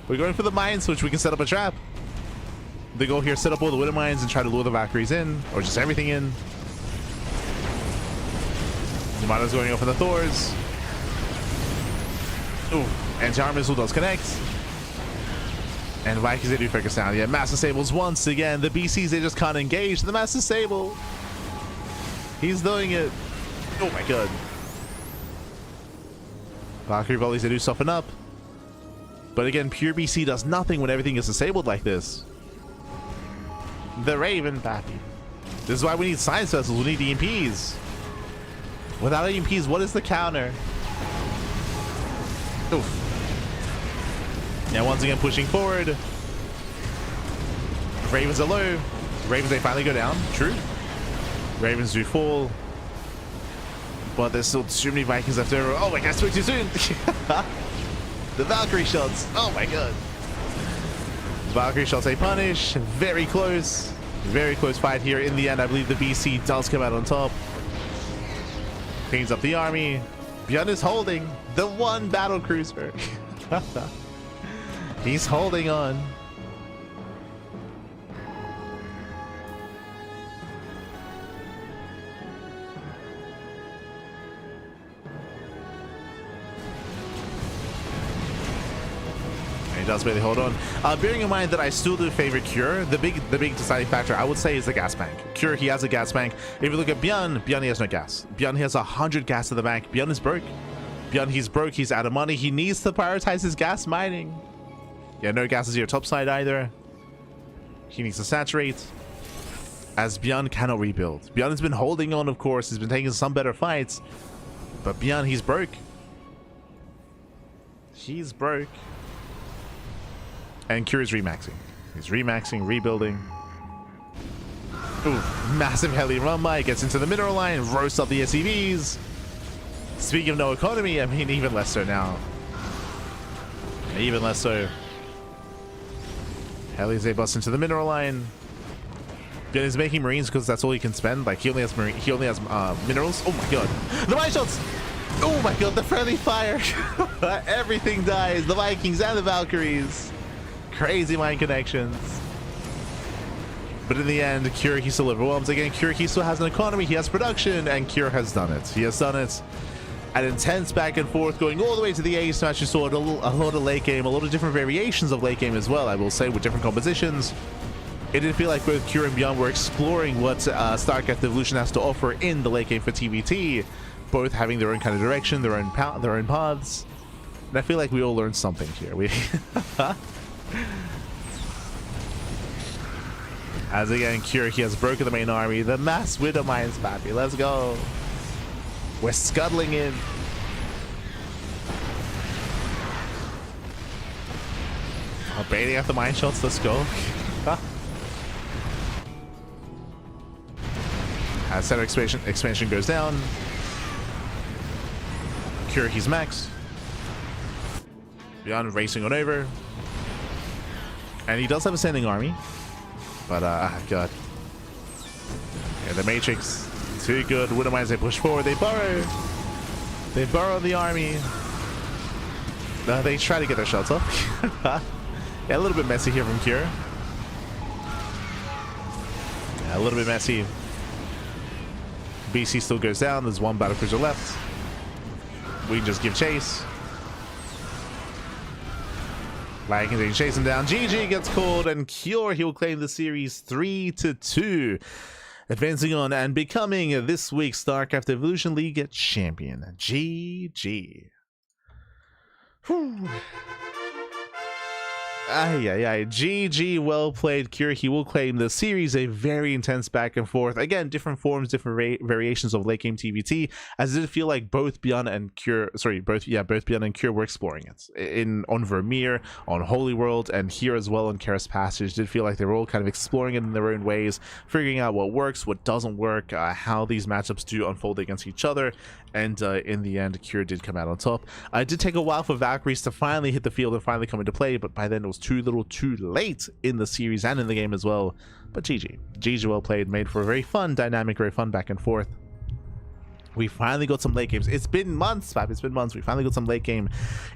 We're going for the mind switch. We can set up a trap. They go here, set up all the widow mines and try to lure the Valkyries in, or just everything in. Yamato's going over the Thors. Ooh, anti-armor missile does connect. And Vikings, they do focus down. Yeah, Master Sables once again. The BCs, they just can't engage the Master Sable. He's doing it. Oh my god. Valkyrie volleys, they do soften up. But again, pure BC does nothing when everything is disabled like this. The Raven, Pappy. This is why we need science vessels. We need EMPs. Without EMPs, what is the counter? Oof. Now once again pushing forward. Ravens are low. Ravens, they finally go down. True. Ravens do fall. But there's still too many Vikings left over. Oh my god, spoke too soon. The Valkyrie shots. Oh my god. Valkyrie shots, they punish. Very close. Very close fight here. In the end, I believe the BC does come out on top. Cleans up the army. ByuN is holding the 1 battle cruiser. He's holding on. He does really hold on. Bearing in mind that I still do favor Cure, the big deciding factor I would say is the gas bank. Cure, he has a gas bank. If you look at ByuN, he has no gas. ByuN has 100 gas in the bank. ByuN is broke. ByuN, he's broke. He's out of money. He needs to prioritize his gas mining. Yeah, no gas is your top side either. He needs to saturate. As ByuN cannot rebuild. ByuN has been holding on, of course. He's been taking some better fights. But ByuN, he's broke. He's broke. And Cure is remaxing. He's remaxing, rebuilding. Ooh, massive heli run by. Gets into the mineral line, roasts up the SCVs. Speaking of no economy, I mean, even less so now. Even less so. Helize busts into the mineral line. Yeah, he's making marines because that's all he can spend. Like, he only has minerals. Oh my god. The mine shots! Oh my god, the friendly fire! Everything dies. The Vikings and the Valkyries. Crazy mine connections. But in the end, Cure, he still overwhelms. Again, Cure, he still has an economy, he has production, and Cure has done it. He has done it. An intense back and forth going all the way to the ace match. You saw a lot of late game, a lot of different variations of late game as well, I will say, with different compositions. It did feel like both Cure and ByuN were exploring what StarCraft Evolution has to offer in the late game for TVT, both having their own kind of direction, their own paths. And I feel like we all learned something here. As again, Cure, he has broken the main army. The mass widow mines, baby. Let's go. We're scuttling in. Oh, baiting out the mine shots. Let's go. As center expansion goes down. Cure, he's max. ByuN racing on over. And he does have a standing army. But, god. Yeah, the Matrix, too good. Widow mines, they push forward. They burrow. They burrow the army. They try to get their shots off. Yeah, a little bit messy here from Cure. Yeah, a little bit messy. BC still goes down. There's one battlecruiser left. We can just give chase. Like, continue chasing down. GG gets called, and Cure, he will claim the series 3-2. Advancing on and becoming this week's StarCraft Evolution League champion. GG. Whew. GG, well played, Cure. He will claim the series. A very intense back and forth. Again, different forms, different variations of late game TVT. As it did feel like both ByuN and Cure, both ByuN and Cure were exploring it on Vermeer, on Holy World, and here as well on Karis Passage. Did feel like they were all kind of exploring it in their own ways, figuring out what works, what doesn't work, how these matchups do unfold against each other. And in the end, Cure did come out on top. It did take a while for Valkyries to finally hit the field and finally come into play, but by then it was too little too late in the series and in the game as well. But GG well played, made for a very fun dynamic, very fun back and forth. We finally got some late games. It's been months, Fab. It's been months. We finally got some late game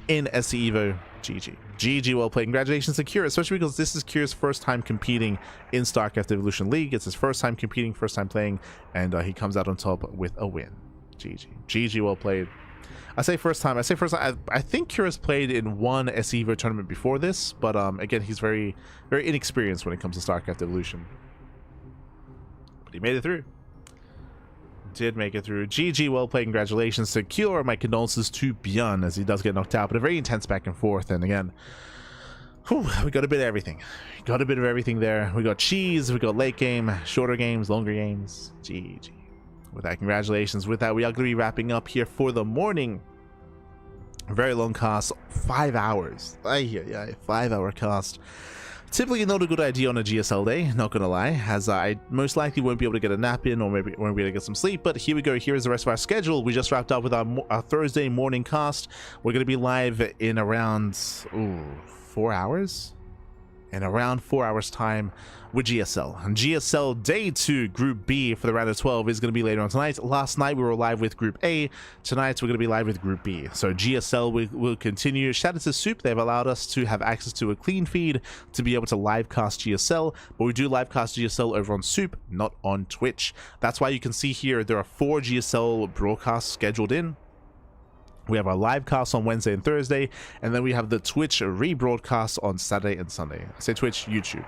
in SC Evo. GG well played. Congratulations to Cure, especially because this is Cure's first time competing in StarCraft Evolution League. It's his first time competing, first time playing, and he comes out on top with a win. GG well played. I say first time. I think Cure has played in one SC Evo tournament before this, but again, he's very inexperienced when it comes to StarCraft Evolution. But he made it through. Did make it through. GG well played. Congratulations to Cure. My condolences to ByuN as he does get knocked out, but a very intense back and forth. And again, we got a bit of everything. Got a bit of everything there. We got cheese. We got late game, shorter games, longer games. GG. With that, congratulations. With that, we are going to be wrapping up here for the morning. Very long cast, 5 hours. 5-hour cast. Typically not a good idea on a GSL day, not gonna lie, as I most likely won't be able to get a nap in, or maybe won't be able to get some sleep. But here we go. Here is the rest of our schedule. We just wrapped up with our Thursday morning cast. We're going to be live in around 4 hours. In around 4 hours time with GSL. And GSL Day 2 Group B for the round of 12 is going to be later on tonight. Last night we were live with Group A. Tonight we're going to be live with Group B. So GSL will continue. Shout out to Soup. They've allowed us to have access to a clean feed to be able to live cast GSL. But we do live cast GSL over on Soup, not on Twitch. That's why you can see here there are 4 GSL broadcasts scheduled in. We have our live cast on Wednesday and Thursday, and then we have the Twitch rebroadcast on Saturday and Sunday. I say Twitch, YouTube.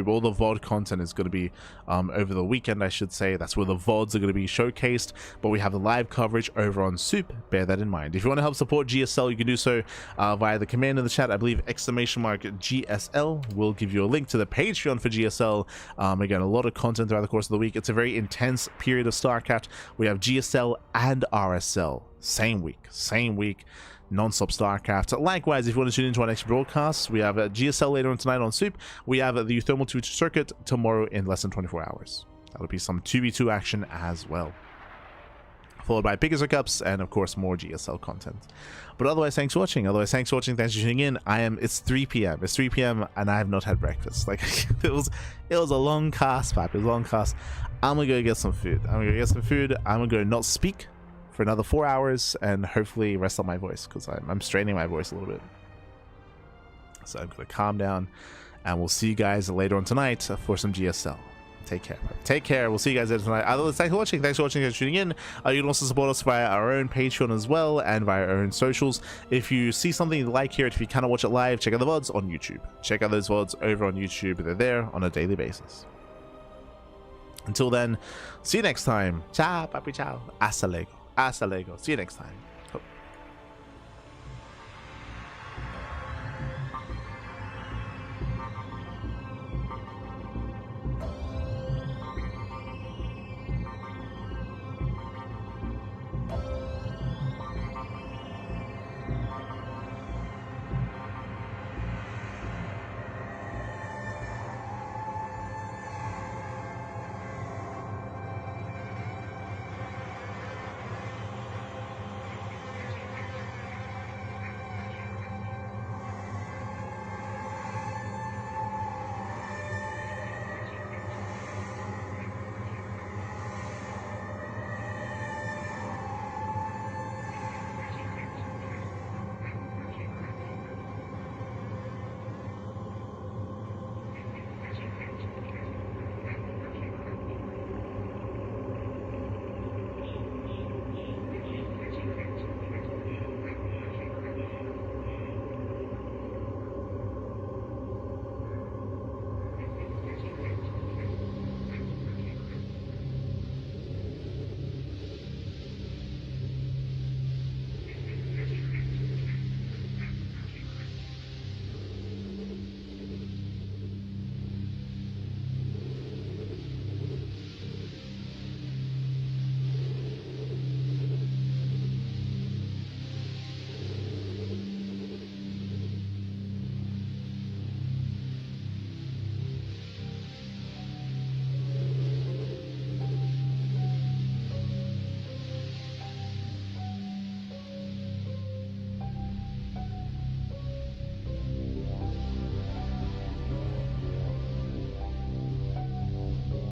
All the VOD content is going to be over the weekend, I should say. That's where the VODs are going to be showcased, but we have the live coverage over on Soup. Bear that in mind. If you want to help support GSL, you can do so via the command in the chat. I believe !GSL will give you a link to the Patreon for GSL. Again, a lot of content throughout the course of the week. It's a very intense period of StarCraft. We have GSL and RSL. Same week, non-stop StarCraft. Likewise, if you want to tune into our next broadcast, we have GSL later on tonight on Soup. We have the Thermal 2 circuit tomorrow in less than 24 hours. That'll be some 2v2 action as well. followed by Pickers or Cups, and of course more GSL content. But otherwise, thanks for watching. Thanks for tuning in. It's 3 p.m. It's 3 p.m. and I have not had breakfast. Like it was a long cast, pap. It was a long cast. I'm gonna go get some food. I'm gonna go not speak for another 4 hours and hopefully rest up my voice, because I'm straining my voice a little bit. So I'm gonna calm down, and we'll see you guys later on tonight for some GSL. Take care. Take care. We'll see you guys later tonight. Otherwise, thanks for watching. Thanks for tuning in. You can also support us via our own Patreon as well, and via our own socials. If you see something you like here, if you cannot watch it live, check out the VODs on YouTube. Check out those VODs over on YouTube. They're there on a daily basis. Until then, see you next time. Ciao, papi, ciao. Hasta luego. Hasta luego. See you next time.